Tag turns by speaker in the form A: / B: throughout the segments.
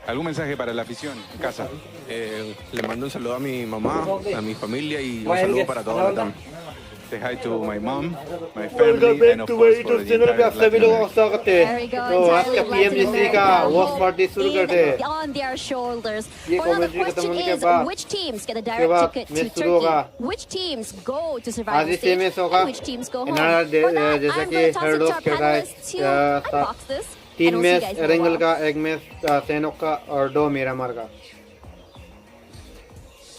A: ¿Algún mensaje para la afición en casa?
B: Le mando un saludo a mi mamá, a mi familia y un saludo para toda la TAM.
A: Say hi to my mom, my family, and of course for the entire Latin America.
C: There we go. Entirely
D: PMGC का watch party शुरू करते हैं.
C: on their shoulders.
D: ये
C: Well, now the
D: commentary
C: question
D: खत्म होने के
C: is,
D: बाद
C: which teams get a
D: के
C: direct
D: बाद
C: ticket to
D: मैच शुरू होगा.
C: Turkey? Which teams go to
D: आज
C: survival
D: ही
C: stage?
D: सेमीज होगा.
C: And which teams go home?
D: इन्होंने
C: For that,
D: जैसा
C: I'm
D: कि
C: going to toss
D: her
C: it to
D: दोस्त
C: our
D: कहता है
C: panelists to unbox this.
D: तीन
C: and we'll see you
D: match
C: guys in a
D: रेंगल
C: while.
D: का, एक मैच सैनोक का और दो मिरामार का.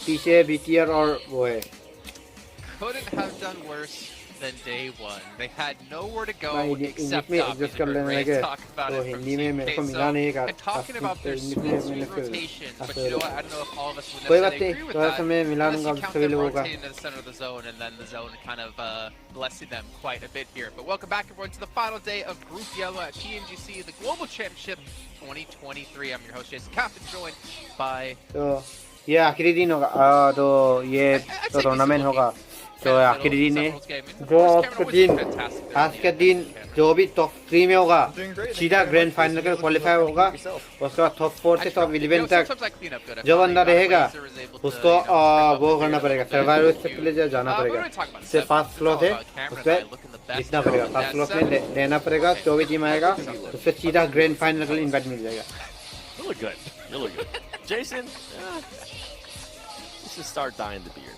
D: पीछे बीटीआर और वो है.
E: Couldn't have done worse than day one. They had nowhere to go
D: भाई
E: except
D: इंग्लिश में
E: up.
D: एडजस्ट कर लेने लगे. तो हिंदी में मेरे को मिला नहीं का.
E: And talking about their
D: English
E: sweet
D: में
E: rotation, but you know what? I don't know if all of us would
D: कोई बात
E: necessarily
D: नहीं.
E: agree with
D: थोड़ा सा मैं
E: that.
D: मिला
E: Unless
D: दूंगा
E: you count
D: सभी
E: them
D: लोगों का.
E: rotating to the center of the zone, and then the zone kind of blessing them quite a bit here. But welcome back, everyone, to the final day of Group Yellow at PMGC, the Global Championship 2023. I'm your host, Jason Captain, joined by...
D: तो ये आखिरी दिन होगा. तो ये तो tournament होगा. तो आखिरी दिन है. जो आज का दिन जो भी टॉप 3 में होगा सीधा ग्रैंड फाइनल का क्वालिफाई होगा. उसके बाद टॉप 4 से टॉप 11 तक जो बंदा रहेगा उसको वो करना पड़ेगा. सर्वाइवल से पहले जाना पड़ेगा. से फास्ट स्लॉट है उसमें जीतना पड़ेगा. फास्ट स्लॉट में लेना पड़ेगा. जो भी टीम आएगा उससे सीधा ग्रैंड फाइनल का इनवाइट मिल जाएगा.
F: You look good. You look good. Jason, let's just start dyeing the beard.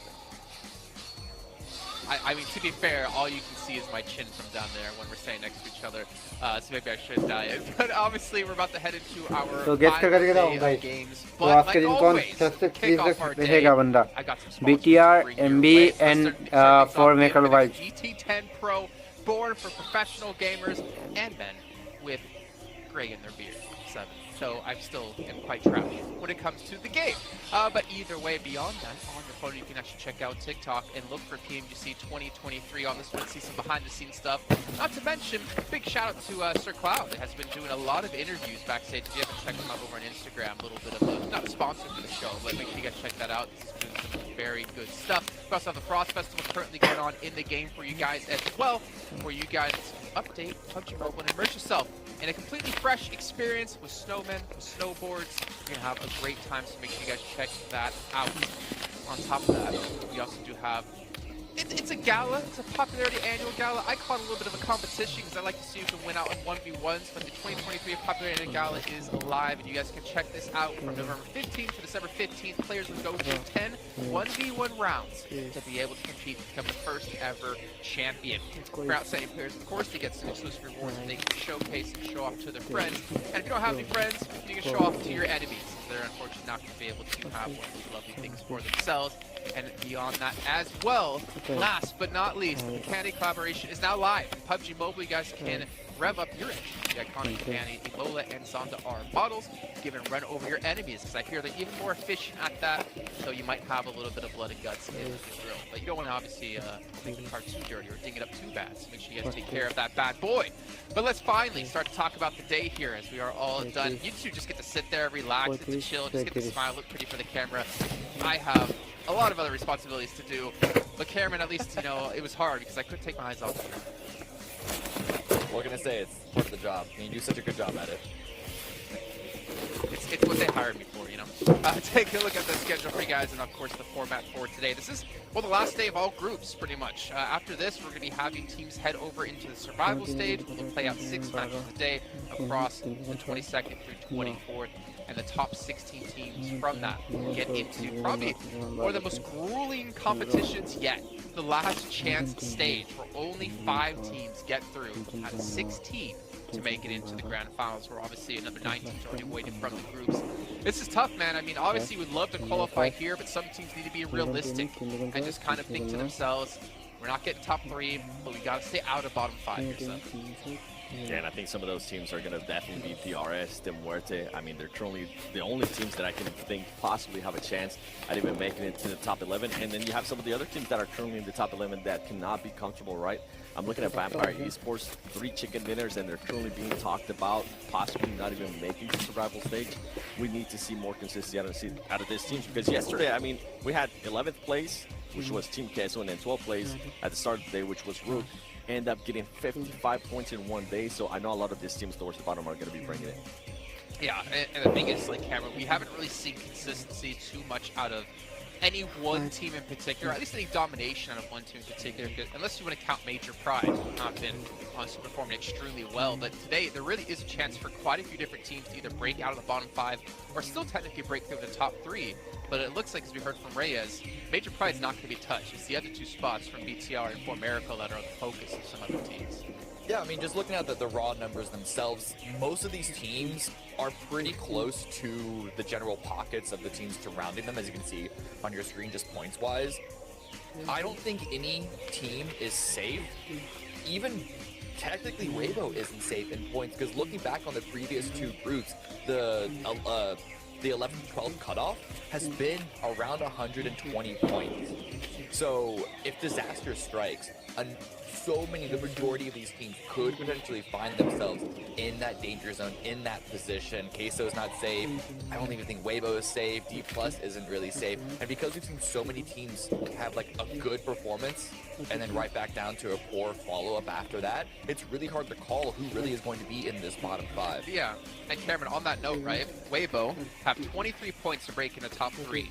E: I mean, to be fair, all you can see is my chin from down there when we're standing next to each other. So maybe I should dye it. But obviously, we're about to head into our
D: तो guess
E: final
D: करके
E: day
D: भाई.
E: of games.
D: तो
E: But
D: आज के
E: like
D: दिन कौन
E: always,
D: सबसे
E: kick off our day.
D: रहेगा बंदा.
E: I got some
D: BTR,
E: sponsors to bring your
D: MB,
E: way. So
D: and
E: let's start
D: for
E: things off
D: Michael
E: with
D: White.
E: GT10 Pro, born for professional gamers and men with gray in their beard. 7. So I'm still quite trash when it comes to the game. But either way, beyond that, on your phone you can actually check out TikTok and look for PMGC 2023 on this one, see some behind-the-scenes stuff. Not to mention, big shout out to Sir Cloud, that has been doing a lot of interviews backstage. If you haven't checked him out over on Instagram, a little bit of a, not a sponsor for the show, but make sure you guys check that out. This is doing some very good stuff. We also have the Frost Festival currently going on in the game for you guys as well, where you guys update PUBG Mobile and immerse yourself in a completely fresh experience with snowmen, with snowboards. You're gonna have a great time, so make sure you guys check that out. On top of that, we also do have, it's a gala, it's a popularity annual gala. I call it a little bit of a competition because I like to see who can win out in 1v1s, but the 2023 popularity annual gala is live, and you guys can check this out from November 15th to December 15th. Players will go through 10 1v1 rounds to be able to compete and become the first ever champion. For outstanding players, of course, they get some exclusive rewards that they can showcase and show off to their friends. And if you don't have any friends, you can show off to your enemies. They're unfortunately not going to be able to have one of these lovely things for themselves. And beyond that as well, last but not least, the Candy collaboration is now live. PUBG Mobile, you guys can rev up your engine. The iconic Candy, Lola, and Zonda are models. Give it a run over your enemies, because I hear they're even more efficient at that. So you might have a little bit of blood and guts in the drill. But you don't want to obviously make the car too dirty or ding it up too bad. So make sure you guys take care of that bad boy. But let's finally start to talk about the day here, as we are all done. You two just get to sit there, relax, get to chill, just get to smile, look pretty for the camera. I have a lot of other responsibilities to do, but Cameron, at least, you know, it was hard because I couldn't take my eyes off him.
F: What can I say? It's part of the job. And you do such a good job at it.
E: It's what they hired me for, you know. Take a look at the schedule for you guys, and of course the format for today. This is, well, the last day of all groups, pretty much. After this, we're going to be having teams head over into the survival stage. We'll play out 6 matches a day across the 22nd through 24th. And the top 16 teams from that get into probably one of the most grueling competitions yet. The last chance stage, where only 5 teams get through out of 16 to make it into the Grand Finals, where obviously another 9 teams already waiting from the groups. This is tough, man. I mean, obviously we'd love to qualify here, but some teams need to be realistic and just kind of think to themselves, we're not getting top 3, but we got to stay out of bottom 5 or so.
F: Yeah, and I think some of those teams are going to definitely be DRS, De Muerte. I mean, they're currently the only teams that I can think possibly have a chance at even making it to the top 11. And then you have some of the other teams that are currently in the top 11 that cannot be comfortable, right? I'm looking at Vampire Esports, 3 chicken dinners, and they're currently being talked about possibly not even making the survival stage. We need to see more consistency out of this team, because yesterday, I mean, we had 11th place, which was Team Queso, and then 12th place at the start of the day, which was Rook. End up getting 55 points in one day, so I know a lot of these teams towards the bottom are going to be bringing it.
E: Yeah, and the thing is, like, Cameron, we haven't really seen consistency too much out of any one team in particular, at least any domination out of one team in particular, unless you want to count Major Pride, who've not been honestly performing extremely well. But today, there really is a chance for quite a few different teams to either break out of the bottom 5 or still technically break through the top 3. But it looks like, as we heard from Reyes, Major Pride's not going to be touched. It's the other 2 spots from BTR and Formerical that are the focus of some other teams.
G: Yeah, I mean, just looking at the raw numbers themselves, most of these teams are pretty close to the general pockets of the teams surrounding them, as you can see on your screen, just points-wise. I don't think any team is safe. Even technically, Weibo isn't safe in points, because looking back on the previous 2 groups, the 11-12 cutoff has been around 120 points. So if disaster strikes, the majority of these teams could potentially find themselves in that danger zone, in that position. Queso's not safe. I don't even think Weibo is safe. D+ isn't really safe. And because we've seen so many teams have like a good performance and then right back down to a poor follow-up after that, it's really hard to call who really is going to be in this bottom 5.
E: Yeah, and Cameron, on that note, right, Weibo have 23 points to break in the top 3.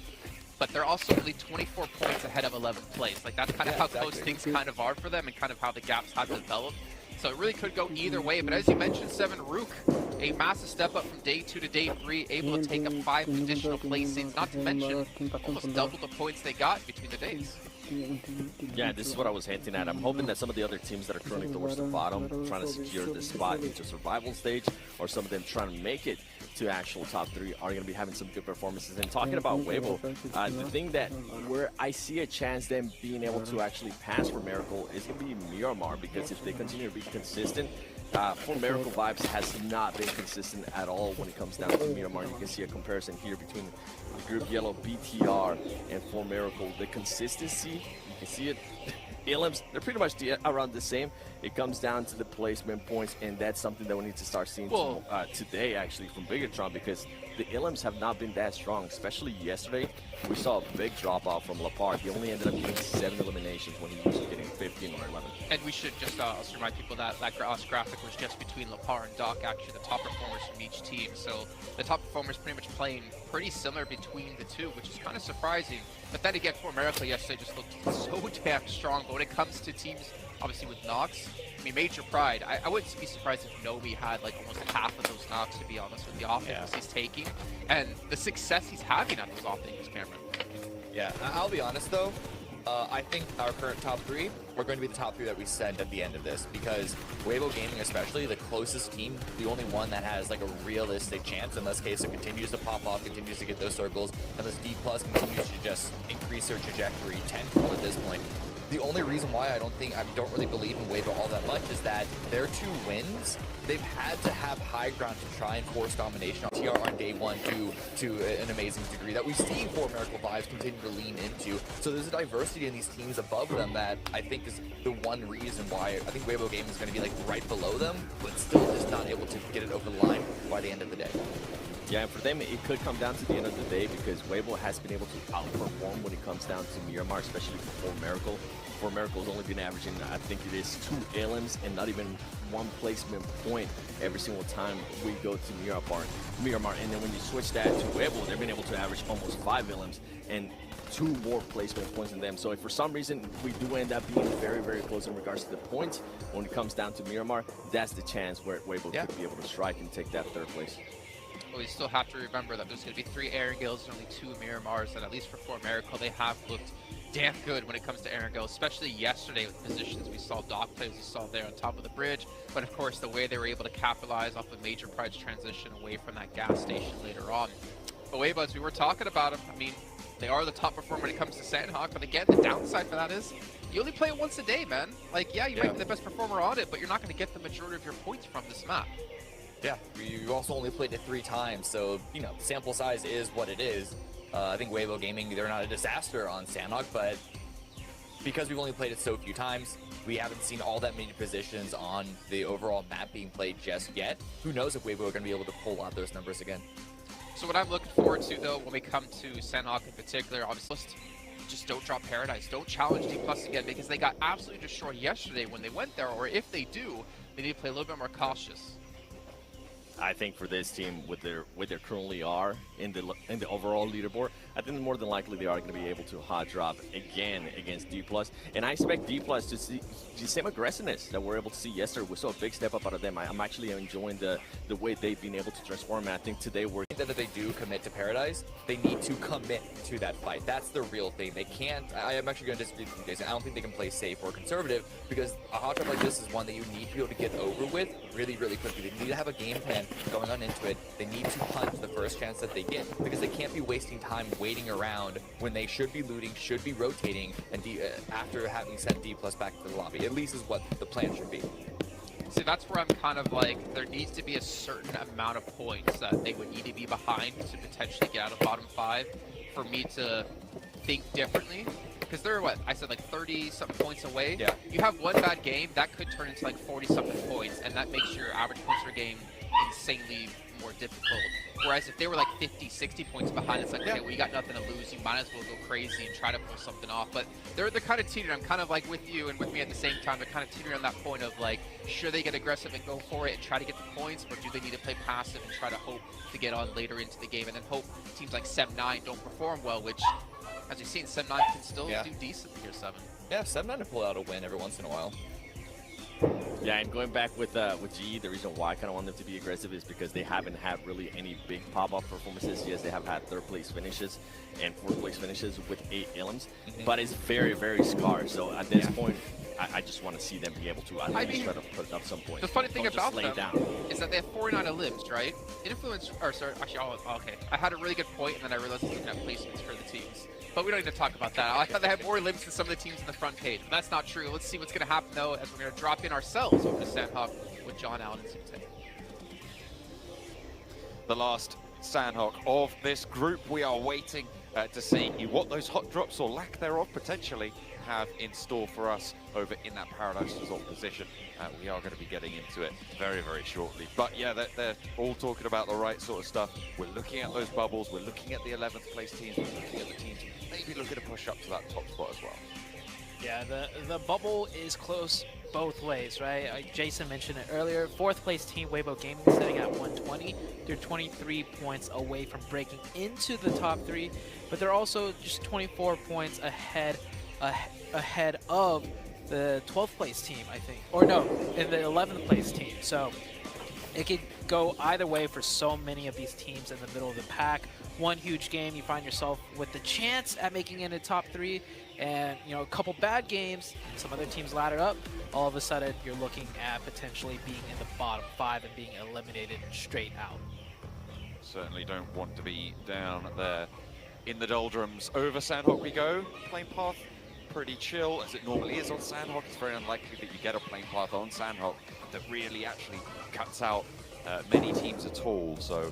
E: But they're also only 24 points ahead of 11th place. Like, that's kind of how close things kind of are for them and kind of how the gaps have developed. So it really could go either way. But as you mentioned, 7 Rook, a massive step up from day 2 to day 3, able to take up 5 additional placings, not to mention almost double the points they got between the days.
F: Yeah, this is what I was hinting at. I'm hoping that some of the other teams that are currently towards the bottom, trying to secure this spot into survival stage, or some of them trying to make it to actual top 3, are going to be having some good performances. And talking about Weibo, the thing that where I see a chance them being able to actually pass for Miracle is going to be Miramar, because if they continue to be consistent, for Miracle Vibes has not been consistent at all when it comes down to Miramar. You can see a comparison here between Group Yellow, BTR, and for Miracle. The consistency, you can see it. Ilims, they're pretty much around the same. It comes down to the placement points, and that's something that we need to start seeing today, actually, from Bigatron, because the Ilims have not been that strong, especially yesterday. We saw a big drop-off from Lepar. He only ended up getting 7 eliminations when he was getting 15 or 11.
E: And we should just also remind people that that graphic was just between Lepar and Doc, actually the top performers from each team. So the top performers pretty much playing pretty similar between the 2, which is kind of surprising. But then again, for Miracle yesterday just looked so damn strong. But when it comes to teams, obviously with Nox, I mean, Major Pride, I wouldn't be surprised if Novi had like almost half of those knocks, to be honest, with the offenses he's taking and the success he's having at those offenses, Cameron.
G: Yeah, I'll be honest though, I think our current top 3 are going to be the top 3 that we send at the end of this, because Weibo Gaming especially, the closest team, the only one that has like a realistic chance, unless Queso continues to pop off, continues to get those circles, unless D+ continues to just increase their trajectory tenfold at this point. The only reason why I don't really believe in Weibo all that much is that their 2 wins, they've had to have high ground to try and force domination on TR on day 1 to an amazing degree that we've seen for Miracle Vibes continue to lean into. So there's a diversity in these teams above them that I think is the one reason why I think Weibo Gaming is going to be like right below them, but still just not able to get it over the line by the end of the day.
F: Yeah, and for them, it could come down to the end of the day, because Weibo has been able to outperform when it comes down to Miramar, especially for Miracle. For Miracle's only been averaging, I think it is 2 elims and not even 1 placement point every single time we go to Miramar. And then when you switch that to Weibo, they've been able to average almost 5 elims and 2 more placement points than them. So if for some reason we do end up being very, very close in regards to the points, when it comes down to Miramar, that's the chance where Weibo could be able to strike and take that 3rd place.
E: Well, you still have to remember that there's going to be 3 Erangels and only 2 Miramars, and at least for Miracle, they have looked damn good when it comes to Erangel, especially yesterday with positions we saw Doc plays, we saw there on top of the bridge, but of course the way they were able to capitalize off of Major Pride's transition away from that gas station later on. But Weibo, as we were talking about them, I mean, they are the top performer when it comes to Sandhawk, but again, the downside for that is you only play it once a day, man. Like, yeah, you might be the best performer on it, but you're not going to get the majority of your points from this map.
G: Yeah, you also only played it 3 times, so, you know, sample size is what it is. I think Weibo Gaming, they're not a disaster on Sandhawk, but because we've only played it so few times, we haven't seen all that many positions on the overall map being played just yet. Who knows if Weibo are going to be able to pull out those numbers again.
E: So what I'm looking forward to, though, when we come to Sandhawk in particular, obviously, just don't drop Paradise. Don't challenge D+ again, because they got absolutely destroyed yesterday when they went there, or if they do, they need to play a little bit more cautious.
F: I think for this team, with their currently are in the overall leaderboard, I think more than likely they are going to be able to hot drop again against D+. And I expect D+ to see the same aggressiveness that we're able to see yesterday. We saw a big step up out of them. I'm actually enjoying the way they've been able to transform. I think today we're
G: that if they do commit to Paradise, they need to commit to that fight. That's the real thing. They can't. I am actually going to disagree with you guys. I don't think they can play safe or conservative, because a hot drop like this is one that you need to be able to get over with really, really quickly. They need to have a game plan going on into it. They need to hunt the first chance that they get, because they can't be wasting time waiting around when they should be looting, should be rotating, and after having sent D+ back to the lobby. At least is what the plan should be.
E: See, that's where I'm kind of like, there needs to be a certain amount of points that they would need to be behind to potentially get out of bottom 5 for me to think differently. Because they're, what, I said like 30-something points away?
G: Yeah.
E: You have one bad game, that could turn into like 40-something points, and that makes your average points per game insanely more difficult. Whereas if they were like 50, 60 points behind, it's like, okay, well, you got nothing to lose, you might as well go crazy and try to pull something off. But they're kind of teetering. I'm kind of like with you and with me at the same time. They're kind of teetering on that point of like, should they get aggressive and go for it and try to get the points, or do they need to play passive and try to hope to get on later into the game, and then hope teams like Sem9 don't perform well, which, as we've seen, Sem9 can still do decently here, 7.
G: Yeah, Sem9 to pull out a win every once in a while.
F: Yeah, and going back with GE, the reason why I kind of want them to be aggressive is because they haven't had really any big pop-up performances. Yes, they have had 3rd place finishes and 4th place finishes with 8 elims, but it's very, very scarce. So at this point, I just want to see them be able to at least try to put up some points.
E: The funny thing about them
F: down.
E: is that they have 49 elims, right? Influence, or sorry, actually, okay. I had a really good point, and then I realized I didn't have placements for the teams. But we don't need to talk about that. I thought they had more elims than some of the teams in the front page. But that's not true. Let's see what's going to happen, though, as we're going to drop in ourselves over to Sandhawk with John Allen and Sute.
H: The last Sandhawk of this group. We are waiting to see what those hot drops, or lack thereof potentially, have in store for us over in that Paradise Resort position. We are going to be getting into it very, very shortly. But yeah, they're all talking about the right sort of stuff. We're looking at those bubbles. We're looking at the 11th place teams. We're looking at the teams maybe looking to push up to that top spot as well.
I: Yeah, the bubble is close both ways, right? Jason mentioned it earlier. 4th place team, Weibo Gaming, sitting at 120. They're 23 points away from breaking into the top 3, but they're also just 24 points ahead of the 12th place team, I think. Or no, in the 11th place team. So it could go either way for so many of these teams in the middle of the pack. One huge game, you find yourself with the chance at making it in top 3, and a couple bad games, some other teams ladder up, all of a sudden you're looking at potentially being in the bottom 5 and being eliminated straight out.
H: Certainly don't want to be down there in the doldrums. Over Sandhawk we go. Plane path pretty chill, as it normally is on Sandhawk. It's very unlikely that you get a plane path on Sandhawk that really actually cuts out many teams at all. So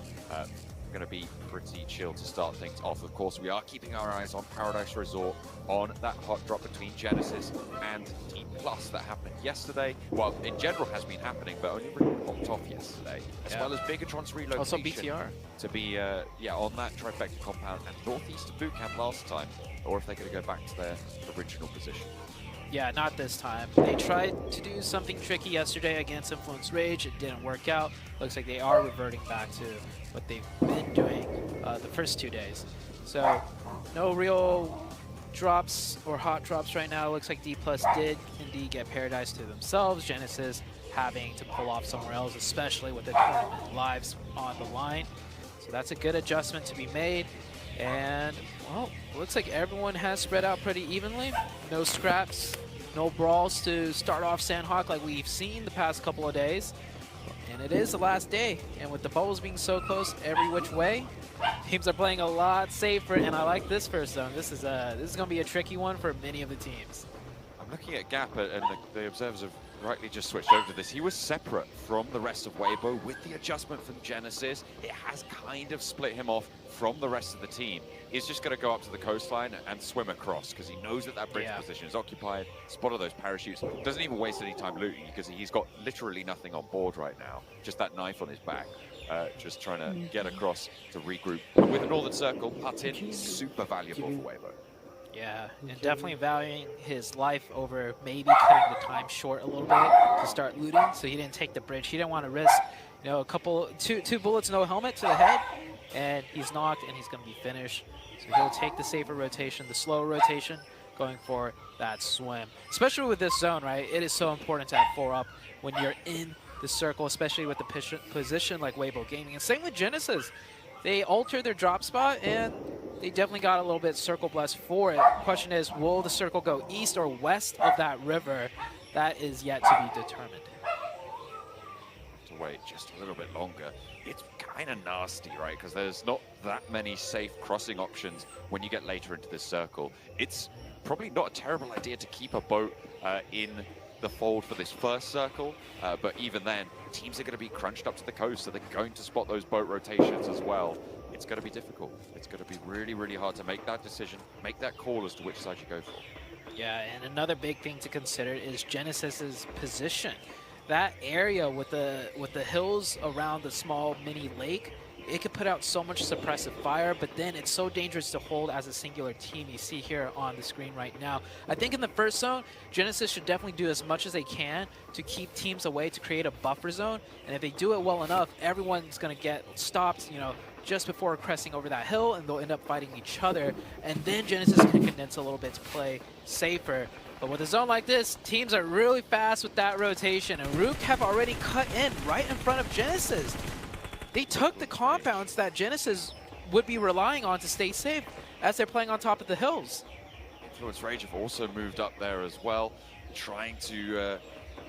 H: going to be pretty chill to start things off. Of course, we are keeping our eyes on Paradise Resort, on that hot drop between Genesis and Team Plus that happened yesterday. Well, in general has been happening, but only really popped off yesterday. As well as Bigatron's relocation.
I: Also BTR.
H: To be on that trifecta compound and Northeast Bootcamp last time, or if they're going to go back to their original position.
I: Yeah, not this time. They tried to do something tricky yesterday against Influence Rage. It didn't work out. Looks like they are reverting back to what they've been doing the first 2 days. So no real drops or hot drops right now. Looks like D+ did indeed get Paradise to themselves. Genesis having to pull off somewhere else, especially with the tournament lives on the line. So that's a good adjustment to be made. And, well, looks like everyone has spread out pretty evenly. No scraps, no brawls to start off Sandhawk like we've seen the past couple of days. And it is the last day. And with the bubbles being so close every which way, teams are playing a lot safer. And I like this first zone. This is going to be a tricky one for many of the teams.
H: I'm looking at Gap, and the observers have rightly just switched over to this. He was separate from the rest of Weibo with the adjustment from Genesis. It has kind of split him off from the rest of the team. He's just going to go up to the coastline and swim across because he knows that bridge position is occupied. Spotted those parachutes. Doesn't even waste any time looting because he's got literally nothing on board right now. Just that knife on his back. Just trying to get across to regroup. But with the Northern Circle, putt in, super valuable for Weibo.
I: Yeah, and definitely valuing his life over maybe cutting the time short a little bit to start looting. So he didn't take the bridge. He didn't want to risk, You know, two bullets, no helmet to the head, and he's knocked, and he's going to be finished. So he'll take the safer rotation, the slow rotation, going for that swim. Especially with this zone, right? It is so important to have 4 up when you're in the circle, especially with the position like Weibo Gaming. And same with Genesis. They altered their drop spot, and they definitely got a little bit circle blessed for it. Question is, will the circle go east or west of that river? That is yet to be determined.
H: To wait just a little bit longer. It's kind of nasty, right? Because there's not that many safe crossing options when you get later into this circle. It's probably not a terrible idea to keep a boat in the fold for this first circle, but even then, teams are going to be crunched up to the coast, so they're going to spot those boat rotations as well. It's going to be difficult. It's going to be really, really hard to make that decision, make that call as to which side you go for.
I: Yeah, and another big thing to consider is Genesis's position. That area with the hills around the small mini lake, it could put out so much suppressive fire, but then it's so dangerous to hold as a singular team. You see here on the screen right now. I think in the first zone, Genesis should definitely do as much as they can to keep teams away, to create a buffer zone. And if they do it well enough, everyone's going to get stopped, you know, just before crossing over that hill, and they'll end up fighting each other. And then Genesis can condense a little bit to play safer. But with a zone like this, teams are really fast with that rotation, and Rook have already cut in right in front of Genesis. They took the compounds that Genesis would be relying on to stay safe as they're playing on top of the hills.
H: Influence Rage have also moved up there as well, trying to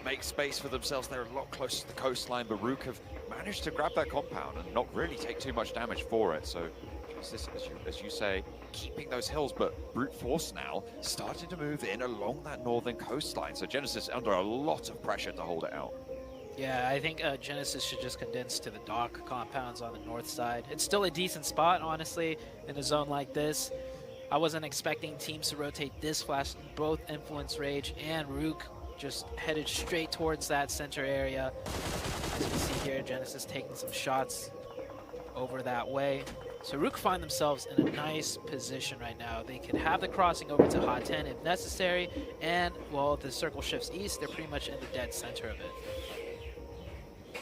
H: make space for themselves. They're a lot closer to the coastline, but Rook have managed to grab that compound and not really take too much damage for it. So just as you say, keeping those hills, but brute force now starting to move in along that northern coastline. So Genesis under a lot of pressure to hold it out.
I: Yeah, I think Genesis should just condense to the dock compounds on the north side. It's still a decent spot, honestly, in a zone like this. I wasn't expecting teams to rotate this fast. Both Influence Rage and Rook just headed straight towards that center area. As you can see here, Genesis taking some shots over that way. So Rook find themselves in a nice position right now. They can have the crossing over to Hot 10 if necessary, and, well, if the circle shifts east, they're pretty much in the dead center of it.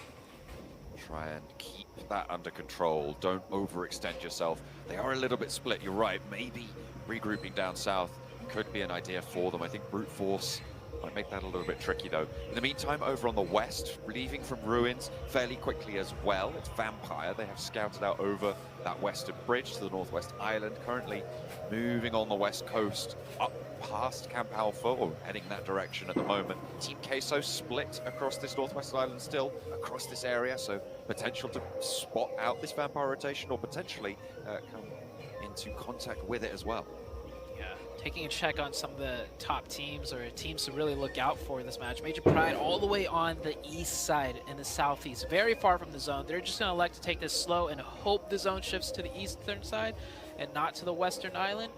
H: Try and keep that under control. Don't overextend yourself. They are a little bit split, you're right. Maybe regrouping down south could be an idea for them. I think brute force might make that a little bit tricky though. In the meantime, over on the west, leaving from ruins fairly quickly as well, it's Vampire. They have scouted out over that western bridge to the northwest island, currently moving on the west coast up past Camp Alpha, or heading that direction at the moment. Team Queso split across this northwest island still, across this area, so potential to spot out this Vampire rotation or potentially come into contact with it as well.
I: Yeah, taking a check on some of the top teams or teams to really look out for in this match. Major Pride all the way on the east side in the southeast, very far from the zone. They're just going to elect to take this slow and hope the zone shifts to the eastern side and not to the western island.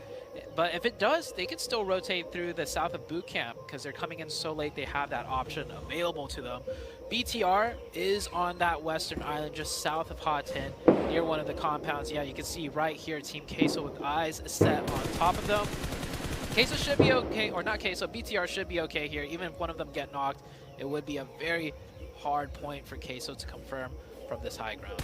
I: But if it does, they can still rotate through the south of boot camp because they're coming in so late. They have that option available to them. BTR is on that western island just south of Hot 10 near one of the compounds. Yeah, you can see right here Team Queso with eyes set on top of them. Queso should be okay, or not Queso, BTR should be okay here. Even if one of them get knocked, it would be a very hard point for Queso to confirm from this high ground.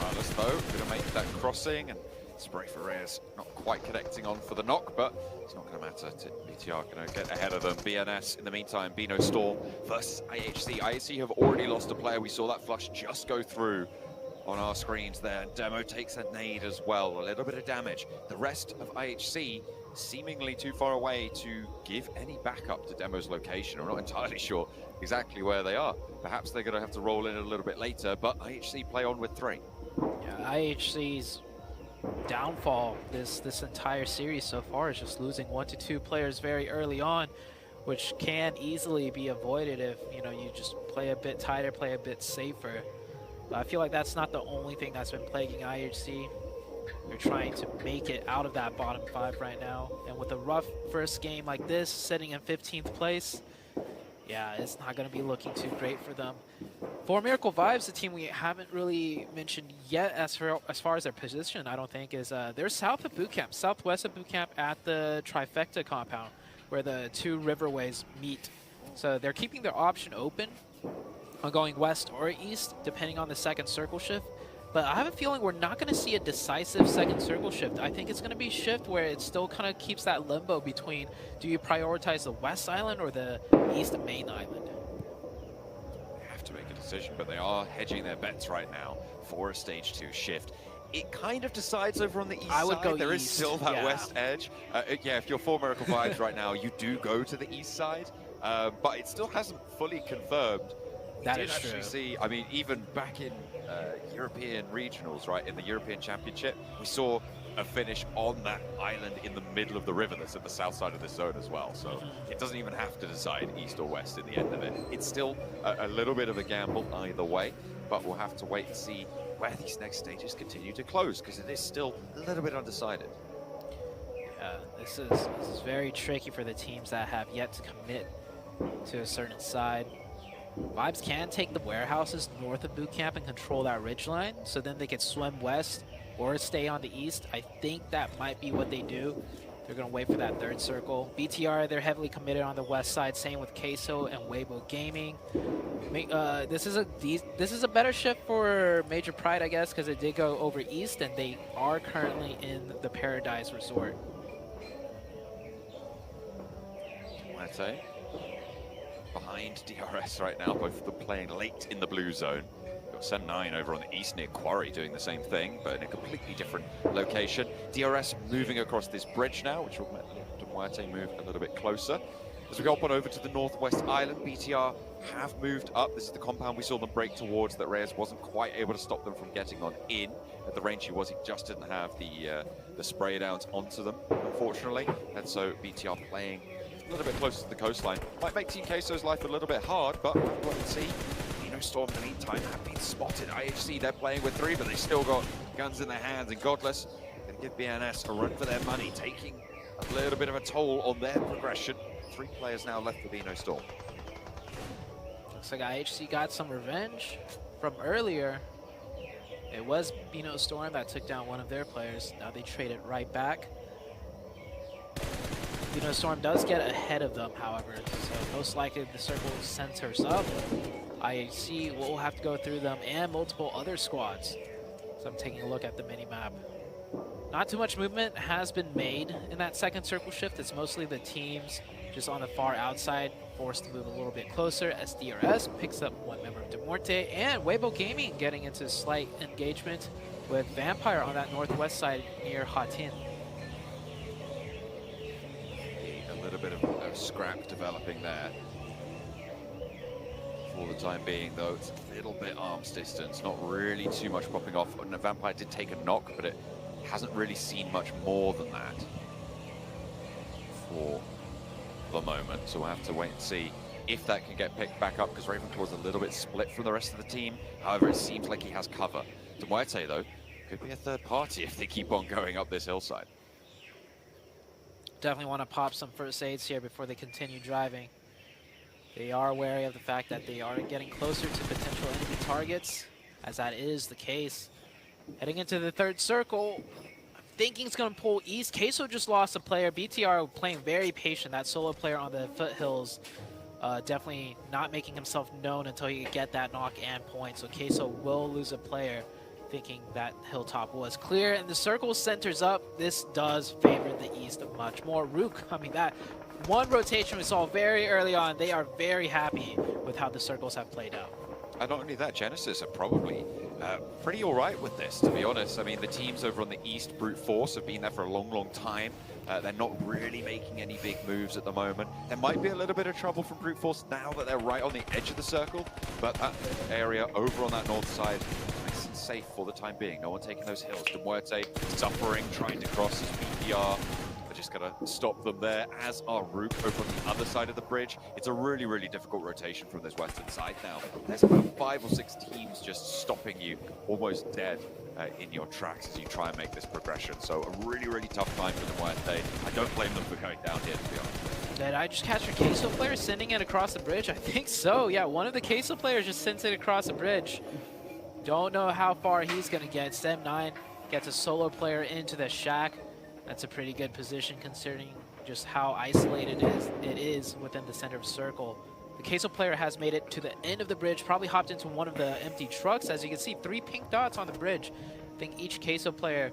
H: Wireless though, going to make that crossing, and Spray Ferreira's not quite connecting on for the knock, but it's not going to matter. BTR going to get ahead of them. BNS, in the meantime, Bino Storm versus IHC. IHC have already lost a player. We saw that flush just go through on our screens there. Demo takes a nade as well, a little bit of damage. The rest of IHC seemingly too far away to give any backup to Demo's location. We're not entirely sure exactly where they are. Perhaps they're going to have to roll in a little bit later, but IHC play on with 3.
I: Yeah, IHC's downfall this entire series so far is just losing 1 to 2 players very early on, which can easily be avoided if you just play a bit tighter, play a bit safer. But I feel like that's not the only thing that's been plaguing IHC. They're trying to make it out of that bottom 5 right now, and with a rough first game like this, sitting in 15th place, yeah, it's not going to be looking too great for them. For Miracle Vibes, the team we haven't really mentioned yet as far as their position, I don't think, is they're south of boot camp, southwest of boot camp at the Trifecta compound where the 2 riverways meet. So they're keeping their option open on going west or east, depending on the second circle shift. But I have a feeling we're not going to see a decisive second circle shift. I think it's going to be a shift where it still kind of keeps that limbo between, do you prioritize the west island or the east main island?
H: They have to make a decision, but they are hedging their bets right now for a stage 2 shift. It kind of decides over on the east
I: I would
H: side.
I: go
H: There is
I: east,
H: still that
I: yeah.
H: west edge. Yeah, if you're for Miracle Vibes right now, you do go to the east side, but it still hasn't fully confirmed.
I: That
H: We
I: is
H: did actually
I: true.
H: see, I mean, even back in European regionals, right, in the European Championship, we saw a finish on that island in the middle of the river that's at the south side of this zone as well. So it doesn't even have to decide east or west in the end of it. It's still a little bit of a gamble either way, but we'll have to wait and see where these next stages continue to close, because it is still a little bit undecided.
I: Yeah, this is very tricky for the teams that have yet to commit to a certain side. Vibes can take the warehouses north of boot camp and control that ridgeline, so then they could swim west or stay on the east. I think that might be what they do. They're going to wait for that third circle. BTR, they're heavily committed on the west side. Same with Queso and Weibo Gaming. This is a better shift for Major Pride, I guess, because it did go over east, and they are currently in the Paradise Resort.
H: I'd say behind DRS right now, both of them playing late in the blue zone. We've got Sen 9 over on the east near Quarry doing the same thing, but in a completely different location. DRS moving across this bridge now, which will let Demuerte move a little bit closer. As we go up on over to the northwest island, BTR have moved up. This is the compound we saw them break towards that Reyes wasn't quite able to stop them from getting on in. At the range he was, he just didn't have the spray downs onto them, unfortunately. And so BTR playing a little bit closer to the coastline. Might make Team Queso's life a little bit hard, but we'll wait and see. Storm in the meantime have been spotted. IHC, they're playing with 3, but they still got guns in their hands, and Godless going to give BNS a run for their money, taking a little bit of a toll on their progression. 3 players now left for Bino Storm.
I: Looks like IHC got some revenge from earlier. It was Bino Storm that took down one of their players. Now they trade it right back. Bino Storm does get ahead of them, however, so most likely the circle centers up. IHC will have to go through them and multiple other squads. So I'm taking a look at the mini-map. Not too much movement has been made in that second circle shift. It's mostly the teams just on the far outside forced to move a little bit closer as DRS picks up one member of Demuerte, and Weibo Gaming getting into slight engagement with Vampire on that northwest side near Hatin.
H: A little bit of scrap developing there. For the time being, though, it's a little bit arm's distance, not really too much popping off. And the Vampire did take a knock, but it hasn't really seen much more than that for the moment. So we'll have to wait and see if that can get picked back up, because Ravenclaw's a little bit split from the rest of the team. However, it seems like he has cover. Demuerte, though, could be a third party if they keep on going up this hillside.
I: Definitely want to pop some first aids here before they continue driving. They are wary of the fact that they are getting closer to potential enemy targets, as that is the case. Heading into the third circle, I'm thinking it's going to pull east. Queso just lost a player. BTR playing very patient. That solo player on the foothills definitely not making himself known until he could get that knock and point. So Queso will lose a player, thinking that hilltop was clear. And the circle centers up. This does favor the east much more. Rook, I mean, that one rotation we saw very early on, they are very happy with how the circles have played out.
H: And not only that, Genesis are probably pretty all right with this, to be honest. I mean, the teams over on the east, Brute Force, have been there for a long, long time. They're not really making any big moves at the moment. There might be a little bit of trouble from Brute Force now that they're right on the edge of the circle, but that area over on that north side, nice and safe for the time being. No one taking those hills. Demuerte suffering, trying to cross his BPR. Just gonna stop them there, as are Rook over on the other side of the bridge. It's a really, really difficult rotation from this western side now. There's about 5 or 6 teams just stopping you almost dead in your tracks as you try and make this progression. So a really, really tough time for them, weren't they? I don't blame them for going down here, to be honest.
I: Did I just catch a Queso player sending it across the bridge? I think so. Yeah, one of the Queso players just sent it across the bridge. Don't know how far he's gonna get. Stem 9 gets a solo player into the shack. That's a pretty good position considering just how isolated it is within the center of circle. The Queso player has made it to the end of the bridge, probably hopped into one of the empty trucks. As you can see, 3 pink dots on the bridge. I think each Queso player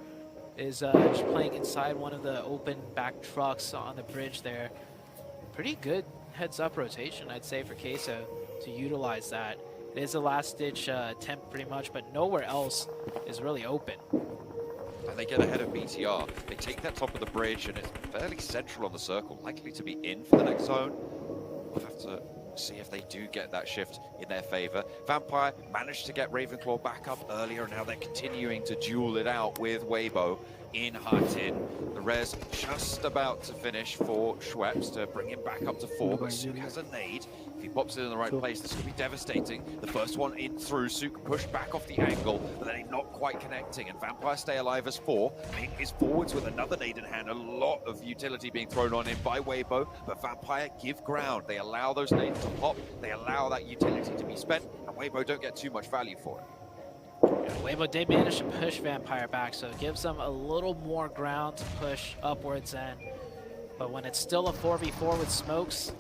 I: is just playing inside one of the open back trucks on the bridge there. Pretty good heads-up rotation, I'd say, for Queso to utilize that. It is a last-ditch attempt pretty much, but nowhere else is really open.
H: And they get ahead of BTR. They take that top of the bridge, and it's fairly central on the circle, likely to be in for the next zone. We'll have to see if they do get that shift in their favor. Vampire managed to get Ravenclaw back up earlier, and now they're continuing to duel it out with Weibo in Hatin. The res just about to finish for Schweppes to bring him back up to 4, but Suk has a nade. If he pops it in the right place, this could be devastating. The first one in through, Suk pushed back off the angle, but then he's not quite connecting, and Vampire stay alive as 4. Ming is forwards with another nade in hand. A lot of utility being thrown on him by Weibo, but Vampire give ground. They allow those nades to pop, they allow that utility to be spent, and Weibo don't get too much value for it.
I: Yeah, Weibo did manage to push Vampire back, so it gives them a little more ground to push upwards in. But when it's still a 4v4 with smokes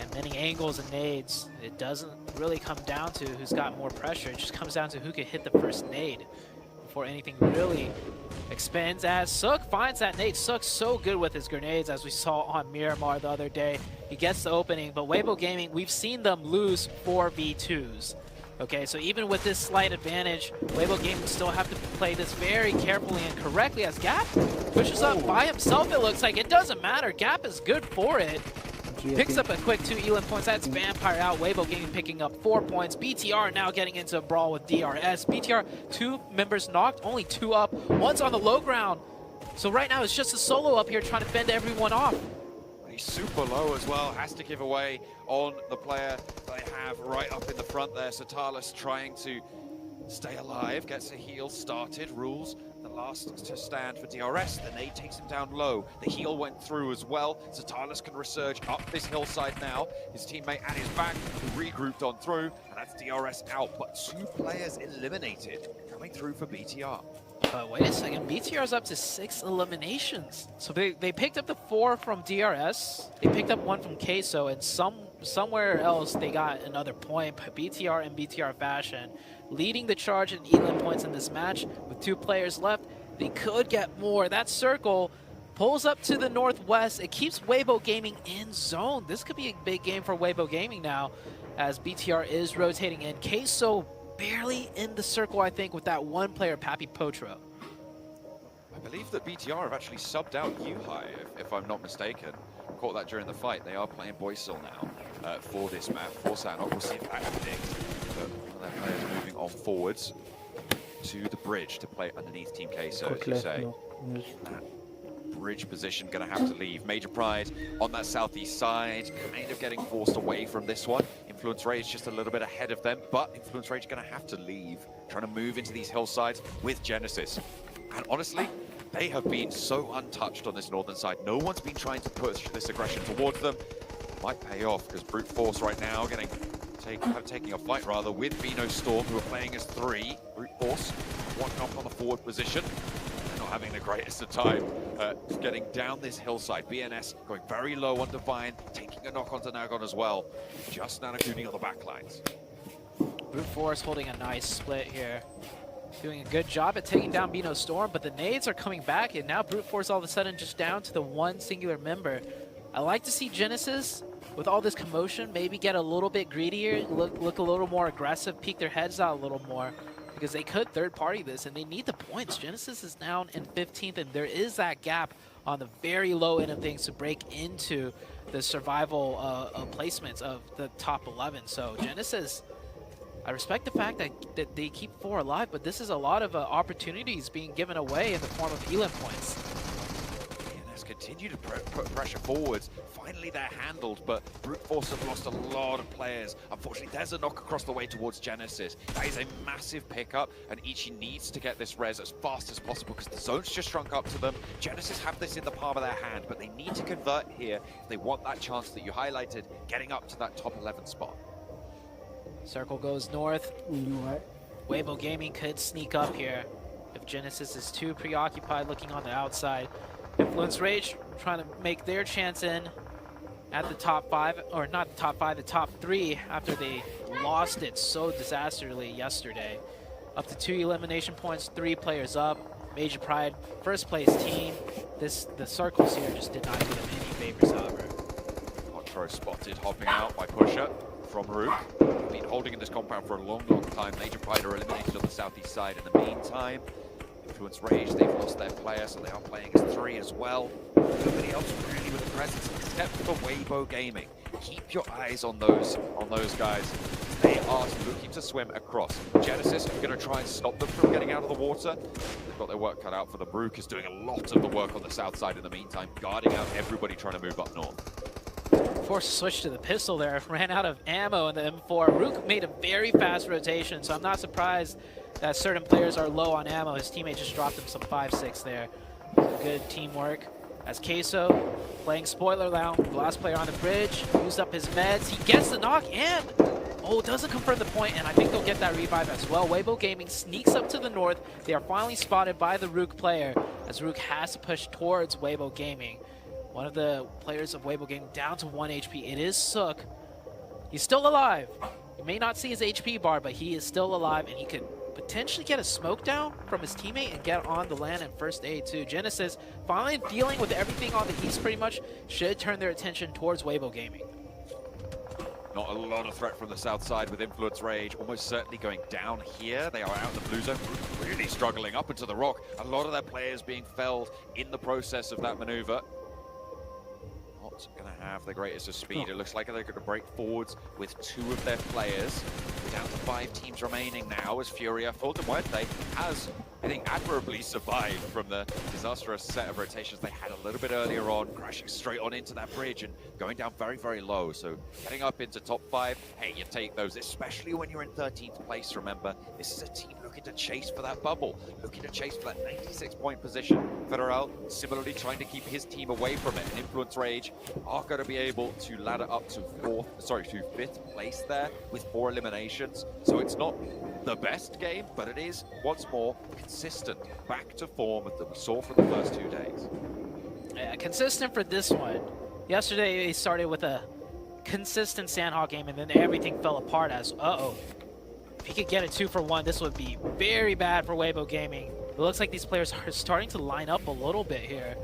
I: and many angles and nades, it doesn't really come down to who's got more pressure. It just comes down to who can hit the first nade before anything really expands. As Suk finds that nade. Suk's so good with his grenades, as we saw on Miramar the other day. He gets the opening, but Weibo Gaming, we've seen them lose 4v2s. Okay, so even with this slight advantage, Weibo Gaming still have to play this very carefully and correctly, as Gap pushes up by himself. It looks like it doesn't matter. Gap is good for it. Picks up a quick 2 Elim points. That's Vampire out. Weibo Gaming picking up 4 points. BTR now getting into a brawl with DRS. BTR, 2 members knocked, only 2 up. One's on the low ground. So right now it's just a solo up here trying to fend everyone off.
H: He's super low as well, has to give away on the player they have right up in the front there. Satalis trying to stay alive, gets a heal started, rules the last to stand for DRS. The nade takes him down low. The heal went through as well. Satalis can resurge up this hillside now. His teammate at his back, who regrouped on through, and that's DRS out. But 2 players eliminated, coming through for BTR.
I: But wait a second, BTR's up to 6 eliminations. So they picked up the 4 from DRS, they picked up 1 from Queso, and somewhere else they got another point. But BTR and BTR fashion leading the charge in Elim points in this match. With 2 players left, they could get more. That circle pulls up to the northwest. It keeps Weibo Gaming in zone. This could be a big game for Weibo Gaming now, as BTR is rotating in. Queso barely in the circle, I think, with that 1 player, Papi Potro.
H: I believe that BTR have actually subbed out Yuhai, if I'm not mistaken. Caught that during the fight. They are playing Boysil now for this map, for Sanhok. We'll see if that predicts. But one of their players moving on forwards to the bridge to play underneath Team Queso, as you say. Bridge position going to have to leave. Major Pride on that southeast side, kind of getting forced away from this one. Influence Rage just a little bit ahead of them, but Influence Rage going to have to leave, trying to move into these hillsides with Genesis. And honestly, they have been so untouched on this northern side. No one's been trying to push this aggression towards them. Might pay off, because Brute Force right now taking a fight rather with Vino Storm, who are playing as 3. Brute Force, 1 knock on the forward position. Having the greatest of time getting down this hillside. BNS going very low on Divine, taking a knock onto Nagon as well. Just Nanakuni on the backlines.
I: Brute Force holding a nice split here. Doing a good job at taking down Bino Storm, but the nades are coming back, and now Brute Force all of a sudden just down to the 1 singular member. I like to see Genesis, with all this commotion, maybe get a little bit greedier, look a little more aggressive, peek their heads out a little more, because they could third-party this, and they need the points. Genesis is down in 15th, and there is that gap on the very low end of things to break into the survival placements of the top 11. So Genesis, I respect the fact that they keep 4 alive, but this is a lot of opportunities being given away in the form of Elim points.
H: Continue to put pressure forwards. Finally they're handled, but Brute Force have lost a lot of players. Unfortunately, there's a knock across the way towards Genesis. That is a massive pickup, and Ichi needs to get this res as fast as possible because the zone's just shrunk up to them. Genesis have this in the palm of their hand, but they need to convert here if they want that chance that you highlighted, getting up to that top 11 spot.
I: Circle goes north. Weibo Gaming could sneak up here if Genesis is too preoccupied looking on the outside. Influence Rage trying to make their chance in. at the top 5, or not the top 5, the top 3 after they lost it so disastrously yesterday. Up to 2 elimination points, 3 players up. Major Pride, first place team. The circles here just did not do them any favors, however.
H: Contra spotted hopping out by Pusher from Rook. Been holding in this compound for a long, long time. Major Pride are eliminated on the southeast side in the meantime. Influence Rage, they've lost their player, so they are playing as 3 as well. Nobody else really with a presence except for Weibo Gaming. Keep your eyes on those guys. They are looking to swim across. Genesis are going to try and stop them from getting out of the water. They've got their work cut out for them. Rook is doing a lot of the work on the south side in the meantime, guarding out everybody trying to move up north.
I: Forced to switch to the pistol there, ran out of ammo in the M4. Rook made a very fast rotation, so I'm not surprised that certain players are low on ammo. His teammate just dropped him some 5-6 there. Good teamwork. As Queso playing spoiler now, the last player on the bridge, used up his meds. He gets the knock and, doesn't confirm the point, and I think they'll get that revive as well. Weibo Gaming sneaks up to the north. They are finally spotted by the Rook player, as Rook has to push towards Weibo Gaming. One of the players of Weibo Gaming down to 1 HP. It is Sook. He's still alive. You may not see his HP bar, but he is still alive, and he could potentially get a smoke down from his teammate and get on the land and first aid too. Genesis finally dealing with everything on the east pretty much, should turn their attention towards Weibo Gaming.
H: Not a lot of threat from the south side with Influence Rage, almost certainly going down here. They are out in the blue zone, really struggling up into the rock. A lot of their players being felled in the process of that maneuver. Not going to have the greatest of speed. It looks like they're going to break forwards with 2 of their players. We're down to 5 teams remaining now as Furia Full Muerte has, I think, admirably survived from the disastrous set of rotations they had a little bit earlier on, crashing straight on into that bridge and going down very, very low. So getting up into top 5, hey, you take those, especially when you're in 13th place, remember. This is a team looking to chase for that bubble, looking to chase for that 96-point position. Federal similarly trying to keep his team away from it. And Influence Rage are going to be able to ladder up to 5th place there with 4 eliminations. So it's not the best game, but it is, once more, consistent, back to form that we saw from the first 2 days.
I: Yeah, consistent for this one. Yesterday, they started with a consistent Sandhawk game, and then everything fell apart as, if he could get a 2-for-1, this would be very bad for Weibo Gaming. It looks like these players are starting to line up a little bit here.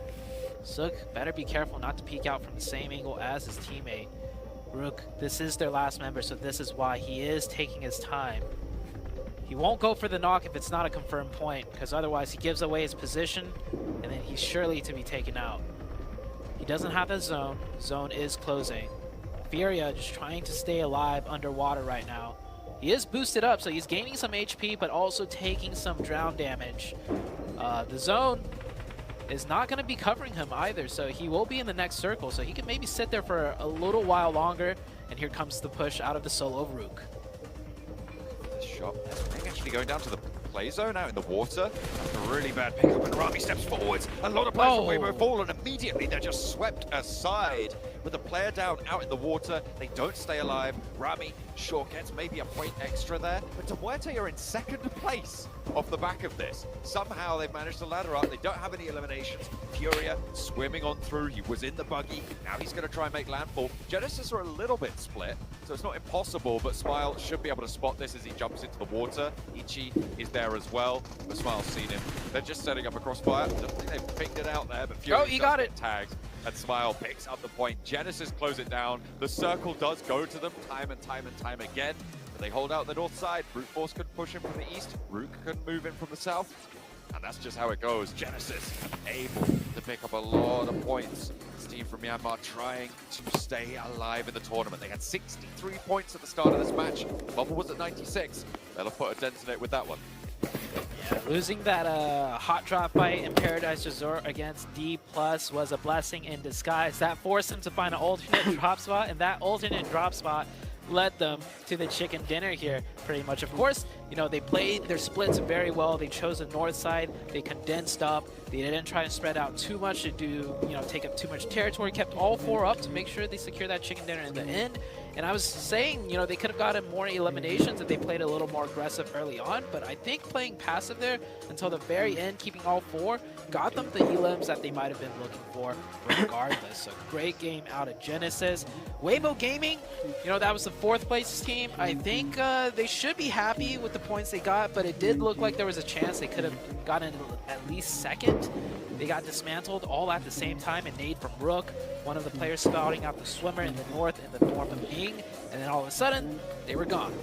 I: Sook better be careful not to peek out from the same angle as his teammate. Rook, this is their last member, so this is why he is taking his time. He won't go for the knock if it's not a confirmed point, because otherwise he gives away his position, and then he's surely to be taken out. He doesn't have the zone. Zone is closing. Furia just trying to stay alive underwater right now. He is boosted up, so he's gaining some HP, but also taking some drown damage. The zone is not going to be covering him either, so he will be in the next circle, so he can maybe sit there for a little while longer, and here comes the push out of the solo Rook.
H: This shot, actually going down to the play zone out in the water. That's a really bad pickup, and Rami steps forwards. A lot of players from Weibo fall, and immediately they're just swept aside. With the player down out in the water, they don't stay alive. Rami sure gets maybe a point extra there, but Muerte are in 2nd place off the back of this. Somehow they've managed to ladder up. They don't have any eliminations. Furia swimming on through. He was in the buggy. Now he's going to try and make landfall. Genesis are a little bit split, so it's not impossible, but Smile should be able to spot this as he jumps into the water. Ichi is there as well, but Smile's seen him. They're just setting up a crossfire. I don't think they've picked it out there, but Furia
I: he got it.
H: Tagged, and Smile picks up the point. Genesis close it down. The circle does go to them time and time and time again. But they hold out the north side. Brute Force couldn't push in from the east. Rook couldn't move in from the south. And that's just how it goes. Genesis able to pick up a lot of points. This team from Myanmar trying to stay alive in the tournament. They had 63 points at the start of this match. The bubble was at 96. They'll have put a dent in it with that one.
I: Yeah, losing that hot drop fight in Paradise Resort against D+ was a blessing in disguise. That forced them to find an alternate drop spot, and that alternate drop spot led them to the chicken dinner here, pretty much. Of course, you know, they played their splits very well. They chose the north side. They condensed up. They didn't try to spread out too much to do, you know, take up too much territory. Kept all 4 up to make sure they secure that chicken dinner in the end. And I was saying, you know, they could have gotten more eliminations if they played a little more aggressive early on, but I think playing passive there until the very end, keeping all 4, got them the elims that they might have been looking for regardless. So great game out of Genesis. Weibo Gaming, you know, that was the 4th place team. I think they should be happy with the points they got, but it did look like there was a chance they could have gotten at least 2nd. They got dismantled all at the same time, and nade from Rook, one of the players spouting out the swimmer in the north in the form of Ming, and then all of a sudden, they were gone.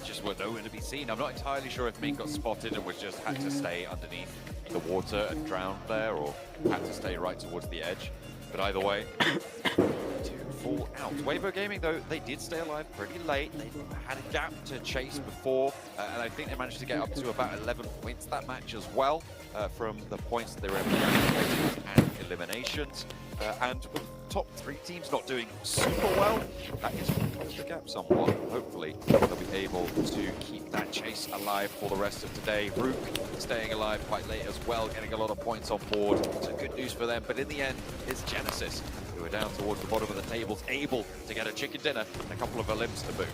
H: Just were nowhere to be seen. I'm not entirely sure if Ming got spotted and was just had to stay underneath the water and drowned there, or had to stay right towards the edge. But either way, to fall out. Weibo Gaming, though, they did stay alive pretty late. They had a gap to chase before, and I think they managed to get up to about 11 points that match as well, from the points that they were able to get and eliminations. And with top 3 teams not doing super well, that is closed the gap somewhat. Hopefully, they'll be able to keep that chase alive for the rest of today. Rook staying alive quite late as well, getting a lot of points on board. So good news for them. But in the end, it's Genesis, who are down towards the bottom of the tables, able to get a chicken dinner and a couple of elims to boot.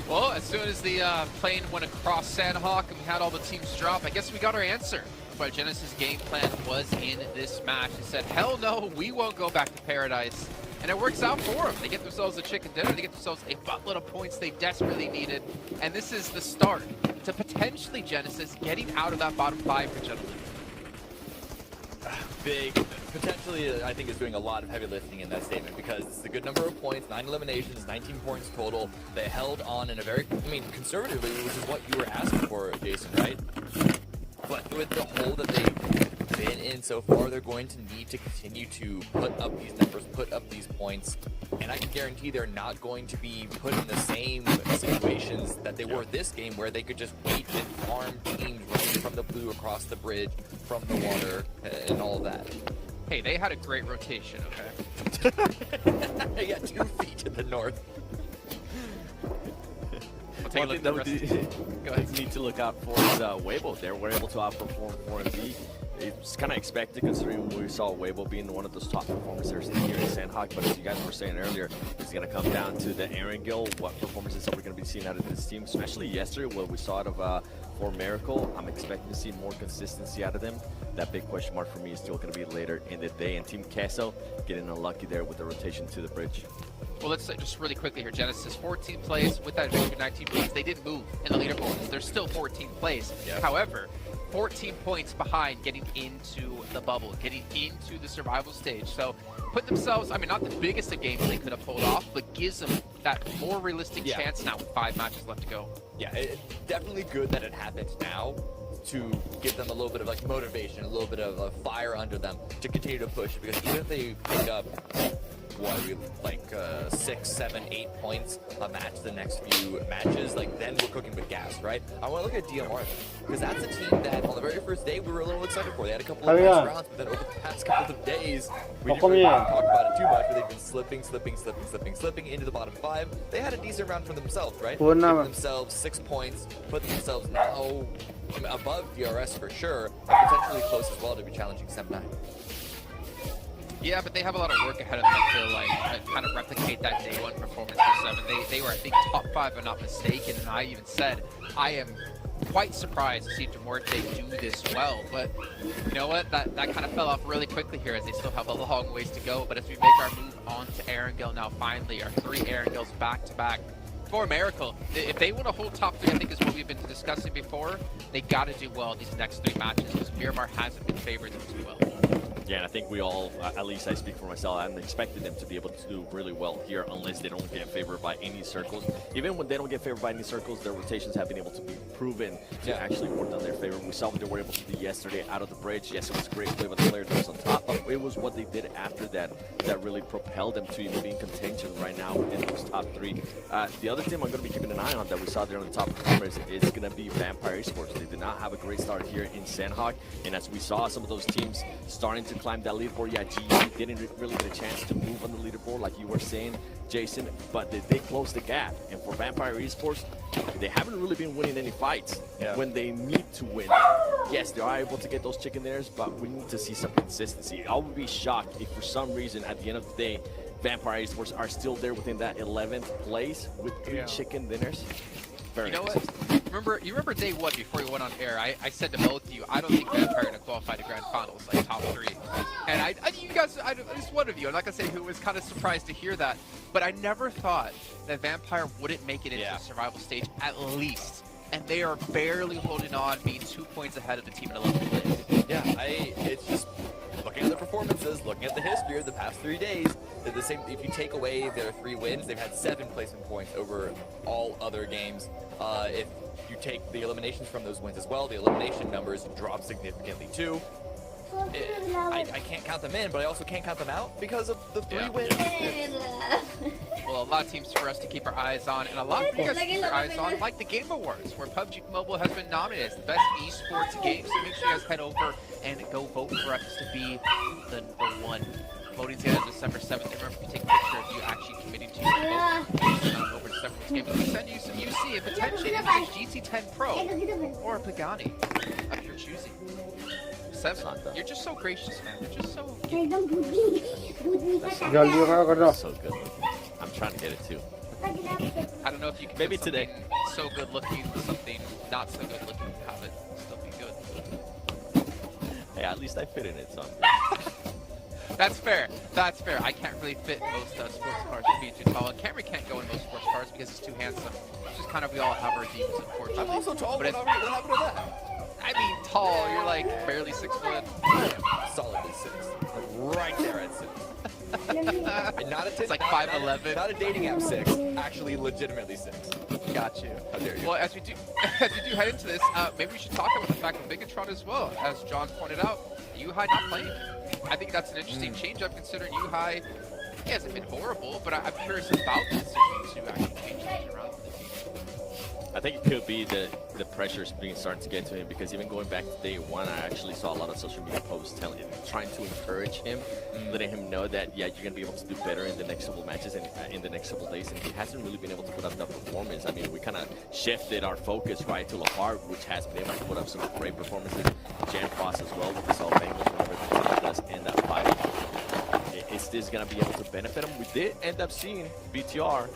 E: Well, as soon as the plane went across Sandhawk and we had all the teams drop, I guess we got our answer. But Genesis' game plan was in this match. They said, hell no, we won't go back to paradise. And it works out for them. They get themselves a chicken dinner. They get themselves a buttload of points they desperately needed. And this is the start to potentially Genesis getting out of that bottom 5 for gentlemen.
G: Big, potentially, I think is doing a lot of heavy lifting in that statement, because it's a good number of points, 9 eliminations, 19 points total. They held on in a very, I mean, conservatively, which is what you were asking for, Jason, right? But with the hole that they've been in so far, they're going to need to continue to put up these numbers, put up these points, and I can guarantee they're not going to be put in the same situations that they were this game, where they could just wait and farm teams running from the blue across the bridge, from the water, and all of that.
E: Hey, they had a great rotation, okay?
G: They got 2 feet to the north.
E: We'll take a look at the rest.
F: Need to look out for is Weibo. They were able to outperform 4MD. It's kind of expected, considering we saw Weibo being one of those top performers here in Sandhawk. But as you guys were saying earlier, it's going to come down to the Aaron Gill. What performances are we going to be seeing out of this team? Especially yesterday, what we saw out of for Miracle. I'm expecting to see more consistency out of them. That big question mark for me is still going to be later in the day. And Team Queso getting unlucky there with the rotation to the bridge.
E: Well, let's say just really quickly here. Genesis 14th place with that 19 points. They didn't move in the leaderboards. They're still 14th place.
G: Yeah.
E: However, 14 points behind getting into the bubble, getting into the survival stage. So put themselves, I mean, not the biggest of games they could have pulled off, but gives them that more realistic chance now with 5 matches left to go.
G: Yeah, it's definitely good that it happens now, to give them a little bit of like motivation, a little bit of fire under them to continue to push, because even if they pick up like 6, 7, 8 points a match the next few matches, like then we're cooking with gas, right? I want to look at DMR, because that's a team that on the very first day we were a little excited for. They had a couple of nice rounds, but then over the past couple of days we didn't really talk about it too much, but they've been slipping into the bottom 5. They had a decent round for themselves, right? Giving themselves 6 points, put themselves now above DRS for sure, and potentially close as well to be challenging Sem 9.
E: Yeah, but they have a lot of work ahead of them, I feel like, to kind of replicate that day 1 performance for 7. They were, I think, top 5 if I'm not mistaken, and I even said, I am quite surprised to see Demorte do this well, but you know what, that kind of fell off really quickly here, as they still have a long ways to go. But as we make our move on to Aaron Gill now, finally, our 3 Aaron Gills back-to-back, for Miracle, if they want to hold top 3, I think is what we've been discussing before, they got to do well these next 3 matches, because Miramar hasn't been favored to do well.
F: Yeah, and I think we all, at least I speak for myself, I'm expecting them to be able to do really well here, unless they don't get favored by any circles. Even when they don't get favored by any circles, their rotations have been able to be proven to actually work on their favor. We saw what they were able to do yesterday out of the bridge. Yes, it was a great play by the player that was on top, but it was what they did after that that really propelled them to even be in contention right now in those top 3. The other team I'm going to be keeping an eye on that we saw there on the top performers is going to be Vampire Esports. They did not have a great start here in Sandhawk, and as we saw some of those teams starting to climb that leaderboard, yeah, GE didn't really get a chance to move on the leaderboard like you were saying, Jason, but they did close the gap. And for Vampire Esports, they haven't really been winning any fights when they need to win. yes, they are able to get those chicken dinners, but we need to see some consistency. I would be shocked if for some reason at the end of the day, Vampire Esports are still there within that 11th place with 3 chicken dinners. Very
E: you know what? You remember day one before we went on air, I said to both of you, I don't think Vampire are going to qualify to Grand Finals, like top 3. And you guys, at least one of you, I'm not going to say who, was kind of surprised to hear that, but I never thought that Vampire wouldn't make it into the survival stage at least. And they are barely holding on, being 2 points ahead of the team in 11th place.
G: Yeah, it's just looking at the performances, looking at the history of the past 3 days, they're the same. If you take away their 3 wins, they've had 7 placement points over all other games. If you take the eliminations from those wins as well, the elimination numbers drop significantly too. I can't count them in, but I also can't count them out because of the 3 wins.
E: Well, a lot of teams for us to keep our eyes on, and a lot of you guys to keep your eyes on, like the Game Awards, where PUBG Mobile has been nominated as the best esports game. So make sure you guys head over and go vote for us to be the #1. Voting's going to December 7th. Remember, if you take a picture of you actually committing to your vote over December 1st game, we'll send you some UC and potentially a GT10 Pro or a Pagani of your choosing. 7, you're just so gracious, man. You're just so...
F: So good looking. I'm trying to get it too.
E: I don't know if you can
F: maybe today.
E: So good looking, something not so good looking, have it still be good.
F: Hey, at least I fit in it, so
E: That's fair. That's fair. I can't really fit most sports cars for being too tall. And Cameron can't go in most sports cars because he's too handsome. It's just kind of, we all have our demons, unfortunately.
G: I'm also tall.
E: But
G: what happened to that?
E: I mean, tall. You're like barely 6 foot.
G: Solidly 6. Right there at 6. And not a
E: it's like 5'11".
G: Not a dating app 6. Actually, legitimately 6.
E: Got you.
G: How dare you?
E: Well, as we do head into this, maybe we should talk about the fact of Bigatron as well. As John pointed out, Yuhai not playing. I think that's an interesting change-up considering Yuhai, he hasn't been horrible, but I'm curious about the decision to actually change things around.
F: I think it could be the pressure's being starting to get to him, because even going back to day 1, I actually saw a lot of social media posts trying to encourage him, letting him know that, yeah, you're going to be able to do better in the next couple matches and in the next couple days, and he hasn't really been able to put up that performance. I mean, we kind of shifted our focus right to Lahar, which has been able to put up some great performances. Jan Foss as well with the South Bengals whenever he does end that fight. Is this going to be able to benefit him? We did end up seeing BTR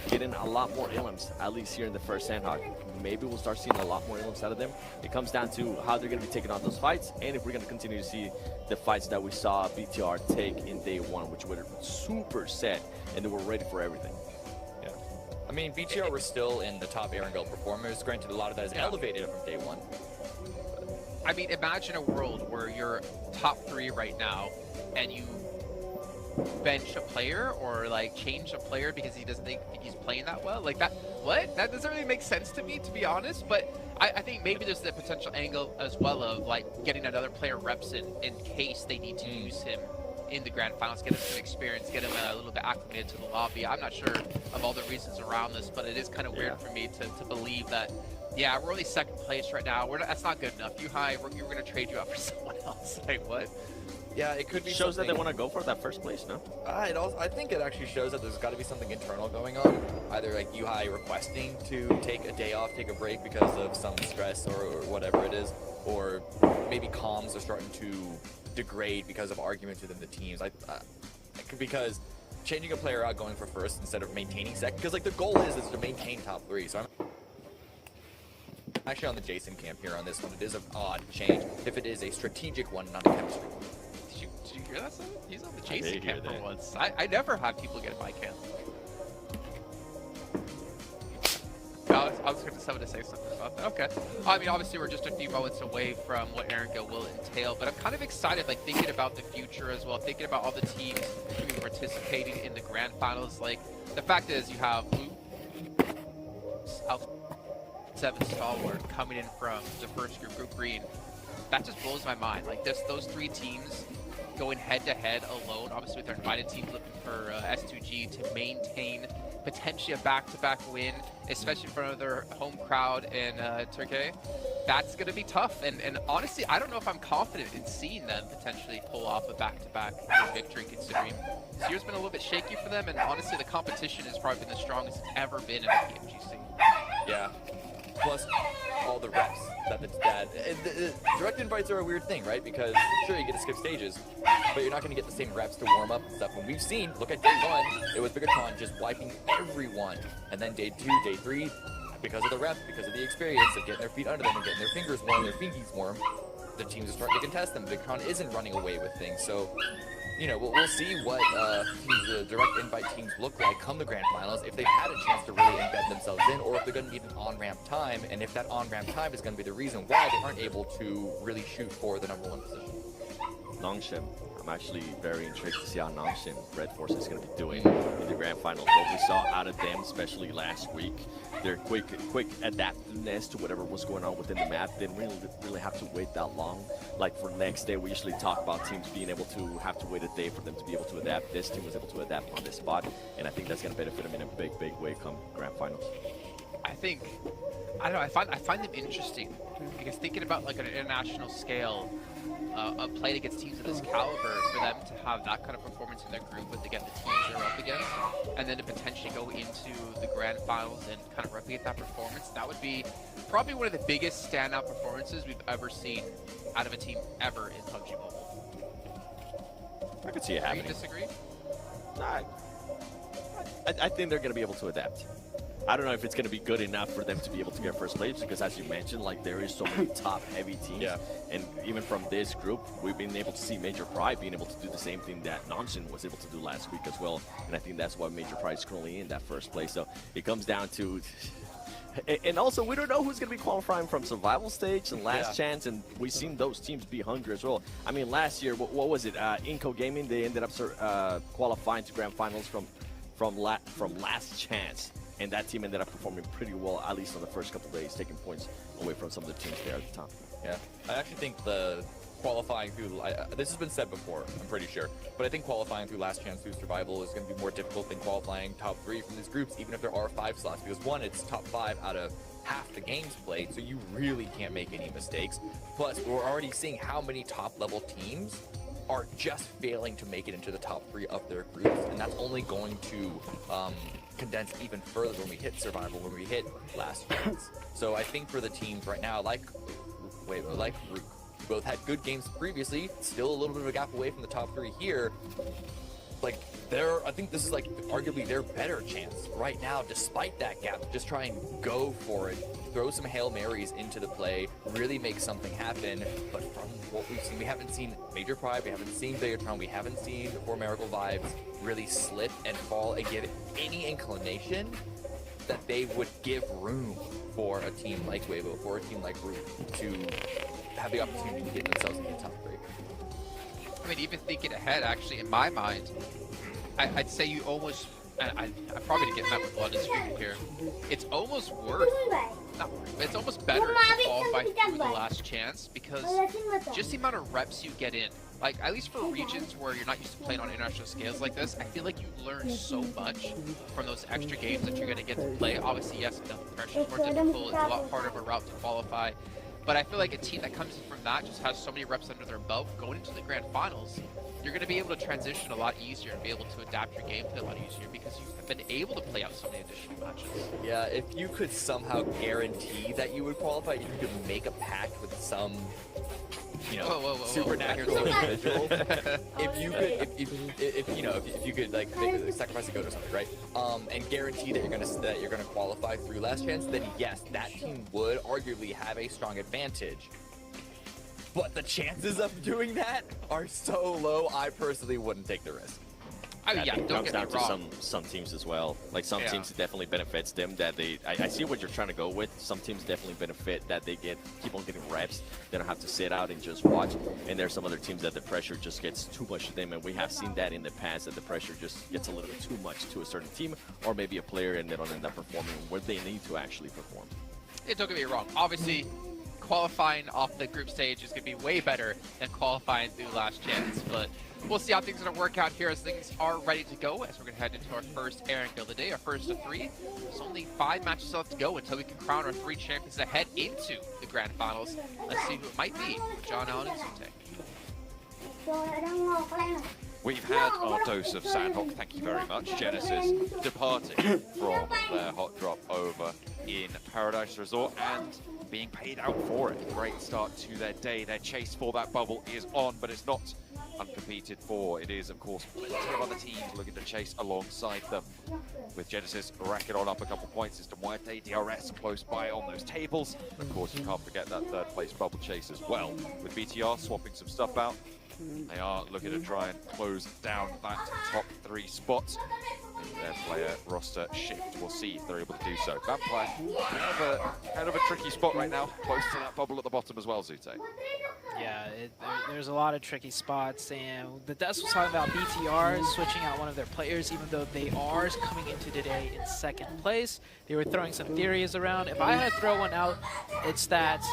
F: getting a lot more elims, at least here in the first Sandhog. Maybe we'll start seeing a lot more elims out of them. It comes down to how they're going to be taking on those fights, and if we're going to continue to see the fights that we saw BTR take in day 1, which were super set, and they were ready for everything.
G: Yeah. I mean, BTR were still in the top Erangel performers. Granted, a lot of that is elevated from day 1.
E: I mean, imagine a world where you're top 3 right now, and you bench a player or like change a player because he doesn't think he's playing that well. Like that, what? That doesn't really make sense to me, to be honest. But I think maybe there's the potential angle as well of like getting another player reps in case they need to use him in the Grand Finals, get him some experience, get him a little bit acclimated to the lobby. I'm not sure of all the reasons around this, but it is kind of weird for me to believe that, yeah, we're only 2nd place right now. That's not good enough. Yuhai, we're going to trade you out for someone else. Like, what?
G: Yeah, it could be
F: shows
G: something...
F: that they want to go for that first place, no?
G: I think it actually shows that there's got to be something internal going on. Either like Yuhai requesting to take a day off, take a break because of some stress or whatever it is, or maybe comms are starting to degrade because of arguments within the teams. Because changing a player out, going for first instead of maintaining second, because like the goal is to maintain top 3. So I'm actually on the Jason camp here on this one. It is an odd change if it is a strategic one, not a chemistry one.
E: Did you hear that, son? He's on the Jason camp for once. I never have people get my camp. I was going to say something about that. Okay. I mean, obviously, we're just a few moments away from what Erangel will entail, but I'm kind of excited, like, thinking about the future as well, thinking about all the teams who are participating in the Grand Finals. Like, the fact is, you have Blue, 7 Stalwart coming in from the first group Green. That just blows my mind. Like, those 3 teams going head-to-head alone, obviously with their invited teams looking for S2G to maintain potentially a back-to-back win, especially in front of their home crowd in Türkiye. That's going to be tough, and honestly, I don't know if I'm confident in seeing them potentially pull off a back-to-back victory, considering this year's been a little bit shaky for them, and honestly, the competition has probably been the strongest it's ever been in the PMGC.
G: Yeah. plus all the reps that the direct invites are a weird thing, right? Because sure, you get to skip stages, but you're not going to get the same reps to warm up and stuff. When we've seen, look at day 1, it was Biggertron just wiping everyone, and then day 2, day 3, because of the reps, because of the experience of getting their feet under them and getting their fingers warm, their fingies warm, the teams are starting to contest them. Biggertron isn't running away with things, so you know, we'll see what the direct invite teams look like come the Grand Finals, if they've had a chance to really embed themselves in, or if they're going to need an on-ramp time, and if that on-ramp time is going to be the reason why they aren't able to really shoot for the #1 position.
F: Nangshin. I'm actually very intrigued to see how Nangshin Red Force is going to be doing in the Grand Finals. What we saw out of them, especially last week, their quick adaptiveness to whatever was going on within the map, didn't really have to wait that long. Like for next day, we usually talk about teams being able to have to wait a day for them to be able to adapt. This team was able to adapt on this spot, and I think that's going to benefit them in a big way come Grand Finals.
E: I think, I don't know, I find them interesting because thinking about like an international scale of playing against teams of this caliber, for them to have that kind of performance in their group, but to get the teams they're up against, and then to potentially go into the Grand Finals and kind of replicate that performance, that would be probably one of the biggest standout performances we've ever seen out of a team ever in PUBG Mobile.
F: I could see it happening.
E: Do you disagree?
F: I think they're going to be able to adapt. I don't know if it's going to be good enough for them to be able to get first place, because as you mentioned, like there is so many top heavy teams.
G: Yeah.
F: And even from this group, we've been able to see Major Pride being able to do the same thing that Nangshin was able to do last week as well. And I think that's why Major Pride is currently in that first place. So it comes down to... And also, we don't know who's going to be qualifying from survival stage and last chance, and we've seen those teams be hungry as well. I mean, last year, what was it? Inco Gaming, they ended up qualifying to Grand Finals from last chance. And that team ended up performing pretty well, at least on the first couple of days, taking points away from some of the teams there at the top.
G: Yeah, I actually think the qualifying through, this has been said before, I'm pretty sure, but I think qualifying through last chance through survival is going to be more difficult than qualifying top 3 from these groups, even if there are 5 slots, because one, it's top 5 out of half the games played, so you really can't make any mistakes. Plus, we're already seeing how many top-level teams are just failing to make it into the top 3 of their groups, and that's only going to condense even further when we hit survival, when we hit last chance. So I think for the teams right now, like Rook, who both had good games previously, still a little bit of a gap away from the top 3 here. Like, I think this is like arguably their better chance right now, despite that gap. Just try and go for it, throw some Hail Marys into the play, really make something happen. But from what we've seen, we haven't seen Major Pride, we haven't seen Biggertron, we haven't seen the 4 Miracle Vibes really slip and fall and give any inclination that they would give room for a team like Weibo, for a team like Root to have the opportunity to get themselves into the top 3.
E: I mean, even thinking ahead, actually, in my mind, I'd say you almost, and I'm probably going to get met with blood and stream here, it's almost worth, not worth, it's almost better to qualify through the last chance, because just the amount of reps you get in, like, at least for regions where you're not used to playing on international scales like this, I feel like you learn so much from those extra games that you're going to get to play. Obviously, yes, the pressure is more difficult, it's a lot harder of a route to qualify. But I feel like a team that comes in from that just has so many reps under their belt going into the Grand Finals, you're going to be able to transition a lot easier and be able to adapt your gameplay a lot easier because you've been able to play out so many additional matches. Yeah, if you could somehow guarantee that you would qualify, if you could make a pact with some, you know, supernatural individual. If you could, if you could like sacrifice a goat or something, right? And guarantee that you're gonna qualify through last chance, then yes, that team would arguably have a strong advantage. But the chances of doing that are so low, I personally wouldn't take the risk.
F: I mean, yeah, don't get me wrong. To some teams as well. Like some teams, it definitely benefits them that they. I see what you're trying to go with. Some teams definitely benefit that they keep on getting reps. They don't have to sit out and just watch. And there's some other teams that the pressure just gets too much to them, and we have seen that in the past, that the pressure just gets a little bit too much to a certain team or maybe a player, and they don't end up performing where they need to actually perform.
E: Yeah, don't get me wrong. Obviously, qualifying off the group stage is going to be way better than qualifying through last chance, but we'll see how things are going to work out here as things are ready to go, as we're going to head into our first Aaron Guild of the day, our first of 3. There's only 5 matches left to go until we can crown our 3 champions that head into the Grand Finals. Let's see who it might be, John Allen and Zute.
H: We've had our dose of Sandhawk, thank you very much. Genesis departing from their hot drop over in Paradise Resort and being paid out for it. Great start to their day. Their chase for that bubble is on, but it's not uncompeted for. It is, of course, plenty of other teams looking to chase alongside them. With Genesis racking on up a couple points, it's Muerte, DRS close by on those tables. Of course, you can't forget that third place bubble chase as well. With BTR swapping some stuff out, they are looking to try and close down that top 3 spots. Their player roster shift. We'll see if they're able to do so. Vampire, kind of a tricky spot right now, close to that bubble at the bottom as well, Zute.
I: Yeah, there's a lot of tricky spots, and the Dust was talking about BTR switching out one of their players, even though they are coming into today in 2nd place. They were throwing some theories around. If I had to throw one out, it's that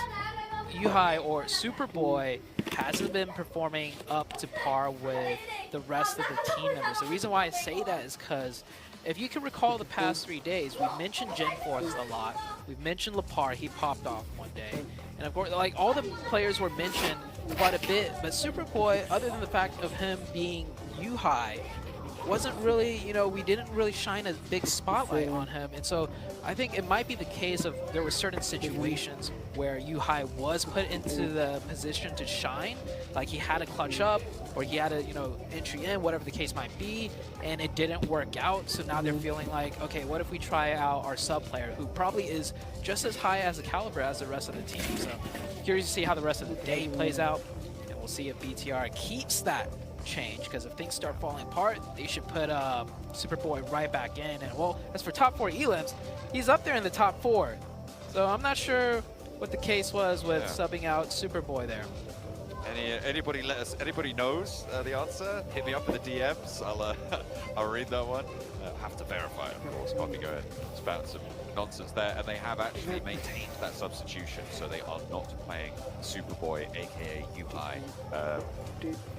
I: Yuhai or Superboy hasn't been performing up to par with the rest of the team members. The reason why I say that is because if you can recall the past 3 days, we mentioned Gen Force a lot. We've mentioned Lepar, he popped off one day. And of course, like, all the players were mentioned quite a bit, but Superboy, other than the fact of him being Yuhai, wasn't really, you know, we didn't really shine a big spotlight on him. And so I think it might be the case of there were certain situations where Yuhai was put into the position to shine, like he had a clutch up or he had a, you know, entry in, whatever the case might be, and it didn't work out. So now they're feeling like, okay, what if we try out our sub player who probably is just as high as a caliber as the rest of the team. So curious to see how the rest of the day plays out, and we'll see if BTR keeps that change, because if things start falling apart, they should put Superboy right back in. And well, as for top 4 elims, he's up there in the top 4. So I'm not sure what the case was with subbing out Superboy there.
H: Anybody knows the answer? Hit me up in the DMs. I'll read that one. Have to verify it, of course. Can't be going about some nonsense there. And they have actually maintained that substitution, so they are not playing Superboy, aka Yuhai,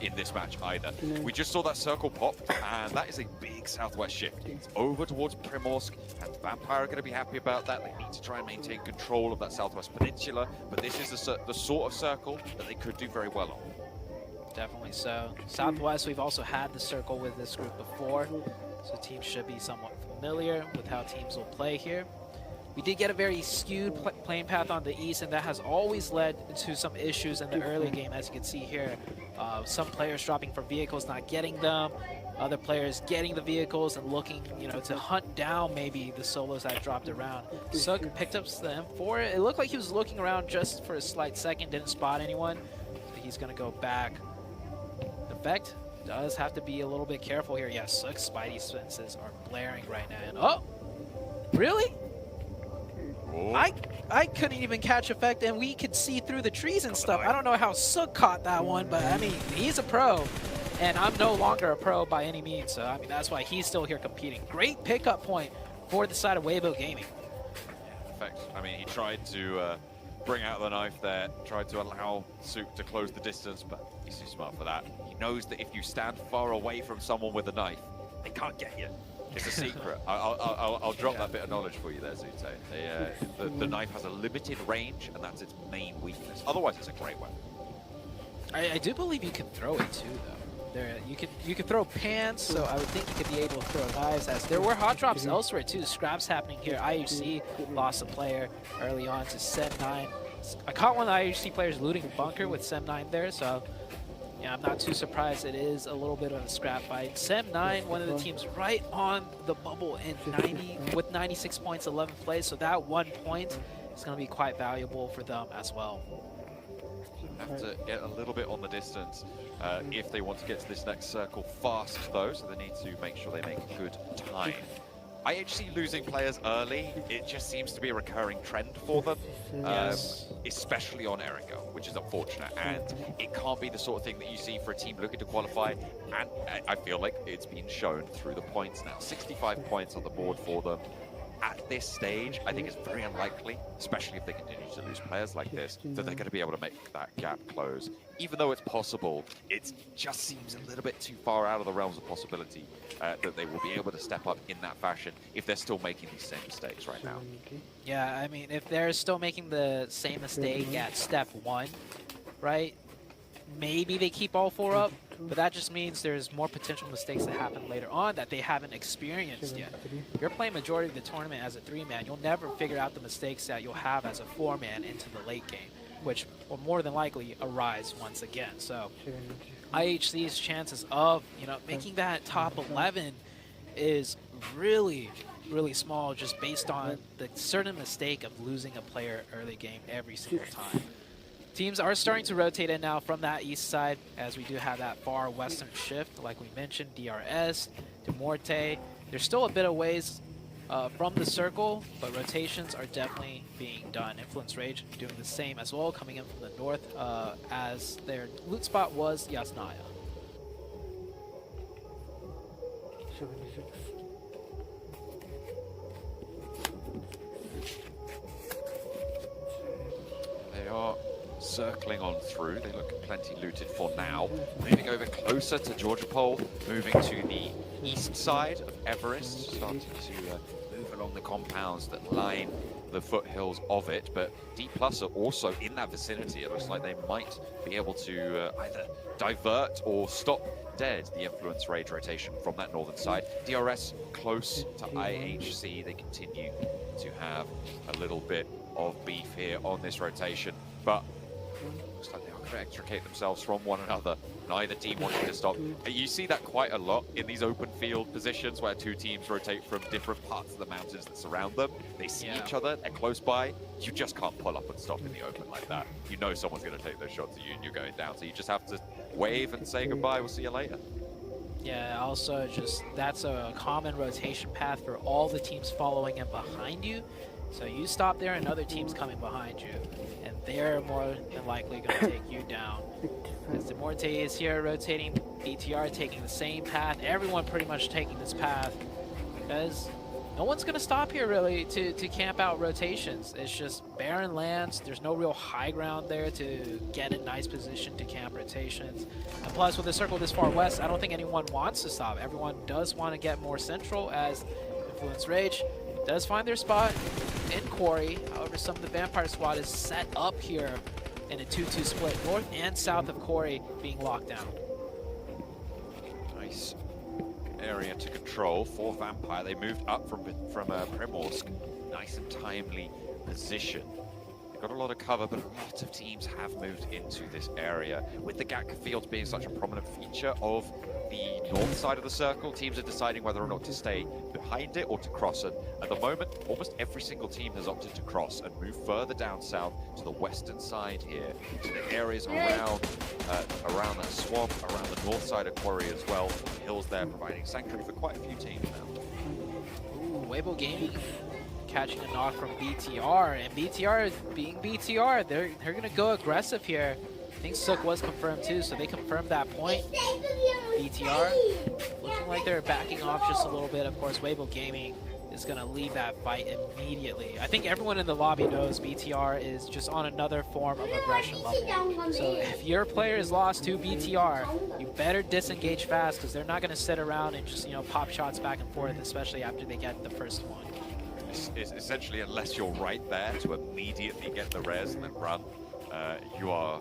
H: in this match either. We just saw that circle pop, and that is a big southwest shift. It's over towards Primorsk, and Vampire are going to be happy about that. They need to try and maintain control of that southwest peninsula, but this is the sort of circle that they could do very well on.
I: Definitely so. Southwest, we've also had the circle with this group before, so teams should be somewhat familiar with how teams will play here. We did get a very skewed playing path on the east, and that has always led to some issues in the early game, as you can see here. Some players dropping from vehicles, not getting them. Other players getting the vehicles and looking, you know, to hunt down maybe the solos that dropped around. Suk picked up the M4. It looked like he was looking around just for a slight second, didn't spot anyone. So he's going to go back. Effect does have to be a little bit careful here. Yeah, Suk's Spidey senses are blaring right now. And oh, really? I couldn't even catch Effect, and we could see through the trees and stuff. I don't know how Suk caught that one, but I mean, he's a pro, and I'm no longer a pro by any means. So I mean, that's why he's still here competing. Great pickup point for the side of Weibo Gaming.
H: Effect. I mean, he tried to bring out the knife there, tried to allow Suk to close the distance, but he's too smart for that. He knows that if you stand far away from someone with a knife, they can't get you. It's a secret. I'll drop that bit of knowledge for you there, Zute. The knife has a limited range, and that's its main weakness. Otherwise, it's a great weapon.
I: I do believe you can throw it too, though. You could throw pans, so I would think you could be able to throw knives. As there were hot drops elsewhere too. Scraps happening here. IHC lost a player early on to Sem9. I caught one of the IHC players looting a bunker with Sem9 there, so yeah, I'm not too surprised. It is a little bit of a scrap fight. Sem9, one of the teams right on the bubble in 90 with 96 points, 11th place. So that 1 point is going to be quite valuable for them as well.
H: Have to get a little bit on the distance if they want to get to this next circle fast, though. So they need to make sure they make good time. IHC losing players early, it just seems to be a recurring trend for them, especially on Eriko, which is unfortunate. And it can't be the sort of thing that you see for a team looking to qualify. And I feel like it's been shown through the points now. 65 points on the board for them. At this stage, I think it's very unlikely, especially if they continue to lose players like this, that they're going to be able to make that gap close. Even though it's possible, it just seems a little bit too far out of the realms of possibility that they will be able to step up in that fashion if they're still making these same mistakes right now.
I: Yeah, I mean, if they're still making the same mistake at step 1, right? Maybe they keep all 4 up, but that just means there's more potential mistakes that happen later on that they haven't experienced yet. If you're playing majority of the tournament as a 3-man, you'll never figure out the mistakes that you'll have as a 4-man into the late game, which will more than likely arise once again. So IHC's chances of, you know, making that top 11 is really small, just based on the certain mistake of losing a player early game every single time. Teams are starting to rotate in now from that east side, as we do have that far western shift, like we mentioned, DRS to Morte. There's still a bit of ways from the circle, but rotations are definitely being done. Influence Rage doing the same as well, coming in from the north, as their loot spot was Yasnaya.
H: They are circling on through. They look plenty looted for now. Moving over closer to Georgia Pole, moving to the east side of Everest, starting to move along the compounds that line the foothills of it. But D Plus are also in that vicinity. It looks like they might be able to either divert or stop dead the Influence Rage rotation from that northern side. DRS close to IHC. They continue to have a little bit of beef here on this rotation, but looks like they are going to extricate themselves from one another. Neither team wanting to stop. You see that quite a lot in these open field positions where two teams rotate from different parts of the mountains that surround them. They see each other, they're close by. You just can't pull up and stop in the open like that. You know someone's going to take those shots at you and you're going down. So you just have to wave and say goodbye, we'll see you later.
I: Yeah, also just that's a common rotation path for all the teams following and behind you. So you stop there, another team's coming behind you, and they're more than likely going to take you down. As the Morte is here rotating, BTR taking the same path, everyone pretty much taking this path, because no one's going to stop here really to camp out rotations. It's just barren lands, there's no real high ground there to get a nice position to camp rotations. And plus with the circle this far west, I don't think anyone wants to stop. Everyone does want to get more central, as Influence Rage does find their spot in Quarry. However, some of the Vampire squad is set up here in a 2-2 split, north and south of Quarry being locked down.
H: Nice area to control for Vampire. They moved up from Primorsk. Nice and timely position. They've got a lot of cover, but a lot of teams have moved into this area. With the Gatka fields being such a prominent feature of the north side of the circle, teams are deciding whether or not to stay behind it or to cross it. At the moment, almost every single team has opted to cross and move further down south to the western side here, to the areas around that swamp, around the north side of Quarry as well. The hills there providing sanctuary for quite a few teams now.
I: Ooh, Weibo Gaming catching a knock from BTR, and BTR being BTR, they're gonna go aggressive here. I think Sook was confirmed too, so they confirmed that point. BTR looking like they're backing off just a little bit. Of course, Weibo Gaming is gonna leave that fight immediately. I think everyone in the lobby knows BTR is just on another form of aggression level. So if your player is lost to BTR, you better disengage fast, because they're not gonna sit around and just, you know, pop shots back and forth, especially after they get the first one.
H: It's essentially, unless you're right there to immediately get the res and then run, you are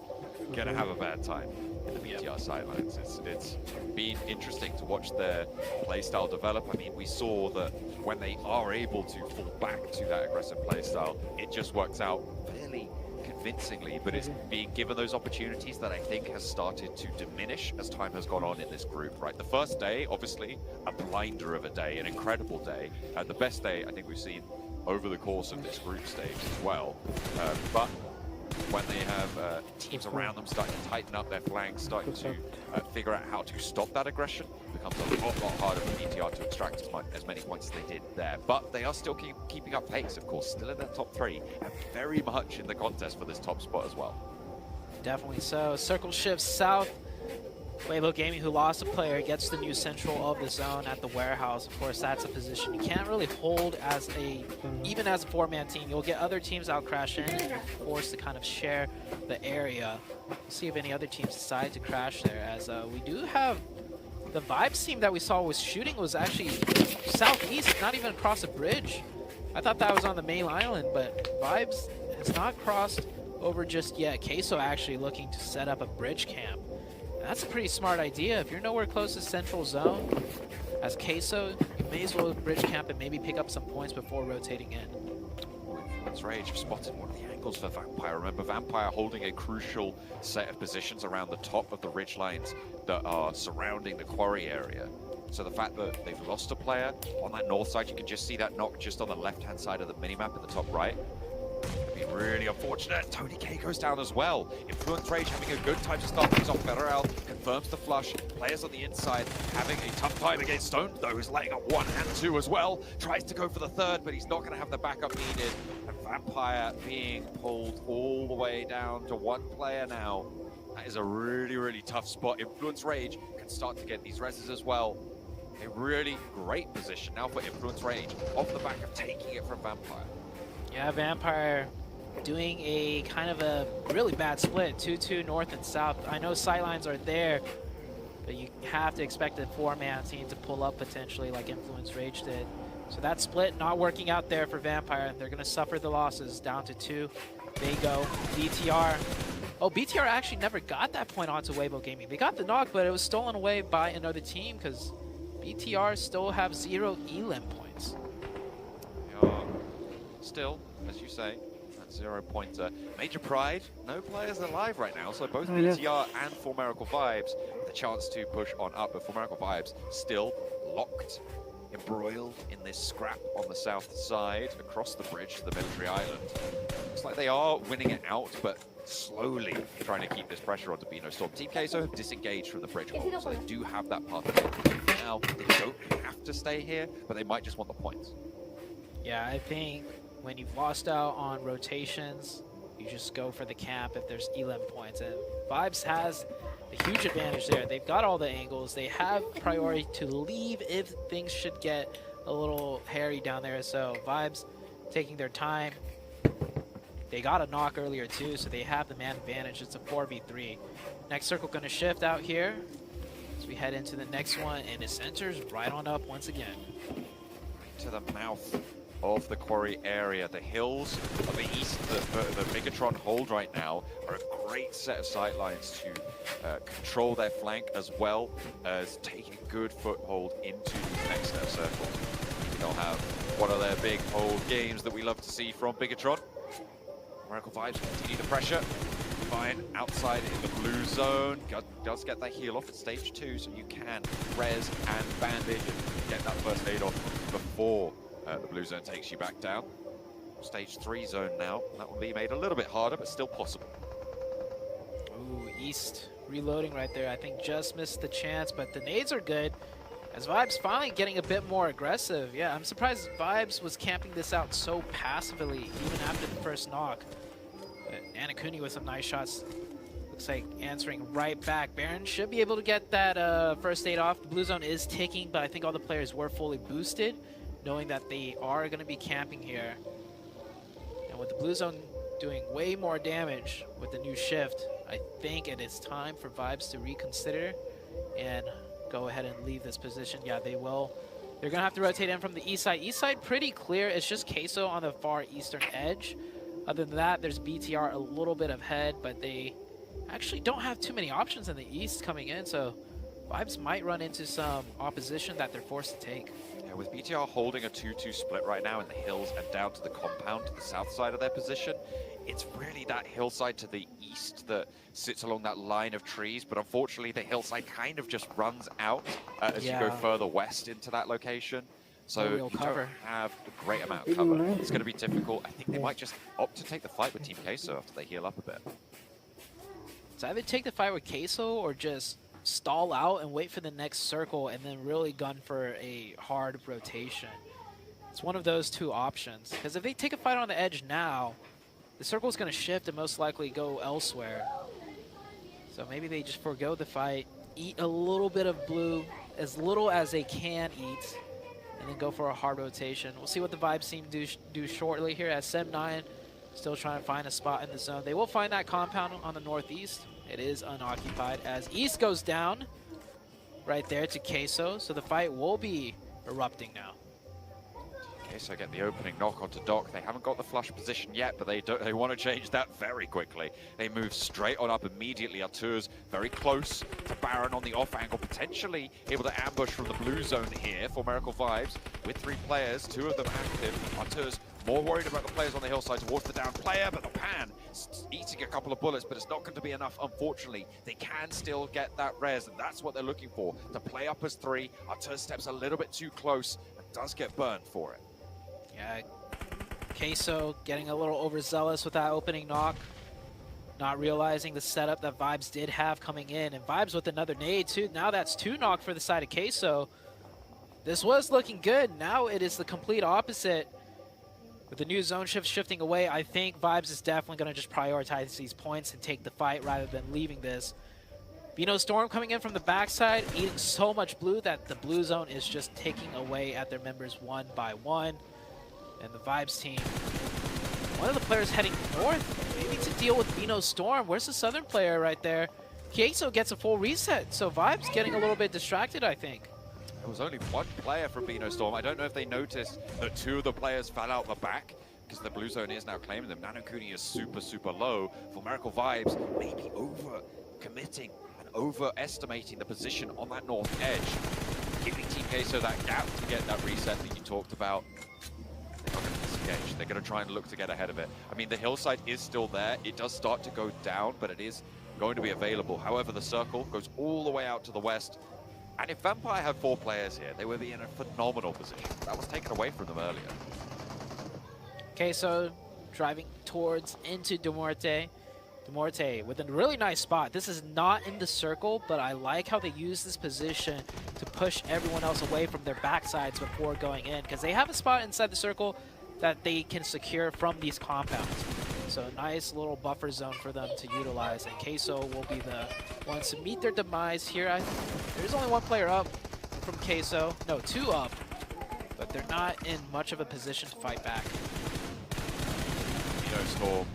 H: going to have a bad time in the BTR sidelines. It's been interesting to watch their playstyle develop. I mean, we saw that when they are able to fall back to that aggressive playstyle, it just works out fairly convincingly, but it's being given those opportunities that I think has started to diminish as time has gone on in this group, right? The first day, obviously, a blinder of a day, an incredible day, the best day I think we've seen over the course of this group stage as well. But when they have teams around them starting to tighten up their flanks, starting to figure out how to stop that aggression, it becomes a lot harder for BTR to extract as many points as they did there. But they are still keeping up pace, of course, still in their top 3, and very much in the contest for this top spot as well.
I: Definitely so. Circle shifts south. Weibo Gaming, who lost a player, gets the new central of the zone at the warehouse. Of course, that's a position you can't really hold as even as a 4-man team. You'll get other teams out crash in, and you're forced to kind of share the area. We'll see if any other teams decide to crash there, as we do have the Vibes team that we saw was shooting was actually southeast, not even across a bridge. I thought that was on the main island, but Vibes has not crossed over just yet. Queso actually looking to set up a bridge camp, That's a pretty smart idea. If you're nowhere close to central zone, as Queso, you may as well bridge camp and maybe pick up some points before rotating in.
H: Influence Rage have spotted one of the angles for Vampire. Remember, Vampire holding a crucial set of positions around the top of the ridge lines that are surrounding the quarry area. So the fact that they've lost a player on that north side, you can just see that knock just on the left-hand side of the minimap in the top right. It'd be really unfortunate. Tony K goes down as well. Influence Rage having a good time to start things off. Federal confirms the flush. Players on the inside having a tough time against Stone, though, who's laying up 1 and 2 as well. Tries to go for the third, but he's not going to have the backup needed. And Vampire being pulled all the way down to 1 player now. That is a really, really tough spot. Influence Rage can start to get these reses as well. A really great position now for Influence Rage off the back of taking it from Vampire.
I: Yeah, Vampire doing a kind of a really bad split, 2-2 north and south. I know sidelines are there, but you have to expect a 4-man team to pull up potentially like Influence Rage did. So that split not working out there for Vampire. They're going to suffer the losses down to 2. They go. BTR. Oh, BTR actually never got that point onto Weibo Gaming. They got the knock, but it was stolen away by another team because BTR still have 0 elim points.
H: Still, as you say, that 0 pointer. Major Pride, no players alive right now, so both BTR and Formerical Vibes with a chance to push on up, but Formerical Vibes still locked, embroiled in this scrap on the south side across the bridge to the military island. Looks like they are winning it out, but slowly trying to keep this pressure onto Bino Storm. Team Queso have disengaged from the bridge hold, so they do have that part of it. Now, they don't have to stay here, but they might just want the points.
I: Yeah, I think when you've lost out on rotations, you just go for the camp if there's elim points. And Vibes has a huge advantage there. They've got all the angles. They have priority to leave if things should get a little hairy down there. So Vibes taking their time. They got a knock earlier too, so they have the man advantage. It's a 4v3. Next circle going to shift out here as we head into the next one, and it centers right on up once again.
H: To the mouth of the quarry area. The hills of the east that the Megatron hold right now are a great set of sightlines to control their flank as well as taking a good foothold into the next set of circles. They'll have one of their big old games that we love to see from Bigatron. Miracle Vibes continue the pressure. Fine outside in the blue zone. Does get that heal off at stage 2, so you can res and bandage and get that first aid off before the blue zone takes you back down. Stage 3 zone now. That will be made a little bit harder, but still possible.
I: Ooh, East reloading right there. I think just missed the chance, but the nades are good. As Vibes finally getting a bit more aggressive. Yeah, I'm surprised Vibes was camping this out so passively, even after the first knock. But Anakuni with some nice shots. Looks like answering right back. Baron should be able to get that first aid off. The blue zone is ticking, but I think all the players were fully boosted, knowing that they are going to be camping here. And with the blue zone doing way more damage with the new shift, I think it is time for Vibes to reconsider and go ahead and leave this position. Yeah, they will. They're going to have to rotate in from the east side. East side pretty clear. It's just Queso on the far eastern edge. Other than that, there's BTR a little bit ahead, but they actually don't have too many options in the east coming in, so Vibes might run into some opposition that they're forced to take.
H: Yeah, with BTR holding a 2-2 split right now in the hills and down to the compound to the south side of their position, it's really that hillside to the east that sits along that line of trees, but unfortunately the hillside kind of just runs out as you go further west into that location. So you don't have a great amount of cover. It's going to be difficult. I think they might just opt to take the fight with Team Queso after they heal up a bit.
I: So either take the fight with Queso or just stall out and wait for the next circle and then really gun for a hard rotation. It's one of those two options. Because if they take a fight on the edge now, the circle is going to shift and most likely go elsewhere. So maybe they just forego the fight, eat a little bit of blue, as little as they can eat, and then go for a hard rotation. We'll see what the Vibes team do shortly here as Sem9 still trying to find a spot in the zone. They will find that compound on the northeast. It is unoccupied as East goes down right there to Queso. So the fight will be erupting now.
H: Okay, so get the opening knock onto Doc. They haven't got the flush position yet, but they want to change that very quickly. They move straight on up immediately. Artur's very close to Baron on the off angle, potentially able to ambush from the blue zone here for Miracle Vibes. With 3 players, 2 of them active. Artur's more worried about the players on the hillside towards the down player, but the pan eating a couple of bullets, but it's not going to be enough, unfortunately. They can still get that res, and that's what they're looking for, to play up as 3. Artur steps a little bit too close and does get burned for it.
I: Yeah, Queso getting a little overzealous with that opening knock. Not realizing the setup that Vibes did have coming in. And Vibes with another nade too. Now that's 2 knock for the side of Queso. This was looking good. Now it is the complete opposite. With the new zone shift shifting away, I think Vibes is definitely going to just prioritize these points and take the fight rather than leaving this. Bino Storm coming in from the backside, eating so much blue that the blue zone is just taking away at their members one by one. And the Vibes team, one of the players heading north, maybe to deal with Bino Storm. Where's the southern player right there? Queso gets a full reset, so Vibes getting a little bit distracted, I think.
H: There was only 1 player from Bino Storm. I don't know if they noticed that 2 of the players fell out the back, because the blue zone is now claiming them. Nanokuni is super, super low. For Miracle Vibes, maybe over-committing and overestimating the position on that north edge, giving Team Queso that gap to get that reset that you talked about. They're not going to disengage. They're going to try and look to get ahead of it. I mean, the hillside is still there. It does start to go down, but it is going to be available. However, the circle goes all the way out to the west. And if Vampire had 4 players here, they would be in a phenomenal position. That was taken away from them earlier.
I: Queso driving towards into Demorte. Demorte with a really nice spot. This is not in the circle, but I like how they use this position to push everyone else away from their backsides before going in, because they have a spot inside the circle that they can secure from these compounds. So a nice little buffer zone for them to utilize, and Queso will be the ones to meet their demise here. There's only 1 player up from Queso. No, 2 up, but they're not in much of a position to fight back.
H: Bino Storm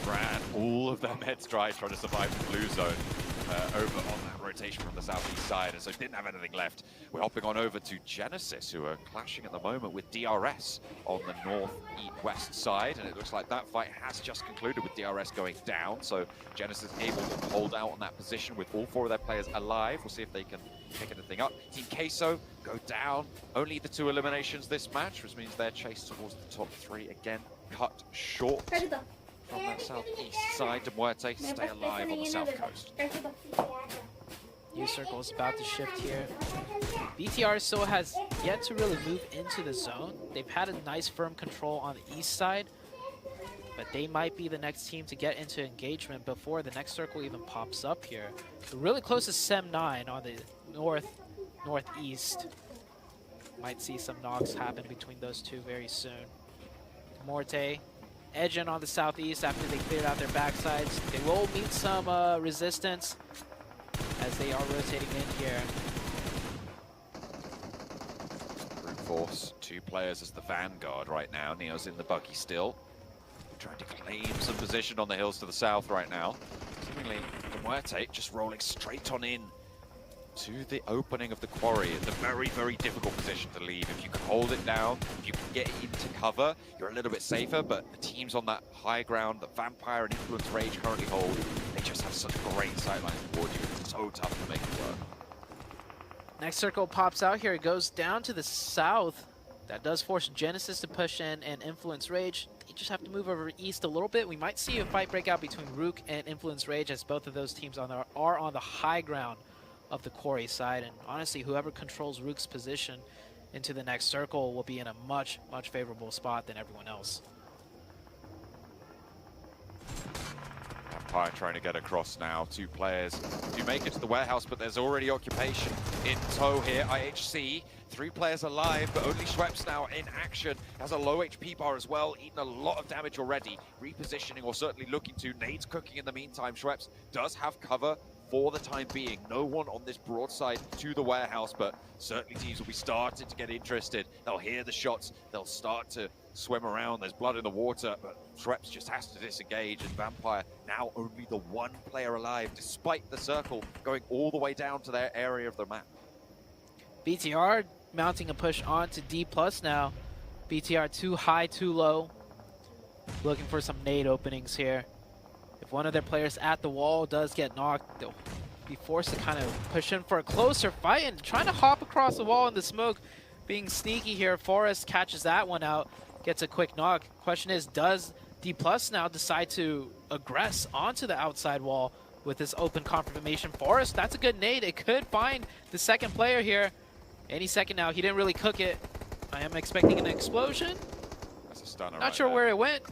H: ran all of their meds dry trying to survive the blue zone over on that rotation from the southeast side, and so didn't have anything left. We're hopping on over to Genesis, who are clashing at the moment with DRS on the north-west side, and it looks like that fight has just concluded with DRS going down, so Genesis able to hold out on that position with all 4 of their players alive. We'll see if they can pick anything up. Team Queso go down. Only the 2 eliminations this match, which means their chase towards the top 3 again cut short. From that southeast side, De Muerte stay alive on the south coast.
I: New circle is about to shift here. BTR still has yet to really move into the zone. They've had a nice firm control on the east side, but they might be the next team to get into engagement before the next circle even pops up here. They're really close to Sem 9 on the northeast. Might see some knocks happen between those 2 very soon. Morte edging on the southeast after they cleared out their backsides. They will meet some resistance as they are rotating in here.
H: Brute force, 2 players as the vanguard right now. Neo's in the buggy still, trying to claim some position on the hills to the south right now. Seemingly, De Muerte just rolling straight on in to the opening of the quarry. It's a very, very difficult position to leave. If you can hold it down, if you can get into cover, you're a little bit safer, but the teams on that high ground that Vampire and Influence Rage currently hold, they just have such great sightlines toward you. It's so tough to make it work.
I: Next circle pops out here. It goes down to the south. That does force Genesis to push in and Influence Rage. They just have to move over east a little bit. We might see a fight break out between Rook and Influence Rage, as both of those teams are on the high ground of the quarry side, and honestly, whoever controls Rook's position into the next circle will be in a much, much favorable spot than everyone else.
H: Vampire trying to get across now. 2 players do make it to the warehouse, but there's already occupation in tow here. IHC, 3 players alive, but only Schweppes now in action. Has a low HP bar as well, eaten a lot of damage already. Repositioning, or certainly looking to. Nades cooking in the meantime. Schweppes does have cover for the time being. No one on this broadside to the warehouse, but certainly teams will be starting to get interested. They'll hear the shots, they'll start to swim around. There's blood in the water, but Schweppes just has to disengage, and Vampire now only the 1 player alive, despite the circle going all the way down to their area of the map.
I: BTR mounting a push on to D+ now. BTR too high, too low. Looking for some nade openings here. If one of their players at the wall does get knocked, they'll be forced to kind of push in for a closer fight and trying to hop across the wall in the smoke. Being sneaky here, Forrest catches that one out, gets a quick knock. Question is, does D+ now decide to aggress onto the outside wall with this open confirmation? Forrest, that's a good nade. It could find the second player here any second now. He didn't really cook it. I am expecting an explosion.
H: That's a stunner.
I: Not sure where it went,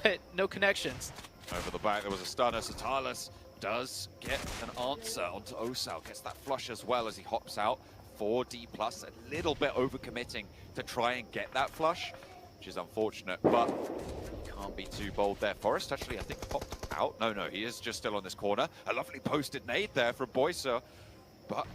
I: but no connections.
H: Over the back, there was a stunner. Satalis does get an answer onto Osal. Gets that flush as well as he hops out for D+. A little bit overcommitting to try and get that flush, which is unfortunate, but can't be too bold there. Forrest actually, I think, popped out. No, he is just still on this corner. A lovely posted nade there from Boyser, but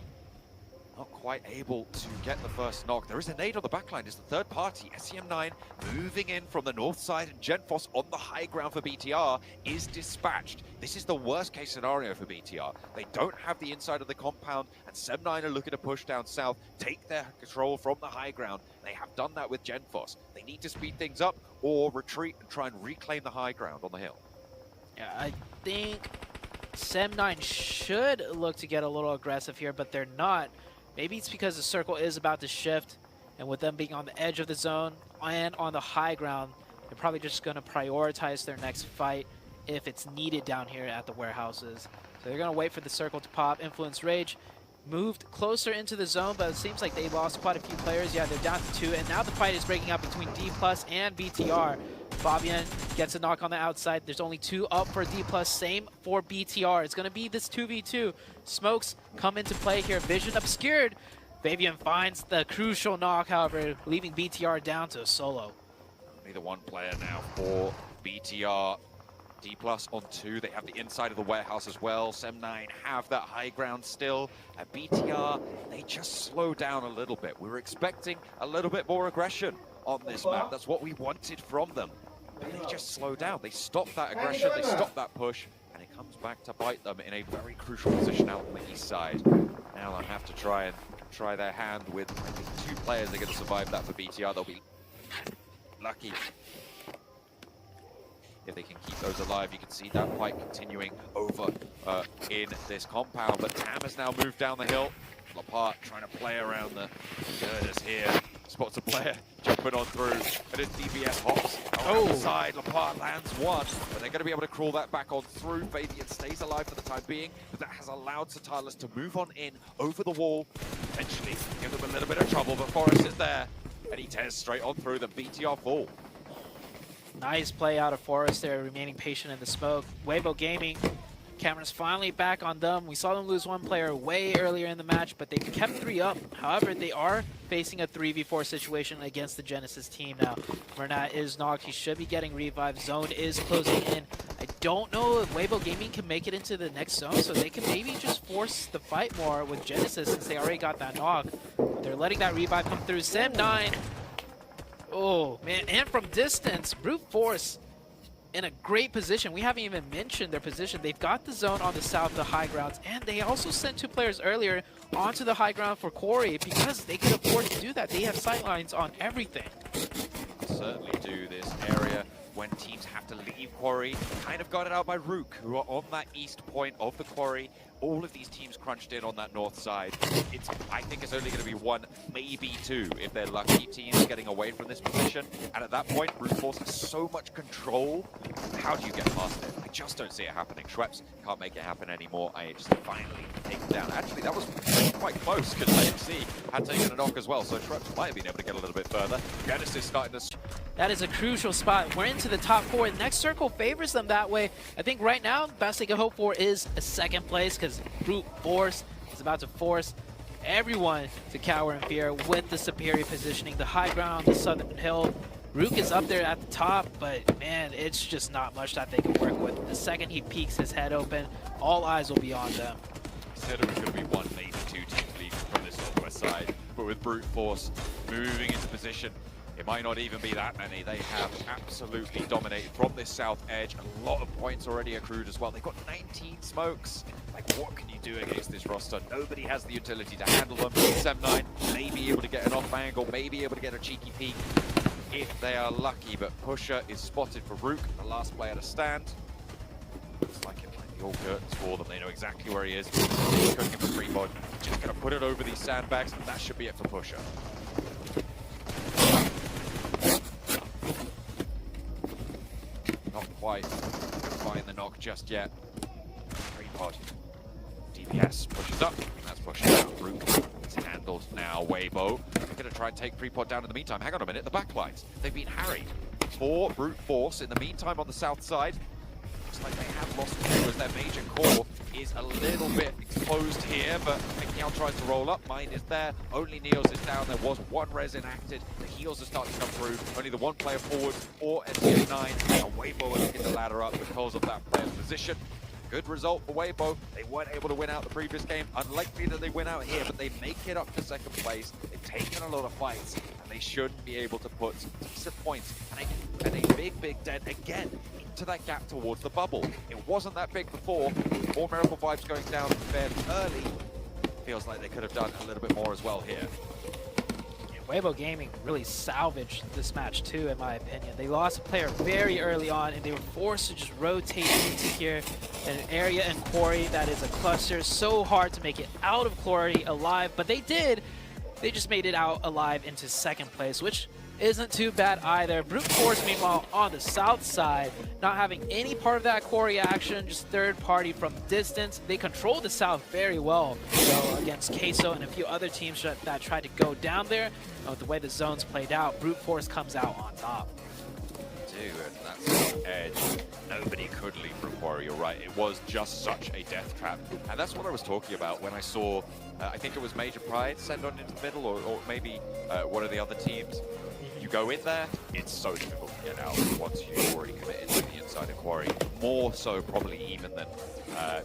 H: not quite able to get the first knock. There is a nade on the backline. It's the third party. SEM9 moving in from the north side, and Genfos on the high ground for BTR is dispatched. This is the worst case scenario for BTR. They don't have the inside of the compound, and SEM9 are looking to push down south, take their control from the high ground. They have done that with Genfos. They need to speed things up or retreat and try and reclaim the high ground on the hill.
I: Yeah, I think SEM9 should look to get a little aggressive here, but they're not. Maybe it's because the circle is about to shift, and with them being on the edge of the zone and on the high ground, they're probably just going to prioritize their next fight if it's needed down here at the warehouses. So they're going to wait for the circle to pop. Influence Rage moved closer into the zone, but it seems like they lost quite a few players. Yeah, they're down to 2, and now the fight is breaking up between D+ and BTR. Fabian gets a knock on the outside. There's only 2 up for D+, same for BTR. It's going to be this 2v2. Smokes come into play here. Vision obscured. Fabian finds the crucial knock, however, leaving BTR down to a solo.
H: Only the one player now for BTR. D+ on 2. They have the inside of the warehouse as well. SEM9 have that high ground still. At BTR, they just slow down a little bit. We were expecting a little bit more aggression on this map. That's what we wanted from them. But they just slow down. They stop that aggression, they stop that push, and it comes back to bite them in a very crucial position out on the east side. Now they'll have to try their hand with, I think, 2 players. They're going to survive that for BTR. They'll be lucky if they can keep those alive. You can see that fight continuing over in this compound, but Tam has now moved down the hill. Lapart trying to play around the girders here. Spots a player jumping on through, and his DBS hops around the side. Lapart lands one, but they're going to be able to crawl that back on through. Fabian stays alive for the time being, but that has allowed Satalis to move on in over the wall. Eventually give them a little bit of trouble, but Forrest is there, and he tears straight on through the BTR fall.
I: Nice play out of Forrest there, remaining patient in the smoke. Weibo Gaming, cameras finally back on them. We saw them lose 1 player way earlier in the match, but they kept 3 up. However, they are facing a 3v4 situation against the Genesis team now. Mernat is knocked. He should be getting revived. Zone is closing in. I don't know if Weibo Gaming can make it into the next zone, so they can maybe just force the fight more with Genesis since they already got that knock. They're letting that revive come through. SEM9. Oh, man, and from distance, brute force in a great position. We haven't even mentioned their position. They've got the zone on the south, the high grounds, and they also sent 2 players earlier onto the high ground for Quarry because they could afford to do that. They have sightlines on everything.
H: Certainly do this area when teams have to leave Quarry. Kind of got it out by Rook, who are on that east point of the Quarry. All of these teams crunched in on that north side. I think it's only going to be 1, maybe 2, if they're lucky, teams getting away from this position. And at that point, Brute Force has so much control. How do you get past it? I just don't see it happening. Schweppes can't make it happen anymore. IHC finally taken down. Actually, that was quite close because IHC had taken a knock as well. So Schweppes might have been able to get a little bit further. Genesis starting to...
I: That is a crucial spot. We're into the top 4. The next circle favors them that way. I think right now, the best they can hope for is a 2nd place because Brute Force is about to force everyone to cower in fear with the superior positioning. The high ground on the southern hill. Rook is up there at the top, but man, it's just not much that they can work with. The second he peeks his head open, all eyes will be on them.
H: Said it was going to be 1, maybe 2 teams leaving from this northwest side, but with Brute Force moving into position, it might not even be that many. They have absolutely dominated from this south edge. A lot of points already accrued as well. They've got 19 smokes. Like, what can you do against this roster? Nobody has the utility to handle them. SEM9 may be able to get an off angle, may be able to get a cheeky peek. if they are lucky, but Pusher is spotted for Rook, the last player to stand. Looks like it might be all curtains for them. They know exactly where he is. He's cooking for free bod. Just gonna put it over these sandbags, and that should be it for Pusher. Not quite find the knock just yet. Free pod. DPS pushes up, that's pushing out. Rook is handled now. Weibo, they're going to try and take Prepod down in the meantime. Hang on a minute, the backlines, they've been harried. 4 brute force in the meantime on the south side. Looks like they have lost two as their major core is a little bit exposed here, but Neal tries to roll up. Mine is there, only Neos is down. There was one res enacted. The heals are starting to come through. Only the one player forward or SDA9. And Weibo are looking to ladder up because of that player's position. Good result for Weibo. They weren't able to win out the previous game. Unlikely that they win out here, but they make it up to second place. They've taken a lot of fights, and they should be able to put some decent points and a big dent again into that gap towards the bubble. It wasn't that big before. More Miracle Vibes going down fairly early. Feels like they could have done a little bit more as well here.
I: Weibo Gaming really salvaged this match too, in my opinion. They lost a player very early on, and they were forced to just rotate into here in an area and quarry that is a cluster. So hard to make it out of quarry alive, but they did. They just made it out alive into second place, which isn't too bad either. Brute Force, meanwhile, on the south side, not having any part of that quarry action, just third party from distance. They control the south very well, though, against Queso and a few other teams that tried to go down there. The way the zones played out, Brute Force comes out on top.
H: Dude, that's the edge. Nobody could leave from quarry, you're right. It was just such a death trap. And that's what I was talking about when I saw, I think it was Major Pride send on into the middle, or maybe one of the other teams. You go in there, it's so difficult to get out once you've already committed to the inside of quarry. More so probably even than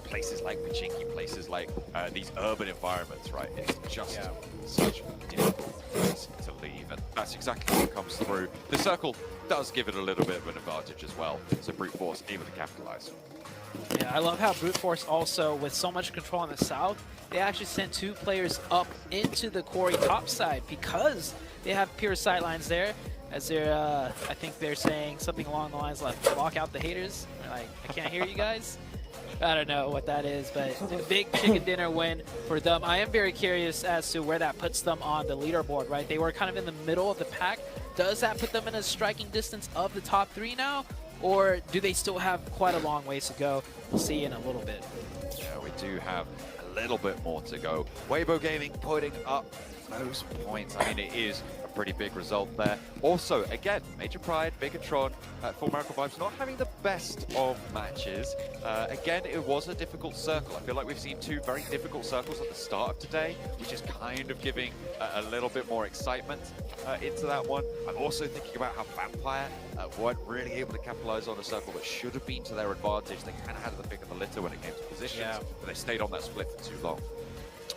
H: places like Pachinki, places like these urban environments, right? It's just such a difficult place to leave, and that's exactly what comes through. The circle does give it a little bit of an advantage as well, so Brute Force able to capitalize.
I: Yeah, I love how Brute Force also, with so much control on the south, they actually sent 2 players up into the quarry top side because they have pure sightlines there. As they're, I think they're saying something along the lines like, block out the haters. Like, I can't hear you guys. I don't know what that is, but a big chicken dinner win for them. I am very curious as to where that puts them on the leaderboard, right? They were kind of in the middle of the pack. Does that put them in a striking distance of the top 3 now? Or do they still have quite a long ways to go? We'll see in a little bit.
H: Yeah, we do have a little bit more to go. Weibo Gaming putting up those points. I mean, it is a pretty big result there. Also, again, Major Pride, Bigatron, Full Miracle Vibes not having the best of matches. Again, it was a difficult circle. I feel like we've seen 2 very difficult circles at the start of today, which is kind of giving a little bit more excitement into that one. I'm also thinking about how Vampire weren't really able to capitalize on a circle that should have been to their advantage. They kind of had the pick of the litter when it came to positions, but they stayed on that split for too long.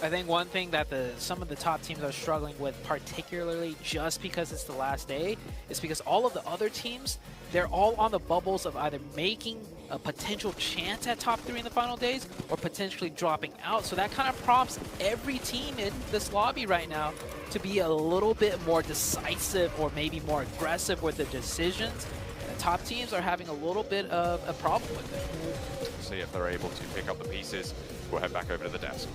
I: I think one thing that some of the top teams are struggling with, particularly just because it's the last day, is because all of the other teams, they're all on the bubbles of either making a potential chance at top 3 in the final days or potentially dropping out. So that kind of prompts every team in this lobby right now to be a little bit more decisive or maybe more aggressive with the decisions. The top teams are having a little bit of a problem with it.
H: See if they're able to pick up the pieces. We'll head back over to the desk.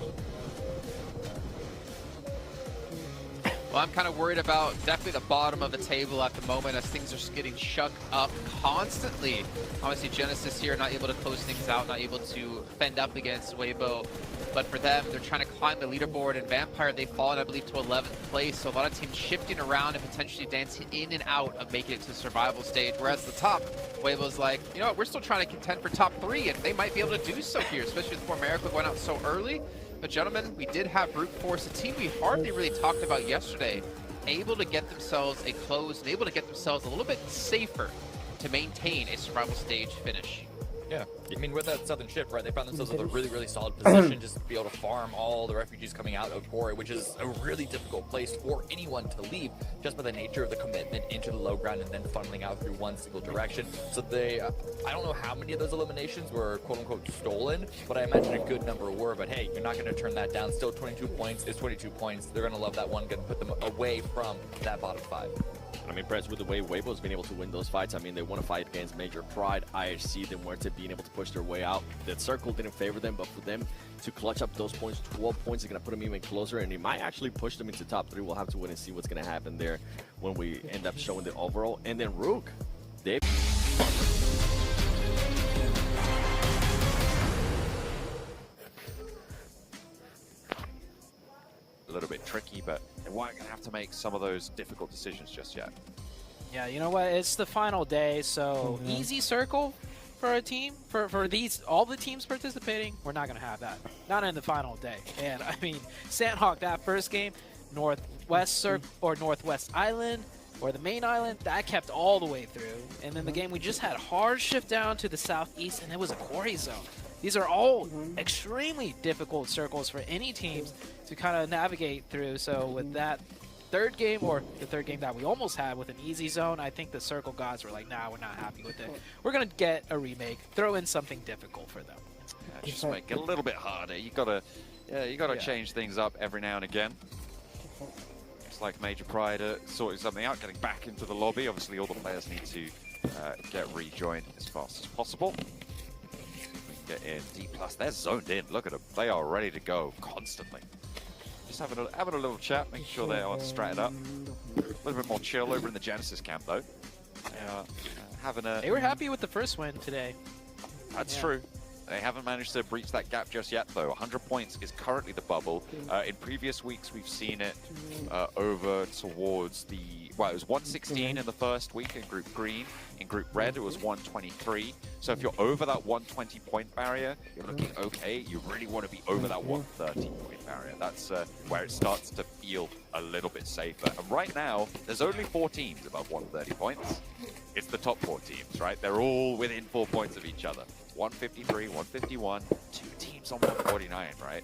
E: Well, I'm kind of worried about definitely the bottom of the table at the moment as things are just getting shucked up constantly. Obviously, Genesis here not able to close things out, not able to fend up against Weibo. But for them, they're trying to climb the leaderboard, and Vampire, they've fallen, I believe, to 11th place. So a lot of teams shifting around and potentially dancing in and out of making it to the survival stage. Whereas the top, Weibo's like, you know what, we're still trying to contend for top 3, and they might be able to do so here, especially with America going out so early. But gentlemen, we did have Brute Force, a team we hardly really talked about yesterday, able to get themselves a close and able to get themselves a little bit safer to maintain a survival stage finish.
G: Yeah, I mean, with that southern shift, right, they found themselves in a really, really solid position just to be able to farm all the refugees coming out of Quarry, which is a really difficult place for anyone to leave just by the nature of the commitment into the low ground and then funneling out through one single direction. So they, I don't know how many of those eliminations were quote-unquote stolen, but I imagine a good number were. But hey, you're not going to turn that down. Still 22 points is 22 points. They're going to love that one, going to put them away from that bottom 5.
F: I'm impressed with the way Weibo's been able to win those fights. I mean, they won a fight against Major Pride, IHC, De Muerte being able to push their way out. That circle didn't favor them, but for them to clutch up those points, 12 points, are going to put them even closer, and it might actually push them into top 3. We'll have to wait and see what's going to happen there when we end up showing the overall. And then Rook, they...
H: A little bit tricky, but they weren't going to have to make some of those difficult decisions just yet.
I: Yeah, you know what? It's the final day, so easy circle for a team, for all the teams participating. We're not going to have that. Not in the final day. And I mean, Sandhawk, that first game, Northwest Circle or Northwest Island or the main island, that kept all the way through. And then the game we just had hard shift down to the southeast, and it was a quarry zone. These are all extremely difficult circles for any teams to kind of navigate through. So with that third game, or the third game that we almost had with an easy zone, I think the circle gods were like, nah, we're not happy with it. We're going to get a remake, throw in something difficult for them.
H: Yeah, just make it a little bit harder. You gotta change things up every now and again. It's like Major Pride sorting something out, getting back into the lobby. Obviously, all the players need to get rejoined as fast as possible. Get in. D+, they're zoned in. Look at them. They are ready to go constantly. Just having a little chat, making sure they are stratted up. A little bit more chill over in the Genesis camp, though. They are having a...
I: They were happy with the first win today.
H: That's true. They haven't managed to breach that gap just yet, though. 100 points is currently the bubble. In previous weeks, we've seen it over towards the... Well, it was 116 in the first week in Group Green. In Group Red, it was 123. So if you're over that 120-point barrier, you're looking okay. You really want to be over that 130-point barrier. That's where it starts to feel a little bit safer. And right now, there's only 4 teams above 130 points. It's the top 4 teams, right? They're all within 4 points of each other. 153, 151, 2 teams on 149, right?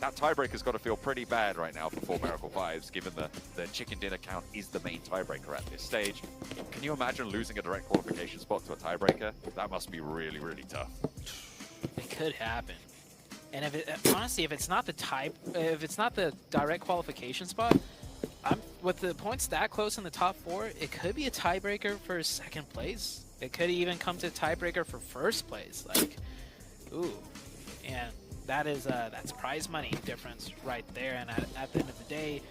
H: That tiebreaker's got to feel pretty bad right now for 4 Miracle Vibes, given the chicken dinner count is the main tiebreaker at this stage. Can you imagine losing a direct qualification spot to a tiebreaker? That must be really, really tough.
I: It could happen. And if it, honestly, if it's not the direct qualification spot, with the points that close in the top 4, it could be a tiebreaker for second place. It could even come to a tiebreaker for first place. Like, ooh, and that's prize money difference right there. And at the end of the day,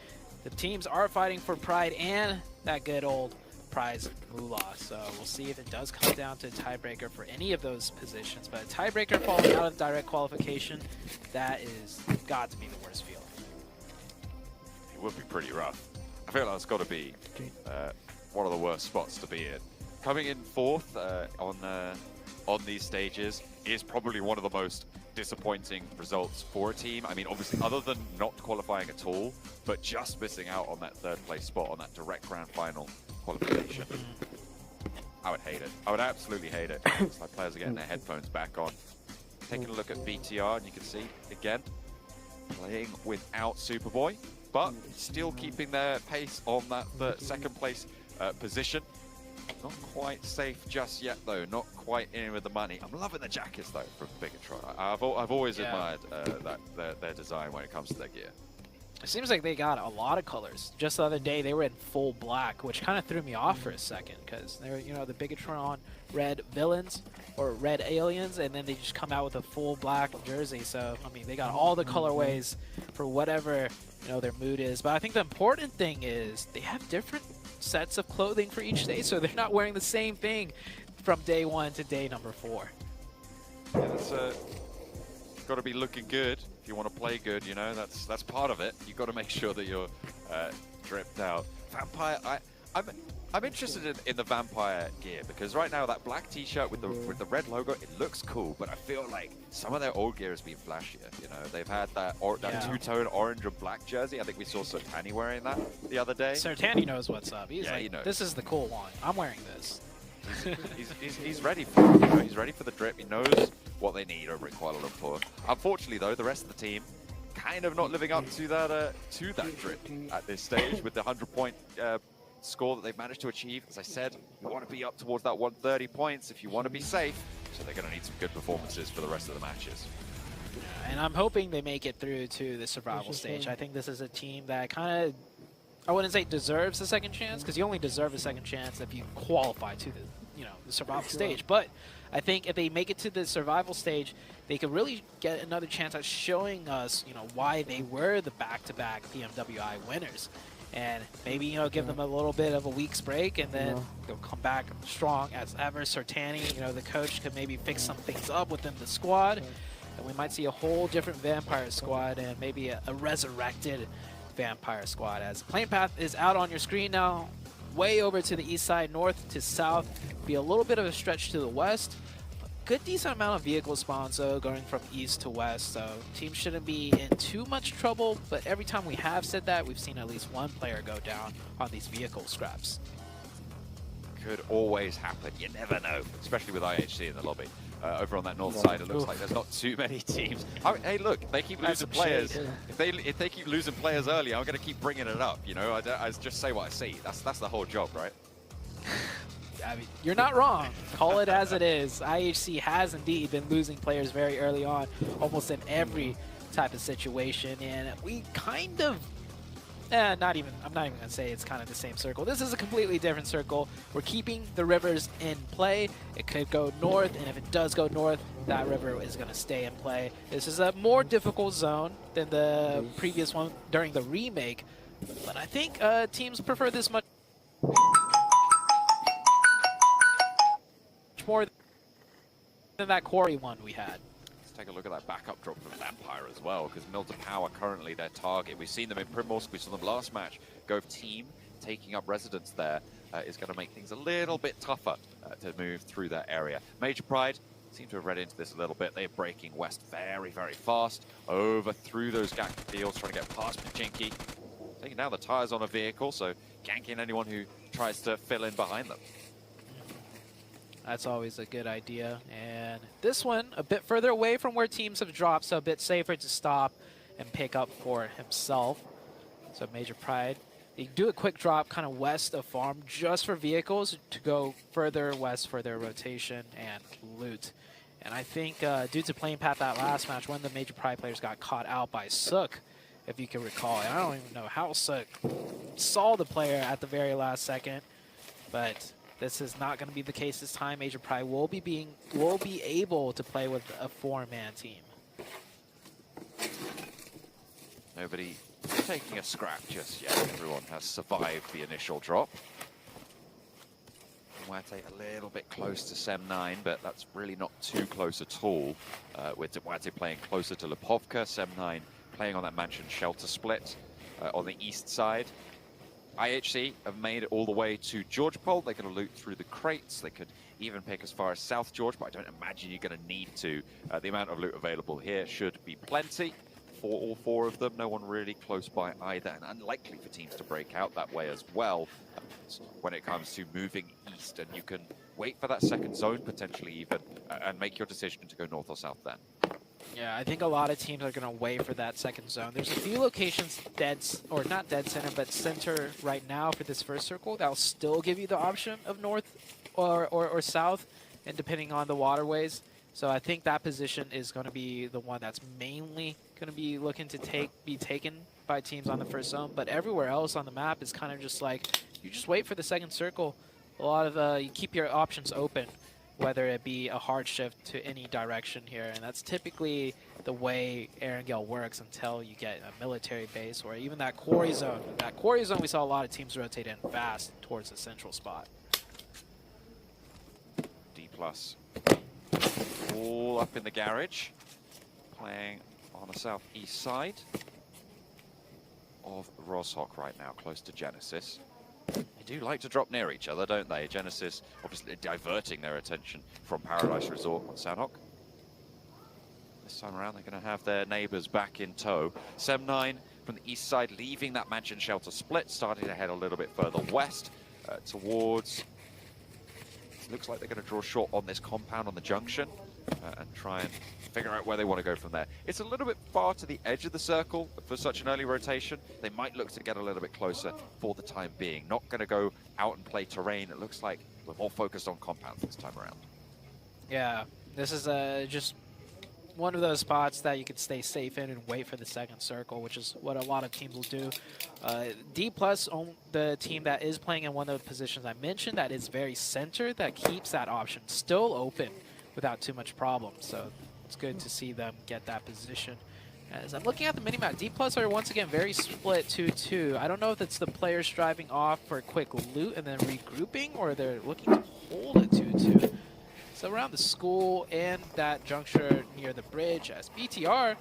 I: the teams are fighting for pride and that good old prize moolah. So we'll see if it does come down to a tiebreaker for any of those positions. But a tiebreaker falling out of direct qualification, that is got to be the worst feeling.
H: It would be pretty rough. I feel like it's got to be one of the worst spots to be in. Coming in 4th on these stages is probably one of the most disappointing results for a team. I mean, obviously, other than not qualifying at all, but just missing out on that 3rd place spot on that direct grand final qualification. I would hate it. I would absolutely hate it. It's like players are getting their headphones back on. Taking a look at VTR, and you can see, again, playing without Superboy, but still keeping their pace on that 2nd place position. Not quite safe just yet, though. Not quite in with the money. I'm loving the jackets, though, from Bigatron. I've always admired their design when it comes to their gear.
I: It seems like they got a lot of colors. Just the other day, they were in full black, which kind of threw me off for a second, because they were, you know, the Bigatron red villains or red aliens, and then they just come out with a full black jersey. So, I mean, they got all the colorways for whatever, you know, their mood is. But I think the important thing is they have different sets of clothing for each day, so they're not wearing the same thing from day 1 to day number 4.
H: Yeah, that's got to be looking good if you want to play good. You know, that's part of it. You got to make sure that you're dripped out. Vampire, I'm interested in the Vampire gear, because right now that black T-shirt with the red logo, it looks cool, but I feel like some of their old gear has been flashier. You know, they've had that two-tone orange and black jersey. I think we saw Sertani wearing that the other day.
I: Sertani knows what's up. He's like,
H: he knows.
I: This is the cool one. I'm wearing this.
H: he's ready for it. You know, he's ready for the drip. He knows what they need over in Kuala Lumpur. Unfortunately, though, the rest of the team kind of not living up to that drip at this stage with the 100-point score that they've managed to achieve. As I said, you want to be up towards that 130 points if you want to be safe, so they're going to need some good performances for the rest of the matches.
I: And I'm hoping they make it through to the survival stage. I think this is a team that kind of I wouldn't say deserves a second chance, because you only deserve a second chance if you qualify to the survival stage. But I think if they make it to the survival stage, they could really get another chance at showing us, why they were the back-to-back PMWI winners. And maybe, give them a little bit of a week's break, and then they'll come back strong as ever. Sertani, the coach could maybe fix some things up within the squad, and we might see a whole different Vampire squad and maybe a resurrected Vampire squad. As Plane Path is out on your screen now, way over to the east side, north to south, be a little bit of a stretch to the west. Good decent amount of vehicle spawns though, going from east to west, so teams shouldn't be in too much trouble, but every time we have said that, we've seen at least one player go down on these vehicle scraps.
H: Could always happen, you never know, especially with IHC in the lobby. Over on that north side, it looks like there's not too many teams. Hey, look, they keep losing players. If they keep losing players early, I'm going to keep bringing it up. I just say what I see. That's the whole job, right?
I: I mean, you're not wrong. Call it as it is. IHC has indeed been losing players very early on, almost in every type of situation, and we kind of. I'm not even going to say it's kind of the same circle. This is a completely different circle. We're keeping the rivers in play. It could go north, and if it does go north, that river is going to stay in play. This is a more difficult zone than the previous one during the remake, but I think teams prefer this much more than that quarry one we had.
H: Take a look at that backup drop from Vampire as well, because Milton Power currently their target. We've seen them in Primorsk, we saw them last match. Go team taking up residence there is going to make things a little bit tougher to move through that area. Major Pride seem to have read into this a little bit. They're breaking west very, very fast, over through those gap fields, trying to get past Pachinki. Taking down the tires on a vehicle, so ganking anyone who tries to fill in behind them.
I: That's always a good idea. And this one, a bit further away from where teams have dropped, so a bit safer to stop and pick up for himself. So Major Pride, you can do a quick drop kind of west of farm just for vehicles to go further west for their rotation and loot. And I think due to Plane Path that last match, one of the Major Pride players got caught out by Sook, if you can recall. And I don't even know how Sook saw the player at the very last second, but this is not going to be the case this time. Major Pride will be able to play with a 4-man team.
H: Nobody taking a scrap just yet. Everyone has survived the initial drop. Mwate a little bit close to Sem9, but that's really not too close at all. With Mwate playing closer to Lipovka, Sem9 playing on that mansion shelter split on the east side. IHC have made it all the way to Georgepol. They're going to loot through the crates. They could even pick as far as South George, but I don't imagine you're going to need to. The amount of loot available here should be plenty for all 4 of them. No one really close by either, and unlikely for teams to break out that way as well when it comes to moving east. And you can wait for that second zone potentially even and make your decision to go north or south then.
I: Yeah, I think a lot of teams are going to wait for that second zone. There's a few locations not dead center, but center right now for this first circle. That'll still give you the option of north or south, and depending on the waterways. So I think that position is going to be the one that's mainly going to be looking to be taken by teams on the first zone. But everywhere else on the map is kind of just like, you just wait for the second circle. A lot of you keep your options open, whether it be a hard shift to any direction here. And that's typically the way Erangel works until you get a military base or even that quarry zone. That quarry zone, we saw a lot of teams rotate in fast towards the central spot.
H: D+. All up in the garage, playing on the southeast side of Roshok right now, close to Genesis. They do like to drop near each other, don't they? Genesis obviously diverting their attention from Paradise Resort on Sanhok. This time around, they're going to have their neighbors back in tow. Sem9 from the east side, leaving that mansion shelter split, starting to head a little bit further west towards... Looks like they're going to draw short on this compound on the junction and try and figure out where they want to go from there. It's a little bit far to the edge of the circle for such an early rotation. They might look to get a little bit closer for the time being. Not going to go out and play terrain. It looks like we're more focused on compounds this time around.
I: Yeah, this is just one of those spots that you could stay safe in and wait for the second circle, which is what a lot of teams will do. D+, the team that is playing in one of the positions I mentioned, that is very centered, that keeps that option still open without too much problem. So it's good to see them get that position. As I'm looking at the minimap, D+ are once again very split 2-2. I don't know if it's the players driving off for a quick loot and then regrouping, or they're looking to hold a 2-2. So around the school and that juncture near the bridge, as BTR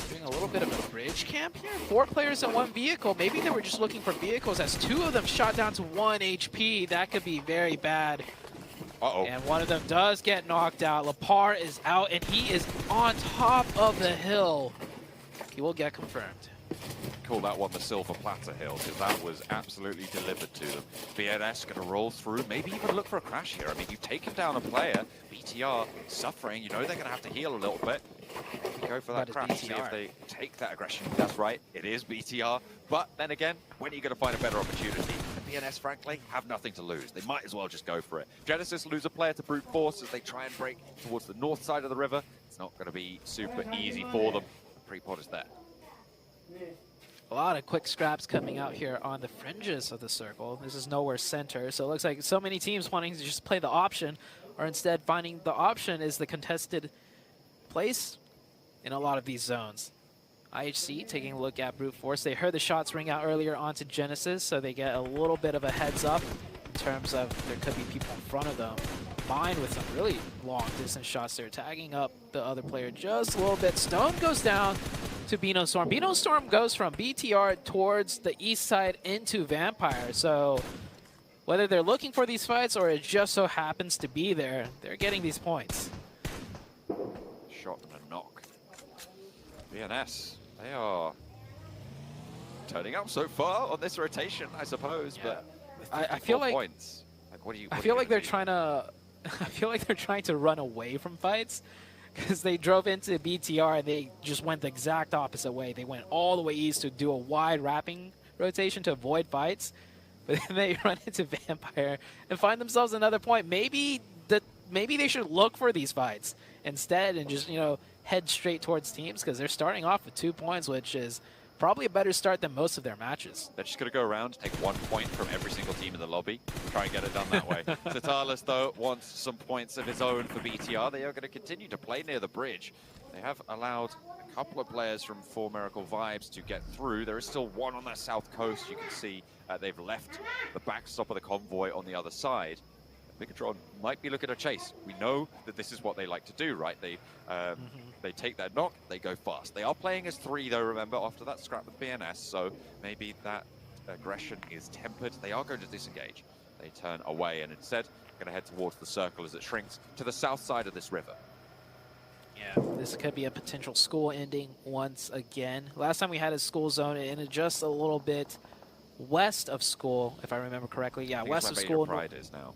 I: doing a little bit of a bridge camp here. 4 players in 1 vehicle. Maybe they were just looking for vehicles, as 2 of them shot down to 1 HP. That could be very bad. And one of them does get knocked out. Lepar is out, and he is on top of the hill. He will get confirmed.
H: Call that one the silver platter hill, because that was absolutely delivered to them. BNS going to roll through, maybe even look for a crash here. I mean, you've taken down a player, BTR suffering, you know they're going to have to heal a little bit. Go for that crash, see if they take that aggression. That's right, it is BTR. But then again, when are you going to find a better opportunity? BNS, frankly, have nothing to lose. They might as well just go for it. Genesis lose a player to brute force as they try and break towards the north side of the river. It's not going to be super easy for them. Pre-pod is there.
I: A lot of quick scraps coming out here on the fringes of the circle. This is nowhere center, so it looks like so many teams wanting to just play the option, or instead finding the option is the contested place in a lot of these zones. IHC taking a look at brute force. They heard the shots ring out earlier onto Genesis, so they get a little bit of a heads up in terms of there could be people in front of them. Mine with some really long distance shots there, tagging up the other player just a little bit. Stone goes down to Beano Storm. Beano Storm goes from BTR towards the east side into Vampire. So whether they're looking for these fights or it just so happens to be there, they're getting these points.
H: Shot and a knock. BNS, they are turning up so far on this rotation, I suppose,
I: Yeah.
H: but
I: I feel like
H: points. Like, what are you?
I: I feel like they're trying to. I feel like they're trying to run away from fights, because they drove into BTR and they just went the exact opposite way. They went all the way east to do a wide wrapping rotation to avoid fights, but then they run into Vampire and find themselves another point. Maybe they should look for these fights instead and just, you know, head straight towards teams, because they're starting off with 2 points, which is probably a better start than most of their matches.
H: They're just going to go around, take 1 point from every single team in the lobby, try and get it done that way. Zetalis, though, wants some points of his own for BTR. They are going to continue to play near the bridge. They have allowed a couple of players from 4 Miracle Vibes to get through. There is still one on the south coast. You can see they've left the backstop of the convoy on the other side. Megatron might be looking to chase. We know that this is what they like to do, right? They take that knock, they go fast. They are playing as 3, though, remember, after that scrap with BNS, so maybe that aggression is tempered. They are going to disengage. They turn away and instead going to head towards the circle as it shrinks to the south side of this river.
I: Yeah, this could be a potential school ending once again. Last time we had a school zone, it ended just a little bit west of school, if I remember correctly. Yeah, west of school.
H: Pride is now.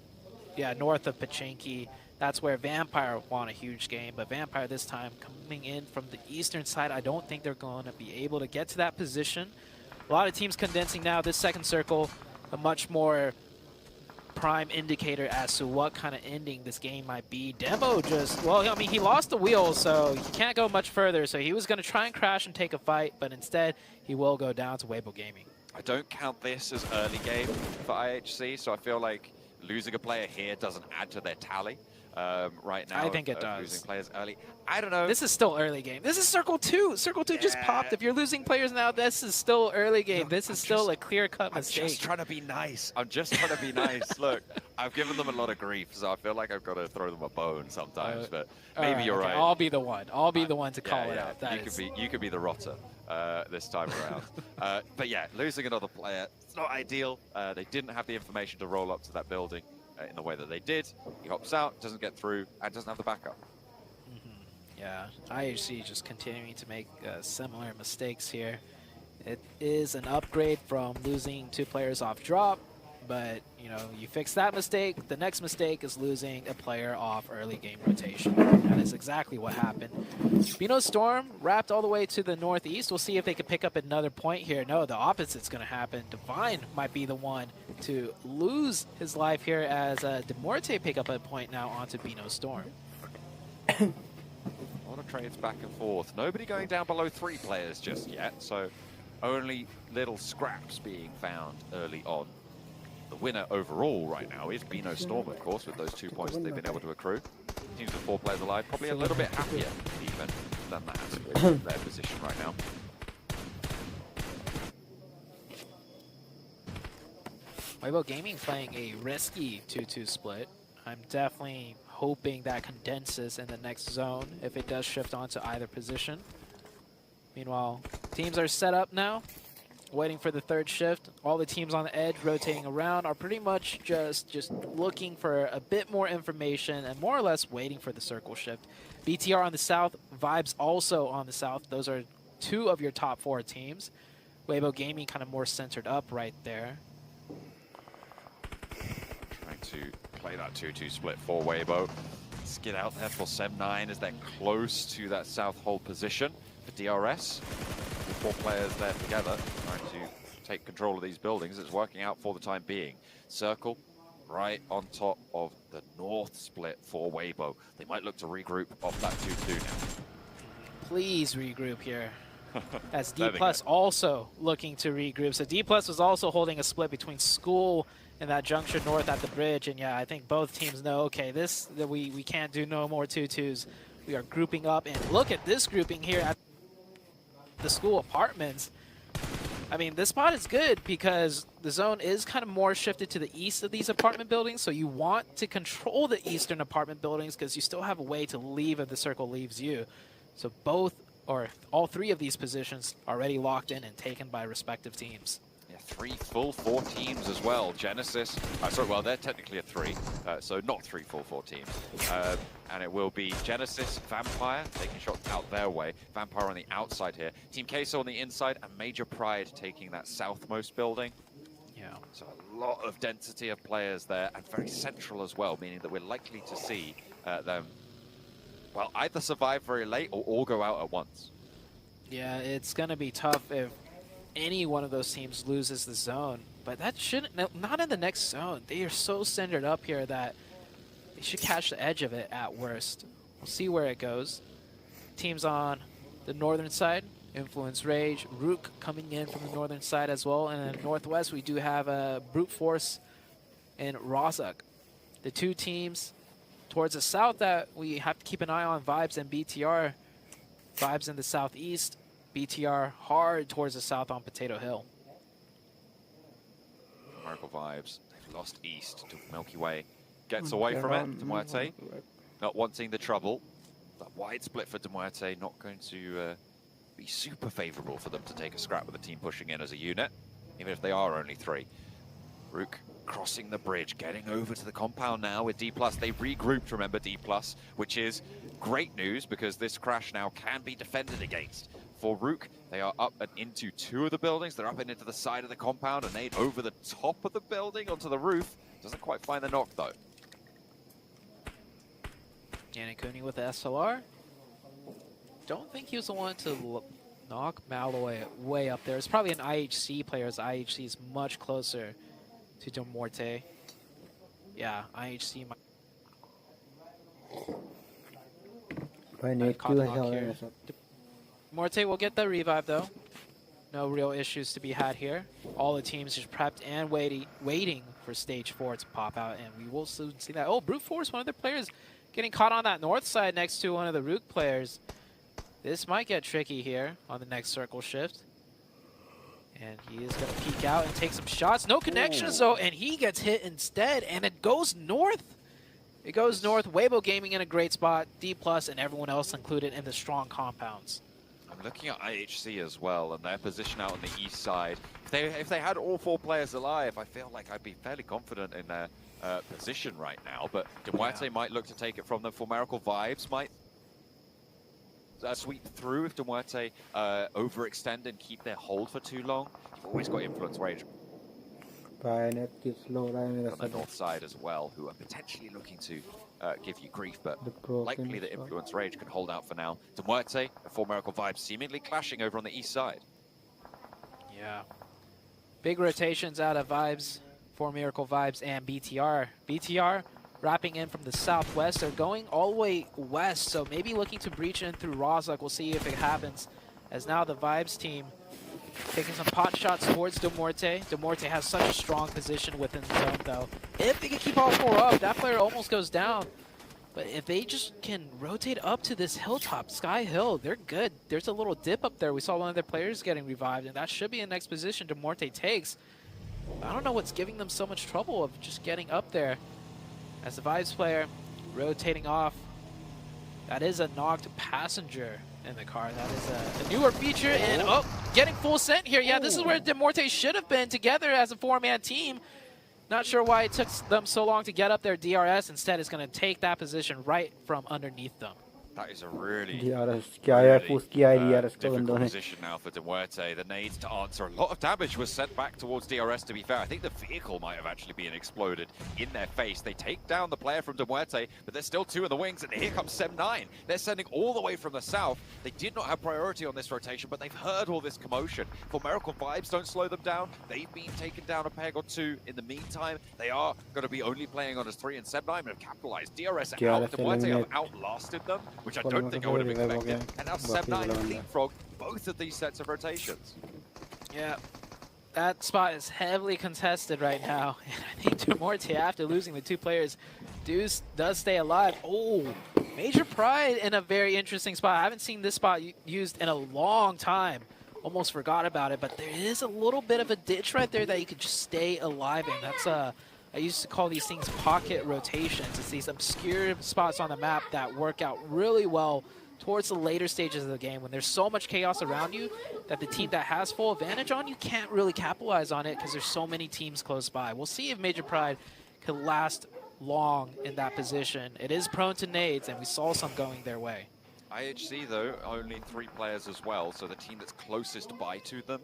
I: Yeah, north of Pachinki. That's where Vampire won a huge game, but Vampire this time coming in from the eastern side. I don't think they're going to be able to get to that position. A lot of teams condensing now. This second circle, a much more prime indicator as to what kind of ending this game might be. Demo just, well, I mean, he lost the wheel, so he can't go much further. So he was going to try and crash and take a fight, but instead he will go down to Weibo Gaming.
H: I don't count this as early game for IHC, so I feel like losing a player here doesn't add to their tally right now.
I: I think it does.
H: Losing players early. I don't know.
I: This is still early game. This is Circle 2. Circle 2 just popped. If you're losing players now, this is still early game.
H: Look,
I: this is still a clear-cut mistake.
H: I'm just trying to be nice. I'm just trying to be nice. Look, I've given them a lot of grief, so I feel like I've got to throw them a bone sometimes, but maybe you're right.
I: I'll be the one. I'll be the one to call it out.
H: You could be the rotter this time around. But yeah, losing another player, it's not ideal. They didn't have the information to roll up to that building in the way that they did. He hops out, doesn't get through, and doesn't have the backup.
I: Yeah, IHC just continuing to make similar mistakes here. It is an upgrade from losing 2 players off drop, but you know, you fix that mistake, the next mistake is losing a player off early game rotation. That is exactly what happened. Beano Storm wrapped all the way to the northeast. We'll see if they can pick up another point here. No, the opposite's going to happen. Divine might be the one to lose his life here as Demorte pick up a point now onto Beano Storm.
H: A lot of trades back and forth. Nobody going down below 3 players just yet, so only little scraps being found early on. The winner overall right now is Bino Storm, of course, with those 2 points that they've been able to accrue. Teams with 4 players alive, probably a little bit happier even than that with their position right now.
I: Weibo Gaming playing a risky 2-2 split. I'm definitely hoping that condenses in the next zone if it does shift onto either position. Meanwhile, teams are set up now, waiting for the third shift. All the teams on the edge rotating around are pretty much just looking for a bit more information and more or less waiting for the circle shift. BTR on the south, Vibes also on the south. Those are 2 of your top 4 teams. Weibo Gaming kind of more centered up right there.
H: Trying to play that 2-2 split for Weibo. Skid out there for Sem9 as they're close to that south hold position for DRS. With 4 players there together, trying to take control of these buildings. It's working out for the time being. Circle right on top of the north split for Weibo. They might look to regroup off that 2-2 now.
I: Please regroup here. As D Plus also looking to regroup. So D Plus was also holding a split between School and that junction north at the bridge. And yeah, I think both teams know, okay, we can't do no more 2-2s. We are grouping up. And look at this grouping here at the School apartments. I mean, this spot is good because the zone is kind of more shifted to the east of these apartment buildings. So you want to control the eastern apartment buildings because you still have a way to leave if the circle leaves you. So both, or all 3 of these positions already locked in and taken by respective teams.
H: Yeah, 3 full 4 teams as well. Genesis, sorry, well, they're technically a 3, so not 3 full 4 teams. And it will be Genesis, Vampire, taking shots out their way. Vampire on the outside here. Team Queso on the inside, and Major Pride taking that southmost building.
I: Yeah.
H: So a lot of density of players there, and very central as well, meaning that we're likely to see them, well, either survive very late or all go out at once.
I: Yeah, it's going to be tough if any one of those teams loses the zone. But that shouldn't, not in the next zone. They are so centered up here that they should catch the edge of it at worst. We'll see where it goes. Teams on the northern side, Influence Rage, Rook coming in from the northern side as well. And then northwest, we do have a Brute Force and Rozak. The 2 teams towards the south that we have to keep an eye on, Vibes and BTR. Vibes in the southeast, BTR hard towards the south on Potato Hill.
H: Miracle Vibes, they've lost east to Milky Way. Gets away from it, Demuerte, not wanting the trouble. That wide split for Demuerte not going to be super favorable for them to take a scrap with the team pushing in as a unit, even if they are only 3. Rook crossing the bridge, getting over to the compound now with D+. They regrouped, remember, D+, which is great news because this crash now can be defended against. For Rook, they are up and into 2 of the buildings. They're up and into the side of the compound, and nade over the top of the building onto the roof. Doesn't quite find the knock, though.
I: Yannick with the SLR. Don't think he was the one to knock Malloy way up there. It's probably an IHC player, as IHC is much closer to Demuerte. Yeah, IHC might caught the knock here. Demuerte will get the revive though. No real issues to be had here. All the teams just prepped and waiting for stage 4 to pop out, and we will soon see that. Oh, Brute Force, one of their players getting caught on that north side next to one of the Rook players. This might get tricky here on the next circle shift. And he is going to peek out and take some shots. No connections though, and he gets hit instead, and it goes north. It goes north. Weibo Gaming in a great spot. D+, and everyone else included in the strong compounds.
H: I'm looking at IHC as well, and their position out on the east side. If they had all 4 players alive, I feel like I'd be fairly confident in their position right now. But Demuerte might look to take it from them. For Miracle Vibes might sweep through if Demuerte overextend and keep their hold for too long. You've always got Influence Rage on the north side as well, who are potentially looking to give you grief, but likely that Influence Rage can hold out for now. Demuerte and 4 Miracle Vibes seemingly clashing over on the east side.
I: Yeah. Big rotations out of Vibes, 4 Miracle Vibes, and BTR. BTR wrapping in from the southwest. They're going all the way west, so maybe looking to breach in through Rozak. We'll see if it happens, as now the Vibes team taking some pot shots towards Demorte. Demorte has such a strong position within the zone, though. If they can keep all four up, that player almost goes down. But if they just can rotate up to this hilltop, Sky Hill, they're good. There's a little dip up there. We saw one of their players getting revived, and that should be the next position Demorte takes. I don't know what's giving them so much trouble of just getting up there. As the Vibes player rotating off, that is a knocked passenger in the car. That is a newer feature, and getting full sent here. Yeah, this is where Demorte should have been together as a four-man team. Not sure why it took them so long to get up there. DRS instead is going to take that position right from underneath them.
H: That is a really
D: difficult
H: position now for Demorte. The nades to answer. A lot of damage was sent back towards DRS, to be fair. I think the vehicle might have actually been exploded in their face. They take down the player from Demorte, but there's still two in the wings, and here comes Sem9. They're sending all the way from the south. They did not have priority on this rotation, but they've heard all this commotion. For Miracle Vibes don't slow them down. They've been taken down a peg or two. In the meantime, they are going to be only playing on as 3 and Sem9 have capitalized. DRS out. Demorte have outlasted them, which I don't think I would have expected. And now Sem9 and leapfrog both of these sets of rotations.
I: Yeah, that spot is heavily contested right now. And I think Demorte, after losing the two players, does stay alive. Oh, Major Pride in a very interesting spot. I haven't seen this spot used in a long time. Almost forgot about it, but there is a little bit of a ditch right there that you could just stay alive in. That's I used to call these things pocket rotations. It's these obscure spots on the map that work out really well towards the later stages of the game when there's so much chaos around you that the team that has full advantage on you can't really capitalize on it because there's so many teams close by. We'll see if Major Pride can last long in that position. It is prone to nades, and we saw some going their way.
H: IHC, though, only 3 players as well, so the team that's closest by to them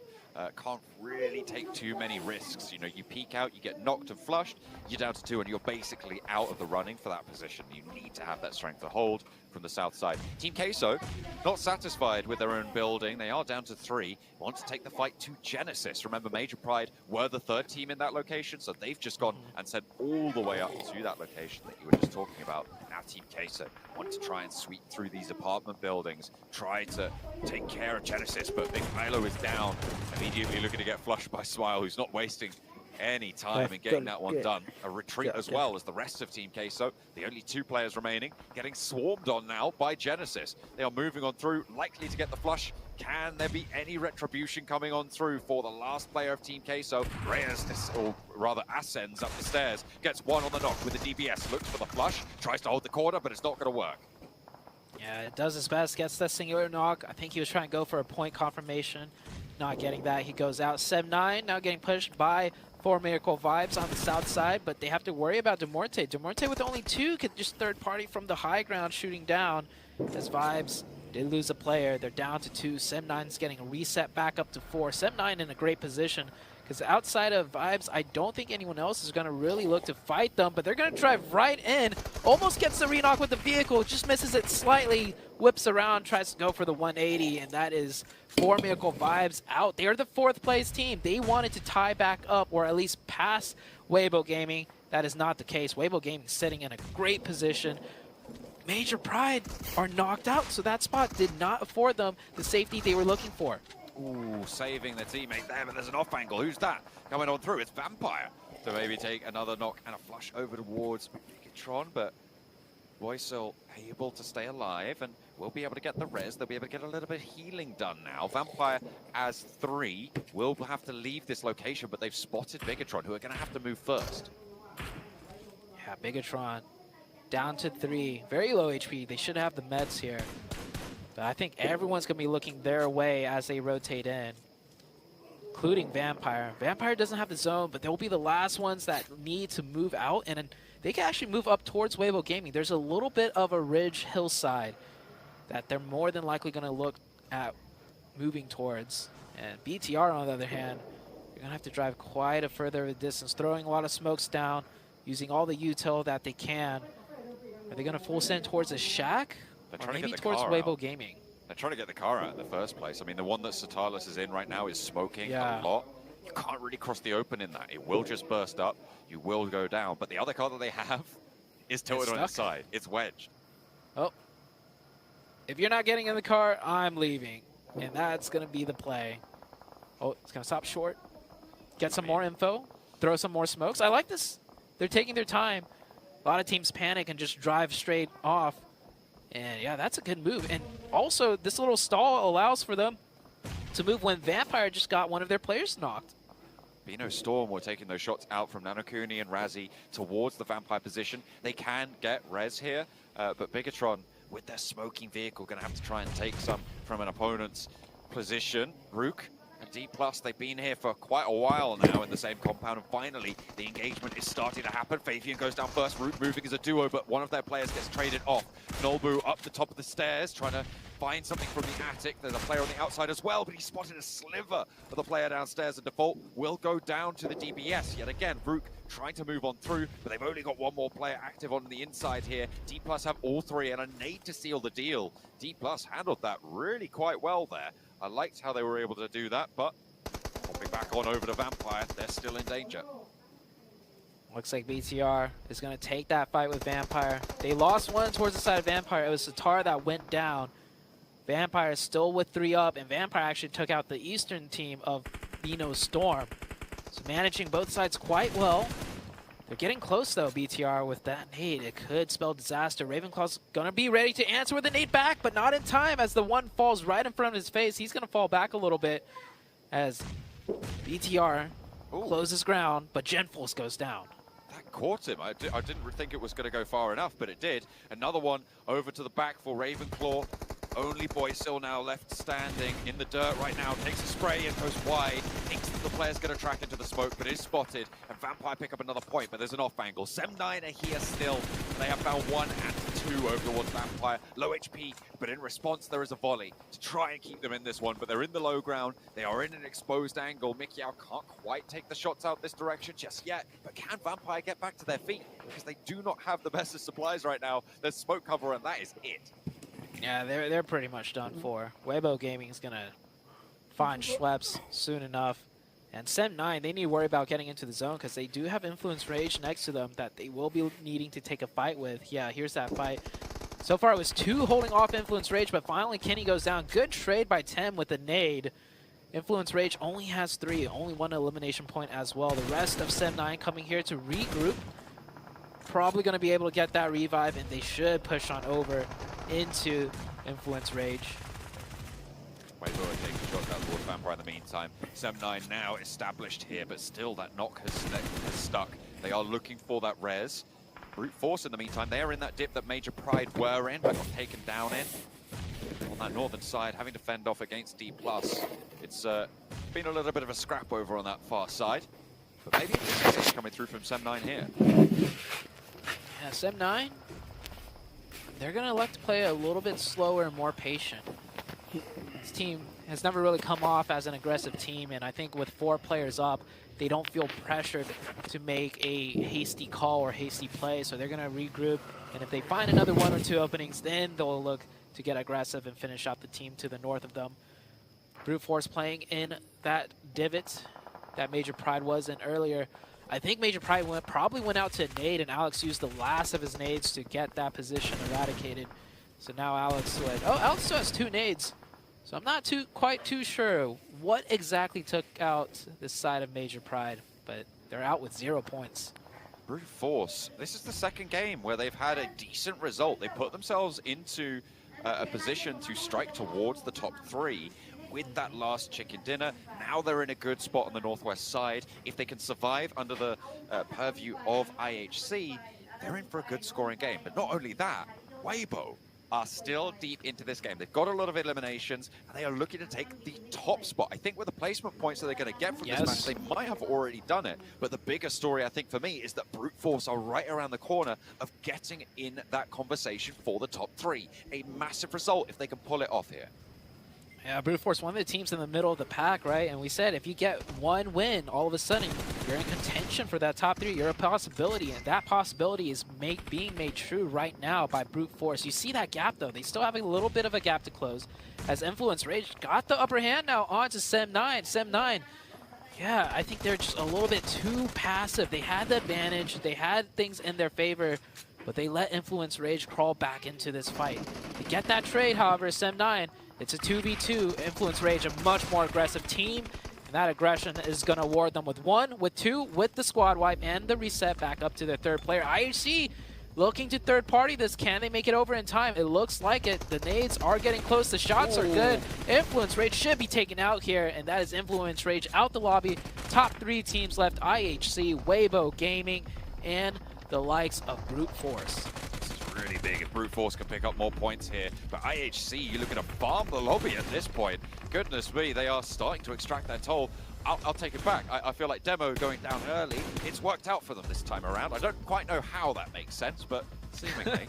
H: can't really take too many risks. You know, you peek out, you get knocked and flushed, you're down to 2, and you're basically out of the running for that position. You need to have that strength to hold from the south side. Team Queso, not satisfied with their own building. They are down to 3, want to take the fight to Genesis. Remember, Major Pride were the 3rd team in that location, so they've just gone and sent all the way up to that location that you were just talking about. Now Team Queso want to try and sweep through these apartment buildings, try to take care of Genesis, but Big Milo is down. Immediately looking to get flushed by Smile, who's not wasting any time in getting that one done. A retreat as well as the rest of Team Queso. The only 2 players remaining, getting swarmed on now by Genesis. They are moving on through, likely to get the flush. Can there be any retribution coming on through for the last player of Team Queso? Reyes, or rather ascends up the stairs, gets one on the knock with the DBS, looks for the flush, tries to hold the corner, but it's not going to work.
I: Yeah, it does its best, gets the singular knock. I think he was trying to go for a point confirmation. Not getting that, he goes out. Sem9 now getting pushed by 4 Miracle Vibes on the south side, but they have to worry about Demorte. Demorte with only 2 could just third party from the high ground shooting down. As Vibes did lose a player, they're down to 2. Sem9's getting a reset back up to 4. Sem9 in a great position, because outside of Vibes, I don't think anyone else is going to really look to fight them, but they're going to drive right in. Almost gets the re-knock with the vehicle, just misses it slightly, whips around, tries to go for the 180, and that is 4 Miracle Vibes out. They are the 4th place team. They wanted to tie back up, or at least pass Weibo Gaming. That is not the case. Weibo Gaming sitting in a great position. Major Pride are knocked out, so that spot did not afford them the safety they were looking for.
H: Ooh, saving their teammate there, but there's an off angle. Who's that coming on through? It's Vampire to maybe take another knock and a flush over towards Megatron, but Boysil able to stay alive and will be able to get the res. They'll be able to get a little bit of healing done now. Vampire as 3 will have to leave this location, but they've spotted Megatron, who are going to have to move first.
I: Yeah, Megatron down to 3. Very low HP. They should have the meds here. But I think everyone's going to be looking their way as they rotate in, including Vampire. Vampire doesn't have the zone, but they'll be the last ones that need to move out, and they can actually move up towards Weibo Gaming. There's a little bit of a ridge hillside that they're more than likely going to look at moving towards. And BTR, on the other hand, you're going to have to drive quite a further distance, throwing a lot of smokes down, using all the util that they can. Are they going to full send towards a shack? Or maybe towards Weibo Gaming.
H: They're trying to get the car out in the first place. I mean, the one that Satalis is in right now is smoking a lot. You can't really cross the open in that. It will just burst up. You will go down. But the other car that they have is tilted on its side. It's wedged.
I: Oh. If you're not getting in the car, I'm leaving. And that's going to be the play. Oh, it's going to stop short. Get some more info. Throw some more smokes. I like this. They're taking their time. A lot of teams panic and just drive straight off. And yeah, that's a good move. And also, this little stall allows for them to move when Vampire just got one of their players knocked.
H: Bino Storm were taking those shots out from Nanokuni and Razzie towards the Vampire position. They can get res here, but Bigatron, with their smoking vehicle, going to have to try and take some from an opponent's position. Rook and D+, they've been here for quite a while now in the same compound, and finally the engagement is starting to happen. Fabian goes down first, Rook moving as a duo, but one of their players gets traded off. Nolbu up the top of the stairs, trying to find something from the attic. There's a player on the outside as well, but he spotted a sliver of the player downstairs, and Default will go down to the DBS. Yet again, Rook trying to move on through, but they've only got one more player active on the inside here. D+ have all three and a nade to seal the deal. D+ handled that really quite well there. I liked how they were able to do that, but popping back on over to Vampire, they're still in danger.
I: Looks like BTR is going to take that fight with Vampire. They lost one towards the side of Vampire. It was Satar that went down. Vampire is still with 3 up, and Vampire actually took out the Eastern team of Bino Storm. So managing both sides quite well. They're getting close, though, BTR, with that nade. It could spell disaster. Ravenclaw's going to be ready to answer with a nade back, but not in time as the one falls right in front of his face. He's going to fall back a little bit as BTR closes ground, but Genforce goes down.
H: That caught him. I didn't think it was going to go far enough, but it did. Another one over to the back for Ravenclaw. Only boy still now left standing in the dirt right now. Takes a spray and goes wide. Thinks that the player's going to track into the smoke, but is spotted. And Vampire pick up another point, but there's an off angle. Sem9 are here still. They have found 1 and 2 over towards Vampire. Low HP, but in response there is a volley to try and keep them in this one. But they're in the low ground. They are in an exposed angle. Mikyao can't quite take the shots out this direction just yet. But can Vampire get back to their feet? Because they do not have the best of supplies right now. There's smoke cover, and that is it.
I: Yeah, they're pretty much done for. Weibo Gaming is going to find Schweppes soon enough. And Sem9, they need to worry about getting into the zone because they do have Influence Rage next to them that they will be needing to take a fight with. Yeah, here's that fight. So far it was 2 holding off Influence Rage, but finally Kenny goes down. Good trade by Tem with the nade. Influence Rage only has 3, only 1 elimination point as well. The rest of Sem9 coming here to regroup. Probably going to be able to get that revive, and they should push on over into Influence Rage.
H: Weibo taking shots out towards Vampire in the meantime. Sem9 now established here, but still that knock has stuck. They are looking for that res. Brute Force in the meantime, they are in that dip that Major Pride were in, but got taken down in. On that northern side, having to fend off against D+. It's been a little bit of a scrap over on that far side. But maybe it's coming through from Sem9 here.
I: Yeah, Sem9, they're going to elect to play a little bit slower and more patient. This team has never really come off as an aggressive team, and I think with 4 players up, they don't feel pressured to make a hasty call or hasty play, so they're going to regroup, and if they find another 1 or 2 openings, then they'll look to get aggressive and finish out the team to the north of them. Brute Force playing in that divot that Major Pride was in earlier. I think Major Pride probably went out to nade, and Alex used the last of his nades to get that position eradicated. So now Alex would... Oh, Alex still has 2 nades. So I'm not quite too sure what exactly took out this side of Major Pride, but they're out with 0 points.
H: Brute Force, this is the second game where they've had a decent result. They put themselves into a position to strike towards the top 3 with that last chicken dinner. Now they're in a good spot on the northwest side. If they can survive under the purview of IHC, they're in for a good scoring game. But not only that, Weibo are still deep into this game. They've got a lot of eliminations, and they are looking to take the top spot. I think with the placement points that they're going to get from this match, they might have already done it. But the bigger story, I think, for me, is that Brute Force are right around the corner of getting in that conversation for the top 3. A massive result if they can pull it off here.
I: Yeah, Brute Force, one of the teams in the middle of the pack, right? And we said if you get 1 win, all of a sudden, you're in contention for that top 3. You're a possibility, and that possibility is being made true right now by Brute Force. You see that gap, though. They still have a little bit of a gap to close as Influence Rage got the upper hand now onto Sem9. Sem9, yeah, I think they're just a little bit too passive. They had the advantage. They had things in their favor, but they let Influence Rage crawl back into this fight. To get that trade, however, Sem9, it's a 2v2. Influence Rage, a much more aggressive team, and that aggression is going to award them with 1, with 2, with the squad wipe, and the reset back up to their third player. IHC looking to third party this. Can they make it over in time? It looks like it. The nades are getting close. The shots are good. Influence Rage should be taken out here, and that is Influence Rage out the lobby. Top 3 teams left: IHC, Weibo Gaming, and the likes of Brute Force.
H: This is really big if Brute Force can pick up more points here. But IHC, you're looking to farm the lobby at this point. Goodness me, they are starting to extract their toll. I'll take it back. I feel like Demo going down early, it's worked out for them this time around. I don't quite know how that makes sense, but seemingly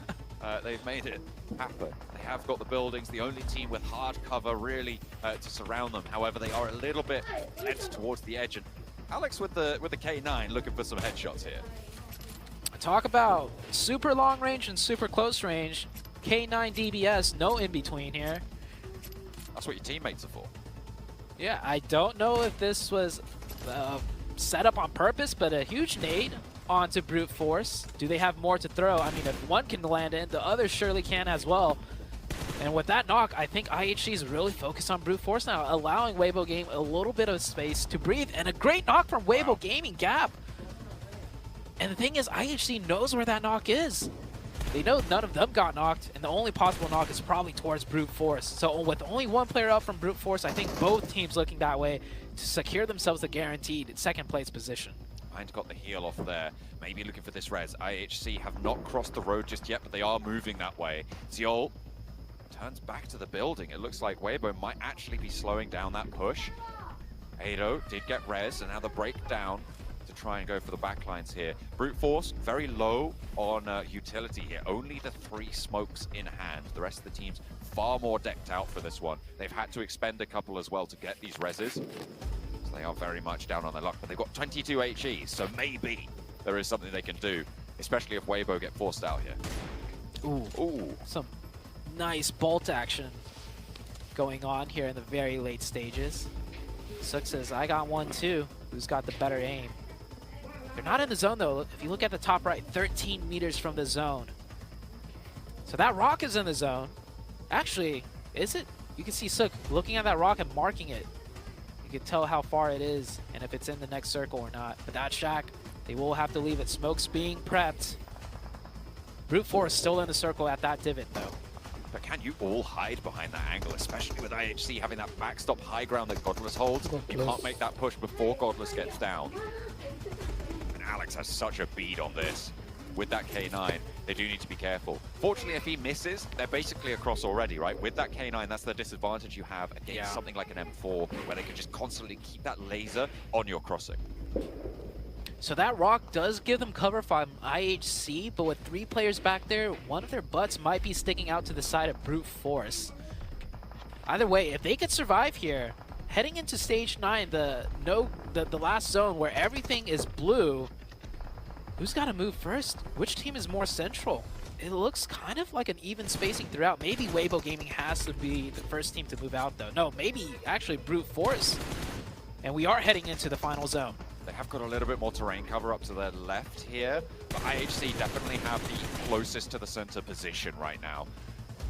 H: they've made it happen. They have got the buildings, the only team with hard cover really to surround them. However, they are a little bit led towards the edge. And Alex with the K9 looking for some headshots here.
I: Talk about super long range and super close range. K9 DBS, no in between here.
H: That's what your teammates are for.
I: Yeah, I don't know if this was set up on purpose, but a huge nade onto Brute Force. Do they have more to throw? I mean, if one can land it, the other surely can as well. And with that knock, I think IHC is really focused on Brute Force now, allowing Weibo Game a little bit of space to breathe. And a great knock from Weibo Gaming, Gap. And the thing is, IHC knows where that knock is. They know none of them got knocked, and the only possible knock is probably towards Brute Force. So with only one player up from Brute Force, I think both teams looking that way to secure themselves a guaranteed second place position.
H: Mine's got the heal off there. Maybe looking for this res. IHC have not crossed the road just yet, but they are moving that way. Ziol turns back to the building. It looks like Weibo might actually be slowing down that push. Ado did get res, and now the breakdown to try and go for the backlines here. Brute Force very low on utility here. Only the 3 smokes in hand. The rest of the team's far more decked out for this one. They've had to expend a couple as well to get these reses. So they are very much down on their luck, but they've got 22 HEs, so maybe there is something they can do, especially if Weibo get forced out here.
I: Ooh. Some nice bolt action going on here in the very late stages. Sook says, I got one too. Who's got the better aim? They're not in the zone though. If you look at the top right, 13 meters from the zone. So that rock is in the zone. Actually, is it? You can see Sook looking at that rock and marking it. You can tell how far it is and if it's in the next circle or not. But that shack, they will have to leave it. Smoke's being prepped. Brute Force still in the circle at that divot though.
H: But can you all hide behind that angle, especially with IHC having that backstop high ground that Godless holds? You can't make that push before Godless gets down. And Alex has such a bead on this. With that K9, they do need to be careful. Fortunately, if he misses, they're basically across already, right? With that K9, that's the disadvantage you have against something like an M4, where they can just constantly keep that laser on your crossing.
I: So that rock does give them cover from IHC, but with 3 players back there, one of their butts might be sticking out to the side of Brute Force. Either way, if they could survive here, heading into stage 9, the last zone where everything is blue, who's got to move first? Which team is more central? It looks kind of like an even spacing throughout. Maybe Weibo Gaming has to be the first team to move out though. No, maybe actually Brute Force. And we are heading into the final zone.
H: They have got a little bit more terrain cover up to their left here, but IHC definitely have the closest to the center position right now.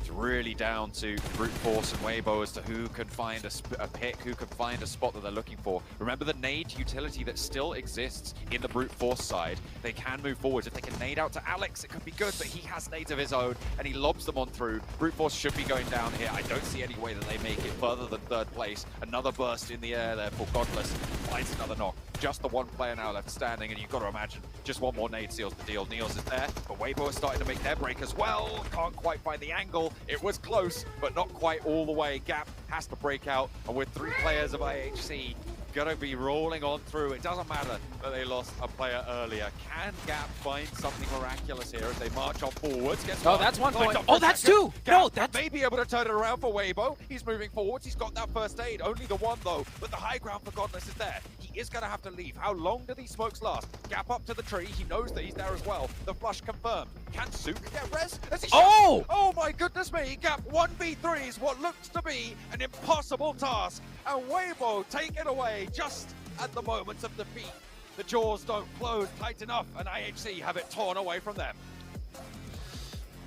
H: It's really down to Brute Force and Weibo as to who can find a pick, who can find a spot that they're looking for. Remember the nade utility that still exists in the Brute Force side. They can move forward. If they can nade out to Alex, it could be good, but he has nades of his own, and he lobs them on through. Brute Force should be going down here. I don't see any way that they make it further than third place. Another burst in the air there for Godless. Finds another knock. Just the one player now left standing, and you've got to imagine just one more nade seals the deal. Niels is there, but Weibo is starting to make their break as well. Can't quite find the angle. It was close, but not quite all the way. Gap has to break out, and with 3 players of IHC gonna be rolling on through. It doesn't matter that they lost a player earlier. Can Gap find something miraculous here as they march on forwards?
I: Oh, that's 1 point. Oh, that's 2! No, that's...
H: may be able to turn it around for Weibo. He's moving forwards. He's got that first aid. Only the 1, though. But the high ground for Godless is there. He is going to have to leave. How long do these smokes last? Gap up to the tree. He knows that he's there as well. The flush confirmed. Can Sook get res?
I: Oh!
H: Oh, my goodness me. Gap 1v3 is what looks to be an impossible task. And Weibo take it away just at the moment of defeat. The jaws don't close tight enough, and IHC have it torn away from them.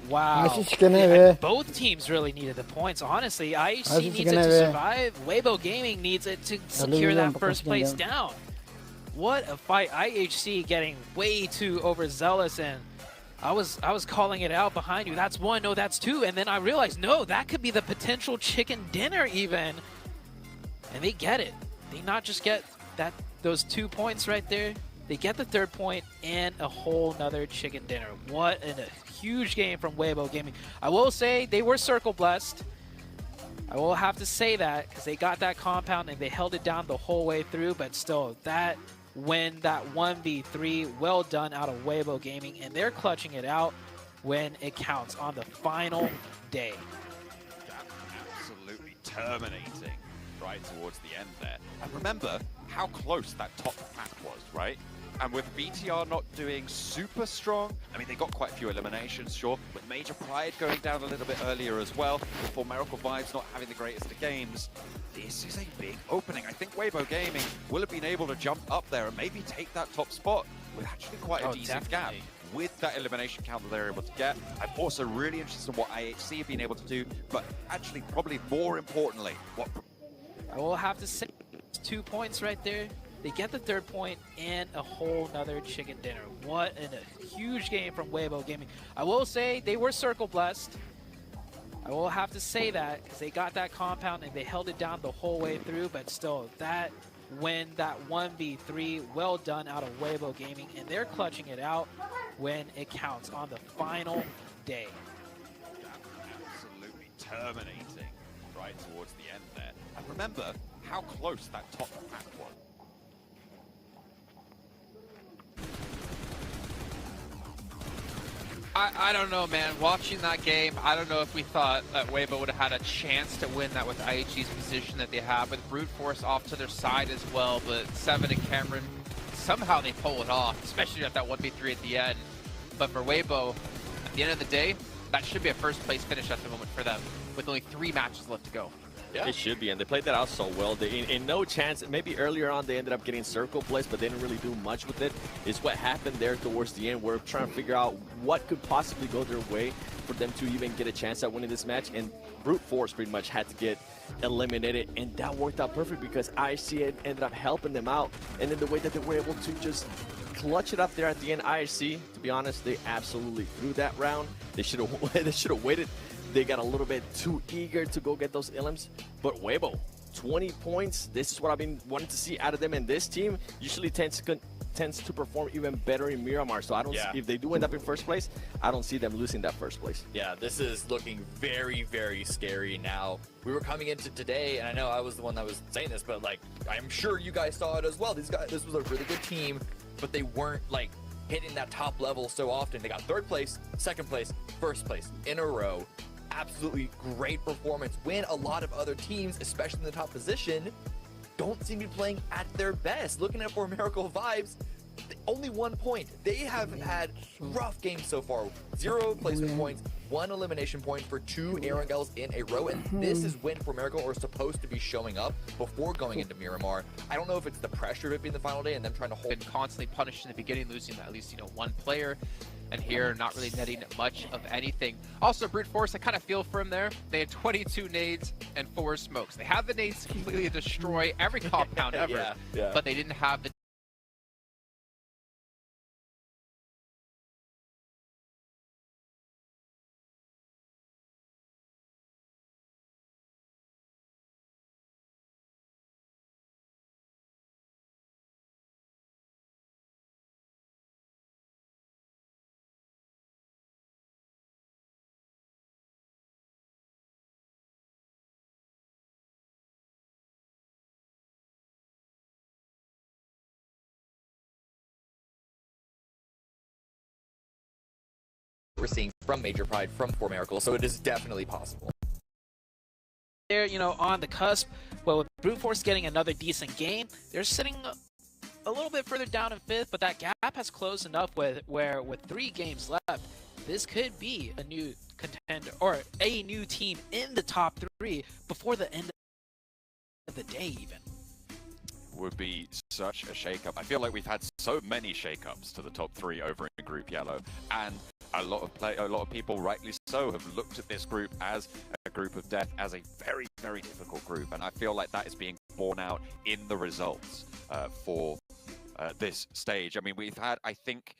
I: Wow.
J: 아시시겠네.
I: Both teams really needed the points. Honestly, IHC needs it
J: 아시시겠네.
I: to survive. Weibo Gaming needs it to secure that first place down. What a fight. IHC getting way too overzealous, and I was calling it out behind you. That's one, no, that's two. And then I realized, no, that could be the potential chicken dinner even. And they get it. They not just get those 2 points right there. They get the third point and a whole nother chicken dinner. What a huge game from Weibo Gaming. I will say they were circle blessed. I will have to say that because they got that compound and they held it down the whole way through. But still, that win, that 1v3, well done out of Weibo Gaming. And they're clutching it out when it counts on the final day.
H: Absolutely terminating right towards the end there. And remember how close that top pack was, right? And with BTR not doing super strong, I mean, they got quite a few eliminations, sure, with Major Pride going down a little bit earlier as well, before Miracle Vibes not having the greatest of games. This is a big opening. I think Weibo Gaming will have been able to jump up there and maybe take that top spot with actually quite a decent gap. With that elimination count that they're able to get. I'm also really interested in what IHC have been able to do, but actually probably more importantly, what...
I: I will have to say 2 points right there. They get the third point and a whole nother chicken dinner. What a huge game from Weibo Gaming. I will say they were circle blessed. I will have to say that because they got that compound and they held it down the whole way through. But still, that win, that 1v3, well done out of Weibo Gaming. And they're clutching it out when it counts on the final day.
H: Absolutely terminating right towards the end there. And remember how close that top pack was.
E: I don't know, man. Watching that game, I don't know if we thought that Weibo would have had a chance to win that with IHG's position that they have, with Brute Force off to their side as well. But Seven and Cameron, somehow they pull it off, especially at that 1v3 at the end. But for Weibo, at the end of the day, that should be a first place finish at the moment for them, with only 3 matches left to go.
F: Yeah. It should be, and they played that out so well. They, in no chance, maybe earlier on they ended up getting circle placed, but they didn't really do much with it. It's what happened there towards the end. We're trying to figure out what could possibly go their way for them to even get a chance at winning this match, and Brute Force pretty much had to get eliminated, and that worked out perfect because IHC ended up helping them out, and then the way that they were able to just clutch it up there at the end. IHC, to be honest, they absolutely threw that round. They should have waited. They got a little bit too eager to go get those elims, but Weibo, 20 points. This is what I've been wanting to see out of them, and this team usually tends to perform even better in Miramar. So I don't see, if they do end up in first place, I don't see them losing that first place.
G: Yeah, this is looking very, very scary now. We were coming into today, and I know I was the one that was saying this, but like, I'm sure you guys saw it as well. These guys, this was a really good team, but they weren't like hitting that top level so often. They got third place, second place, first place in a row. Absolutely great performance when a lot of other teams, especially in the top position, don't seem to be playing at their best. Looking at For Miracle Vibes, only 1 point. They have had rough games so far. 0 placement points, 1 elimination point for 2 Erangels in a row, and this is when For Miracle are supposed to be showing up before going into Miramar. I don't know if it's the pressure of it being the final day and them trying to hold.
E: Been constantly punished in the beginning, losing at least, 1 player. And here, not really netting much of anything. Also, Brute Force, I kind of feel for him there. They had 22 nades and 4 smokes. They have the nades to completely destroy every compound ever, but they didn't have the
G: we're seeing from Major Pride, from For Miracle, so it is definitely possible.
I: They're, on the cusp. Well, with Brute Force getting another decent game, they're sitting a little bit further down in 5th, but that gap has closed enough with 3 games left, this could be a new contender or a new team in the top 3 before the end of the day even.
H: Would be such a shakeup. I feel like we've had so many shakeups to the top 3 over in Group Yellow, and a lot of people, rightly so, have looked at this group as a group of death, as a very, very difficult group, and I feel like that is being borne out in the results for this stage. I mean, we've had, I think,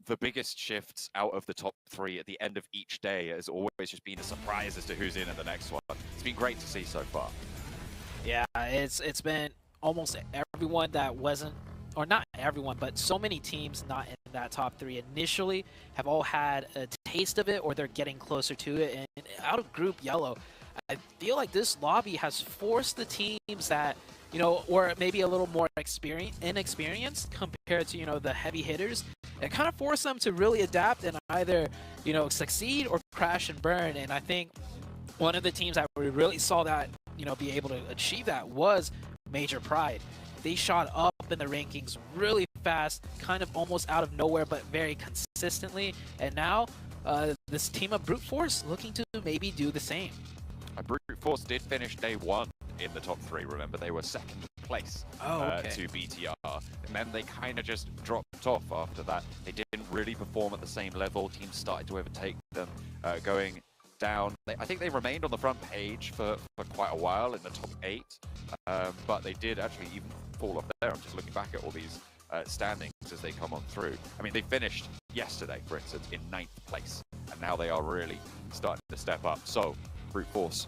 H: the biggest shifts out of the top 3 at the end of each day has always just been a surprise as to who's in at the next one. It's been great to see so far.
I: Yeah, it's been almost everyone that wasn't, or not everyone, but so many teams not in that top 3 initially have all had a taste of it, or they're getting closer to it. And out of Group Yellow, I feel like this lobby has forced the teams that, you know, or maybe a little more inexperienced compared to, you know, the heavy hitters. It kind of forced them to really adapt and either, you know, succeed or crash and burn. And I think one of the teams that we really saw that, you know, be able to achieve that was Major Pride. They shot up in the rankings really fast, kind of almost out of nowhere, but very consistently. And now this team of Brute Force looking to maybe do the same.
H: Brute Force did finish day 1 in the top 3. Remember, they were 2nd place to BTR, and then they kind of just dropped off after that. They didn't really perform at the same level. Teams started to overtake them, going down. I think they remained on the front page for quite a while in the top 8, but they did actually even fall off there. I'm just looking back at all these standings as they come on through. I mean, they finished yesterday, for instance, in 9th place, and now they are really starting to step up. So Brute Force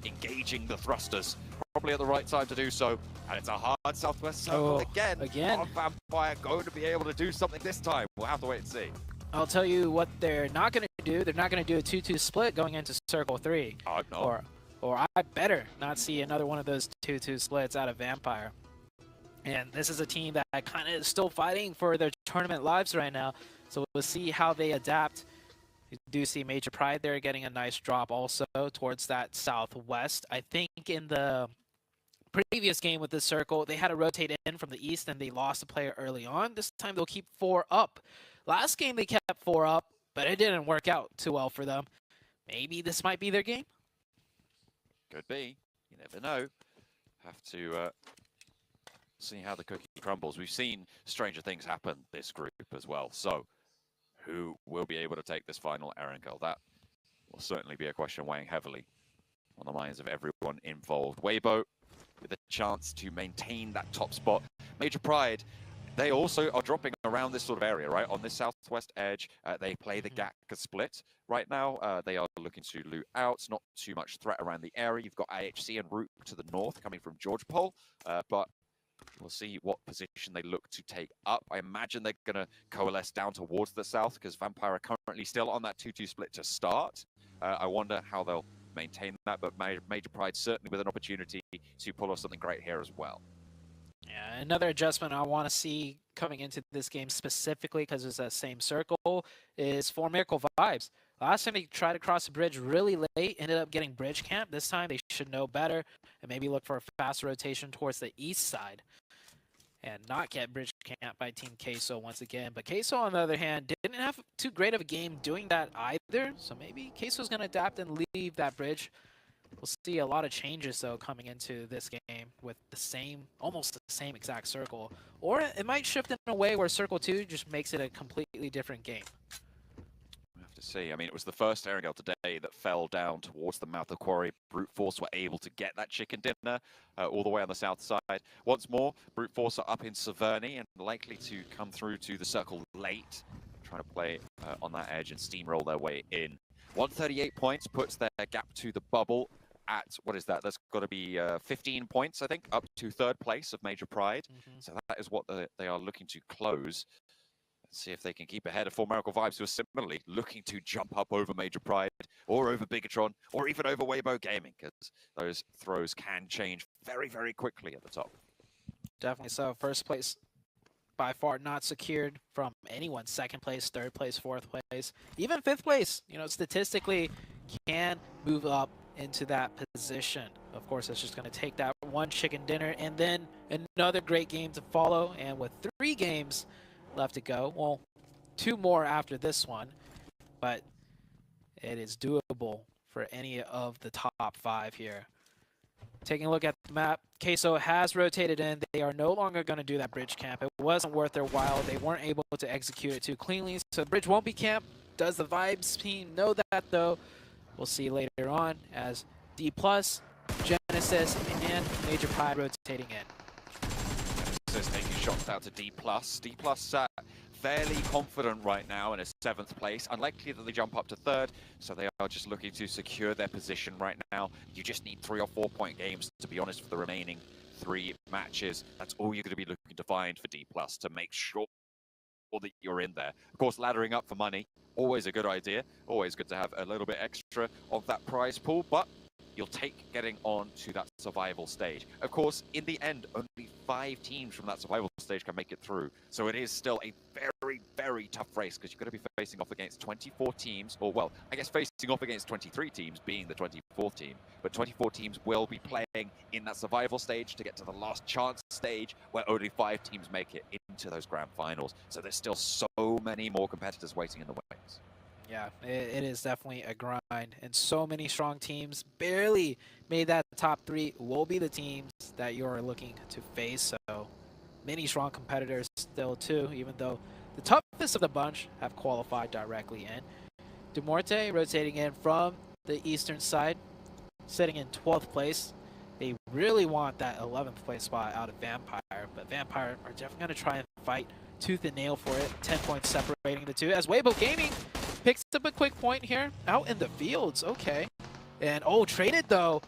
H: engaging the thrusters, probably at the right time to do so, and it's a hard Southwest circle again. Are Vampire going to be able to do something this time? We'll have to wait and see.
I: I'll tell you what they're not going to do. They're not going to do a 2-2 split going into Circle 3.
H: No.
I: Or I better not see another one of those 2-2 splits out of Vampire. And this is a team that kind of is still fighting for their tournament lives right now. So we'll see how they adapt. You do see Major Pride there getting a nice drop also towards that southwest. I think in the previous game with this circle, they had to rotate in from the east and they lost a player early on. This time they'll keep 4 up. Last game they kept 4 up, but it didn't work out too well for them. Maybe this might be their game?
H: Could be. You never know. Have to see how the cookie crumbles. We've seen stranger things happen this group as well. So who will be able to take this final Erangel? That will certainly be a question weighing heavily on the minds of everyone involved. Weibo with a chance to maintain that top spot. Major Pride, they also are dropping around this sort of area, right? On this southwest edge, they play the Gakka split. Right now, they are looking to loot out. Not too much threat around the area. You've got IHC and Root to the north coming from George Pole, but we'll see what position they look to take up. I imagine they're going to coalesce down towards the south because Vampire are currently still on that 2-2 split to start. I wonder how they'll maintain that, but Major Pride certainly with an opportunity to pull off something great here as well.
I: Yeah, another adjustment I want to see coming into this game specifically because it's that same circle is for Miracle Vibes. Last time they tried to cross the bridge really late, ended up getting bridge camp. This time they should know better and maybe look for a fast rotation towards the east side and not get bridge camp by Team Queso once again. But Queso, on the other hand, didn't have too great of a game doing that either. So maybe Queso's going to adapt and leave that bridge. We'll see a lot of changes, though, coming into this game with the same, almost the same exact circle. Or it might shift in a way where Circle 2 just makes it a completely different game.
H: We have to see. I mean, it was the first Erangel today that fell down towards the mouth of Quarry. Brute Force were able to get that chicken dinner all the way on the south side. Once more, Brute Force are up in Severny and likely to come through to the circle late, trying to play on that edge and steamroll their way in. 138 points puts their gap to the bubble at, what is that? That's got to be 15 points, I think, up to 3rd place of Major Pride. So that is what they are looking to close. Let's see if they can keep ahead of 4 Miracle Vibes, who are similarly looking to jump up over Major Pride, or over Bigatron, or even over Weibo Gaming, because those throws can change very, very quickly at the top.
I: Definitely so. 1st place by far not secured from anyone. 2nd place, 3rd place, 4th place, even 5th place, you know, statistically can move up into that position. Of course, it's just going to take that one chicken dinner and then another great game to follow. And with 3 games left to go, well, 2 more after this one, but it is doable for any of the top 5 here. Taking a look at the map, Queso has rotated in. They are no longer going to do that bridge camp. It wasn't worth their while. They weren't able to execute it too cleanly, so the bridge won't be camped. Does the Vibes team know that, though? We'll see later on as D+, Genesis, and Major Pride rotating in.
H: Genesis taking shots out to D+. D+, fairly confident right now in a 7th place. Unlikely that they jump up to 3rd, so they are just looking to secure their position right now. You just need 3 or 4 point games, to be honest, for the remaining 3 matches. That's all you're going to be looking to find for D+, to make sure that you're in there. Of course, laddering up for money, always a good idea. Always good to have a little bit extra of that prize pool, but you'll take getting on to that survival stage. Of course, in the end, only 5 teams from that survival stage can make it through. So it is still a very, very tough race because you're going to be facing off against 24 teams, or well, I guess facing off against 23 teams being the 24th team. But 24 teams will be playing in that survival stage to get to the last chance stage where only 5 teams make it into those grand finals. So there's still so many more competitors waiting in the wings.
I: Yeah, it is definitely a grind, and so many strong teams barely made that top 3 will be the teams that you're looking to face. So many strong competitors still too, even though the toughest of the bunch have qualified directly in. Dumorte rotating in from the eastern side, sitting in 12th place. They really want that 11th place spot out of Vampire, but Vampire are definitely going to try and fight tooth and nail for it. 10 points separating the two, as Weibo Gaming picks up a quick point here out in the fields. Okay. And traded though,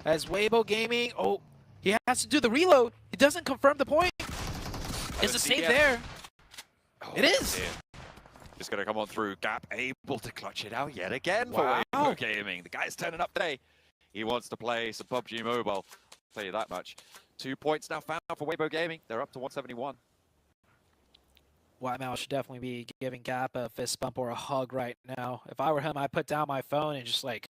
I: as Weibo Gaming, he has to do the reload. It doesn't confirm the point. Is the save there? It is.
H: Dear. Just going to come on through. Gap able to clutch it out yet again
I: Wow.
H: for Weibo Gaming. The guy's turning up today. He wants to play some PUBG Mobile. I'll tell you that much. 2 points now found for Weibo Gaming. They're up to 171.
I: White Mouse should definitely be giving Gap a fist bump or a hug right now. If I were him, I'd put down my phone and just like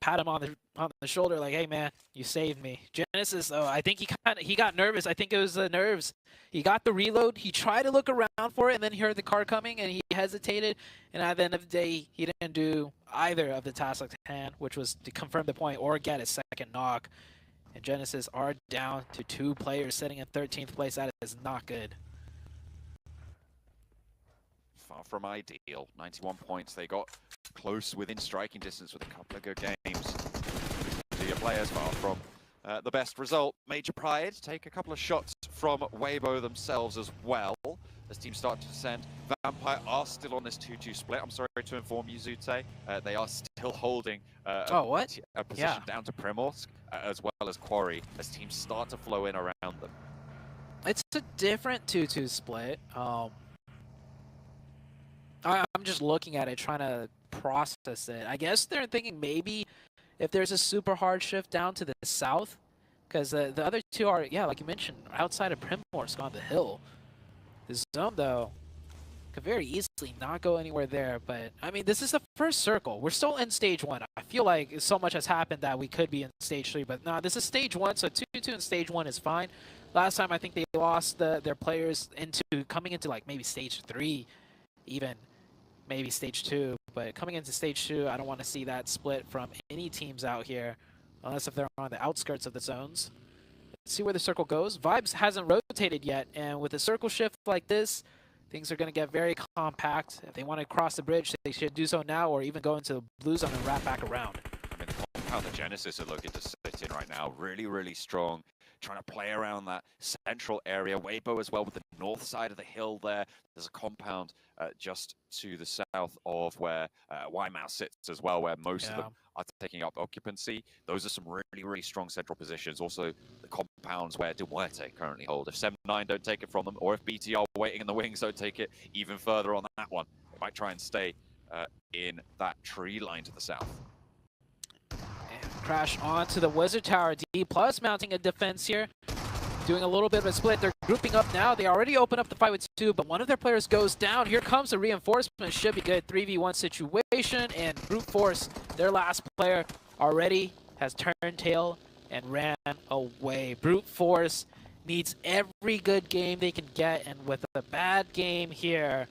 I: pat him on the shoulder, like, "Hey man, you saved me." Genesis, though, I think he got nervous. I think it was the nerves. He got the reload. He tried to look around for it, and then he heard the car coming, and he hesitated. And at the end of the day, he didn't do either of the tasks at hand, which was to confirm the point or get a second knock. And Genesis are down to 2 players, sitting in 13th place. That is not good.
H: Far from ideal. 91 points. They got close within striking distance with a couple of good games. To your players, far from the best result. Major Pride take a couple of shots from Weibo themselves as well as teams start to descend. Vampire are still on this 2-2 split. I'm sorry to inform you, Zute. They are still holding a position down to Primorsk as well as Quarry as teams start to flow in around them.
I: It's a different 2-2 split. I'm just looking at it, trying to process it. I guess they're thinking maybe if there's a super hard shift down to the south, because the other 2 are, yeah, like you mentioned, outside of Primorsk on the hill. The zone, though, could very easily not go anywhere there. But, I mean, this is the first circle. We're still in stage 1. I feel like so much has happened that we could be in stage 3. But, no, this is stage 1, so 2-2 in stage 1 is fine. Last time, I think they lost their players coming into, like, maybe stage 3, even maybe stage 2. But coming into stage 2, I don't want to see that split from any teams out here, unless if they're on the outskirts of the zones. Let's see where the circle goes. Vibes hasn't rotated yet, and with a circle shift like this, things are going to get very compact. If they want to cross the bridge, they should do so now, or even go into the blue zone and wrap back around.
H: I mean, the compound the Genesis are looking to sit in right now, really, really strong. Trying to play around that central area. Weibo as well with the north side of the hill there. There's a compound just to the south of where Mouse sits as well, where most of them are taking up occupancy. Those are some really, really strong central positions. Also, the compounds where Dumorte currently hold. If 7-9 don't take it from them, or if BTR waiting in the wings don't take it even further on that one, they might try and stay in that tree line to the south.
I: Crash onto the Wizard Tower. D+ mounting a defense here. Doing a little bit of a split. They're grouping up now. They already open up the fight with 2, but one of their players goes down. Here comes a reinforcement. Should be good. 3v1 situation, and Brute Force, their last player, already has turned tail and ran away. Brute Force needs every good game they can get, and with a bad game here,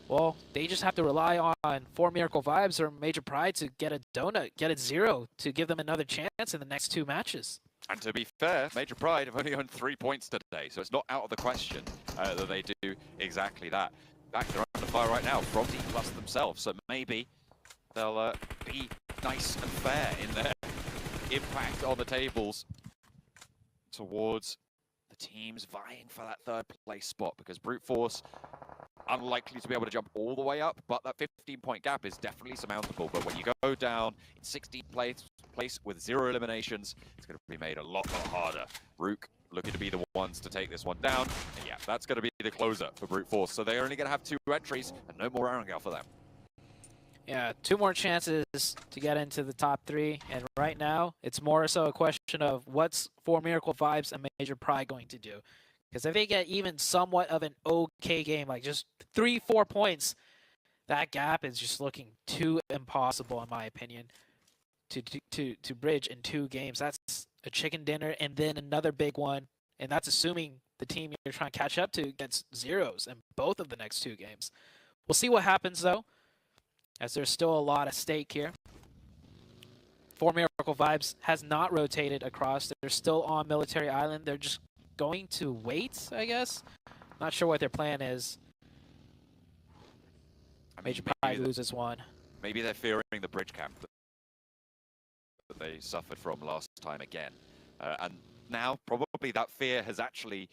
I: well, they just have to rely on 4 Miracle Vibes or Major Pride to get a donut, get it 0 to give them another chance in the next 2 matches.
H: And to be fair, Major Pride have only earned 3 points today, so it's not out of the question that they do exactly that. fact, they're under fire right now from D+ themselves, so maybe they'll be nice and fair in their impact on the tables towards the teams vying for that third place spot, because Brute Force unlikely to be able to jump all the way up, but that 15-point gap is definitely surmountable. But when you go down in 16th place with 0 eliminations, it's going to be made a lot harder. Rook looking to be the ones to take this one down. And yeah, that's going to be the closer for Brute Force. So they're only going to have 2 entries and no more Arangel for them.
I: Yeah, 2 more chances to get into the top 3, and right now it's more so a question of what's For Miracle Vibes and Major Pride going to do. Because if they get even somewhat of an okay game, like just 3-4 points, that gap is just looking too impossible, in my opinion, to bridge in 2 games. That's a chicken dinner and then another big one, and that's assuming the team you're trying to catch up to gets 0s in both of the next 2 games. We'll see what happens, though, as there's still a lot at stake here. For Miracle Vibes has not rotated across. They're still on Military Island. They're just going to wait, I guess. Not sure what their plan is. Major Pride loses 1.
H: Maybe they're fearing the bridge camp that they suffered from last time again. And now probably that fear has actually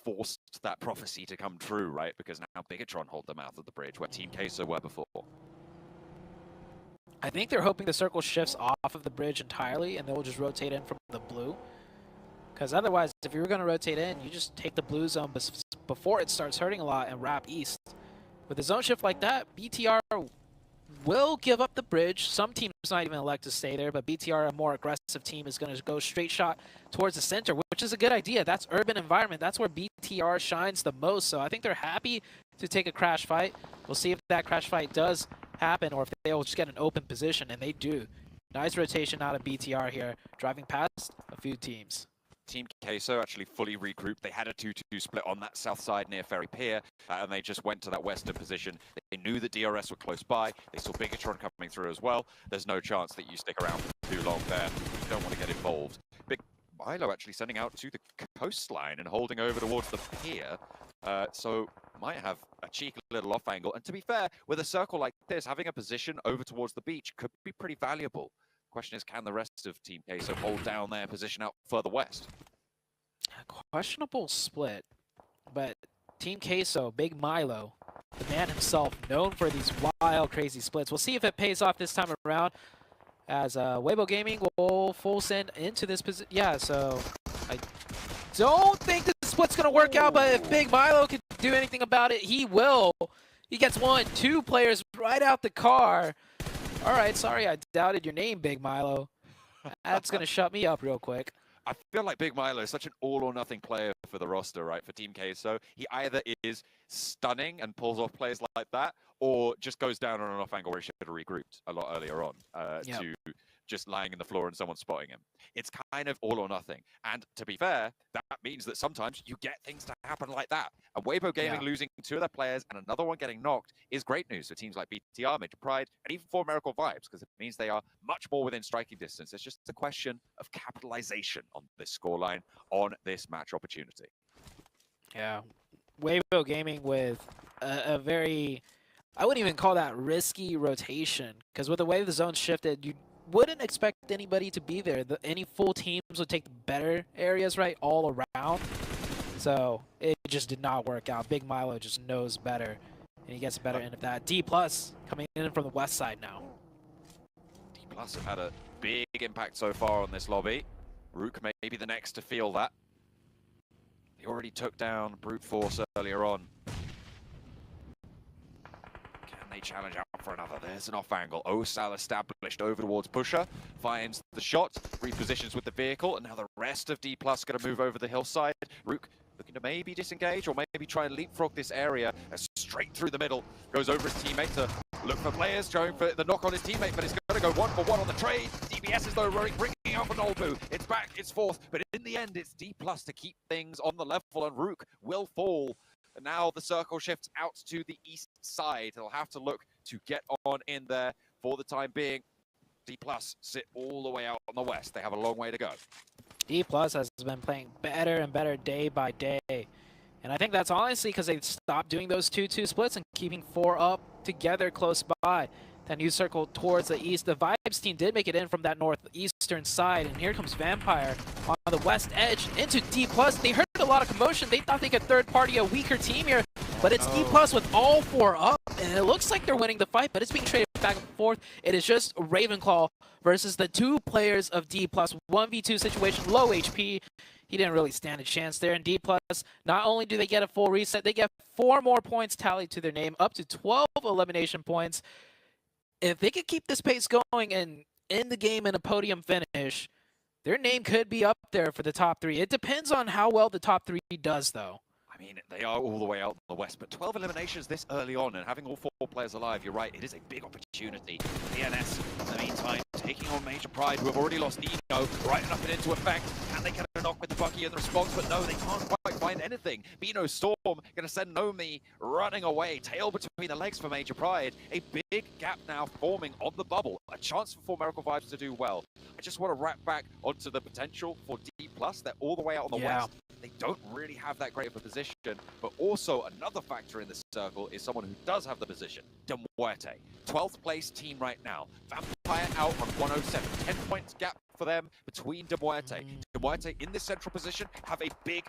H: forced that prophecy to come true, right? Because now Bigatron hold them out of the bridge where Team Queso were before.
I: I think they're hoping the circle shifts off of the bridge entirely and they'll just rotate in from the blue. Because otherwise, if you were going to rotate in, you just take the blue zone before it starts hurting a lot and wrap east. With a zone shift like that, BTR will give up the bridge. Some teams might even elect to stay there, but BTR, a more aggressive team, is going to go straight shot towards the center, which is a good idea. That's urban environment. That's where BTR shines the most. So I think they're happy to take a crash fight. We'll see if that crash fight does happen or if they'll just get an open position, and they do. Nice rotation out of BTR here, driving past a few teams.
H: Team Queso actually fully regrouped. They had a 2-2 split on that south side near Ferry Pier, and they just went to that western position. They knew that DRS were close by. They saw Bigatron coming through as well. There's no chance that you stick around for too long there. You don't want to get involved. Big Milo actually sending out to the coastline and holding over towards the pier. So might have a cheeky little off angle. And to be fair, with a circle like this, having a position over towards the beach could be pretty valuable. Question is, can the rest of Team Queso hold down their position out further west?
I: Questionable split, but Team Queso, Big Milo, the man himself, known for these wild, crazy splits. We'll see if it pays off this time around, as Weibo Gaming will full send into this position. Yeah, so I don't think the split's going to work out, but if Big Milo can do anything about it, he will. He gets 2 players right out the car. All right, sorry I doubted your name, Big Milo. That's going to shut me up real quick.
H: I feel like Big Milo is such an all-or-nothing player for the roster, right, for Team Queso. He either is stunning and pulls off plays like that, or just goes down on an off angle where he should have regrouped a lot earlier on to just lying in the floor and someone spotting him. It's kind of all or nothing. And to be fair, that means that sometimes you get things to happen like that. And Weibo Gaming losing 2 of their players and another one getting knocked is great news for teams like BTR, Major Pride, and even For Miracle Vibes, because it means they are much more within striking distance. It's just a question of capitalization on this scoreline, on this match opportunity.
I: Yeah, Weibo Gaming with a very, I wouldn't even call that risky rotation, because with the way the zone shifted, you wouldn't expect anybody to be there. Any full teams would take the better areas, right, all around. So it just did not work out. Big Milo just knows better, and he gets the better end of that. D+ coming in from the west side now.
H: D+ have had a big impact so far on this lobby. Rook may be the next to feel that. He already took down Brute Force earlier on. They challenge out for another. There's an off angle. Osal established over towards Pusher. Finds the shot. Repositions with the vehicle. And now the rest of D+ going to move over the hillside. Rook looking to maybe disengage or maybe try and leapfrog this area. Straight through the middle. Goes over his teammate to look for players. Going for the knock on his teammate. But it's going to go 1-for-1 on the trade. DBS is though bringing out for Nolbu. It's back. It's 4th. But in the end, it's D+ to keep things on the level. And Rook will fall. And now the circle shifts out to the east side. They'll have to look to get on in there for the time being. D+ sit all the way out on the west. They have a long way to go.
I: D+ has been playing better and better day by day. And I think that's honestly because they stopped doing those 2-2 splits and keeping 4 up together close by. That new circle towards the east. The Vibes team did make it in from that northeastern side, and here comes Vampire on the west edge into D+. They heard a lot of commotion. They thought they could third party a weaker team here, but it's D+ with all 4 up, and it looks like they're winning the fight, but it's being traded back and forth. It is just Ravenclaw versus the 2 players of D+. 1v2 situation, low HP. He didn't really stand a chance there. And D+, not only do they get a full reset, they get 4 more points tallied to their name, up to 12 elimination points. If they could keep this pace going and end the game in a podium finish, their name could be up there for the top 3. It depends on how well the top 3 does, though.
H: I mean, they are all the way out in the west, but 12 eliminations this early on, and having all 4 players alive, you're right, it is a big opportunity. DNS, in the meantime, taking on Major Pride, who have already lost Ego, right enough and into effect. Can they get a knock with the Buggy in the response? But no, they can't quite find anything. Bino Storm gonna send Nomi running away, tail between the legs for Major Pride. A big gap now forming on the bubble. A chance for Miracle Vibes to do well. I just want to wrap back onto the potential for D+. They're all the way out on the west. They don't really have that great of a position, but also another factor in this circle is someone who does have the position, De Muerte. 12th place team right now. Vampire out on 107. 10 points gap for them between De Muerte. De Muerte in this central position have a big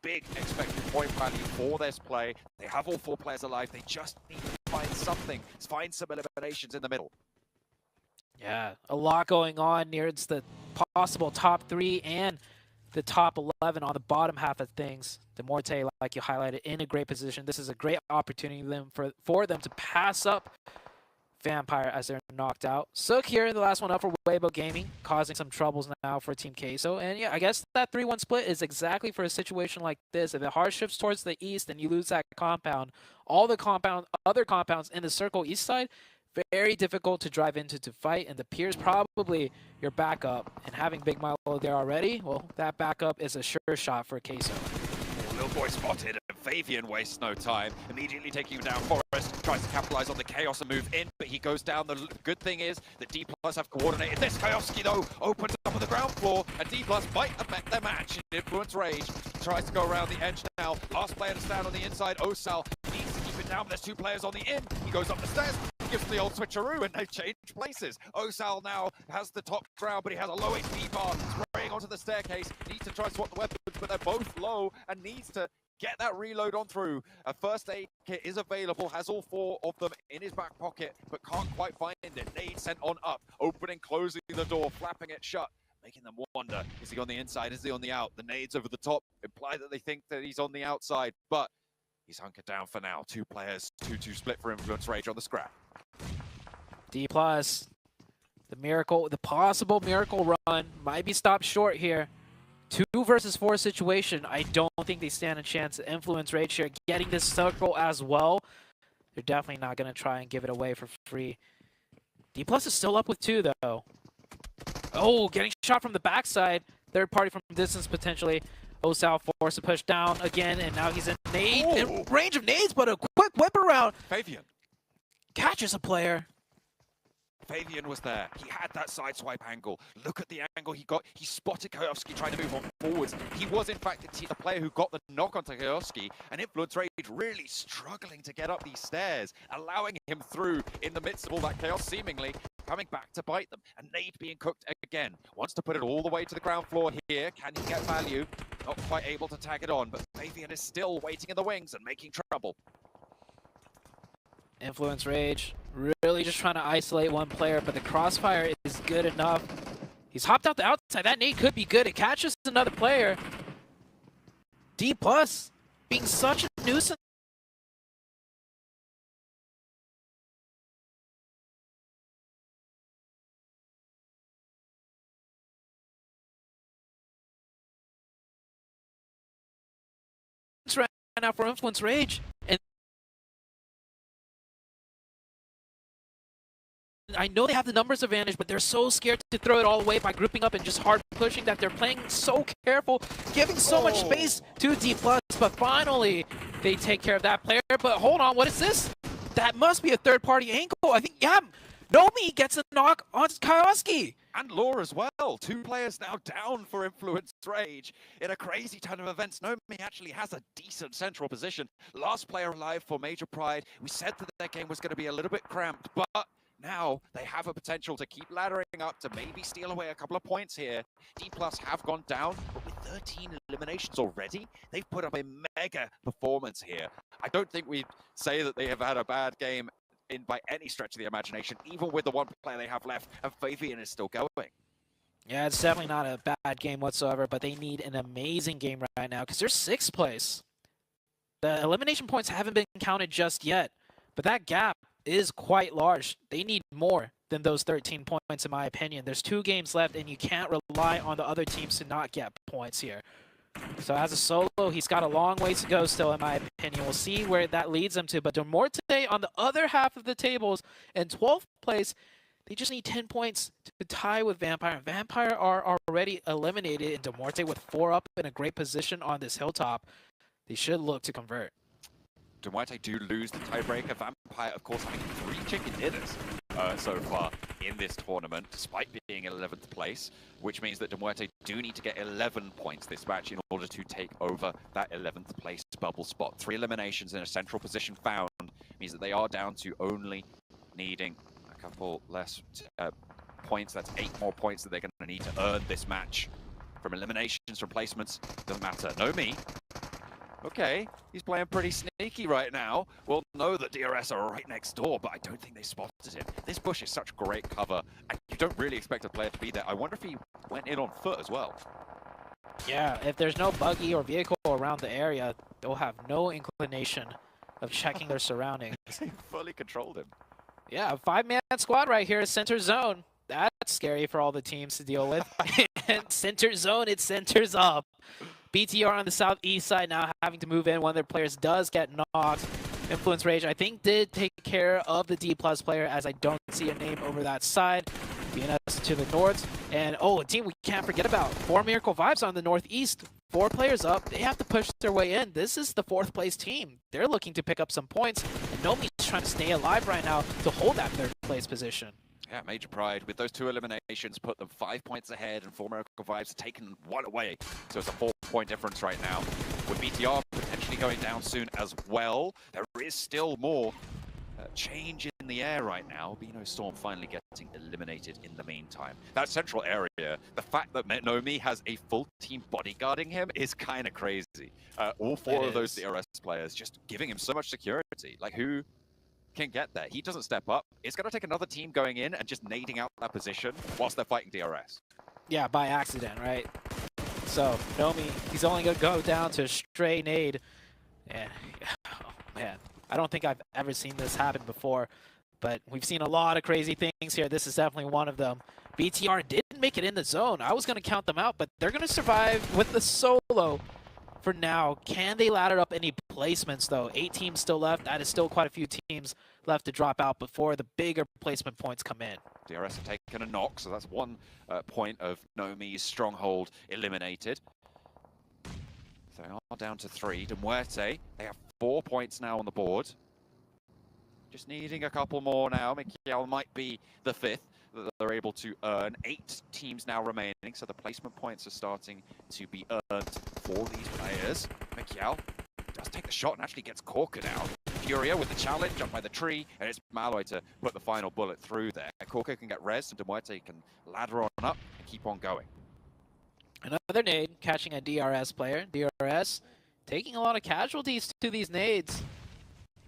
H: expected point value for this play. They have all 4 players alive. They just need to find something, find some eliminations in the middle.
I: Yeah, a lot going on near the possible top 3 and the top 11 on the bottom half of things. De Muerte, like you highlighted, in a great position. This is a great opportunity for them to pass up Vampire as they're knocked out. Sook here, the last one up for Weibo Gaming, causing some troubles now for Team Queso. And yeah, I guess that 3-1 split is exactly for a situation like this. If the heart shifts towards the east and you lose that compound, all the other compounds in the circle east side, very difficult to drive into to fight, and the Pier's probably your backup. And having Big Milo there already, well, that backup is a sure shot for Queso.
H: Little boy spotted, and Fabian wastes no time. Immediately taking him down Forest, tries to capitalize on the chaos and move in, but he goes down. The good thing is that D+ have coordinated this. Kayovsky, though, opens up on the ground floor, and D+ might have met their match. Influence Rage tries to go around the edge now. Last player to stand on the inside, Osal, needs to keep it down, but there's 2 players on the in. He goes up the stairs, gives the old switcheroo, and they've changed places. Osal now has the top ground, but he has a low HP bar, spraying onto the staircase. Needs to try to swap the weapons, but they're both low, and needs to get that reload on through. A first aid kit is available, has all 4 of them in his back pocket, but can't quite find it. Nade sent on up, opening, closing the door, flapping it shut, making them wonder, is he on the inside, is he on the out? The nades over the top imply that they think that he's on the outside, but he's hunkered down for now. 2 players, 2-2 split for Influence Rage on the scrap.
I: D+, the possible miracle run might be stopped short here. 2 versus 4 situation. I don't think they stand a chance to Influence Rage here, getting this circle as well. They're definitely not going to try and give it away for free. D+ is still up with 2, though. Oh, getting shot from the backside. Third party from distance, potentially. Osal forced to push down again, and now he's in range of nades, but a quick whip around.
H: Fabian
I: Catches a player.
H: Fabian was there. He had that side swipe angle. Look at the angle he got. He spotted Kayovsky trying to move on forwards. He was, in fact, the player who got the knock onto Kayovsky, and Influence Rage really struggling to get up these stairs, allowing him through in the midst of all that chaos, seemingly coming back to bite them. And Nade being cooked again. Wants to put it all the way to the ground floor here. Can he get value? Not quite able to tag it on, but Fabian is still waiting in the wings and making trouble.
I: Influence Rage, really just trying to isolate one player, but the crossfire is good enough. He's hopped out the outside. That nade could be good. It catches another player. D+ being such a nuisance. Right now for Influence Rage. And I know they have the numbers advantage, but they're so scared to throw it all away by grouping up and just hard pushing that they're playing so careful, giving so much space to D+, but finally they take care of that player. But hold on, what is this? That must be a third-party angle. I think, yeah, Nomi gets a knock on Kawasaki.
H: And Law as well. 2 players now down for Influence Rage. In a crazy turn of events, Nomi actually has a decent central position. Last player alive for Major Pride. We said that their game was going to be a little bit cramped, but now they have a potential to keep laddering up to maybe steal away a couple of points here. D+ have gone down, but with 13 eliminations already, they've put up a mega performance here. I don't think we'd say that they have had a bad game by any stretch of the imagination, even with the 1 player they have left, and Fabian is still going.
I: Yeah, it's definitely not a bad game whatsoever, but they need an amazing game right now because they're 6th place. The elimination points haven't been counted just yet, but that gap is quite large. They need more than those 13 points, in my opinion. There's 2 games left, and you can't rely on the other teams to not get points here. So as a solo, he's got a long ways to go still, in my opinion. We'll see where that leads him to. But Demorte on the other half of the tables in 12th place, they just need 10 points to tie with Vampire. Vampire are already eliminated, and Demorte with 4 up in a great position on this hilltop. They should look to convert.
H: Demorte do lose the tiebreaker. Vampire, of course, having 3 chicken dinners so far in this tournament, despite being in 11th place, which means that Demorte do need to get 11 points this match in order to take over that 11th place bubble spot. 3 eliminations in a central position found means that they are down to only needing a couple less points. That's 8 more points that they're going to need to earn this match. From eliminations, from placements, doesn't matter. Nomi. Okay, he's playing pretty sneaky right now. We'll know that DRS are right next door, but I don't think they spotted him. This bush is such great cover, and you don't really expect a player to be there. I wonder if he went in on foot as well.
I: Yeah, if there's no buggy or vehicle around the area, they'll have no inclination of checking their surroundings.
H: He fully controlled him.
I: Yeah, a 5-man squad right here, center zone. That's scary for all the teams to deal with. And center zone, it centers up. BTR on the southeast side now having to move in. One of their players does get knocked. Influence Rage, I think, did take care of the D+ player, as I don't see a name over that side. BNS to the north. And, oh, a team we can't forget about. 4 Miracle Vibes on the northeast. 4 players up. They have to push their way in. This is the 4th place team. They're looking to pick up some points. And Nomi's trying to stay alive right now to hold that 3rd place position.
H: Yeah, Major Pride, with those 2 eliminations, put them 5 points ahead, and 4 Miracle Vibes taken 1 away. So it's a 4-point difference right now. With BTR potentially going down soon as well, there is still more change in the air right now. Beano Storm finally getting eliminated in the meantime. That central area, the fact that Nomi has a full team bodyguarding him is kind of crazy. All 4 of those DRS players just giving him so much security. Like, who can get there? He doesn't step up. It's going to take another team going in and just nading out that position whilst they're fighting DRS.
I: Yeah, by accident, right? So, Nomi, he's only going to go down to a stray nade. And, oh, man, I don't think I've ever seen this happen before, but we've seen a lot of crazy things here. This is definitely one of them. BTR didn't make it in the zone. I was going to count them out, but they're going to survive with the solo for now. Can they ladder up any placements, though? 8 teams still left. That is still quite a few teams left to drop out before the bigger placement points come in.
H: DRS have taken a knock, so that's 1 point of Nomi's stronghold eliminated. So they are down to 3. Demorte, they have 4 points now on the board. Just needing a couple more now. Mikiel might be the 5th that they're able to earn. 8 teams now remaining, so the placement points are starting to be earned for these players. Mikiel does take the shot and actually gets Corker down. Furia with the challenge up by the tree, and it's Malloy to put the final bullet through there. Corker can get res, and Demorte can ladder on up and keep on going.
I: Another nade catching a DRS player. DRS taking a lot of casualties to these nades.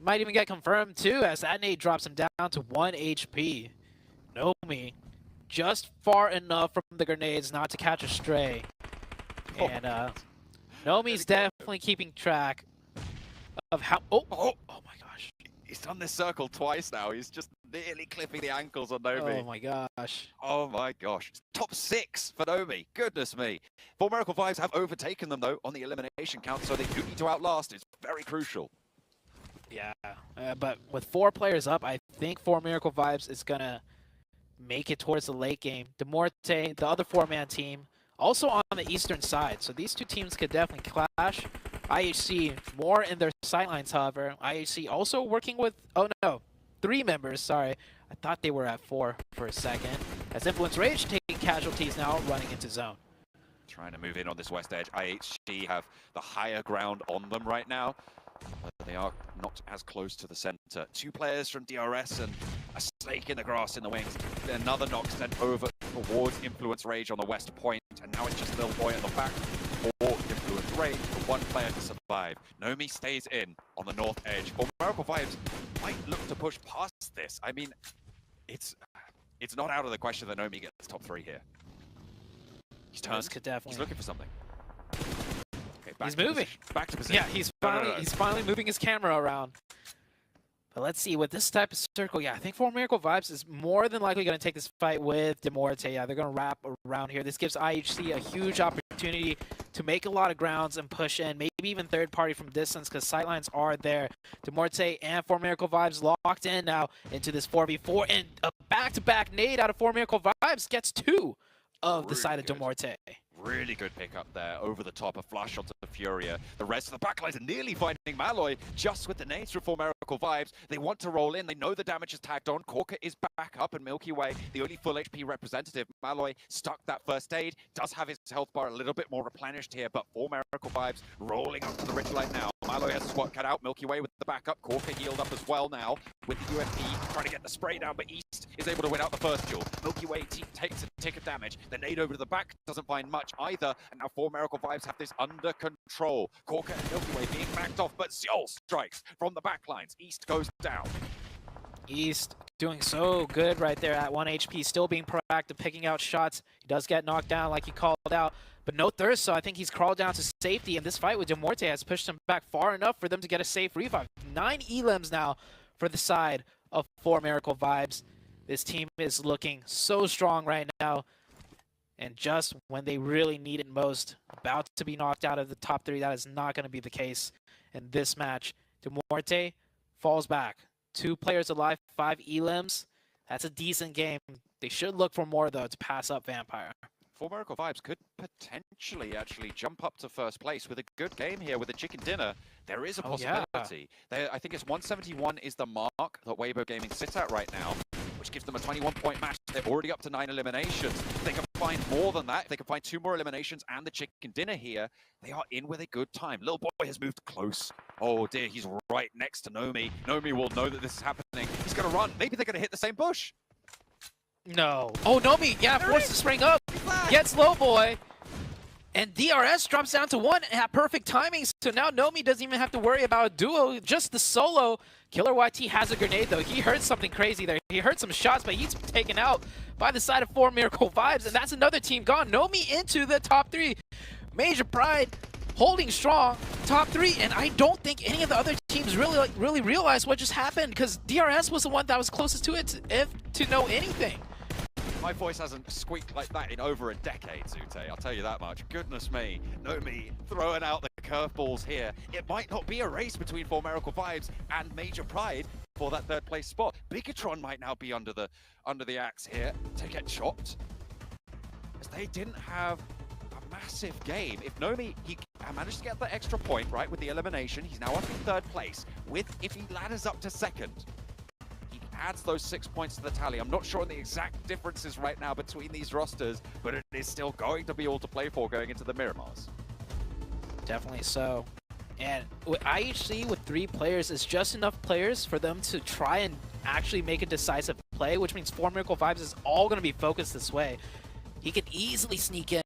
I: Might even get confirmed too, as that nade drops him down to 1 HP. Nomi just far enough from the grenades not to catch a stray. And Nomi's definitely keeping track of how... Oh my gosh.
H: He's done this circle twice now. He's just nearly clipping the ankles on Nomi.
I: Oh my gosh.
H: Oh my gosh. Top 6 for Nomi. Goodness me. 4 Miracle Vibes have overtaken them, though, on the elimination count, so they do need to outlast. It's very crucial.
I: Yeah, but with 4 players up, I think 4 Miracle Vibes is going to make it towards the late game. Demorte, the other 4-man team, also on the eastern side. So these 2 teams could definitely clash. IHC more in their sightlines, however. IHC also working with, 3 members, sorry. I thought they were at 4 for a second. As Influence Rage taking casualties now, running into zone.
H: Trying to move in on this west edge. IHC have the higher ground on them right now. But they are not as close to the center. 2 players from DRS and a snake in the grass in the wings. Another knock sent over towards Influence Rage on the west point. And now it's just Little Boy at the back for Influence Rage for 1 player to survive. Nomi stays in on the north edge. Or Miracle Vibes might look to push past this. I mean, it's not out of the question that Nomi gets top 3 here. He's turned. He's looking for something. Okay,
I: He's moving.
H: Back to position.
I: Yeah, he's finally moving his camera around. But let's see, with this type of circle, yeah, I think For Miracle Vibes is more than likely going to take this fight with Demorte. Yeah, they're going to wrap around here. This gives IHC a huge opportunity to make a lot of grounds and push in, maybe even third party from distance, because sightlines are there. Demorte and For Miracle Vibes locked in now into this 4v4, and a back-to-back nade out of For Miracle Vibes gets 2 of the side of Demorte.
H: Really good pickup there, over the top, a flash onto the Furia. The rest of the backlines are nearly finding Malloy, just with the nades from For Miracle Vibes. They want to roll in, they know the damage is tagged on. Corker is back up, and Milky Way, the only full HP representative. Malloy stuck that first aid, does have his health bar a little bit more replenished here, but For Miracle Vibes rolling up to the ridge line now. Malloy has a SWAT cut out, Milky Way with the backup. Corker healed up as well now, with the UFP trying to get the spray down, but East is able to win out the first duel. Milky Way takes a tick of damage. The nade over to the back doesn't find much either, and now 4 Miracle Vibes have this under control. Corker and Milky Way being backed off, but Seoul strikes from the backlines. East goes down.
I: East doing so good right there at 1 HP, still being proactive, picking out shots. He does get knocked down like he called out, but no thirst, so I think he's crawled down to safety, and this fight with Demorte has pushed him back far enough for them to get a safe revive. 9 elims now for the side of 4 Miracle Vibes. This team is looking so strong right now, and just when they really need it most, about to be knocked out of the top 3, that is not going to be the case in this match. Demorte falls back. 2 players alive, 5 elims. That's a decent game. They should look for more, though, to pass up Vampire.
H: 4 Miracle Vibes could potentially actually jump up to first place with a good game here with a chicken dinner. There is a possibility. I think it's 171 is the mark that Weibo Gaming sits at right now, which gives them a 21-point match. They're already up to 9 eliminations. If they can find more than that, if they can find 2 more eliminations and the chicken dinner here, they are in with a good time. Little Boy has moved close. Oh dear, he's right next to Nomi. Nomi will know that this is happening. He's going to run. Maybe they're going to hit the same bush.
I: No. Oh, Nomi, yeah, forced to spring up. Gets Low Boy. And DRS drops down to 1 at perfect timing. So now Nomi doesn't even have to worry about a duo, just the solo. Killer YT has a grenade, though. He heard something crazy there. He heard some shots, but he's taken out by the side of 4 Miracle Vibes. And that's another team gone. Nomi into the top 3. Major Pride holding strong, top 3. And I don't think any of the other teams really realized what just happened, because DRS was the one that was closest to it, if to know anything.
H: My voice hasn't squeaked like that in over a decade, Zute. I'll tell you that much. Goodness me. Nomi throwing out the curveballs here. It might not be a race between 4 Miracle Vibes and Major Pride for that 3rd place spot. Bigatron might now be under the axe here to get chopped, as they didn't have a massive game. If Nomi, he managed to get the extra point, right, with the elimination, he's now up in 3rd place. If he ladders up to 2nd, adds those 6 points to the tally. I'm not sure on the exact differences right now between these rosters, but it is still going to be all to play for going into the Miramars.
I: Definitely so. And with IHC with 3 players is just enough players for them to try and actually make a decisive play, which means 4 Miracle Vibes is all going to be focused this way. He can easily sneak in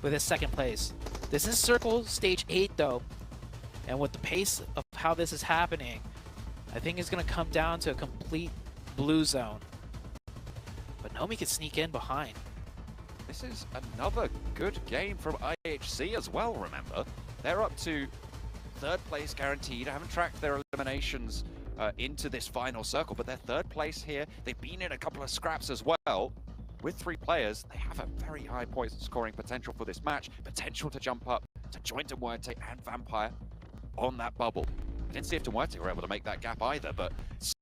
I: with his 2nd place. This is Circle Stage 8, though. And with the pace of how this is happening, I think it's going to come down to a complete blue zone. But Nomi can sneak in behind.
H: This is another good game from IHC as well, remember. They're up to 3rd place guaranteed. I haven't tracked their eliminations into this final circle, but they're 3rd place here. They've been in a couple of scraps as well. With 3 players, they have a very high point scoring potential for this match. Potential to jump up to join Demorte and Vampire on that bubble. I didn't see if Demorte were able to make that gap either, but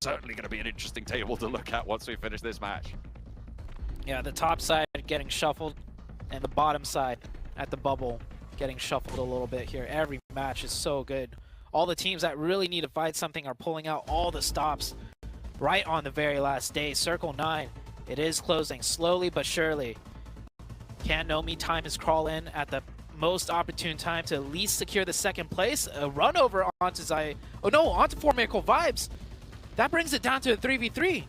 H: certainly going to be an interesting table to look at once we finish this match.
I: Yeah, the top side getting shuffled, and the bottom side at the bubble getting shuffled a little bit here. Every match is so good. All the teams that really need to fight something are pulling out all the stops right on the very last day. Circle 9, it is closing slowly but surely. Can Nomi time his crawl in at the most opportune time to at least secure the second place? A run over onto onto 4 Miracle Vibes. That brings it down to a 3v3.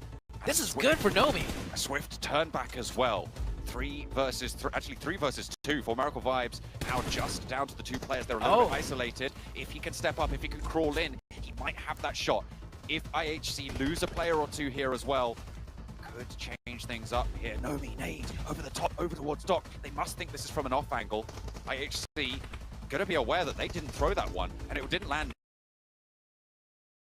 I: This is good for Nomi.
H: A swift turn back as well. 3 versus 3, actually 3 versus 2 for Miracle Vibes. Now just down to the 2 players. They're a little bit isolated. If he can step up, if he can crawl in, he might have that shot. If IHC lose a player or 2 here as well, could change things up here. Nomi, nade, over the top, over towards Doc. They must think this is from an off angle. IHC gonna be aware that they didn't throw that one, and it didn't land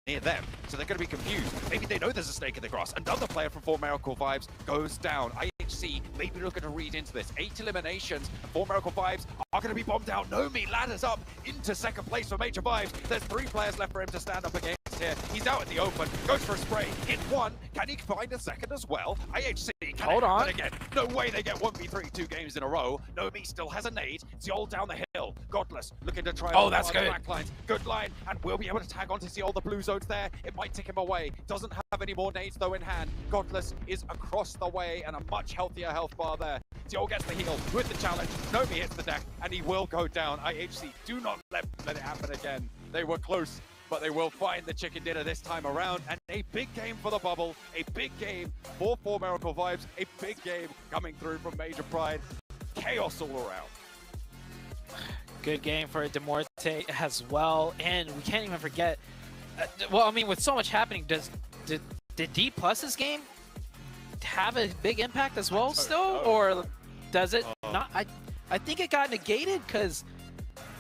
H: near them, so they're going to be confused. Maybe they know there's a snake in the grass. Another player from 4 Miracle Vibes goes down. IHC maybe looking to read into this. 8 eliminations, and 4 Miracle Vibes are going to be bombed out. Nomi ladders up into second place for Major Vibes. There's 3 players left for him to stand up against here. He's out in the open, goes for a spray, hit 1. Can he find a second as well? IHC,
I: hold on.
H: But again, no way they get 1v3 2 games in a row. Nomi still has a nade. Zeol down the hill. Godless looking to try
I: that's good.
H: backlines. Good line, and we'll be able to tag onto Zeol. The blue zone's there. It might tick him away. Doesn't have any more nades though in hand. Godless is across the way and a much healthier health bar there. Zeol gets the heal with the challenge. Nomi hits the deck and he will go down. IHC, do not let it happen again. They were close, but they will find the chicken dinner this time around. And a big game for the bubble, a big game for 4 Miracle Vibes, a big game coming through from Major Pride. Chaos all around.
I: Good game for Demorte as well. And we can't even forget, well, I mean, with so much happening, did D Plus's game have a big impact as well still? Or does it not? I think it got negated because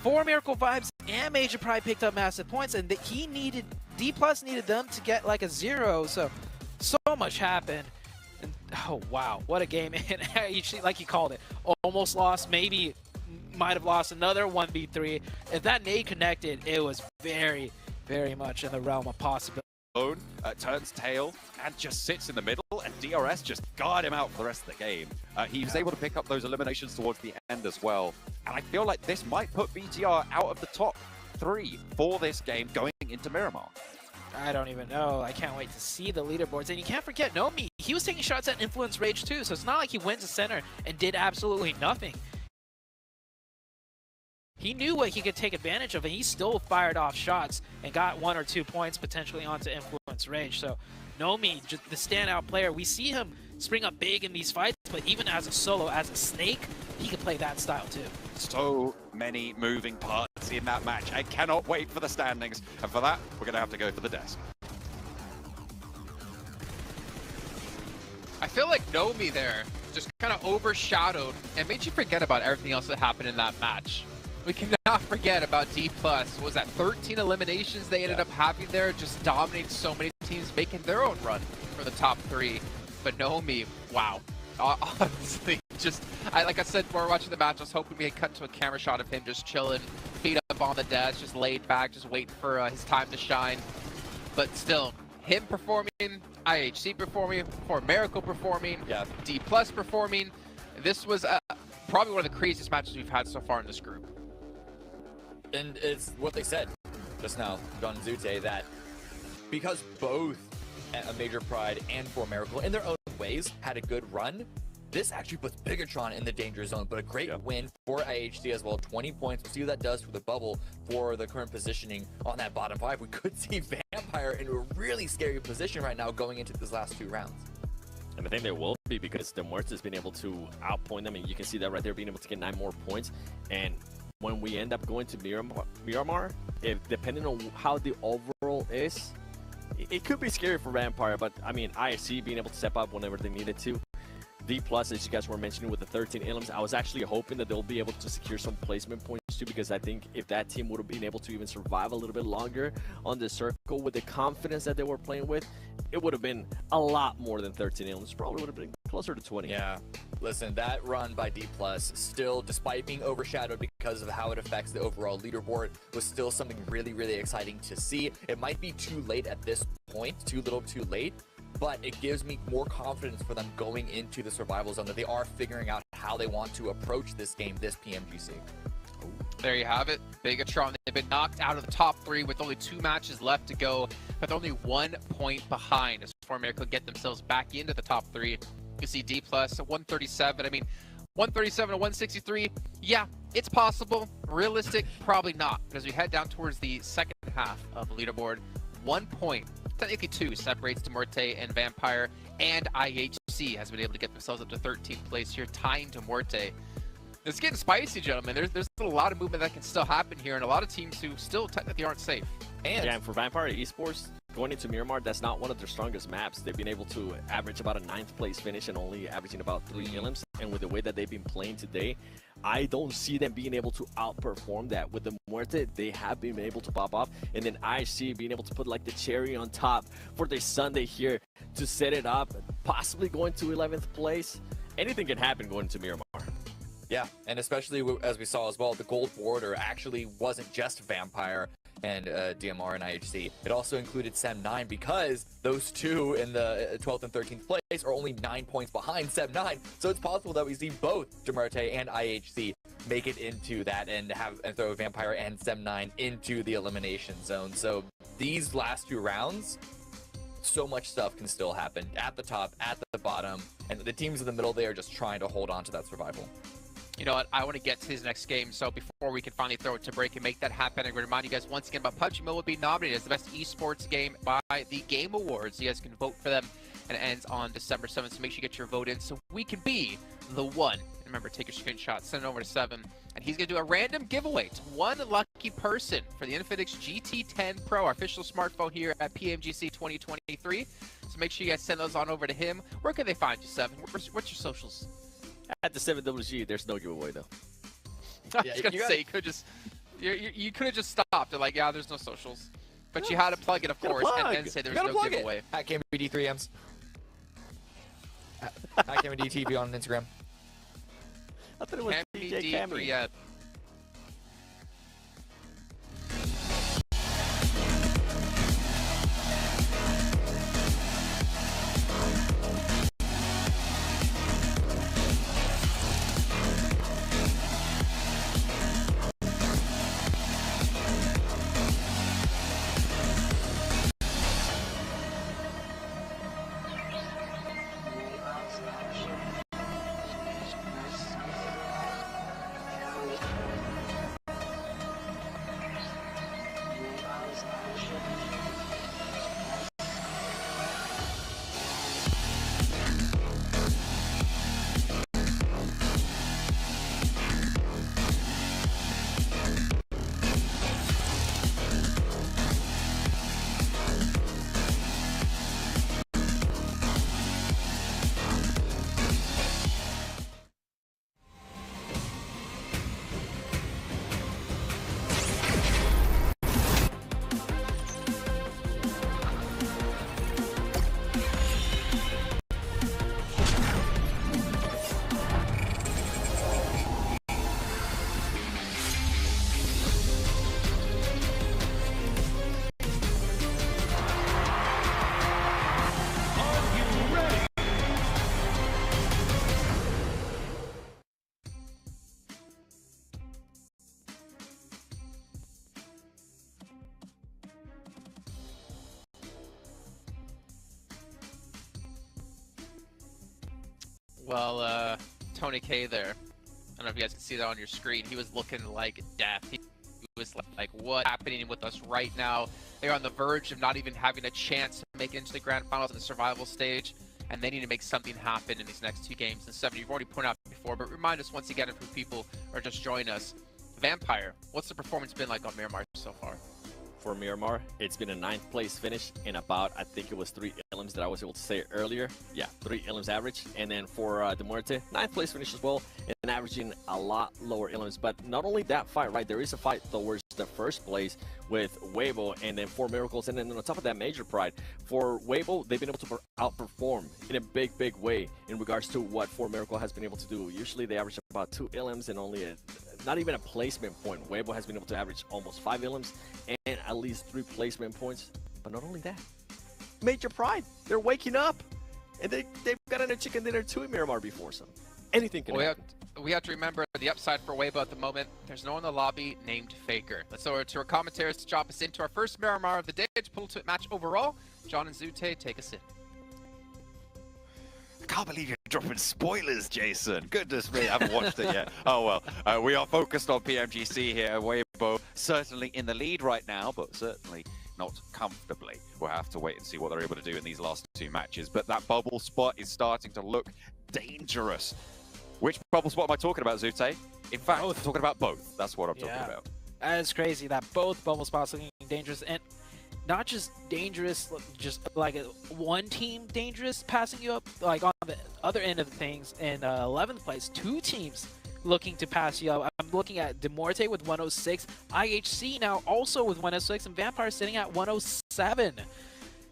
I: 4 Miracle Vibes and Major Pride picked up massive points, and D Plus needed them to get like a 0. So much happened. And, oh wow, what a game! And like you called it, almost lost. Maybe might have lost another 1v3. If that nade connected, it was very, very much in the realm of possibility.
H: Turns tail and just sits in the middle, and DRS just guard him out for the rest of the game. He was able to pick up those eliminations towards the end as well, and I feel like this might put BTR out of the top 3 for this game going into Miramar.
I: I don't even know. I can't wait to see the leaderboards. And you can't forget Nomi. He was taking shots at Influence Rage too, so it's not like he went to center and did absolutely nothing. He knew what he could take advantage of, and he still fired off shots and got 1 or 2 points potentially onto Influence Rage. So Nomi, just the standout player. We see him spring up big in these fights, but even as a solo, as a snake, he can play that style too.
H: So many moving parts in that match. I cannot wait for the standings, and for that, we're going to have to go for the desk.
E: I feel like Nomi there just kind of overshadowed and made you forget about everything else that happened in that match. We cannot forget about D+. What was that, 13 eliminations they ended up having there, just dominating so many teams, making their own run for the top 3. But Nomi, wow. Honestly, just, like I said, while we were watching the match, I was hoping we had cut to a camera shot of him just chilling, feet up on the desk, just laid back, just waiting for his time to shine. But still, him performing, IHC performing, 4 Miracle performing, D+ performing. This was probably one of the craziest matches we've had so far in this group.
G: And it's what they said just now, Don Zute, that because both a Major Pride and 4 Miracle in their own ways had a good run, this actually puts Bigatron in the danger zone. But a great win for IHC as well, 20 points. We'll see what that does for the bubble for the current positioning on that bottom 5. We could see Vampire in a really scary position right now going into these last 2 rounds.
F: And I think they will be, because Demorte has been able to outpoint them, and you can see that right there, being able to get 9 more points. And when we end up going to Miramar, if depending on how the overall is, it could be scary for Vampire. But I mean, IFC being able to step up whenever they needed to. D+, as you guys were mentioning, with the 13 elims, I was actually hoping that they'll be able to secure some placement points too, because I think if that team would have been able to even survive a little bit longer on the circle with the confidence that they were playing with, it would have been a lot more than 13 elims. Probably would have been closer to 20.
G: Yeah, listen, that run by D+, still, despite being overshadowed because of how it affects the overall leaderboard, was still something really, really exciting to see. It might be too late at this point, too little too late, but it gives me more confidence for them going into the survival zone, that they are figuring out how they want to approach this game, this PMGC.
E: There you have it. Bigatron, they've been knocked out of the top 3 with only 2 matches left to go, but they're only 1 point behind as far Format could get themselves back into the top 3. You see D plus 137. I mean, 137 to 163. Yeah, it's possible. Realistic, probably not. But as we head down towards the second half of the leaderboard, 1 point, technically 2, separates Demorte and Vampire, and IHC has been able to get themselves up to 13th place here, tying Demorte. It's getting spicy, gentlemen. There's a lot of movement that can still happen here, and a lot of teams who still technically aren't safe.
F: And yeah, and for Vampire Esports, going into Miramar, that's not one of their strongest maps. They've been able to average about a 9th place finish and only averaging about 3 elims. And with the way that they've been playing today, I don't see them being able to outperform that. With the Muerte, they have been able to pop off. And then IHC being able to put like the cherry on top for their Sunday here to set it up, possibly going to 11th place. Anything can happen going to Miramar.
G: Yeah, and especially as we saw as well, the gold border actually wasn't just Vampire and DMR and IHC. It also included Sem9 because those two in the 12th and 13th place are only 9 points behind Sem9. So it's possible that we see both Demorte and IHC make it into that and throw Vampire and Sem9 into the elimination zone. So these last 2 rounds, so much stuff can still happen at the top, at the bottom, and the teams in the middle, they are just trying to hold on to that survival.
E: You know what? I want to get to his next game, so before we can finally throw it to break and make that happen, I'm going to remind you guys once again about PUBG Mobile being nominated as the best esports game by the Game Awards. You guys can vote for them, and it ends on December 7th, so make sure you get your vote in so we can be the one. And remember, take your screenshot, send it over to 7, and he's going to do a random giveaway to one lucky person for the Infinix GT10 Pro, our official smartphone here at PMGC 2023. So make sure you guys send those on over to him. Where can they find you, 7? What's your socials?
F: At the 7WG, there's no giveaway though.
E: I was gonna say you could have just stopped and like, yeah, there's no socials, but you had to plug it, of course, and then say there's no giveaway.
G: At KMBD3Ms. At KMBDTV on Instagram.
F: I thought it was DJ Cammy.
E: Yeah. Well, Tony K there, I don't know if you guys can see that on your screen, he was looking like death. He was like, what's happening with us right now? They're on the verge of not even having a chance to make it into the Grand Finals in the survival stage, and they need to make something happen in these next 2 games. And 7, you've already pointed out before, but remind us once again if people are just joining us. Vampire, what's the performance been like on Miramar so far?
F: For Miramar, it's been a 9th place finish in about, I think it was 3 elims that I was able to say earlier. Yeah, 3 elims average. And then for the Muerte, 9th place finish as well, and averaging a lot lower elims. But not only that fight, right, there is a fight towards the 1st place with Weibo and then 4 Miracles. And then on top of that, Major Pride. For Weibo, they've been able to outperform in a big way in regards to what 4 Miracle has been able to do. Usually they average about 2 elims and only not even a placement point. Weibo has been able to average almost 5 elims and at least 3 placement points. But not only that, Major Pride, they're waking up, and they've gotten a chicken dinner too in Miramar before, so anything can happen.
E: We have to remember the upside for Weibo at the moment. There's no one in the lobby named Faker. Let's go to our commentators to drop us into our first Miramar of the day. It's pull to match overall. John and Zute, take us in.
H: I can't believe you're dropping spoilers, Jason. Goodness me, I haven't watched it yet. Oh well, we are focused on PMGC here. Weibo certainly in the lead right now, but certainly not comfortably. We'll have to wait and see what they're able to do in these last two matches. But that bubble spot is starting to look dangerous. Which bubble spot am I talking about, Zute? In fact, I'm talking about both. That's what I'm talking about.
I: That's crazy that both bubble spots looking dangerous, and not just dangerous, just like one team dangerous passing you up, like on the other end of things in 11th place, two teams looking to pass you up. I'm looking at Demorte with 106, IHC now also with 106, and Vampire sitting at 107.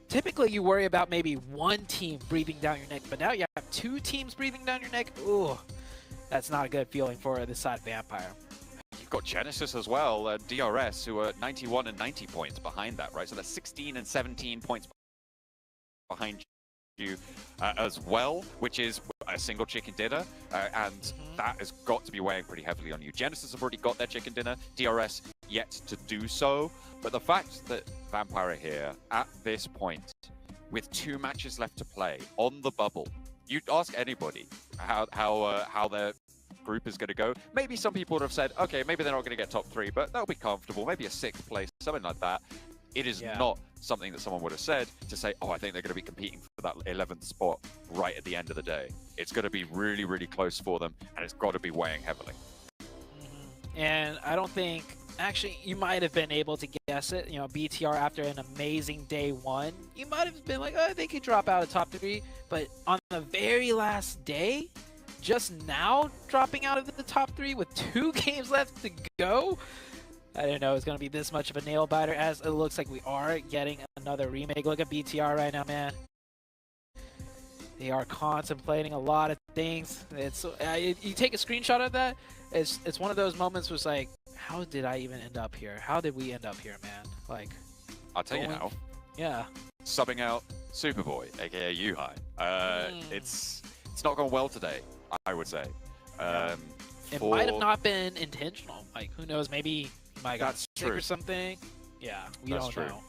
I: Typically you worry about maybe one team breathing down your neck, but now you have two teams breathing down your neck. Ooh, that's not a good feeling for this side Vampire.
H: You've got Genesis as well, DRS, who are 91 and 90 points behind that, right? So that's 16 and 17 points behind you as well, which is a single chicken dinner, and that has got to be weighing pretty heavily on you. Genesis have already got their chicken dinner, DRS yet to do so, but the fact that Vampire are here at this point with 2 matches left to play on the bubble, you'd ask anybody how their group is going to go. Maybe some people would have said, okay, maybe they're not going to get top 3, but that'll be comfortable, maybe a 6th place, something like that. It is not something that someone would have said to say, oh, I think they're going to be competing for that 11th spot right at the end of the day. It's going to be really, really close for them, and it's got to be weighing heavily.
I: And I don't think, actually, you might have been able to guess it. You know, BTR after an amazing day 1, you might have been like, oh, they could drop out of top 3. But on the very last day, just now dropping out of the top 3 with 2 games left to go, I didn't know it was going to be this much of a nail biter, as it looks like we are getting another remake. Look at BTR right now, man. They are contemplating a lot of things. It's you take a screenshot of that, it's one of those moments where it's like, how did I even end up here? How did we end up here, man? Like,
H: I'll tell you how.
I: Yeah.
H: Subbing out Superboy, aka Yuhai. It's not gone well today, I would say.
I: It might have not been intentional. Like, who knows? Maybe he might have got sick or something. Yeah, we don't know.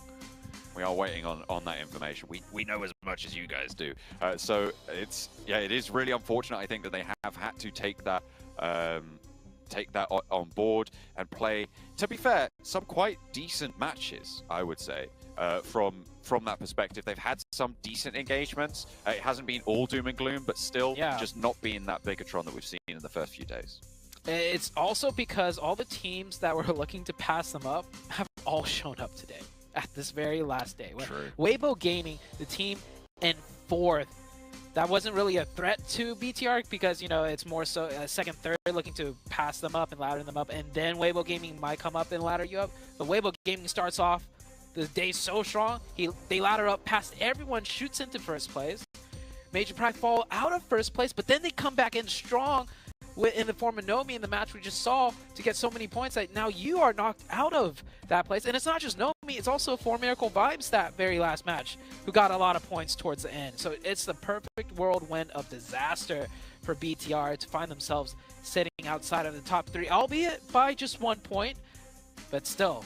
H: We are waiting on that information. We know as much as you guys do. So it is really unfortunate. I think that they have had to take that on board and play, to be fair, some quite decent matches, I would say, from that perspective. They've had some decent engagements. It hasn't been all doom and gloom, but still just not being that Bigatron that we've seen in the first few days.
I: It's also because all the teams that were looking to pass them up have all shown up today at this very last day.
H: True.
I: Weibo Gaming, the team in 4th, that wasn't really a threat to BTR because, you know, it's more so second, third, looking to pass them up and ladder them up, and then Weibo Gaming might come up and ladder you up. But Weibo Gaming starts off the day so strong, they ladder up past everyone, shoots into first place. Major Pride fall out of first place, but then they come back in strong in the form of Nomi in the match we just saw to get so many points that now you are knocked out of that place. And it's not just Nomi, it's also For Miracle Vibes that very last match who got a lot of points towards the end. So it's the perfect whirlwind of disaster for BTR to find themselves sitting outside of the top 3, albeit by just 1 point, but still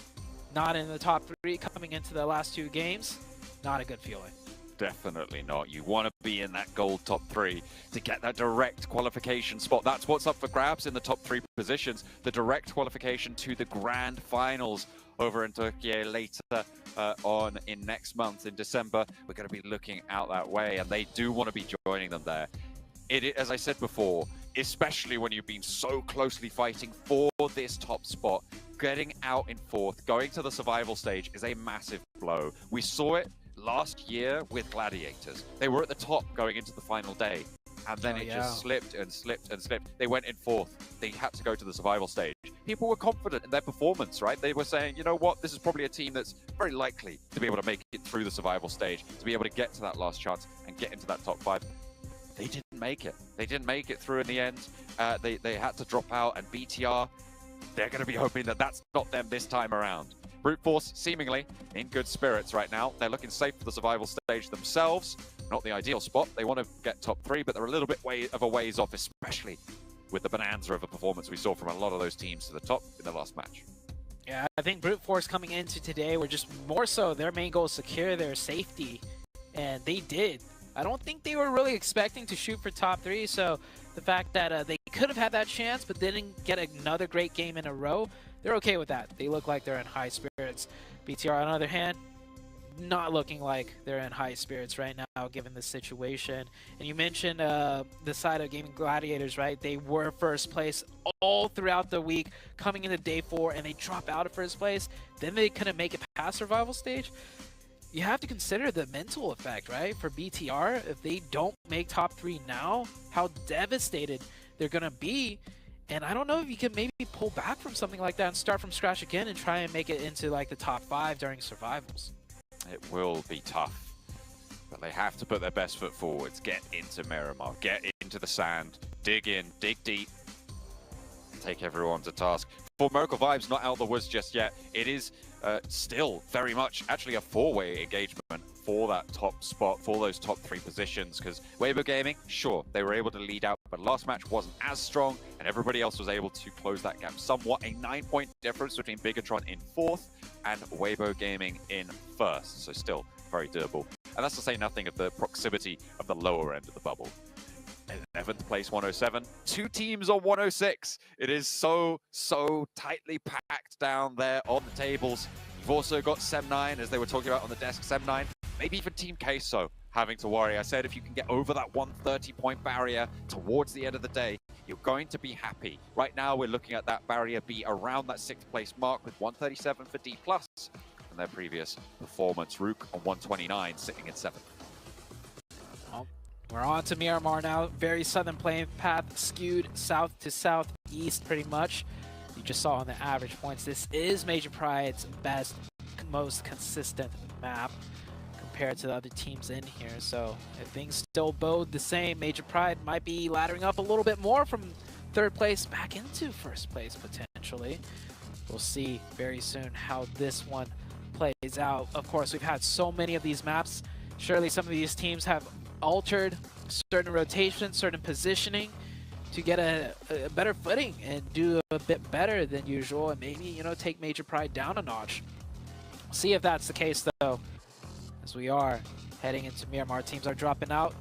I: not in the top 3 coming into the last 2 games. Not a good feeling.
H: Definitely not. You want to be in that gold top 3 to get that direct qualification spot. That's what's up for grabs in the top 3 positions. The direct qualification to the Grand Finals over in Türkiye later on in next month in December. We're going to be looking out that way, and they do want to be joining them there. As I said before, especially when you've been so closely fighting for this top spot, getting out in 4th, going to the survival stage is a massive blow. We saw it last year with Gladiators. They were at the top going into the final day, and then it just slipped and slipped and slipped. They went in 4th. They had to go to the survival stage. People were confident in their performance, right? They were saying, you know what, this is probably a team that's very likely to be able to make it through the survival stage, to be able to get to that last chance and get into that top 5. They didn't make it. They didn't make it through in the end. They had to drop out, and BTR, they're going to be hoping that that's not them this time around. Brute Force seemingly in good spirits right now. They're looking safe for the survival stage themselves. Not the ideal spot. They want to get top 3, but they're a little bit of a ways off, especially with the bonanza of a performance we saw from a lot of those teams to the top in the last match.
I: Yeah, I think Brute Force coming into today were just more so their main goal is secure their safety, and they did. I don't think they were really expecting to shoot for top 3, so the fact that they could have had that chance but didn't get another great game in a row, they're okay with that. They look like they're in high spirits. BTR, on the other hand, not looking like they're in high spirits right now given the situation. And you mentioned the side of Gaming Gladiators, right? They were first place all throughout the week, coming into day 4, and they drop out of first place. Then they couldn't make it past survival stage. You have to consider the mental effect, right? For BTR, if they don't make top 3 now, how devastated they're gonna be. And I don't know if you can maybe pull back from something like that and start from scratch again and try and make it into like the top 5 during survivals.
H: It will be tough, but they have to put their best foot forwards, get into Miramar, get into the sand, dig in, dig deep, take everyone to task. For Miracle Vibes, not out of the woods just yet. It is still very much actually a 4-way engagement for that top spot, for those top 3 positions, because Weibo Gaming, sure, they were able to lead out, but last match wasn't as strong, and everybody else was able to close that gap somewhat. A 9-point difference between Bigatron in 4th and Weibo Gaming in 1st, so still very doable. And that's to say nothing of the proximity of the lower end of the bubble. 11th place 107, 2 teams on 106. It is so tightly packed down there on the tables. You've also got Sem9, as they were talking about on the desk, Sem9, maybe even Team Queso having to worry. I said if you can get over that 130-point barrier towards the end of the day, you're going to be happy. Right now, we're looking at that barrier be around that 6th place mark with 137 for D+, and their previous performance. Rook on 129, sitting at 7th.
I: Well, we're on to Miramar now. Very southern playing path, skewed south to southeast pretty much. You just saw on the average points, this is Major Pride's best, most consistent map compared to the other teams in here. So if things still bode the same, Major Pride might be laddering up a little bit more from 3rd place back into 1st place potentially. We'll see very soon how this one plays out. Of course, we've had so many of these maps. Surely some of these teams have altered certain rotations, certain positioning to get a better footing and do a bit better than usual, and maybe, you know, take Major Pride down a notch. See if that's the case though, as we are heading into Miramar. Teams are dropping out.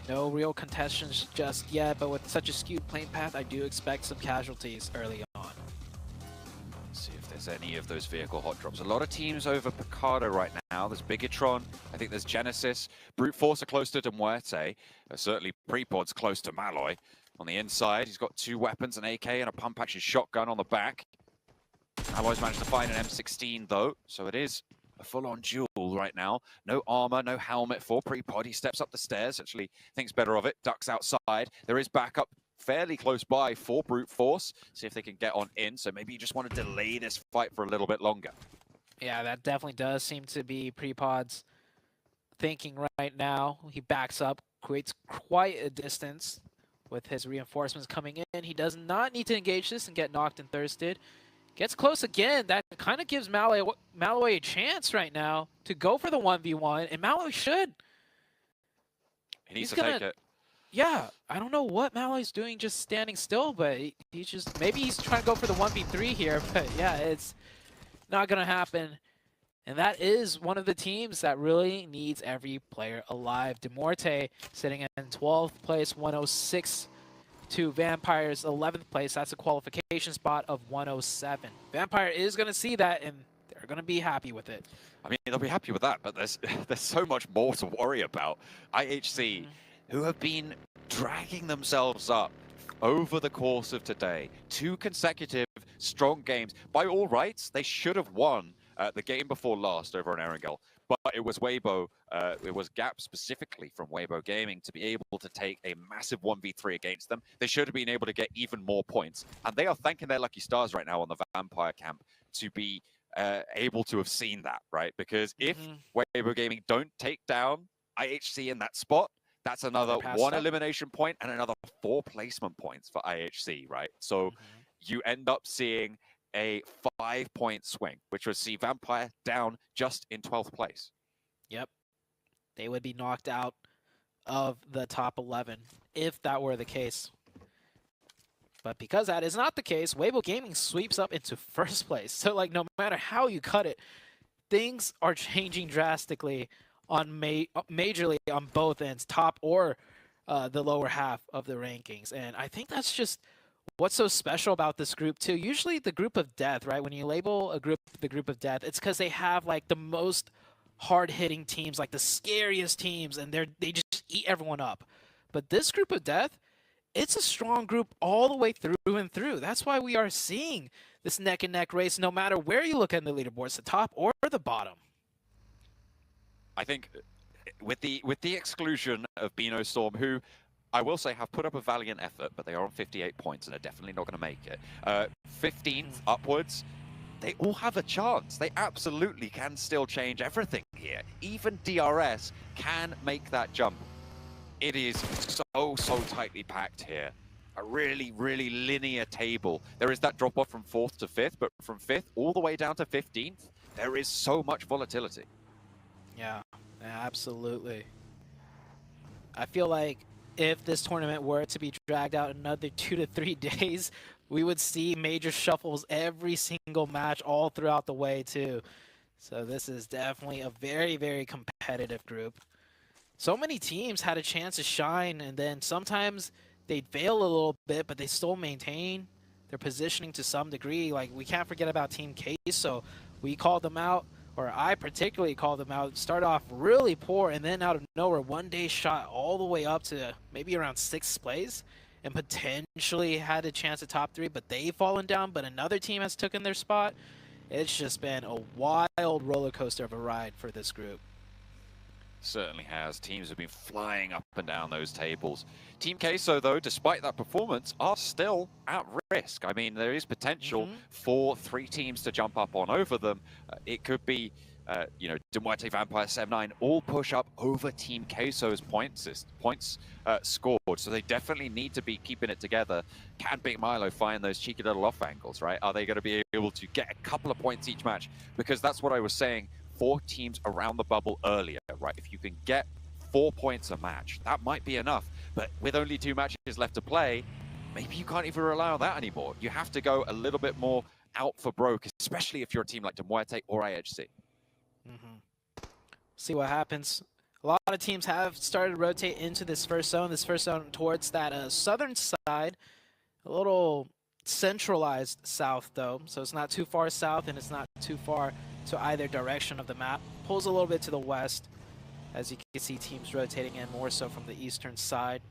I: No real contestants just yet, but with such a skewed playing path, I do expect some casualties early on.
H: Let's see if there's any of those vehicle hot drops. A lot of teams over Picardo right now. There's Bigatron, I think there's Genesis. Brute Force are close to De Muerte. Certainly Prepod's close to Malloy. On the inside, he's got 2 weapons, an AK and a pump-action shotgun on the back. Malloy's managed to find an M16 though, so it is a full-on duel right now. No armor, no helmet for Prepod. He steps up the stairs, actually thinks better of it, ducks outside. There is backup fairly close by for Brute Force. See if they can get on in, so maybe you just want to delay this fight for a little bit longer.
I: Yeah, that definitely does seem to be Prepod's thinking right now. He backs up, creates quite a distance with his reinforcements coming in. He does not need to engage this and get knocked and thirsted. Gets close again. That kind of gives Malloy a chance right now to go for the 1v1, and Malloy should.
H: He needs to take it.
I: Yeah, I don't know what Malloy's doing just standing still, but he's just, maybe he's trying to go for the 1v3 here, but yeah, it's not going to happen. And that is one of the teams that really needs every player alive. De Muerte sitting in 12th place, 106 to Vampire's 11th place. That's a qualification spot of 107. Vampire is going to see that, and they're going to be happy with it.
H: I mean, they'll be happy with that, but there's so much more to worry about. IHC, who have been dragging themselves up over the course of today. 2 consecutive strong games. By all rights, they should have won the game before last over on Erangel. But it was Weibo, it was Gap specifically from Weibo Gaming to be able to take a massive 1v3 against them. They should have been able to get even more points. And they are thanking their lucky stars right now on the Vampire camp to be able to have seen that, right? Because if Weibo Gaming don't take down IHC in that spot, that's another 1 elimination point and another 4 placement points for IHC, right? So you end up seeing a 5-point swing, which would see Vampire down just in 12th place.
I: Yep. They would be knocked out of the top 11 if that were the case. But because that is not the case, Weibo Gaming sweeps up into 1st place. So, like, no matter how you cut it, things are changing drastically on majorly on both ends, top or the lower half of the rankings. And I think that's just what's so special about this group too. Usually the group of death, right? When you label a group the group of death, it's because they have like the most hard-hitting teams, like the scariest teams, and they just eat everyone up. But this group of death, it's a strong group all the way through and through. That's why we are seeing this neck-and-neck race, no matter where you look at the leaderboards, the top or the bottom.
H: I think with the exclusion of Bino Storm, who I will say have put up a valiant effort, but they are on 58 points and are definitely not going to make it. 15th upwards, they all have a chance. They absolutely can still change everything here. Even DRS can make that jump. It is so tightly packed here. A really linear table. There is that drop off from 4th to 5th, but from 5th all the way down to 15th, there is so much volatility.
I: Yeah, absolutely. I feel like if this tournament were to be dragged out another 2 to 3 days, we would see major shuffles every single match all throughout the way too. So this is definitely a very competitive group. So many teams had a chance to shine, and then sometimes they'd fail a little bit, but they still maintain their positioning to some degree. Like, we can't forget about Team Queso. We called them out, or I particularly called them out. Start off really poor, and then out of nowhere, one day shot all the way up to maybe around 6th place, and potentially had a chance at top 3, but they've fallen down, but another team has taken their spot. It's just been a wild roller coaster of a ride for this group.
H: Certainly has. Teams have been flying up and down those tables. Team Queso, though, despite that performance, are still at risk. I mean, there is potential for 3 teams to jump up on over them. It could be, you know, Demuerte, Vampire, 7-9, all push up over Team Queso's points scored. So they definitely need to be keeping it together. Can Big Milo find those cheeky little off angles, right? Are they going to be able to get a couple of points each match? Because that's what I was saying. 4 teams around the bubble earlier, right? If you can get 4 points a match, that might be enough. But with only 2 matches left to play, maybe you can't even rely on that anymore. You have to go a little bit more out for broke, especially if you're a team like Demuerte or IHC.
I: See what happens. A lot of teams have started to rotate into this first zone towards that southern side, a little centralized south though, so it's not too far south and it's not too far to either direction of the map. Pulls a little bit to the west, as you can see teams rotating in more so from the eastern side.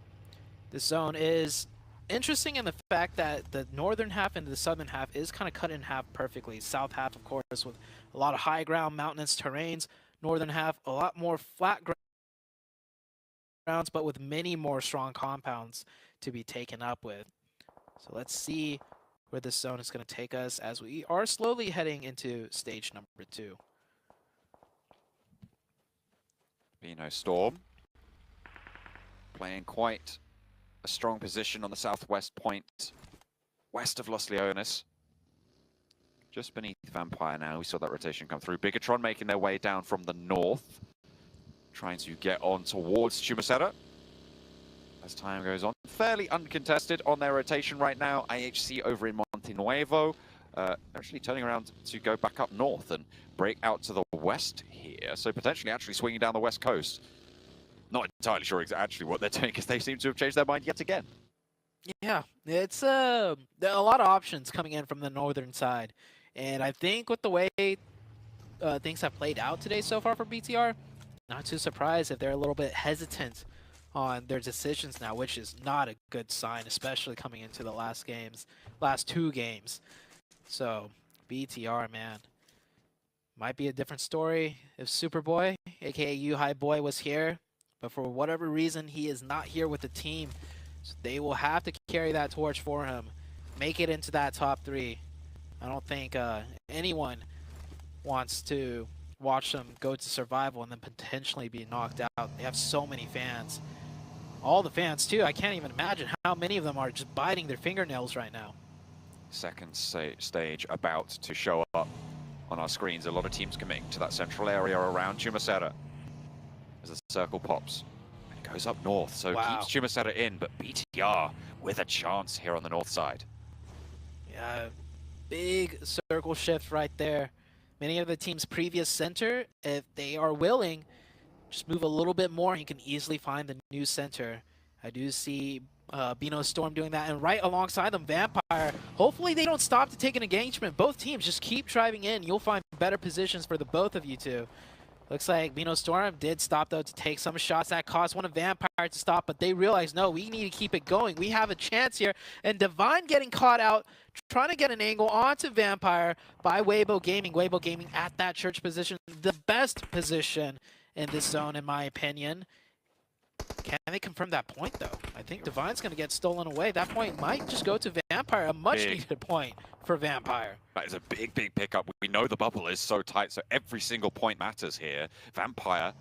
I: This zone is interesting in the fact that the northern half and the southern half is kind of cut in half perfectly. South half, of course, with a lot of high ground, mountainous terrains. Northern half, a lot more flat grounds, but with many more strong compounds to be taken up with. So let's see where this zone is going to take us as we are slowly heading into stage number 2.
H: Bino Storm playing quite a strong position on the southwest point, west of Los Leones. Just beneath Vampire now, we saw that rotation come through. Bigatron making their way down from the north, trying to get on towards Chumacera. As time goes on, fairly uncontested on their rotation right now. IHC over in Monte Nuevo, actually turning around to go back up north and break out to the west here. So potentially actually swinging down the west coast. Not entirely sure actually what they're doing because they seem to have changed their mind yet again.
I: Yeah, it's a lot of options coming in from the northern side. And I think with the way things have played out today so far for BTR, not too surprised if they're a little bit hesitant on their decisions now, which is not a good sign, especially coming into the last 2 games. So BTR, man, might be a different story if Superboy, aka U-High Boy, was here, but for whatever reason he is not here with the team. So they will have to carry that torch for him, make it into that top 3. I don't think anyone wants to watch them go to survival and then potentially be knocked out. They have so many fans. All the fans too. I can't even imagine how many of them are just biting their fingernails right now.
H: Second stage about to show up on our screens. A lot of teams committing to that central area around Chumacera as the circle pops. And it goes up north, so keeps Chumacera in, but BTR with a chance here on the north side.
I: Yeah, big circle shift right there. Many of the team's previous center, if they are willing, just move a little bit more, and you can easily find the new center. I do see Bino Storm doing that, and right alongside them, Vampire. Hopefully they don't stop to take an engagement. Both teams just keep driving in. You'll find better positions for the both of you two. Looks like Bino Storm did stop, though, to take some shots that caused one of Vampire to stop, but they realized, no, we need to keep it going. We have a chance here. And Divine getting caught out, trying to get an angle onto Vampire by Weibo Gaming. Weibo Gaming at that church position, the best position in this zone, in my opinion. Can they confirm that point, though? I think Divine's going to get stolen away. That point might just go to Vampire, a much-needed point for Vampire.
H: That is a big, big pickup. We know the bubble is so tight, so every single point matters here. Vampire,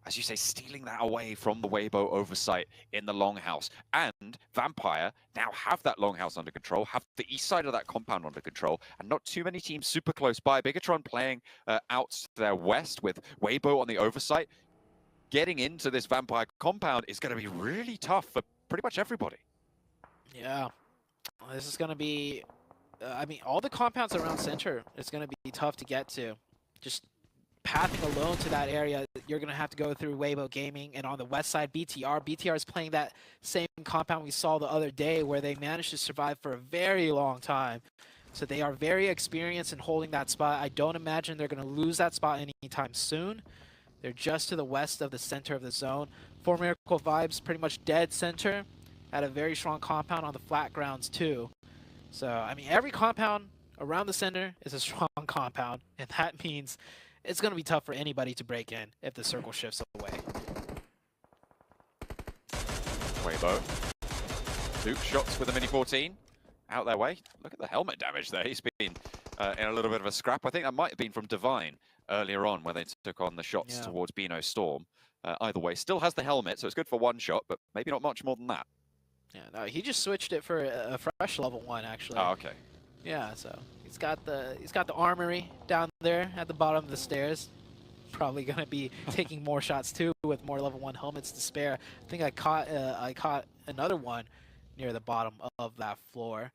H: as you say, stealing that away from the Weibo oversight in the longhouse. And Vampire now have that longhouse under control, have the east side of that compound under control, and not too many teams super close by. Bigatron playing out to their west with Weibo on the oversight. Getting into this Vampire compound is going to be really tough for pretty much everybody.
I: Yeah, well, this is going to be, I mean, all the compounds around center, it's going to be tough to get to. Just pathing alone to that area, you're going to have to go through Weibo Gaming, and on the west side, BTR. BTR is playing that same compound we saw the other day where they managed to survive for a very long time. So they are very experienced in holding that spot. I don't imagine they're going to lose that spot anytime soon. They're just to the west of the center of the zone. For Miracle Vibes, pretty much dead center. Had a very strong compound on the flat grounds too. So, I mean, every compound around the center is a strong compound. And that means it's going to be tough for anybody to break in if the circle shifts away.
H: Weibo. 2 shots with a Mini 14. Out their way. Look at the helmet damage there. He's been in a little bit of a scrap. I think that might have been from Divine earlier on where they took on the shots towards Bino Storm. Either way, still has the helmet, so it's good for 1 shot, but maybe not much more than that.
I: Yeah, no, he just switched it for a fresh level 1, actually.
H: Oh, okay.
I: Yeah, so he's got the armory down there at the bottom of the stairs. Probably gonna be taking more shots too with more level 1 helmets to spare. I think I caught another one near the bottom of that floor.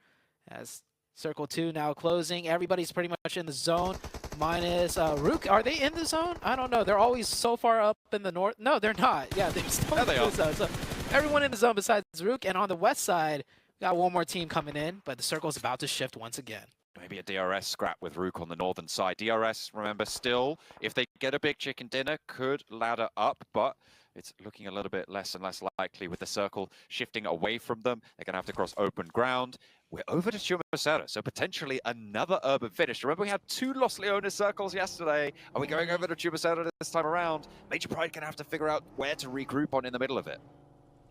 I: As Circle 2 now closing, everybody's pretty much in the zone. Minus Rook, are they in the zone? I don't know. They're always so far up in the north. No, they're not. Yeah, they're still in the zone. So everyone in the zone besides Rook. And on the west side, we got one more team coming in, but the circle's about to shift once again.
H: Maybe a DRS scrap with Rook on the northern side. DRS, remember, still, if they get a big chicken dinner, could ladder up, but it's looking a little bit less and less likely with the circle shifting away from them. They're going to have to cross open ground. We're over to Chumacera, so potentially another urban finish. Remember, we had 2 Los Leones circles yesterday. Are we going over to Chumacera this time around? Major Pride going to have to figure out where to regroup on in the middle of it.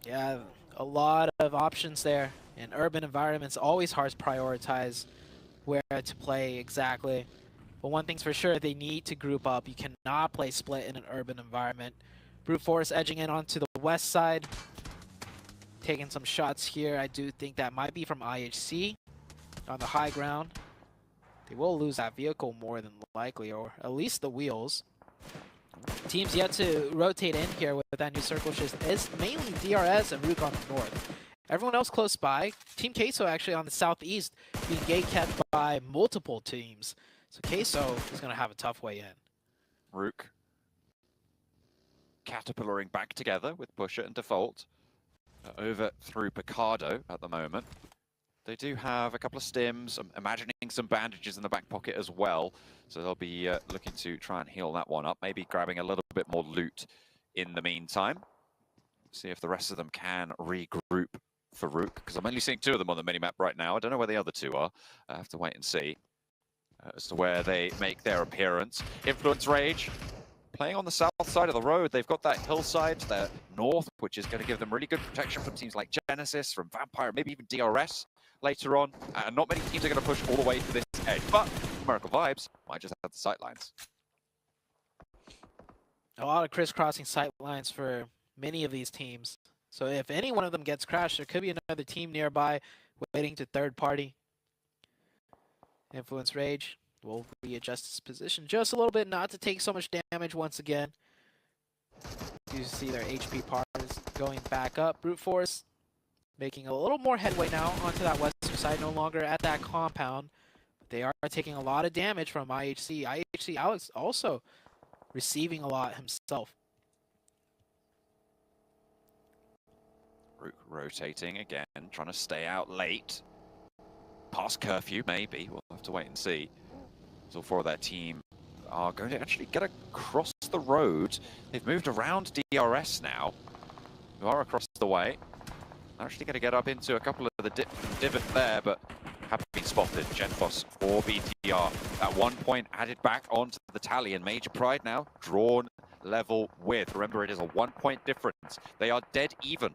I: Yeah, a lot of options there. In urban environments, always hard to prioritize where to play exactly. But one thing's for sure, they need to group up. You cannot play split in an urban environment. Brute Force edging in onto the west side. Taking some shots here. I do think that might be from IHC on the high ground. They will lose that vehicle more than likely, or at least the wheels. Teams yet to rotate in here with that new circle shift is mainly DRS and Rook on the north. Everyone else close by. Team Queso actually on the southeast being gate kept by multiple teams. So Queso is going to have a tough way in.
H: Rook caterpillaring back together with Pusher and Default. Over through Picardo at the moment. They do have a couple of stims. I'm imagining some bandages in the back pocket as well. So they'll be looking to try and heal that one up. Maybe grabbing a little bit more loot in the meantime. See if the rest of them can regroup for Rook. Because I'm only seeing 2 of them on the minimap right now. I don't know where the other 2 are. I have to wait and see as to where they make their appearance. Influence Rage. Playing on the south side of the road, they've got that hillside to their north, which is going to give them really good protection from teams like Genesis, from Vampire, maybe even DRS later on. And not many teams are going to push all the way to this edge, but Miracle Vibes might just have the sightlines.
I: A lot of crisscrossing sightlines for many of these teams. So if any one of them gets crashed, there could be another team nearby waiting to third party. Influence Rage will readjust his position just a little bit, not to take so much damage once again. You see their HP par is going back up. Brute Force making a little more headway now onto that western side, no longer at that compound. But they are taking a lot of damage from IHC. IHC Alex also receiving a lot himself.
H: Rotating again, trying to stay out late. Past curfew, maybe. We'll have to wait and see. So all four of their team are going to actually get across the road. They've moved around DRS now, who are across the way. They're actually going to get up into a couple of the divots there, but have been spotted. Genfos for BTR. At one point added back onto the tally, and Major Pride now drawn level with. Remember, it is a 1 point difference. They are dead even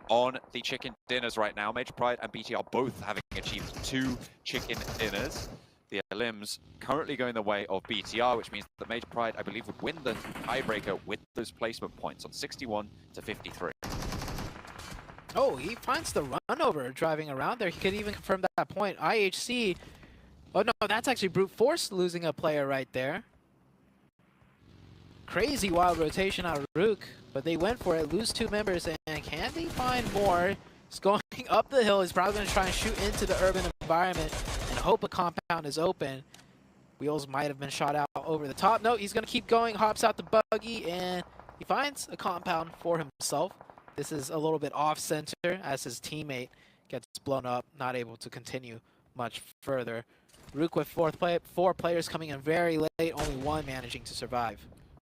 H: on the chicken dinners right now. Major Pride and BTR both having achieved 2 chicken dinners. The limbs currently going the way of BTR, which means that Major Pride, I believe, would win the tiebreaker with those placement points on 61 to 53.
I: Oh, he finds the run over driving around there. He could even confirm that point. IHC. Oh no, that's actually brute force losing a player right there. Crazy wild rotation out of Rook, but they went for it. Lose 2 members, and can they find more? He's going up the hill. He's probably going to try and shoot into the urban environment and hope a compound is open. Wheels might have been shot out over the top. No, he's going to keep going. Hops out the buggy, and he finds a compound for himself. This is a little bit off-center as his teammate gets blown up, not able to continue much further. Rook with 4 players coming in very late, only 1 managing to survive.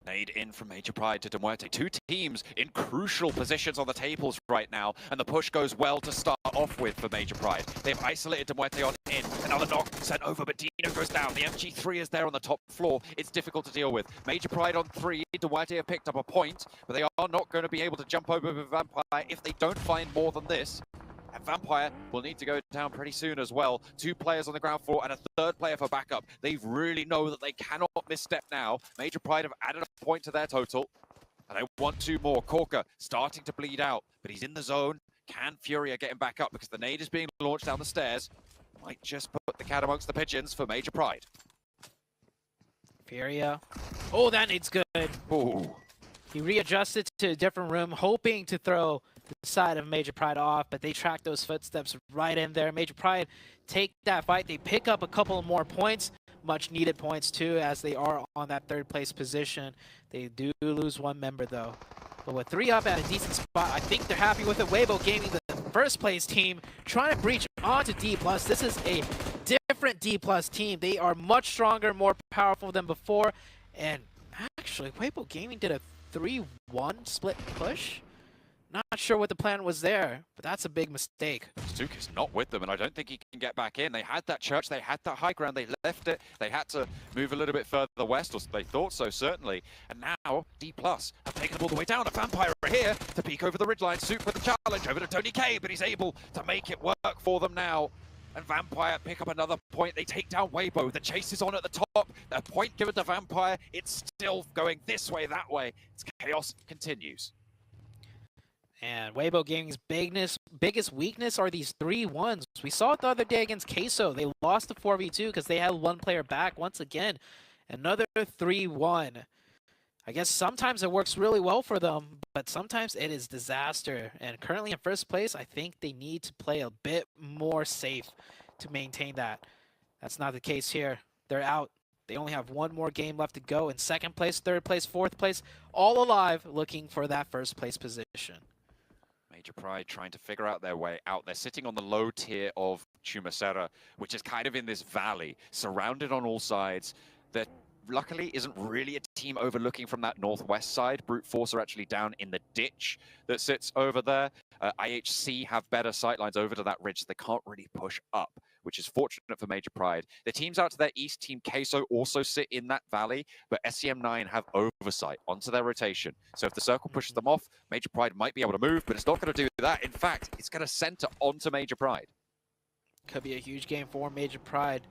H: Nade in from Major Pride to Demuerte. 2 teams in crucial positions on the tables right now, and the push goes well to start off with for Major Pride. They've isolated Demuerte on in. Another knock sent over, but Dino goes down. The MG3 is there on the top floor. It's difficult to deal with. Major Pride on 3. Demuerte have picked up a point, but they are not going to be able to jump over with Vampire if they don't find more than this. And Vampire will need to go down pretty soon as well. 2 players on the ground floor and a 3rd player for backup. They really know that they cannot misstep now. Major Pride have added a point to their total, and they want 2 more. Corker starting to bleed out, but he's in the zone. Can Furia get him back up because the nade is being launched down the stairs? Might just put the cat amongst the pigeons for Major Pride.
I: Furia. Oh, that nade's good.
H: Ooh.
I: He readjusted to a different room, hoping to throw the side of Major Pride off, but they track those footsteps right in there. Major Pride take that fight. They pick up a couple more points, much needed points too, as they are on that 3rd place position. They do lose 1 member though. But with 3 up at a decent spot, I think they're happy with it. Weibo Gaming, the 1st place team, trying to breach onto D+. This is a different D+ team. They are much stronger, more powerful than before. And actually, Weibo Gaming did a 3-1 split push. Not sure what the plan was there, but that's a big mistake.
H: Stuke is not with them, and I don't think he can get back in. They had that church, they had that high ground, they left it. They had to move a little bit further west, or they thought so, certainly. And now, D+ have taken them all the way down. A Vampire here to peek over the ridgeline. Suke with the challenge over to Tony K, but he's able to make it work for them now. And Vampire pick up another point. They take down Weibo. The chase is on at the top. The point given to Vampire. It's still going this way, that way. It's chaos continues.
I: And Weibo Gaming's biggest weakness are these 3-1s. We saw it the other day against Queso. They lost the 4v2 because they had 1 player back once again. Another 3-1. I guess sometimes it works really well for them, but sometimes it is disaster. And currently in 1st place, I think they need to play a bit more safe to maintain that. That's not the case here. They're out. They only have 1 more game left to go. In 2nd place, 3rd place, 4th place, all alive, looking for that 1st place position.
H: Major Pride trying to figure out their way out. They're sitting on the low tier of Chumacera, which is kind of in this valley, surrounded on all sides. That luckily isn't really a team overlooking from that northwest side. Brute Force are actually down in the ditch that sits over there. IHC have better sightlines over to that ridge, so they can't really push up, which is fortunate for Major Pride. The teams out to their east, Team Queso, also sit in that valley, but SCM9 have oversight onto their rotation. So if the circle pushes them off, Major Pride might be able to move, but it's not going to do that. In fact, it's going to center onto Major Pride.
I: Could be a huge game for Major Pride.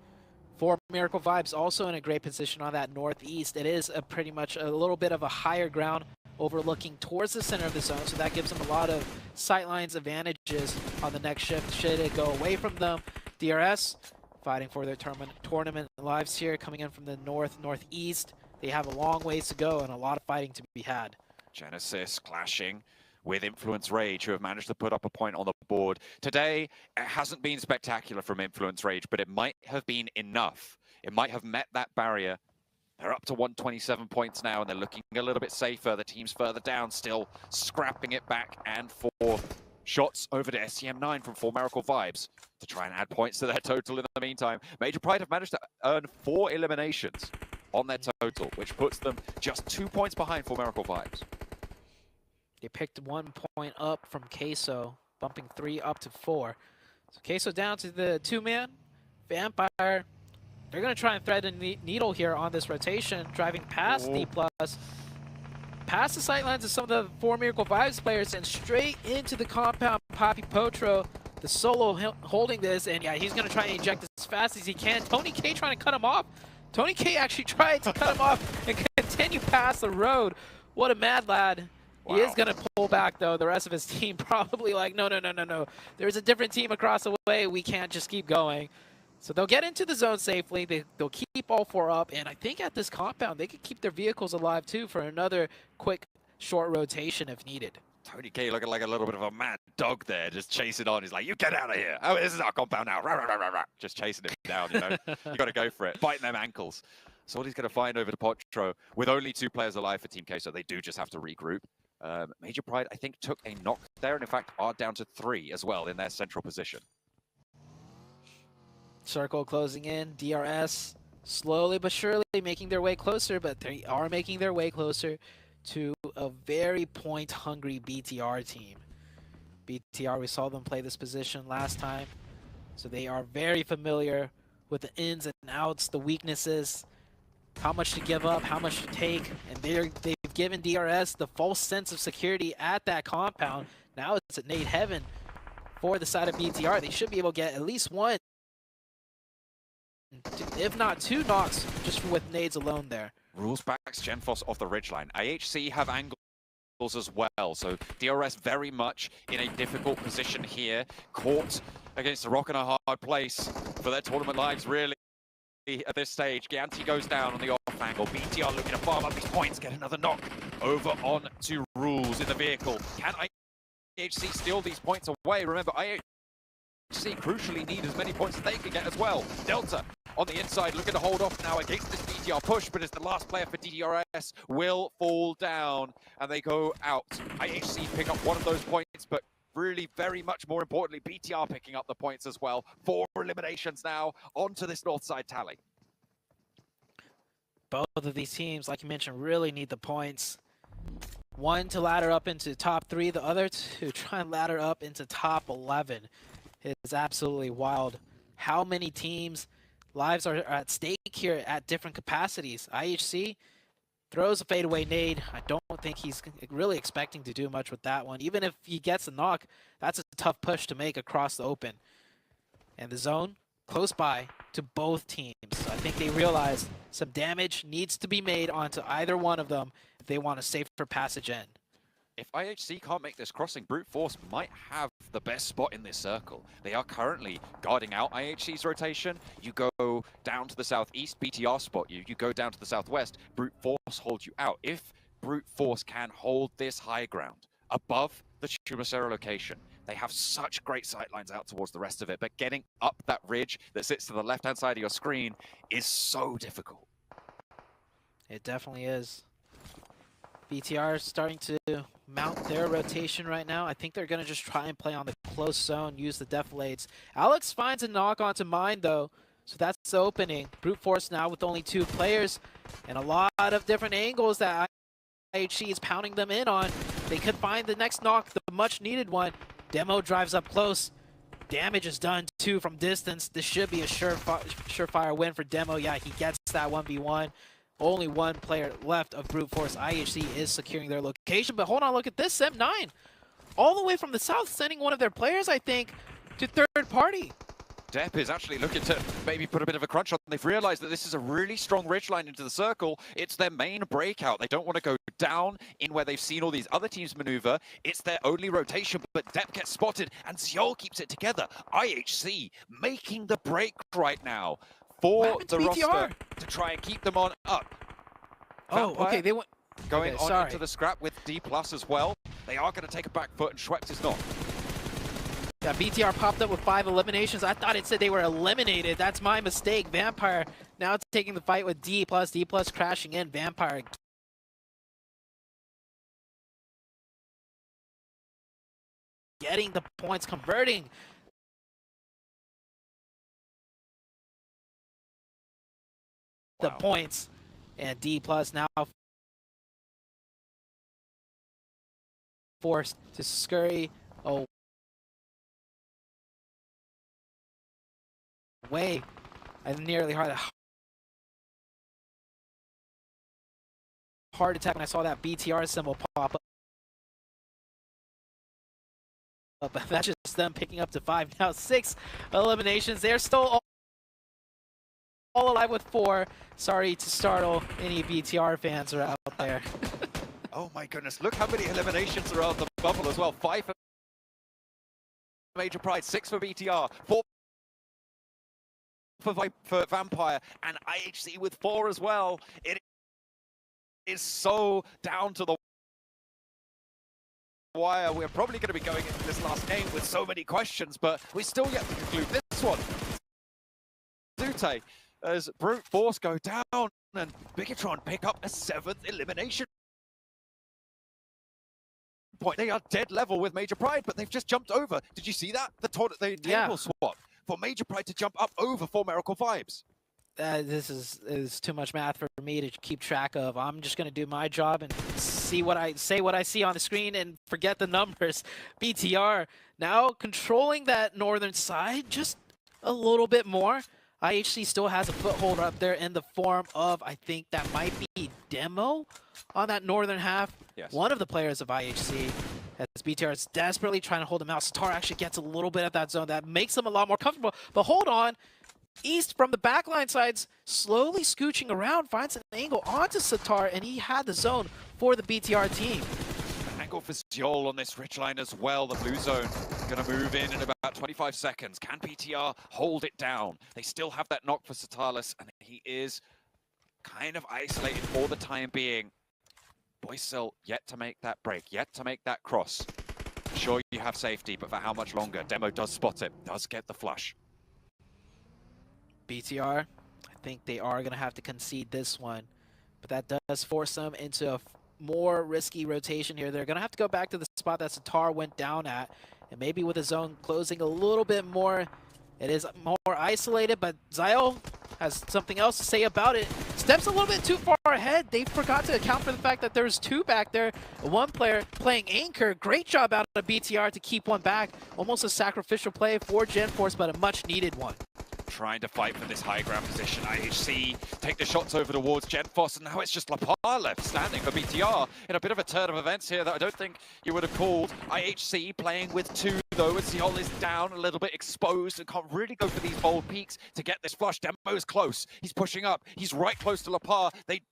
I: For Miracle Vibes, also in a great position on that northeast. It is pretty much a little bit of a higher ground overlooking towards the center of the zone, so that gives them a lot of sightlines advantages on the next shift should it go away from them. DRS fighting for their tournament lives here, coming in from the northeast. They have a long ways to go and a lot of fighting to be had.
H: Genesis clashing with Influence Rage, who have managed to put up a point on the board. Today, it hasn't been spectacular from Influence Rage, but it might have been enough. It might have met that barrier. They're up to 127 points now, and they're looking a little bit safer. The teams further down still scrapping it back and forth. Shots over to SCM9 from 4 Miracle Vibes to try and add points to their total in the meantime. Major Pride have managed to earn 4 eliminations on their total, which puts them just 2 points behind 4 Miracle Vibes.
I: They picked 1 point up from Queso, bumping 3 up to 4. So Queso down to the 2-man. Vampire, they're going to try and thread the needle here on this rotation, driving past D+, past the sightlines of some of the 4 Miracle Vibes players, and straight into the compound. Papi Potro, the solo holding this, and yeah, he's going to try and eject as fast as he can. Tony K trying to cut him off. Tony K actually tried to cut him off and continue past the road. What a mad lad. Wow. He is going to pull back, though. The rest of his team probably like, no. There's a different team across the way. We can't just keep going. So they'll get into the zone safely. They'll keep all 4 up. And I think at this compound, they could keep their vehicles alive, too, for another quick, short rotation if needed.
H: Tony K looking like a little bit of a mad dog there, just chasing on. He's like, you get out of here. Oh, this is our compound now. Rah, rah, rah, rah, rah. Just chasing him down, you know. You got to go for it. Biting them ankles. So what he's going to find over to Potro with only 2 players alive for Team K, so they do just have to regroup. Major Pride, I think, took a knock there, and in fact, are down to 3 as well in their central position.
I: Circle closing in. DRS slowly but surely making their way closer, but they are making their way closer to a very point-hungry BTR team. BTR, we saw them play this position last time, so they are very familiar with the ins and outs, the weaknesses, how much to give up, how much to take, and they've given DRS the false sense of security at that compound. Now it's at nade heaven for the side of BTR. They should be able to get at least 1, if not 2 knocks just with nades alone there.
H: Rules backs Genfos off the ridgeline. IHC have angles as well, so DRS very much in a difficult position here, caught against a rock and a hard place for their tournament lives, really. At this stage, Gianti goes down on the off angle. BTR looking to farm up these points, get another knock over on to Rules in the vehicle. Can IHC steal these points away? Remember, IHC crucially need as many points as they can get as well. Delta on the inside looking to hold off now against this BTR push, but as the last player for DDRS will fall down and they go out. IHC pick up 1 of those points, but really, very much more importantly, BTR picking up the points as well. 4 eliminations now onto this north side tally.
I: Both of these teams, like you mentioned, really need the points. 1 to ladder up into top 3, the other to try and ladder up into top 11. It is absolutely wild how many teams' lives are at stake here at different capacities. IHC throws a fadeaway nade. I don't think he's really expecting to do much with that one. Even if he gets a knock, that's a tough push to make across the open. And the zone, close by to both teams. So I think they realize some damage needs to be made onto either one of them if they want a safer passage in.
H: If IHC can't make this crossing, Brute Force might have the best spot in this circle. They are currently guarding out IHC's rotation. You go down to the southeast, BTR spot you. You go down to the southwest, Brute Force holds you out. If Brute Force can hold this high ground above the Chumacero location, they have such great sightlines out towards the rest of it, but getting up that ridge that sits to the left-hand side of your screen is so difficult.
I: It definitely is. BTR is starting to mount their rotation right now. I think they're going to just try and play on the close zone, use the deflates. Alex finds a knock onto mine, though, so that's the opening. Brute Force now with only 2 players and a lot of different angles that IHC is pounding them in on. They could find the next knock, the much-needed one. Demo drives up close. Damage is done, too, from distance. This should be a surefire win for Demo. Yeah, he gets that 1v1. Only 1 player left of Brute Force. IHC is securing their location, but hold on, look at this. Sem9, all the way from the south, sending one of their players, I think, to third party.
H: Depp is actually looking to maybe put a bit of a crunch on. They've realized that this is a really strong ridgeline into the circle. It's their main breakout. They don't want to go down in where they've seen all these other teams maneuver. It's their only rotation, but Depp gets spotted, and Seoul keeps it together. IHC making the break right now for the roster to try and keep them on up.
I: Oh, okay, they went
H: going on into the scrap with D+ as well. They are going to take a back foot, and Schweppes is not.
I: Yeah, BTR popped up with 5 eliminations. I thought it said they were eliminated. That's my mistake. Vampire now taking the fight with D+. D+ crashing in. Vampire getting the points, converting the points, and D+ now forced to scurry away. I nearly had a heart attack when I saw that BTR symbol pop up. But that's just them picking up to 5 now. 6 eliminations. They're still all alive with 4. Sorry to startle any BTR fans are out there.
H: Oh my goodness, look how many eliminations are on the bubble as well. 5 for Major Pride, 6 for BTR, 4 for Vampire, and IHC with 4 as well. It is so down to the wire. We're probably going to be going into this last game with so many questions, but we still yet to conclude this one. Zute, as Brute Force go down, and Bigatron pick up a 7th elimination point. They are dead level with Major Pride, but they've just jumped over. Did you see that? The table swap for Major Pride to jump up over for Miracle Vibes.
I: This is too much math for me to keep track of. I'm just going to do my job and see what I see on the screen and forget the numbers. BTR now controlling that northern side just a little bit more. IHC still has a foothold up there in the form of, I think that might be Demo on that northern half.
H: Yes.
I: One of the players of IHC, as BTR is desperately trying to hold him out. Satar actually gets a little bit of that zone. That makes him a lot more comfortable. But hold on. East from the backline sides, slowly scooching around, finds an angle onto Satar, and he had the zone for the BTR team.
H: Angle for Zyol on this ridge line as well. The blue zone going to move in about 25 seconds. Can BTR hold it down? They still have that knock for Satalis, and he is kind of isolated for the time being. Boycel yet to make that break, yet to make that cross. Sure, you have safety, but for how much longer? Demo does spot it, does get the flush.
I: BTR, I think they are going to have to concede this one, but that does force them into a more risky rotation here. They're going to have to go back to the spot that Satar went down at, and maybe with the zone closing a little bit more, it is more isolated, but Zyol has something else to say about it. Steps a little bit too far ahead. They forgot to account for the fact that there's 2 back there. One player playing anchor. Great job out of BTR to keep one back. Almost a sacrificial play for Gen Force, but a much needed one.
H: Trying to fight for this high ground position. IHC take the shots over towards Genfos, and now it's just Lapar left standing for BTR in a bit of a turn of events here that I don't think you would have called. IHC playing with 2 though, as Zyol is down, a little bit exposed and can't really go for these bold peaks to get this flush. Demo's close. He's pushing up. He's right close to Lapar.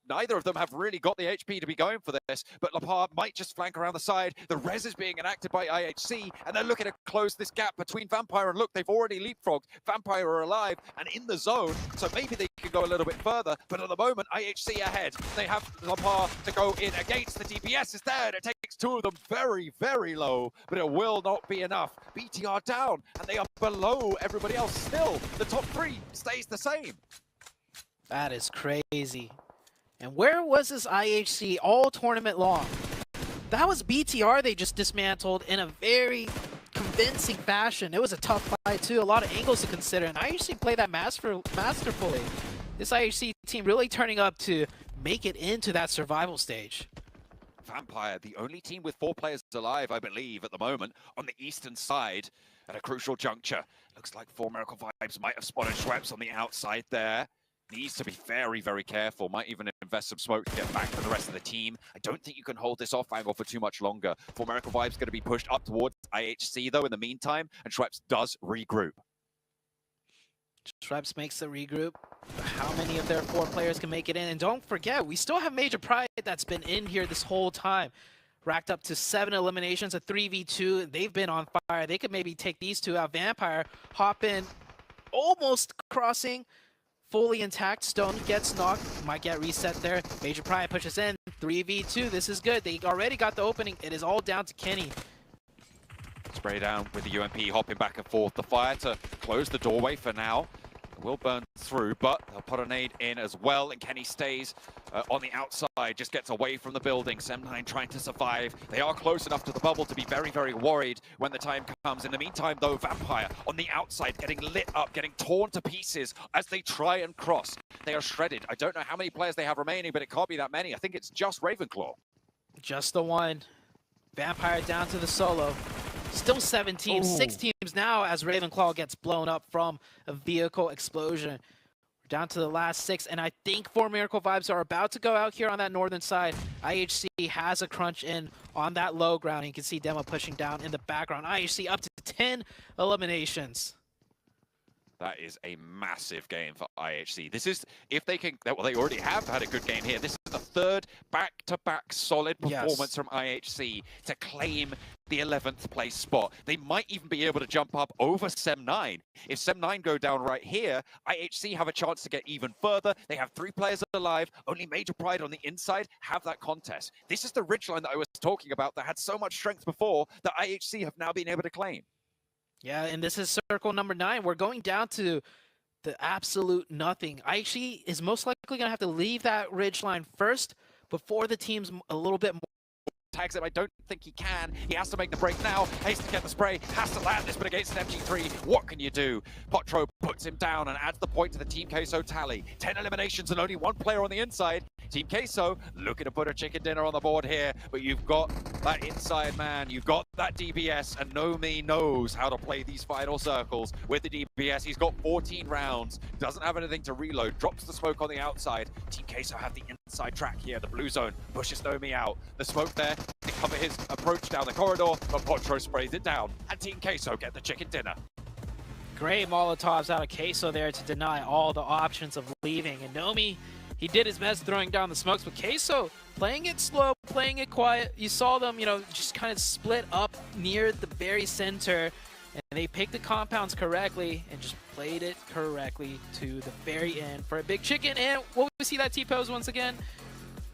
H: Neither of them have really got the HP to be going for this, but Lapar might just flank around the side. The res is being enacted by IHC, and they're looking to close this gap between Vampire and look, they've already leapfrogged. Vampire are alive and in the zone, so maybe they can go a little bit further, but at the moment, IHC ahead. They have Lapar to go in against. The DPS is there, and it takes 2 of them very, very low, but it will not be enough. BTR down, and they are below everybody else still. The top 3 stays the same.
I: That is crazy. And where was this IHC all tournament long? That was BTR they just dismantled in a very convincing fashion. It was a tough fight too, a lot of angles to consider, and IHC played that masterfully. This IHC team really turning up to make it into that survival stage.
H: Vampire, the only team with 4 players alive, I believe, at the moment, on the eastern side at a crucial juncture. Looks like 4 Miracle Vibes might have spotted Schweppes on the outside there. Needs to be very, very careful. Might even invest some smoke to get back to the rest of the team. I don't think you can hold this off angle for too much longer. 4 Miracle Vibes going to be pushed up towards IHC, though, in the meantime, and Schweppes does regroup.
I: Schweppes makes the regroup. How many of their 4 players can make it in? And don't forget, we still have Major Pride that's been in here this whole time. Racked up to 7 eliminations, a 3v2. They've been on fire. They could maybe take these 2 out. Vampire hop in, almost crossing. Fully intact. Stone gets knocked. Might get reset there. Major Pride pushes in. 3v2. This is good. They already got the opening. It is all down to Kenny.
H: Spray down with the UMP, hopping back and forth. The fire to close the doorway for now. Will burn through, but they'll put a nade in as well, and Kenny stays on the outside, just gets away from the building. Sem9 trying to survive. They are close enough to the bubble to be very, very worried when the time comes. In the meantime, though, Vampire on the outside, getting lit up, getting torn to pieces as they try and cross. They are shredded. I don't know how many players they have remaining, but it can't be that many. I think it's just Ravenclaw. Just the one.
I: Vampire down to the solo. Still 7 teams, 6 teams now as Ravenclaw gets blown up from a vehicle explosion. We're down to the last 6, and I think 4 Miracle Vibes are about to go out here on that northern side. IHC has a crunch in on that low ground. You can see Demo pushing down in the background. IHC up to 10 eliminations.
H: That is a massive game for IHC. This is, if they can, well, they already have had a good game here. This is the 3rd back-to-back solid performance from IHC to claim the 11th place spot. They might even be able to jump up over Sem9. If Sem9 go down right here, IHC have a chance to get even further. They have 3 players alive. Only Major Pride on the inside have that contest. This is the ridgeline that I was talking about that had so much strength before that IHC have now been able to claim.
I: Yeah, and this is circle number 9. We're going down to the absolute nothing. IHC is most likely going to have to leave that ridgeline first before the team's a little bit more.
H: Tags him. I don't think he can. He has to make the break now. Has to get the spray. Has to land this, but against an MG3, what can you do? Potro puts him down and adds the point to the Team Queso tally. 10 eliminations and only 1 player on the inside. Team Queso looking to put a chicken dinner on the board here, but you've got that inside man. You've got that DBS, and Nomi knows how to play these final circles with the DBS. He's got 14 rounds. Doesn't have anything to reload. Drops the smoke on the outside. Team Queso have the inside track here. The blue zone pushes Nomi out. The smoke there to cover his approach down the corridor, but Potro sprays it down, and Team Queso get the chicken dinner.
I: Great Molotovs out of Queso there to deny all the options of leaving. And Nomi, he did his best throwing down the smokes, but Queso playing it slow, playing it quiet. You saw them, you know, just kind of split up near the very center, and they picked the compounds correctly and just played it correctly to the very end for a big chicken. And will we see that T-pose once again?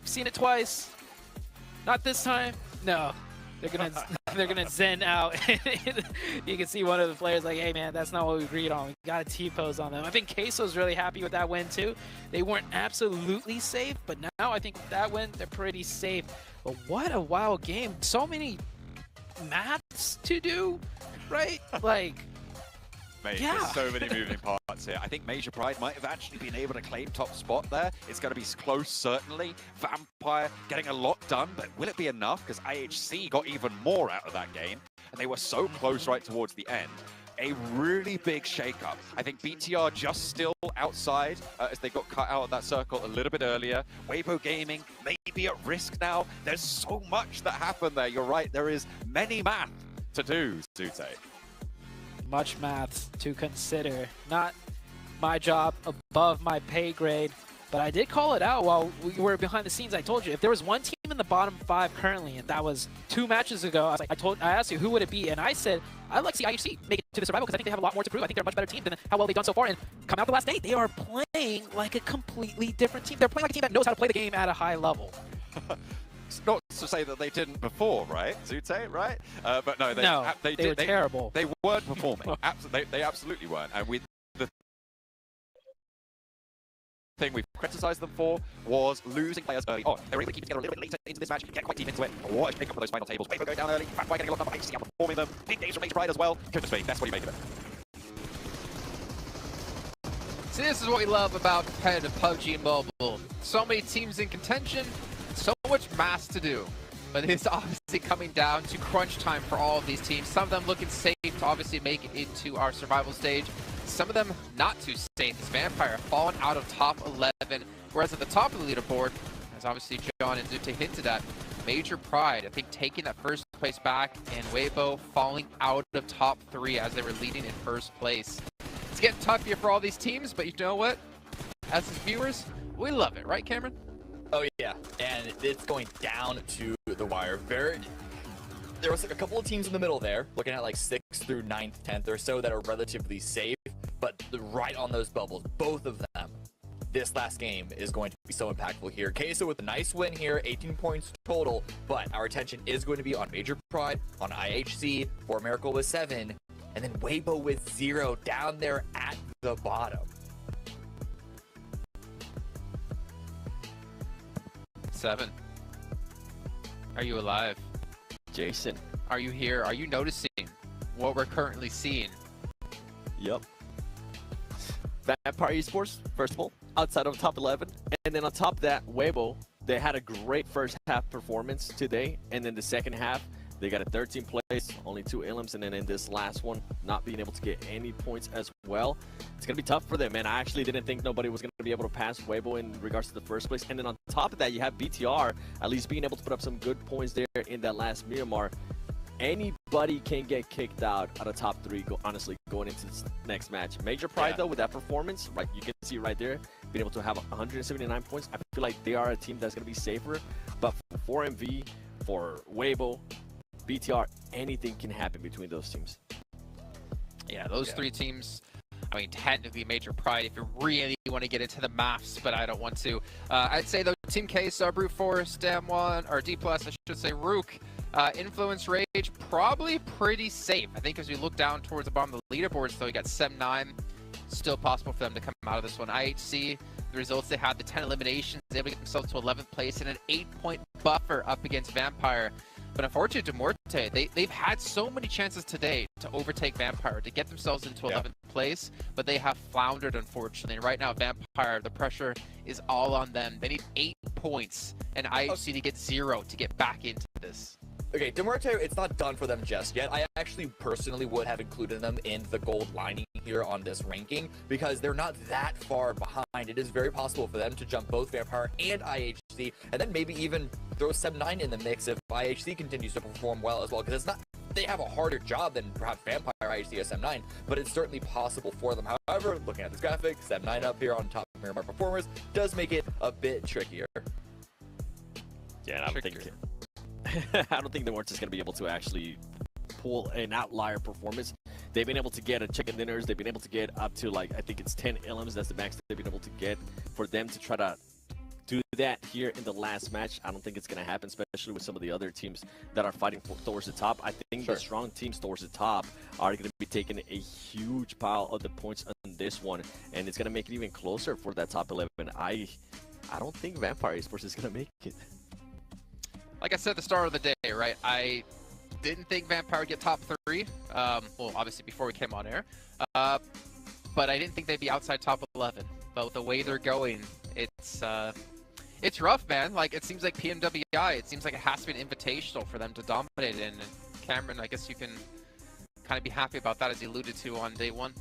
I: We've seen it twice. Not this time. No, they're gonna zen out. You can see one of the players like, "Hey man, that's not what we agreed on. We got a T-pose on them." I think Queso's really happy with that win too. They weren't absolutely safe, but now I think with that win, they're pretty safe. But what a wild game! So many maths to do, right? Like.
H: Mate,
I: Yeah.
H: there's so many moving parts here. I think Major Pride might have actually been able to claim top spot there. It's going to be close, certainly. Vampire getting a lot done, but will it be enough? Because IHC got even more out of that game, and they were so close right towards the end. A really big shakeup. I think BTR just still outside as they got cut out of that circle a little bit earlier. Weibo Gaming may be at risk now. There's so much that happened there. You're right, there is many math to do, Zute.
I: Much maths to consider. Not my job, above my pay grade, but I did call it out while we were behind the scenes. I told you, if there was one team in the bottom 5 currently, and that was 2 matches ago, I was like, I asked you who would it be, and I said I'd like to see IHC make it to the survival because I think they have a lot more to prove. I think they're a much better team than how well they've done so far. And come out the last day, they are playing like a completely different team. They're playing like a team that knows how to play the game at a high level.
H: It's not to say that they didn't before, right? Zute, right? But no, they
I: were terrible.
H: They weren't performing. They absolutely weren't. And with the thing we've criticized them for was losing players early on. They were able to keep together a little bit later into this match, get quite deep into it. What a pick up for those final tables. Weibo going down early, Vampire getting a lot of IHC outperforming them. Big days from Major Pride as well. Goodness me, that's what you make of it.
E: See, this is what we love about competitive PUBG Mobile. So many teams in contention, so much mass to do. But it's obviously coming down to crunch time for all of these teams. Some of them looking safe to obviously make it into our survival stage. Some of them not too safe. As Vampire fallen out of top 11. Whereas at the top of the leaderboard, as obviously John and Zute hinted at, Major Pride, I think, taking that first place back, and Weibo falling out of top 3 as they were leading in first place. It's getting tough here for all these teams, but you know what? As viewers, we love it, right, Cameron?
G: Oh yeah, and it's going down to the wire. There was a couple of teams in the middle there, looking at like 6th through 9th, 10th or so that are relatively safe, but right on those bubbles, both of them. This last game is going to be so impactful here. Queso with a nice win here, 18 points total, but our attention is going to be on Major Pride, on IHC, 4 Miracle with 7, and then Weibo with 0 down there at the bottom.
E: Seven. Are you alive?
F: Jason.
E: Are you here? Are you noticing what we're currently seeing?
F: Yep. Vampire Esports, first of all, outside of top 11. And then on top of that, Weibo, they had a great first half performance today. And then the second half, they got a 13th place, only 2 elims. And then in this last one, not being able to get any points as well. It's going to be tough for them, man. I actually didn't think nobody was going to be able to pass Weibo in regards to the first place. And then on top of that, you have BTR at least being able to put up some good points there in that last Miramar. Anybody can get kicked out of top 3, honestly, going into this next match. Major Pride, though, with that performance, right, you can see right there, being able to have 179 points. I feel like they are a team that's going to be safer. But for MV, for Weibo, BTR, anything can happen between those teams.
E: Yeah, those 3 teams, I mean, technically Major Pride if you really want to get into the maths, but I don't want to. I'd say, though, Team K, Brute Force, Dam1, or D+, I should say, Rook, Influence Rage, probably pretty safe. I think as we look down towards the bottom of the leaderboards, though, you got 7-9, still possible for them to come out of this one. IHC, the results they had, the 10 eliminations, able to get themselves to 11th place and an 8-point buffer up against Vampire. But unfortunately, Demorte, they've had so many chances today to overtake Vampire, to get themselves into 11th place, but they have floundered, unfortunately. And right now, Vampire, the pressure is all on them. They need 8 points, and IHC to get 0 to get back into this.
G: Okay, Demorte, it's not done for them just yet. I actually personally would have included them in the gold lining here on this ranking because they're not that far behind. It is very possible for them to jump both Vampire and IHC, and then maybe even throw 7-9 in the mix if IHC continues to perform well as well, because it's not, they have a harder job than perhaps Vampire, IHC, or 7-9, but it's certainly possible for them. However, looking at this graphic, 7-9 up here on top of Miramar performers does make it a bit trickier.
F: Yeah, I don't think the Warts is going to be able to actually pull an outlier performance. They've been able to get a chicken dinners. They've been able to get up to, like, I think it's 10 elims. That's the max they've been able to get. For them to try to do that here in the last match, I don't think it's going to happen, especially with some of the other teams that are fighting towards the top. I think the strong teams towards the top are going to be taking a huge pile of the points on this one, and it's going to make it even closer for that top 11. I don't think Vampire Esports is going to make it.
E: Like I said at the start of the day, right, I didn't think Vampire would get top 3. Well, obviously before we came on air. But I didn't think they'd be outside top 11. But with the way they're going, it's rough, man. Like, it seems like PMWI, it seems like it has to be an invitational for them to dominate it. And Cameron, I guess you can kind of be happy about that, as you alluded to on day 1.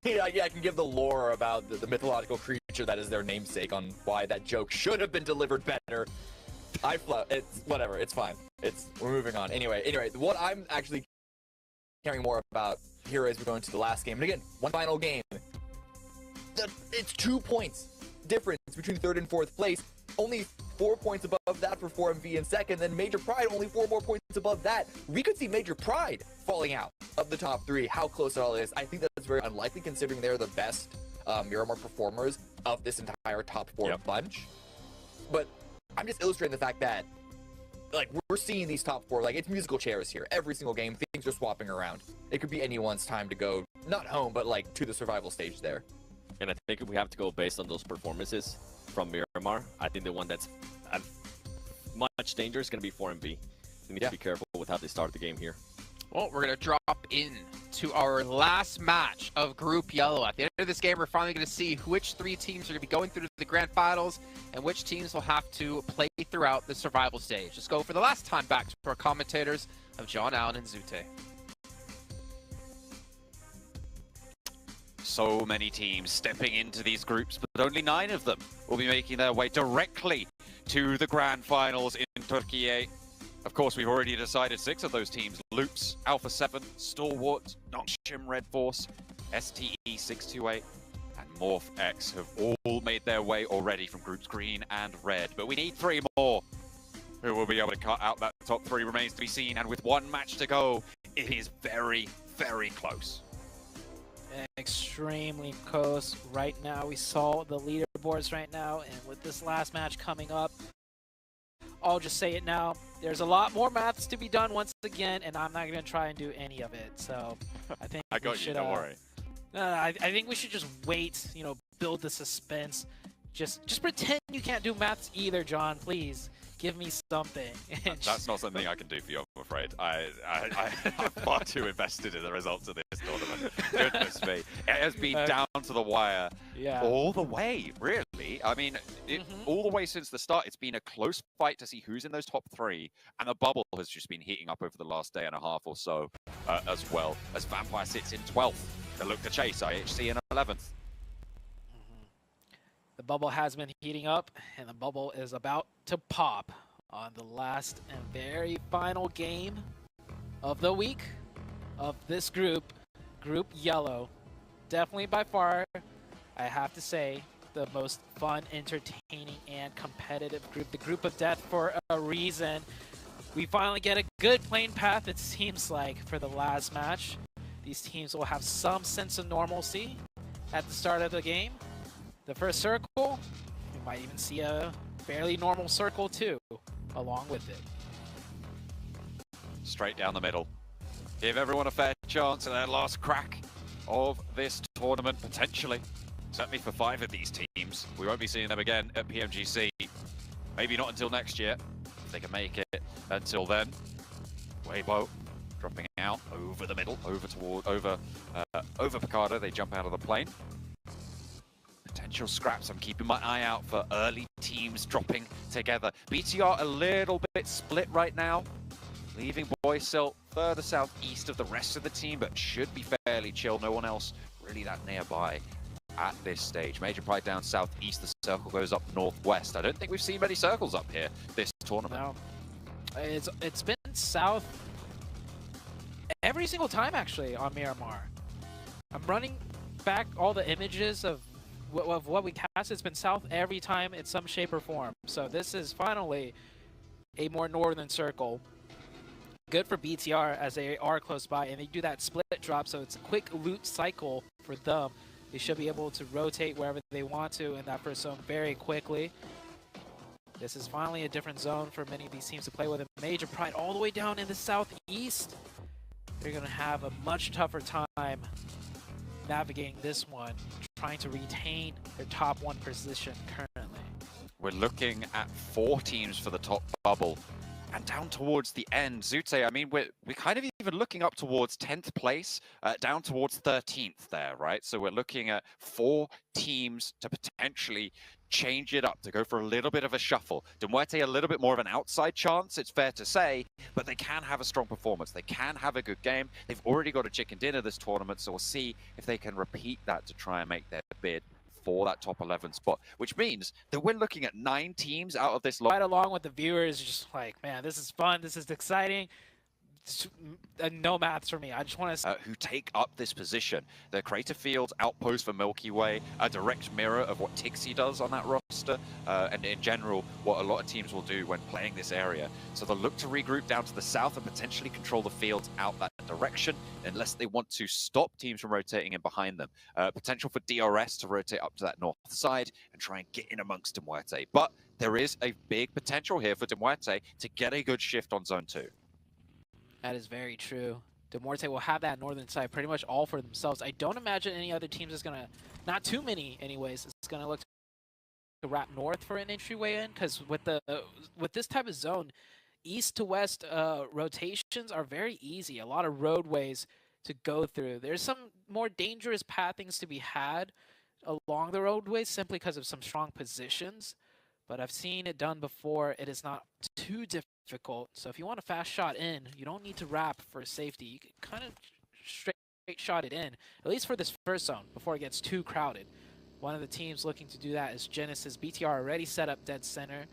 G: Yeah, I can give the lore about the mythological creature that is their namesake on why that joke should have been delivered better. It's whatever. It's fine. We're moving on. Anyway, what I'm actually caring more about here as we go into the last game, and again, one final game. It's 2 points difference between 3rd and 4th place. Only 4 points above that for 4MV in 2nd. Then Major Pride only 4 more points above that. We could see Major Pride falling out of the top 3. How close it all is, I think that's very unlikely considering they're the best Miramar performers of this entire top 4 bunch. But I'm just illustrating the fact that, like, we're seeing these top 4, like, it's musical chairs here. Every single game, things are swapping around. It could be anyone's time to go, not home, but, like, to the survival stage there.
F: And I think if we have to go based on those performances from Miramar, I think the one that's at much danger is going to be 4MV. They need to be careful with how they start the game here.
E: Well, we're going to drop in to our last match of Group Yellow. At the end of this game, we're finally going to see which 3 teams are going to be going through to the Grand Finals and which teams will have to play throughout the survival stage. Let's go for the last time back to our commentators of John Allen and Zute.
H: So many teams stepping into these groups, but only 9 of them will be making their way directly to the Grand Finals in Türkiye. Of course, we've already decided 6 of those teams: Loops, Alpha 7, Stalwart, Nongshim Red Force, STE 628, and Morph X have all made their way already from groups green and red. But we need 3 more. Who will be able to cut out that top 3 remains to be seen, and with 1 match to go, it is very, very close.
I: Extremely close right now. We saw the leaderboards right now, and with this last match coming up, I'll just say it now, there's a lot more maths to be done once again, and I'm not going to try and do any of it. So I think
H: I got you, don't worry.
I: I think we should just wait, build the suspense, Just pretend you can't do maths either, John. Please give me something.
H: That's not something I can do for you, I'm afraid. I'm far too invested in the results of this tournament. Goodness me. It has been down to the wire all the way, really. I mean, all the way since the start, it's been a close fight to see who's in those top 3. And the bubble has just been heating up over the last day and a half or so as well. As Vampire sits in 12th. They look to chase IHC in 11th.
I: The bubble has been heating up, and the bubble is about to pop on the last and very final game of the week of this group, Group Yellow. Definitely by far, I have to say, the most fun, entertaining, and competitive group. The group of death for a reason. We finally get a good playing path, it seems like, for the last match. These teams will have some sense of normalcy at the start of the game. The first circle, we might even see a fairly normal circle too, along with it.
H: Straight down the middle. Give everyone a fair chance at their last crack of this tournament, potentially. Certainly for 5 of these teams. We won't be seeing them again at PMGC. Maybe not until next year, if they can make it. Until then, Weibo dropping out over the middle, over Picardo. They jump out of the plane. Potential scraps. I'm keeping my eye out for early teams dropping together. BTR a little bit split right now, leaving Boysil further southeast of the rest of the team, but should be fairly chill. No one else really that nearby at this stage. Major Pride down southeast. The circle goes up northwest. I don't think we've seen many circles up here this tournament.
I: No. It's been south every single time actually on Miramar. I'm running back all the images of what we cast. It's been south every time in some shape or form. So this is finally a more northern circle. Good for BTR as they are close by, and they do that split drop, so it's a quick loot cycle for them. They should be able to rotate wherever they want to in that first zone very quickly. This is finally a different zone for many of these teams to play with. A Major Pride all the way down in the southeast. They're going to have a much tougher time navigating this one, trying to retain their top 1 position currently.
H: We're looking at 4 teams for the top bubble. And down towards the end, Zute, I mean, we're kind of even looking up towards 10th place, down towards 13th there, right? So we're looking at 4 teams to potentially change it up, to go for a little bit of a shuffle. Demuerte a little bit more of an outside chance, it's fair to say, but they can have a strong performance. They can have a good game. They've already got a chicken dinner this tournament, so we'll see if they can repeat that to try and make their bid for that top 11 spot, which means that we're looking at 9 teams out of this lot.
I: Right along with the viewers, just like, man, this is fun, this is exciting. No maths for me. I just want to
H: who take up this position. The Crater Field outpost for Milky Way, a direct mirror of what Tixie does on that roster, and in general, what a lot of teams will do when playing this area. So they'll look to regroup down to the south and potentially control the fields out that direction, unless they want to stop teams from rotating in behind them. Potential for DRS to rotate up to that north side and try and get in amongst Demuerte. But there is a big potential here for Demuerte to get a good shift on Zone 2.
I: That is very true. Demuerte will have that northern side pretty much all for themselves. I don't imagine any other teams is going to, not too many anyways, it's going to look to wrap north for an entryway in, because with this type of zone, east to west rotations are very easy. A lot of roadways to go through. There's some more dangerous pathings to be had along the roadways simply because of some strong positions, but I've seen it done before. It is not too difficult. So if you want a fast shot in, you don't need to wrap for safety. You can kind of straight shot it in, at least for this first zone, before it gets too crowded. One of the teams looking to do that is Genesis. BTR already set up dead center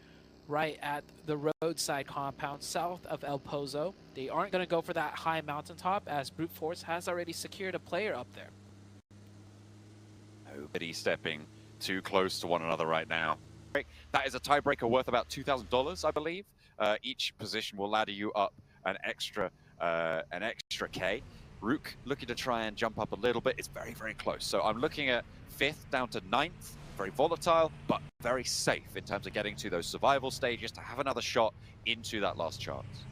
I: right at the roadside compound south of El Pozo. They aren't going to go for that high mountaintop, as Brute Force has already secured a player up there.
H: Nobody stepping too close to one another right now. That is a tiebreaker worth about $2,000, I believe. Each position will ladder you up an extra K. Rook looking to try and jump up a little bit. It's very, very close. So I'm looking at 5th down to 9th. Very volatile, but very safe in terms of getting to those survival stages to have another shot into that last chance.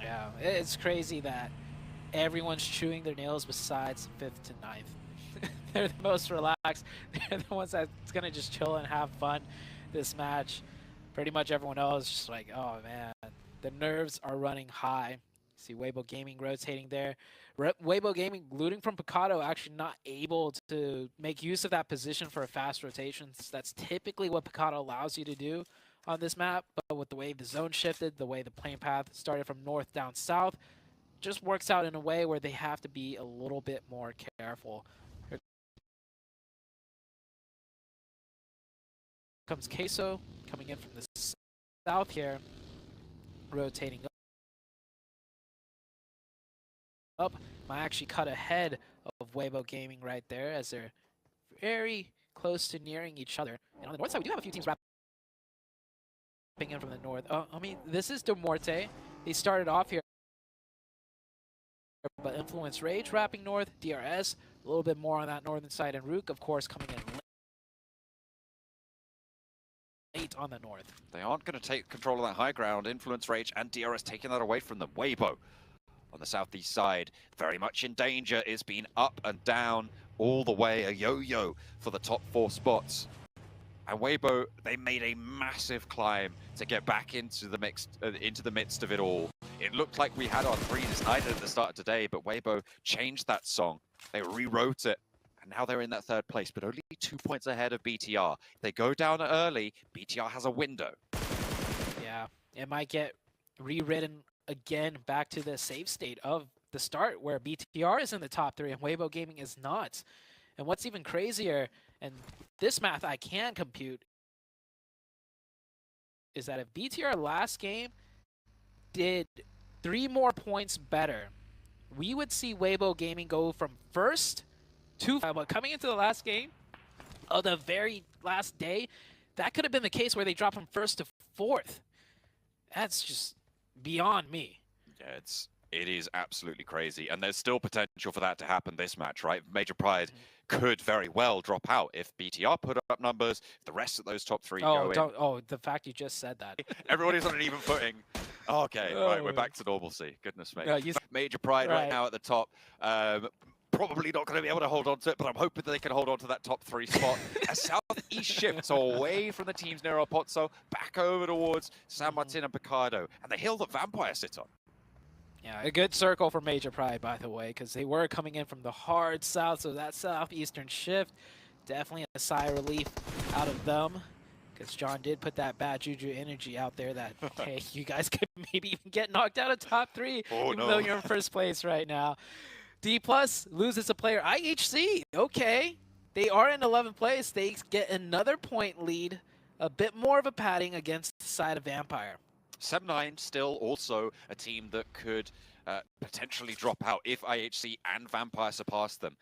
I: Yeah, it's crazy that everyone's chewing their nails besides 5th to 9th. they're the most relaxed. They're the ones that's gonna just chill and have fun this match. Pretty much everyone else is just like, oh man, the nerves are running high. See Weibo Gaming rotating there. Weibo Gaming looting from Picado, actually not able to make use of that position for a fast rotation. That's typically what Picado allows you to do on this map, but with the way the zone shifted, the way the plane path started from north down south, just works out in a way where they have to be a little bit more careful. Here comes Queso coming in from the south here, rotating up. Might actually cut ahead of Weibo Gaming right there as they're very close to nearing each other. And on the north side, we do have a few teams wrapping in from the north. I mean, this is De Morte. They started off here, but Influence Rage wrapping north, DRS, a little bit more on that northern side, and Rook, of course, coming in late on the north.
H: They aren't going to take control of that high ground. Influence Rage and DRS taking that away from them. Weibo on the southeast side, very much in danger. It's been up and down all the way, a yo-yo for the top 4 spots. And Weibo, they made a massive climb to get back into the midst of it all. It looked like we had our 3 decided at the start of today, but Weibo changed that song. They rewrote it, and now they're in that 3rd place, but only 2 points ahead of BTR. They go down early, BTR has a window.
I: Yeah, it might get rewritten again back to the save state of the start where BTR is in the top 3 and Weibo Gaming is not. And what's even crazier, and this math I can compute, is that if BTR last game did 3 more points better, we would see Weibo Gaming go from 1st to 5. But coming into the last game of the very last day, that could have been the case where they dropped from 1st to 4th. That's just beyond me.
H: Yeah, it is absolutely crazy, and there's still potential for that to happen this match, right? Major Pride could very well drop out if BTR put up numbers, if the rest of those top 3 go in.
I: Oh, the fact you just said that.
H: Everybody's on an even footing. Okay, right, we're back to normalcy. Goodness me. Major Pride right now at the top. Probably not going to be able to hold on to it, but I'm hoping that they can hold on to that top 3 spot. As southeast shifts away from the teams near El Pozzo, back over towards San Martin and Picado, and the hill that Vampire sit on.
I: Yeah, a good circle for Major Pride, by the way, because they were coming in from the hard south, so that southeastern shift, definitely a sigh of relief out of them, because John did put that bad juju energy out there that, hey, you guys could maybe even get knocked out of top 3, even though you're in 1st place right now. D+ loses a player. IHC, okay. They are in 11th place. They get another point lead, a bit more of a padding against the side of Vampire.
H: 7-9 still also a team that could potentially drop out if IHC and Vampire surpass them.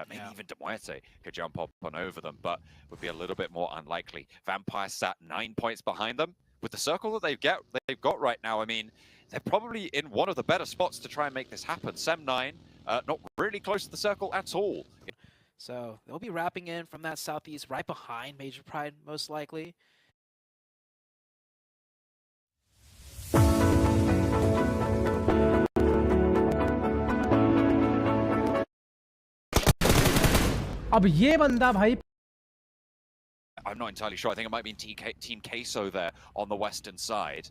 H: Maybe even De Muerte could jump up on over them, but would be a little bit more unlikely. Vampire sat 9 points behind them. With the circle that they've got right now, I mean, they're probably in one of the better spots to try and make this happen. 7-9, not really close to the circle at all.
I: So they'll be wrapping in from that southeast, right behind Major Pride, most likely.
J: अब ये बंदा भाई
H: I'm not entirely sure. I think it might be Team Queso there on the western side.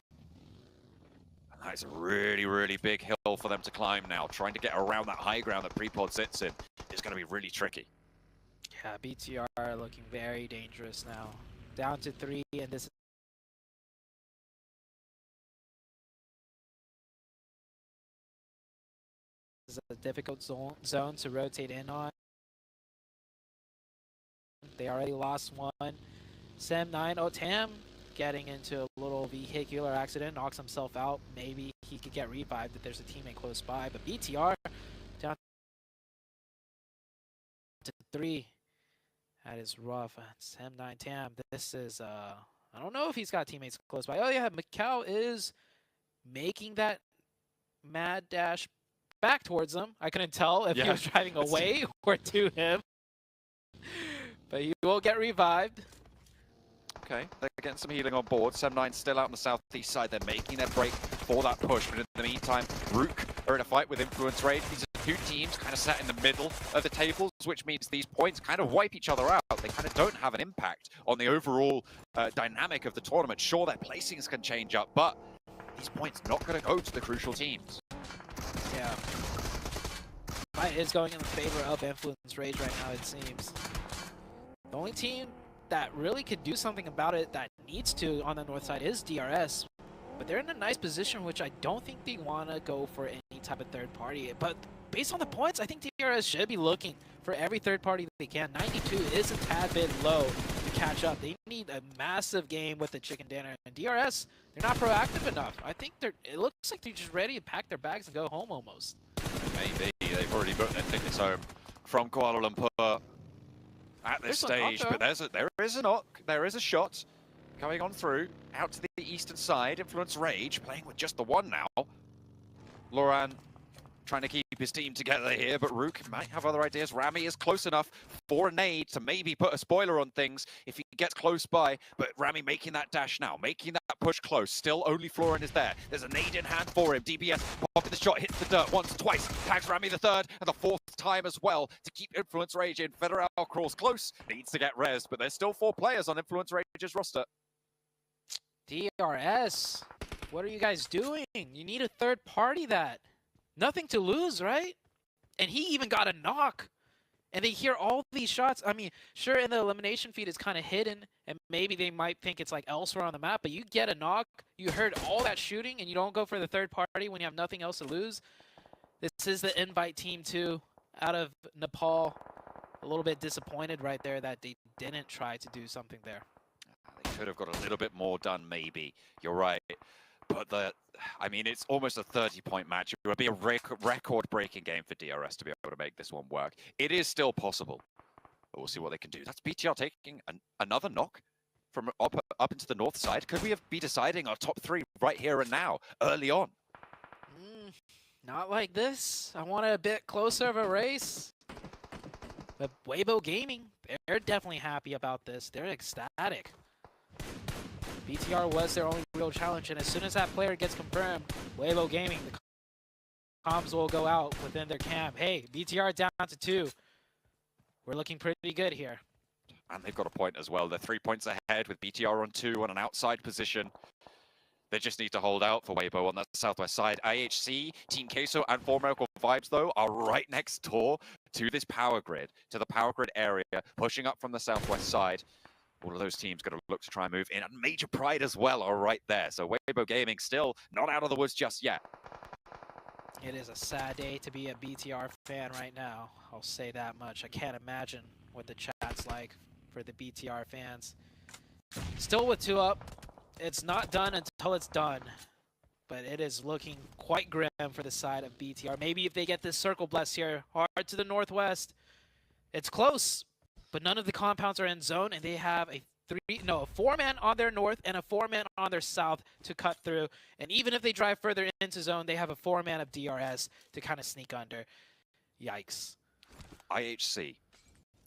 H: And that is a really, really big hill for them to climb now. Trying to get around that high ground that Prepod sits in is going to be really tricky.
I: Yeah, BTR looking very dangerous now. Down to 3, and this is a difficult zone to rotate in on. They already lost 1. Sem9, Otam getting into a little vehicular accident, knocks himself out. Maybe he could get revived if there's a teammate close by, but BTR down to 3. That is rough. Sem9 Tam, this is, I don't know if he's got teammates close by. Oh yeah, Macau is making that mad dash back towards him. I couldn't tell if he was driving away or to him. But he will get revived.
H: Okay, they're getting some healing on board. Sem9 still out on the southeast side. They're making their break for that push. But in the meantime, Rook are in a fight with Influence Rage. These are two teams kind of sat in the middle of the tables, which means these points kind of wipe each other out. They kind of don't have an impact on the overall dynamic of the tournament. Sure, their placings can change up, but these points not going to go to the crucial teams.
I: Yeah. Fight is going in the favor of Influence Rage right now, it seems. The only team that really could do something about it that needs to on the north side is DRS. But they're in a nice position, which I don't think they want to go for any type of third party. But based on the points, I think DRS should be looking for every third party they can. 92 is a tad bit low to catch up. They need a massive game with the chicken dinner. And DRS, they're not proactive enough. I think it looks like they're just ready to pack their bags and go home almost.
H: Maybe. They've already booked their tickets home from Kuala Lumpur at this stage. But there is a knock. There is a shot going on through, out to the eastern side. Influence Rage playing with just the one now. Loran trying to keep his team together here, but Rook might have other ideas. Rami is close enough for a nade to maybe put a spoiler on things if he gets close by, but Rami making that dash now, making that push close. Still only Florin is there. There's a nade in hand for him. DBS popping the shot, hits the dirt once, twice, tags Rami the third, and the fourth time as well to keep Influence Rage in. Federal crawls close, needs to get res, but there's still 4 players on Influence Rage's roster.
I: DRS, what are you guys doing? You need a third party that. Nothing to lose, right? And he even got a knock. And they hear all these shots. I mean, sure, in the elimination feed, it's kind of hidden. And maybe they might think it's like elsewhere on the map. But you get a knock. You heard all that shooting. And you don't go for the third party when you have nothing else to lose. This is the invite team, too, out of Nepal. A little bit disappointed right there that they didn't try to do something there.
H: They could have got a little bit more done, maybe. You're right. But I mean, it's almost a 30-point match. It would be a record-breaking game for DRS to be able to make this one work. It is still possible, but we'll see what they can do. That's BTR taking another knock from up into the north side. Could we be deciding our top 3 right here and now, early on?
I: Not like this. I want it a bit closer of a race. But Weibo Gaming, they're definitely happy about this. They're ecstatic. BTR was their only real challenge, and as soon as that player gets confirmed, Weibo Gaming, the comms will go out within their camp. Hey, BTR down to 2. We're looking pretty good here.
H: And they've got a point as well. They're 3 points ahead with BTR on 2 on an outside position. They just need to hold out for Weibo on that southwest side. IHC, Team Queso, and Formerical Vibes, though, are right next door to this power grid, to the power grid area, pushing up from the southwest side. All of those teams got to look to try and move in. And Major Pride as well are right there. So Weibo Gaming still not out of the woods just yet.
I: It is a sad day to be a BTR fan right now. I'll say that much. I can't imagine what the chat's like for the BTR fans. Still with 2 up. It's not done until it's done. But it is looking quite grim for the side of BTR. Maybe if they get this circle blast here, hard to the northwest. It's close. But none of the compounds are in zone, and they have a 4-man on their north and a 4-man on their south to cut through. And even if they drive further into zone, they have a 4-man of DRS to kind of sneak under. Yikes.
H: IHC,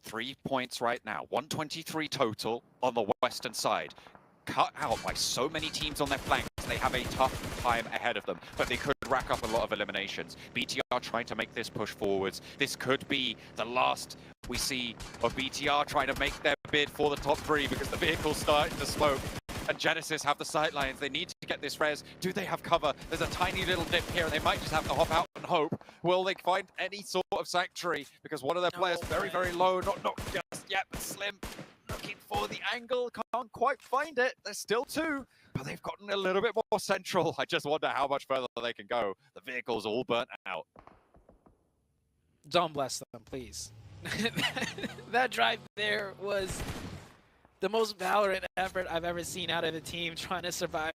H: 3 points right now. 123 total on the western side. Cut out by so many teams on their flanks. They have a tough time ahead of them, but they could rack up a lot of eliminations. BTR trying to make this push forwards. This could be the last we see of BTR trying to make their bid for the top 3 because the vehicle's starting to smoke. And Genesis have the sidelines. They need to get this res. Do they have cover? There's a tiny little dip here, and they might just have to hop out and hope. Will they find any sort of sanctuary? Because one of their players very, very low. Not just yet, but Slim looking for the angle. Can't quite find it. There's still 2, but they've gotten a little bit more central. I just wonder how much further they can go. The vehicle's all burnt out.
I: Don't bless them, please. That drive there was the most valorant effort I've ever seen out of the team trying to survive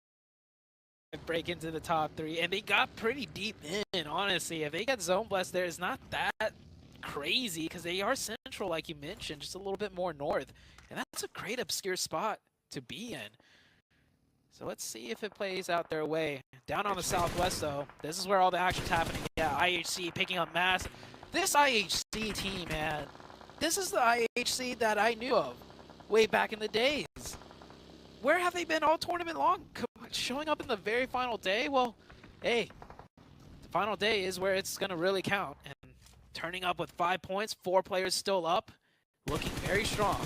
I: and break into the top 3. And they got pretty deep in, honestly. If they get zone blessed there, it's not that crazy because they are central, like you mentioned, just a little bit more north. And that's a great obscure spot to be in. So let's see if it plays out their way. Down on the southwest, though, this is where all the action's happening. Yeah, IHC picking up mass. This IHC team, man, this is the IHC that I knew of way back in the days. Where have they been all tournament long? Showing up in the very final day? Well, hey, the final day is where it's going to really count. And turning up with 5 points, 4 players still up, looking very strong.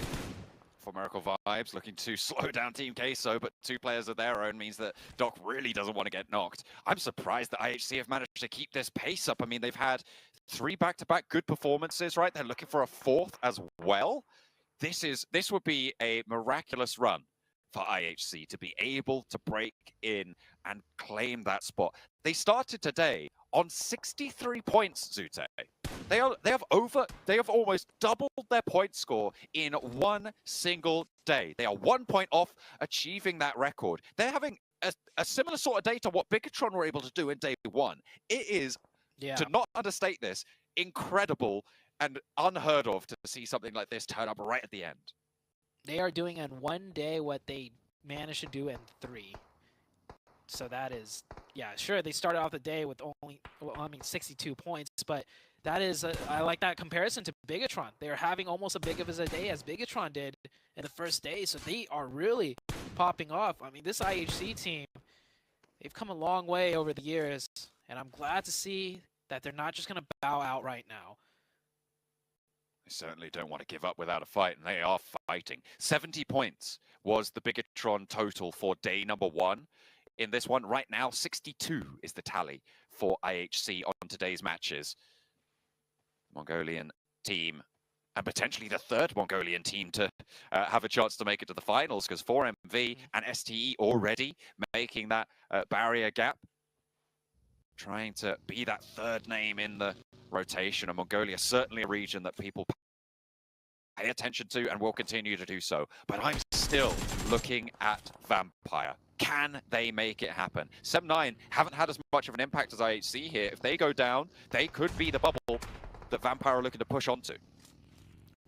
H: For Miracle Vibes, looking to slow down Team Queso, but 2 players of their own means that Doc really doesn't want to get knocked. I'm surprised that IHC have managed to keep this pace up. I mean, they've had 3 back-to-back good performances, right? They're looking for a 4th as well. This would be a miraculous run for IHC to be able to break in and claim that spot. They started today on 63 points, Zute. They have almost doubled their point score in one single day. They are 1 point off achieving that record. They're having a similar sort of day to what Bigatron were able to do in day 1. It is, to not understate this, incredible and unheard of to see something like this turn up right at the end.
I: They are doing in 1 day what they managed to do in 3. So that is, yeah, sure, they started off the day with only, 62 points, but that is, I like that comparison to Bigatron. They're having almost as big of a day as Bigatron did in the first day, so they are really popping off. I mean, this IHC team, they've come a long way over the years, and I'm glad to see that they're not just going to bow out right now.
H: They certainly don't want to give up without a fight, and they are fighting. 70 points was the Bigatron total for day number 1. In this one, right now, 62 is the tally for IHC on today's matches. Mongolian team, and potentially the 3rd Mongolian team to have a chance to make it to the finals, because 4MV and STE already making that barrier gap, trying to be that 3rd name in the rotation. And Mongolia certainly a region that people pay attention to and will continue to do so. But I'm still looking at Vampire. Can they make it happen? Sem9 haven't had as much of an impact as IHC here. If they go down, they could be the bubble that Vampire are looking to push onto.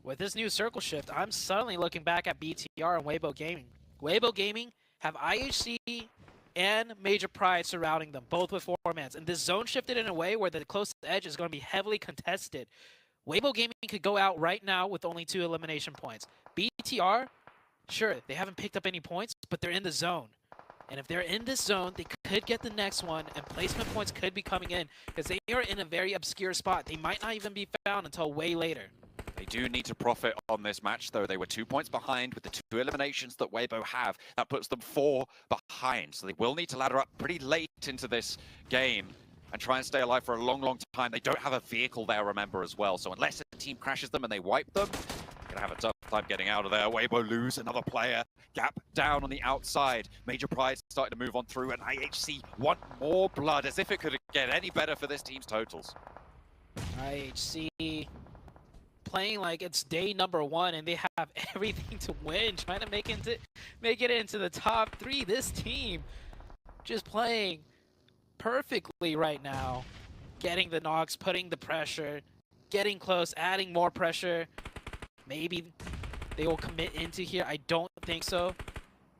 I: With this new circle shift, I'm suddenly looking back at BTR and Weibo Gaming. Weibo Gaming have IHC and Major Pride surrounding them, both with formats. And this zone shifted in a way where the closest edge is going to be heavily contested. Weibo Gaming could go out right now with only 2 elimination points. BTR, sure, they haven't picked up any points, but they're in the zone. And if they're in this zone, they could get the next one, and placement points could be coming in, because they are in a very obscure spot. They might not even be found until way later.
H: They do need to profit on this match, though. They were 2 points behind with the 2 eliminations that Weibo have. That puts them 4 behind, so they will need to ladder up pretty late into this game and try and stay alive for a long, long time. They don't have a vehicle there, remember, as well, so unless a team crashes them and they wipe them, they're gonna have a tough time getting out of there. Weibo lose another player. Gap down on the outside. Major Pride starting to move on through, and IHC want more blood, as if it could get any better for this team's totals.
I: IHC playing like it's day number 1, and they have everything to win, trying to make it into the top 3. This team just playing perfectly right now, getting the knocks, putting the pressure, getting close, adding more pressure. Maybe they will commit into here. I don't think so.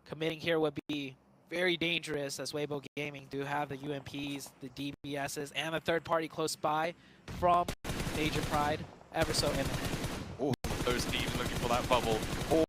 I: Committing here would be very dangerous, as Weibo Gaming do have the UMPs, the DBSs, and a 3rd party close by from Major Pride, ever so imminent.
H: Oh, those teams looking for that bubble.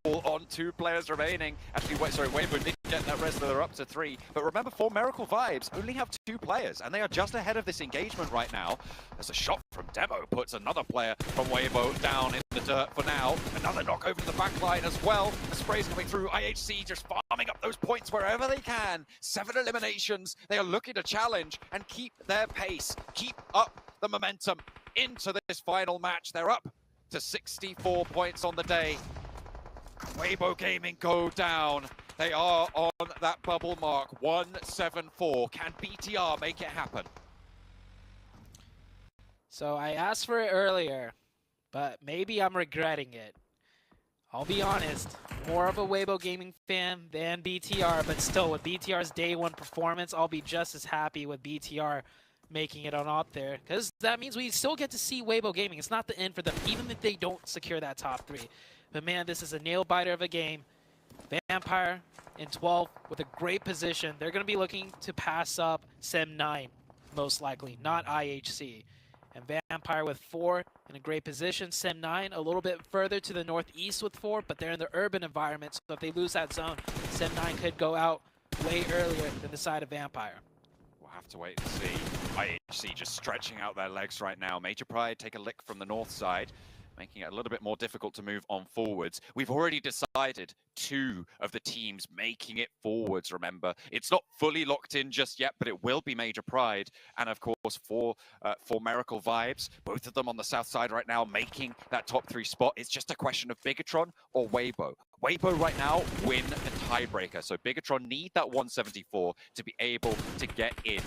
H: All on 2 players remaining. Actually, Weibo did get that rest, so they're up to 3. But remember, for Miracle Vibes only have 2 players, and they are just ahead of this engagement right now. As a shot from Demo puts another player from Weibo down in the dirt for now. Another knock over to the back line as well. The spray's coming through. IHC just farming up those points wherever they can. 7 eliminations. They are looking to challenge and keep their pace. Keep up the momentum into this final match. They're up to 64 points on the day. Weibo Gaming go down. They are on that bubble mark, 174. Can BTR make it happen?
I: So I asked for it earlier, but maybe I'm regretting it. I'll be honest, more of a Weibo Gaming fan than BTR, but still, with BTR's day 1 performance, I'll be just as happy with BTR making it on up there, because that means we still get to see Weibo Gaming. It's not the end for them, even if they don't secure that top 3. But man, this is a nail-biter of a game. Vampire in 12 with a great position. They're going to be looking to pass up Sem9, most likely, not IHC. And Vampire with 4 in a great position. Sem9 a little bit further to the northeast with 4, but they're in the urban environment, so if they lose that zone, Sem9 could go out way earlier than the side of Vampire.
H: have to wait and see. IHC just stretching out their legs right now. Major Pride take a lick from the north side, making it a little bit more difficult to move on forwards. We've already decided 2 of the teams making it forwards, remember. It's not fully locked in just yet, but it will be Major Pride. And of course, for Miracle Vibes, both of them on the south side right now, making that top 3 spot. It's just a question of Bigatron or Weibo. Weibo right now win the tiebreaker. So Bigatron need that 174 to be able to get in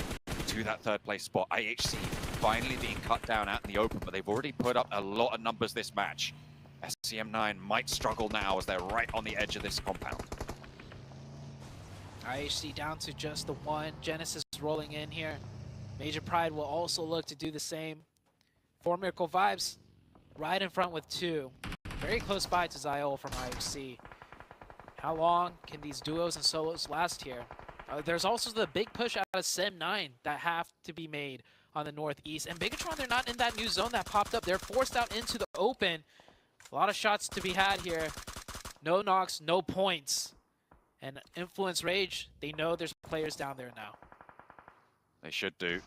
H: to that 3rd place spot. IHC finally being cut down out in the open, but they've already put up a lot of numbers this match. SCM9 might struggle now as they're right on the edge of this compound.
I: IHC down to just the 1. Genesis rolling in here. Major Pride will also look to do the same. 4 Miracle Vibes right in front with 2. Very close by to Ziol from IHC. How long can these duos and solos last here? There's also the big push out of SEM9 that have to be made on the northeast. And Bigatron, they're not in that new zone that popped up. They're forced out into the open. A lot of shots to be had here. No knocks, no points. And Influence Rage, they know there's players down there now.
H: They should do.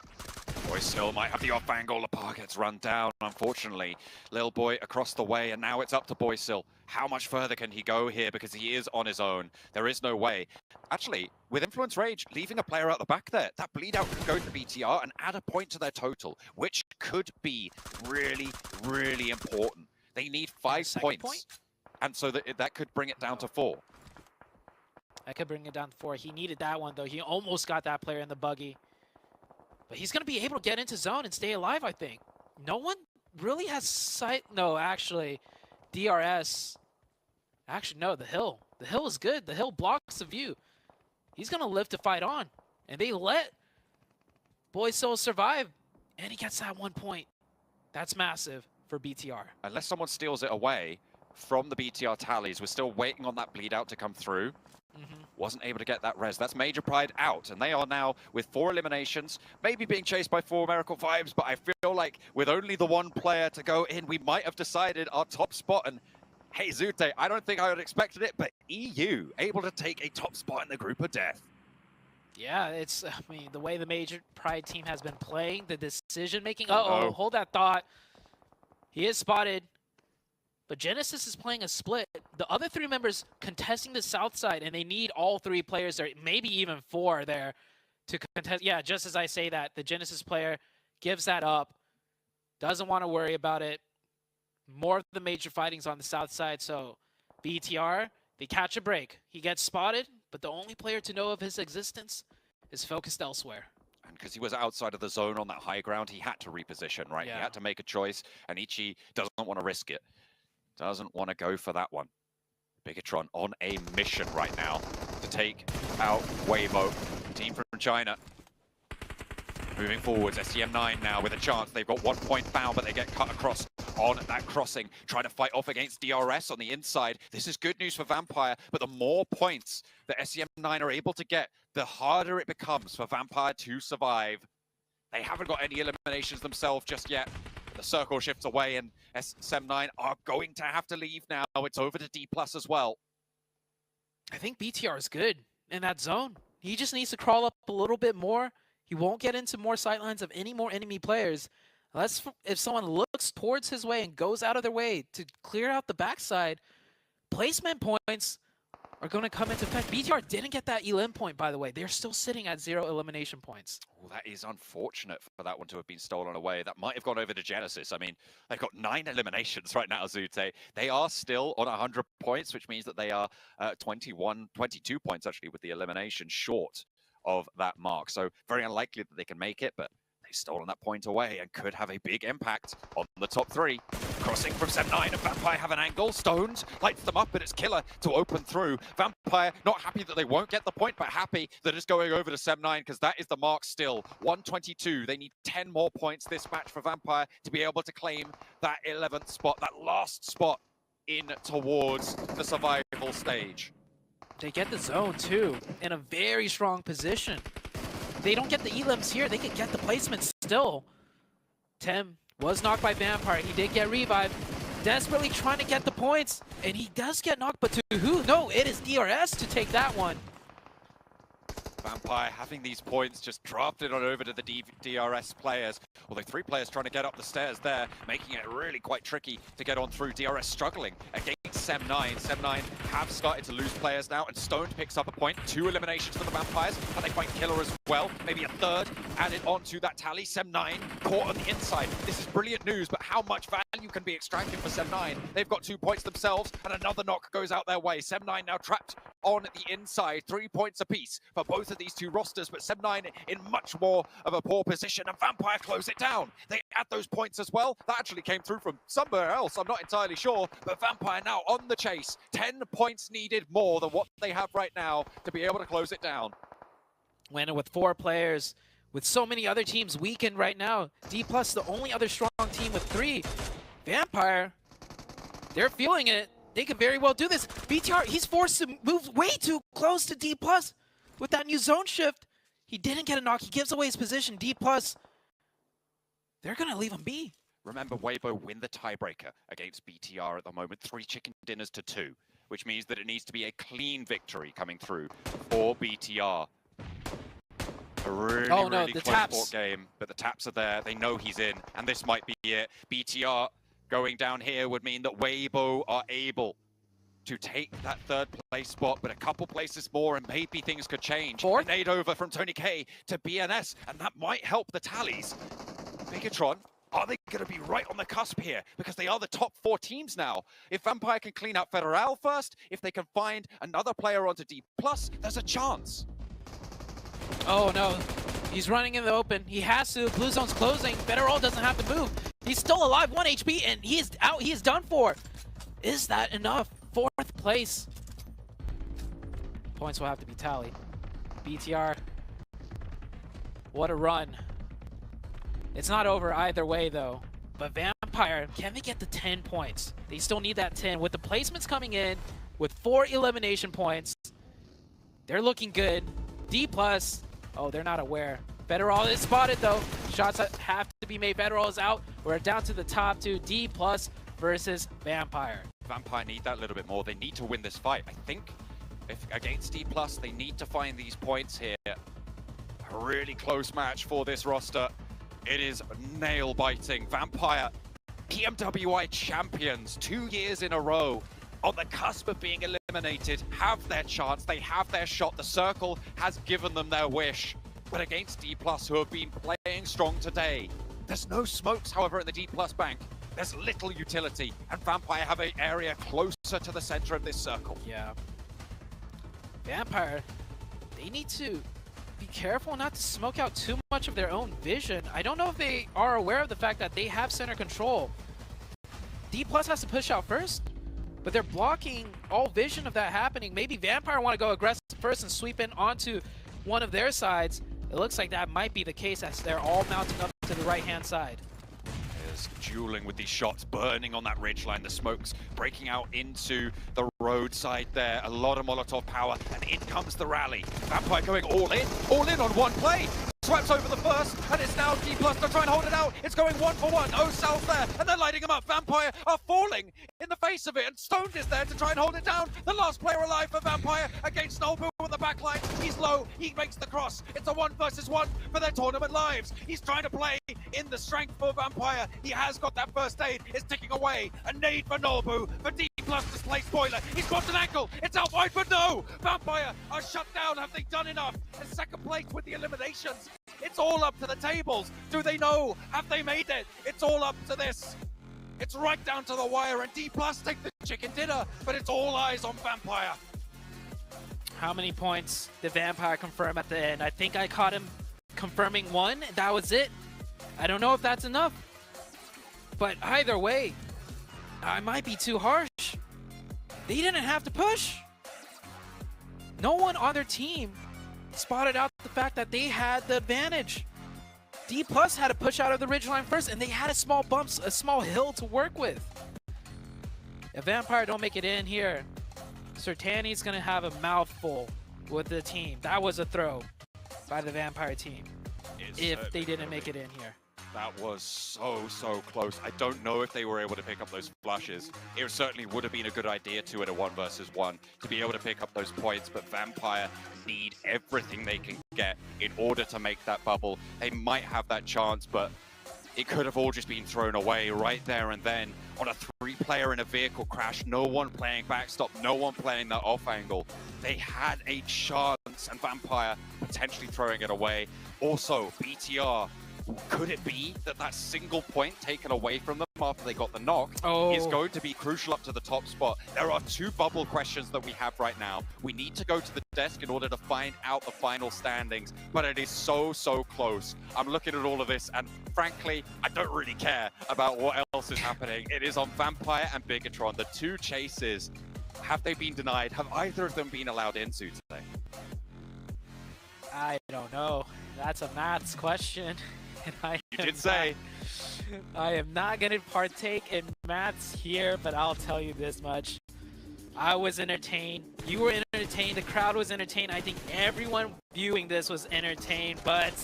H: Boy still might have the off angle. Lepar gets run down, unfortunately. Lil Boy across the way, and now it's up to Boysil. How much further can he go here? Because he is on his own. There is no way. Actually, with Influence Rage, leaving a player out the back there, that bleed out could go to BTR and add a point to their total, which could be really, really important. They need 5 points. And so that could bring it down to 4.
I: That could bring it down to 4. He needed that one, though. He almost got that player in the buggy. But he's going to be able to get into zone and stay alive, I think. No one really has sight. No, actually, DRS. Actually, no, the hill. The hill is good. The hill blocks the view. He's going to live to fight on. And they let Boysil survive. And he gets that 1 point. That's massive for BTR.
H: Unless someone steals it away from the BTR tallies, we're still waiting on that bleed out to come through. Wasn't able to get that res. That's Major Pride out, and they are now with 4 eliminations, maybe being chased by 4 Miracle Vibes, but I feel like with only the 1 player to go in, we might have decided our top spot. And hey, Zute, I don't think I would have expected it, but EU able to take a top spot in the group of death.
I: Yeah, it's, I mean, the way the Major Pride team has been playing, the decision making. Uh-oh, hold that thought. He is spotted. But Genesis is playing a split. The other 3 members contesting the south side, and they need all 3 players there, maybe even 4 there to contest. Yeah, just as I say that, the Genesis player gives that up, doesn't want to worry about it. More of the major fightings on the south side, so BTR, they catch a break. He gets spotted, but the only player to know of his existence is focused elsewhere.
H: And because he was outside of the zone on that high ground, he had to reposition, right? Yeah. He had to make a choice, and Ichi doesn't want to risk it. Doesn't want to go for that one. Bigatron on a mission right now to take out Weibo, team from China. Moving forwards, SCM9 now with a chance. They've got 1 point found, but they get cut across on that crossing, trying to fight off against DRS on the inside. This is good news for Vampire, but the more points that SCM9 are able to get, the harder it becomes for Vampire to survive. They haven't got any eliminations themselves just yet. The circle shifts away, and SCM9 are going to have to leave now. It's over to D+ as well.
I: I think BTR is good in that zone. He just needs to crawl up a little bit more. He won't get into more sightlines of any more enemy players. Unless if someone looks towards his way and goes out of their way to clear out the backside, placement points are going to come into effect. BTR didn't get that elim point, by the way. They're still sitting at 0 elimination points.
H: Oh, that is unfortunate for that one to have been stolen away. That might have gone over to Genesis. I mean, they've got 9 eliminations right now, Zute. They are still on 100 points, which means that they are 22 points, actually, with the elimination short of that mark. So very unlikely that they can make it, but they've stolen that point away and could have a big impact on the top 3. Crossing from SEM9, and Vampire have an angle. Stoned lights them up, but it's Killer to open through. Vampire not happy that they won't get the point, but happy that it's going over to SEM9 because that is the mark still. 122. They need 10 more points this match for Vampire to be able to claim that 11th spot, that last spot in towards the survival stage.
I: They get the zone too in a very strong position. They don't get the elims here. They could get the placement still. Tem was knocked by Vampire. He did get revived. Desperately trying to get the points. And he does get knocked, but to who? No, it is DRS to take that one.
H: Vampire having these points just drafted on over to the DRS players. Although 3 players trying to get up the stairs there, making it really quite tricky to get on through. DRS struggling against Sem9. Sem9 have started to lose players now, and Stoned picks up a point. 2 eliminations for the Vampires, and they find Killer as well. Maybe a 3rd added onto that tally. Sem9 caught on the inside. This is brilliant news, but how much value can be extracted for Sem9? They've got 2 points themselves, and another knock goes out their way. Sem9 now trapped on the inside. 3 points apiece for both of these 2 rosters, but Sem9 in much more of a poor position, and Vampire close it down. They add those points as well. That actually came through from somewhere else, I'm not entirely sure, but Vampire now on the chase. 10 points needed more than what they have right now to be able to close it down.
I: When with 4 players, with so many other teams weakened right now, D+ the only other strong team with 3. Vampire, they're feeling it. They could very well do this. BTR, he's forced to move way too close to D+. With that new zone shift, he didn't get a knock. He gives away his position. D+, they're going to leave him be.
H: Remember, Weibo win the tiebreaker against BTR at the moment. 3 chicken dinners to 2, which means that it needs to be a clean victory coming through for BTR. A really close sport game, but the taps are there. They know he's in, and this might be it. BTR going down here would mean that Weibo are able to take that 3rd place spot, but a couple places more and maybe things could change.
I: 4th?
H: Nade over from Tony K to BNS, and that might help the tallies. Megatron, are they going to be right on the cusp here? Because they are the top 4 teams now. If Vampire can clean out Federal first, if they can find another player onto D+, there's a chance.
I: Oh no, he's running in the open. He has to. Blue zone's closing. Federal doesn't have to move. He's still alive, 1 HP, and he is out. He is done for. Is that enough? 4th place. Points will have to be tallied. BTR, what a run. It's not over either way though. But Vampire, can they get the 10 points? They still need that 10. With the placements coming in, with 4 elimination points, they're looking good. D+, oh, they're not aware. Federal is spotted though. Shots have to be made. Federal is out. We're down to the top 2. D+ versus Vampire.
H: Vampire need that little bit more. They need to win this fight. I think if against D+, they need to find these points here. A really close match for this roster. It is nail-biting. Vampire, PMWI champions, 2 years in a row. On the cusp of being eliminated, have their chance, they have their shot. The circle has given them their wish. But against D+, who have been playing strong today, there's no smokes, however, in the D+ bank. There's little utility, and Vampire have an area closer to the center of this circle.
I: Yeah. Vampire, they need to be careful not to smoke out too much of their own vision. I don't know if they are aware of the fact that they have center control. D+ has to push out first, but they're blocking all vision of that happening. Maybe Vampire want to go aggressive first and sweep in onto one of their sides. It looks like that might be the case as they're all mounting up to the right-hand side.
H: There's dueling with these shots, burning on that ridgeline. The smokes breaking out into the roadside there. A lot of Molotov power, and in comes the rally. Vampire going all in on one play. Swipes over the first, and it's now D+ to try and hold it out. It's going 1 for 1. Oh, South there, and they're lighting him up. Vampire are falling in the face of it, and Stoned is there to try and hold it down. The last player alive for Vampire against Nobu on the back line. He's low, he makes the cross. It's a 1 versus 1 for their tournament lives. He's trying to play in the strength for Vampire. He has got that first aid. It's ticking away. A nade for Nobu, for D+ display spoiler. He's got an ankle. It's out wide, but no! Vampire are shut down. Have they done enough? And second place with the eliminations. It's all up to the tables. Do they know? Have they made it? It's all up to this. It's right down to the wire, and D+ take the chicken dinner, but it's all eyes on Vampire.
I: How many points did Vampire confirm at the end? I think I caught him confirming 1. That was it. I don't know if that's enough. But either way, I might be too harsh. They didn't have to push. No one on their team spotted out the fact that they had the advantage. D+ had to push out of the ridgeline first, and they had a small bumps, a small hill to work with. If Vampire don't make it in here, Sertani's gonna have a mouthful with the team. That was a throw by the Vampire team if they didn't make it in here.
H: That was so close. I don't know if they were able to pick up those flushes. It certainly would have been a good idea to, in a 1 versus 1, to be able to pick up those points, but Vampire need everything they can get in order to make that bubble. They might have that chance, but it could have all just been thrown away right there and then on a 3-player in a vehicle crash, no one playing backstop, no one playing that off angle. They had a chance, and Vampire potentially throwing it away. Also, BTR, could it be that that single point taken away from them after they got the knock is going to be crucial up to the top spot? There are 2 bubble questions that we have right now. We need to go to the desk in order to find out the final standings, but it is so close. I'm looking at all of this, and frankly, I don't really care about what else is happening. It is on Vampire and Bigatron, the 2 chases. Have they been denied? Have either of them been allowed into today?
I: I don't know. That's a maths question. And
H: You did say.
I: I am not going to partake in maths here, but I'll tell you this much. I was entertained. You were entertained. The crowd was entertained. I think everyone viewing this was entertained, but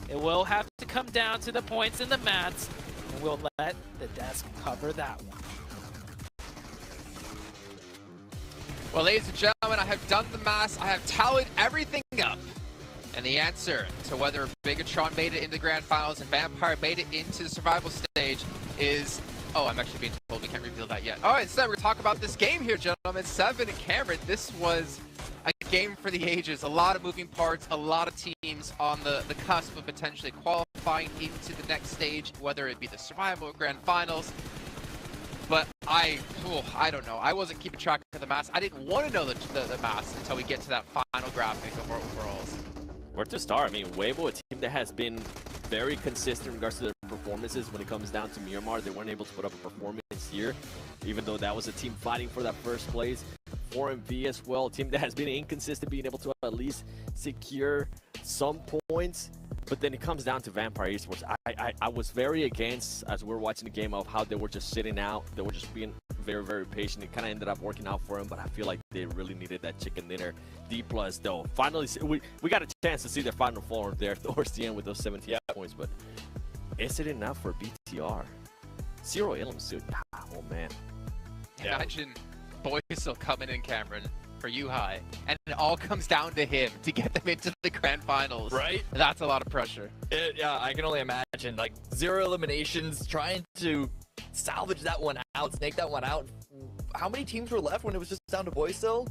I: it will have to come down to the points in the maths, and we'll let the desk cover that one.
E: Well, ladies and gentlemen, I have done the math. I have tallied everything up. And the answer to whether Bigatron made it into the Grand Finals and Vampire made it into the survival stage is... Oh, I'm actually being told we can't reveal that yet. All right, so we're going to talk about this game here, gentlemen. Seven and Cameron, this was a game for the ages. A lot of moving parts, a lot of teams on the cusp of potentially qualifying into the next stage, whether it be the survival or Grand Finals. But I don't know. I wasn't keeping track of the maths. I didn't want to know the maths until we get to that final graphic of our overalls.
F: Where to start? I mean, Weibo, a team that has been very consistent in regards to their performances when it comes down to Myanmar. They weren't able to put up a performance here, even though that was a team fighting for that first place. 4MV as well, a team that has been inconsistent, being able to at least secure some points. But then it comes down to Vampire Esports. I was very against, as we were watching the game, of how they were just sitting out. They were just being very patient. It kind of ended up working out for them, but I feel like they really needed that chicken dinner. D+, though. Finally, we got a chance to see their final form there towards the end with those 17 points, but is it enough for BTR? 0 elements, too. Oh, man.
E: Imagine Boysil coming in, Cameron, for U-High, and it all comes down to him to get them into the Grand Finals.
G: Right?
E: That's a lot of pressure.
G: Yeah, I can only imagine. Like, 0 eliminations, trying to salvage that one out, snake that one out. How many teams were left when it was just down to Boysil?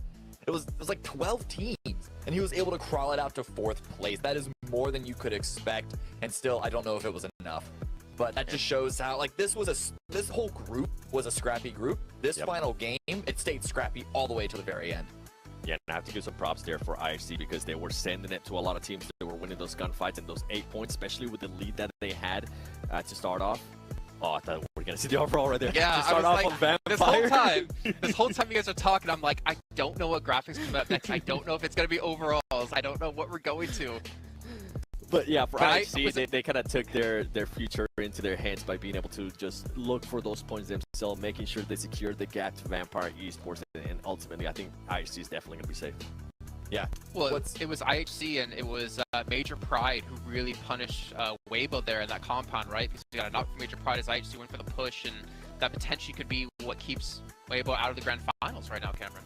G: It was like 12 teams, and he was able to crawl it out to 4th place. That is more than you could expect, and still, I don't know if it was enough. But that just shows how, like, this whole group was a scrappy group. This final game, it stayed scrappy all the way to the very end.
F: Yeah, and I have to give some props there for IHC because they were sending it to a lot of teams that were winning those gunfights and those 8 points, especially with the lead that they had to start off. Oh, I thought we were going to see the overall right there.
E: Yeah,
F: I was like,
E: this whole time you guys are talking, I'm like, I don't know what graphics come up next. I don't know if it's going to be overalls. I don't know what we're going to.
F: But yeah, for IHC, they kind of took their future into their hands by being able to just look for those points themselves, making sure they secure the gap to Vampire Esports, and ultimately, I think IHC is definitely going to be safe.
G: Yeah.
E: Well, it was IHC and it was Major Pride who really punished Weibo there in that compound, right? Because we got a knock from Major Pride as IHC went for the push, and that potentially could be what keeps Weibo out of the Grand Finals right now, Cameron.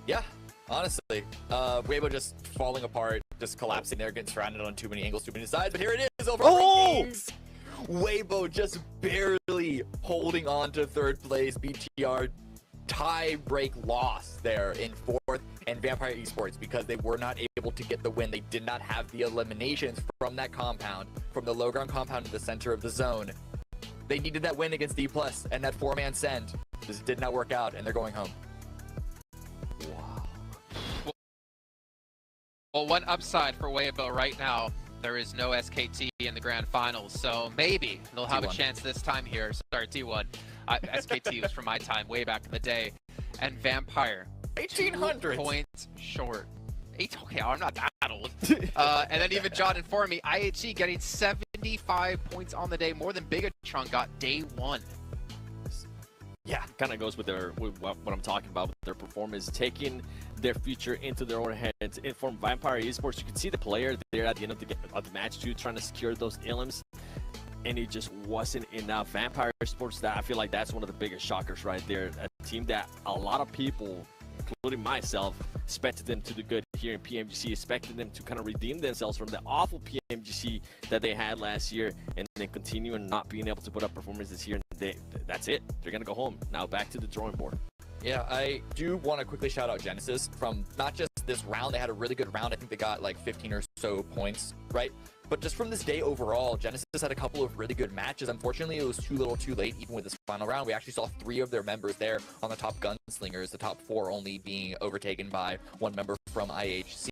G: Yeah, honestly. Weibo just falling apart, just collapsing there, getting surrounded on too many angles, too many sides, but here it is, over rankings. Weibo just barely holding on to 3rd place. BTR tie-break loss there in 4th, and Vampire Esports, because they were not able to get the win. They did not have the eliminations from that compound, from the low ground compound to the center of the zone. They needed that win against D+, and that 4-man send. This did not work out, and they're going home.
F: Wow.
E: Well, one upside for Weibo right now, there is no SKT in the Grand Finals, so maybe they'll have a chance this time here. Sorry, T1. SKT was from my time, way back in the day. And Vampire,
G: 1800
E: points short. Okay, I'm not that old. And then even John informed me, IHC getting 75 points on the day, more than Bigatron got day 1.
F: Yeah, kind of goes with what I'm talking about, with their performance, taking their future into their own hands. And from Vampire Esports, you can see the player there at the end of the match too, trying to secure those elims. and it just wasn't enough. Vampire Sports, that I feel like that's one of the biggest shockers right there. A team that a lot of people, including myself, expected them to do good here in PMGC, expected them to kind of redeem themselves from the awful PMGC that they had last year, and then continue and not being able to put up performances here. That's it. They're going to go home. Now back to the drawing board.
G: Yeah, I do want to quickly shout out Genesis from not just this round. They had a really good round. I think they got like 15 or so points, right? But just from this day overall, Genesis had a couple of really good matches. Unfortunately, it was too little too late, even with this final round. We actually saw 3 of their members there on the top gunslingers, the top 4 only being overtaken by 1 member from IHC.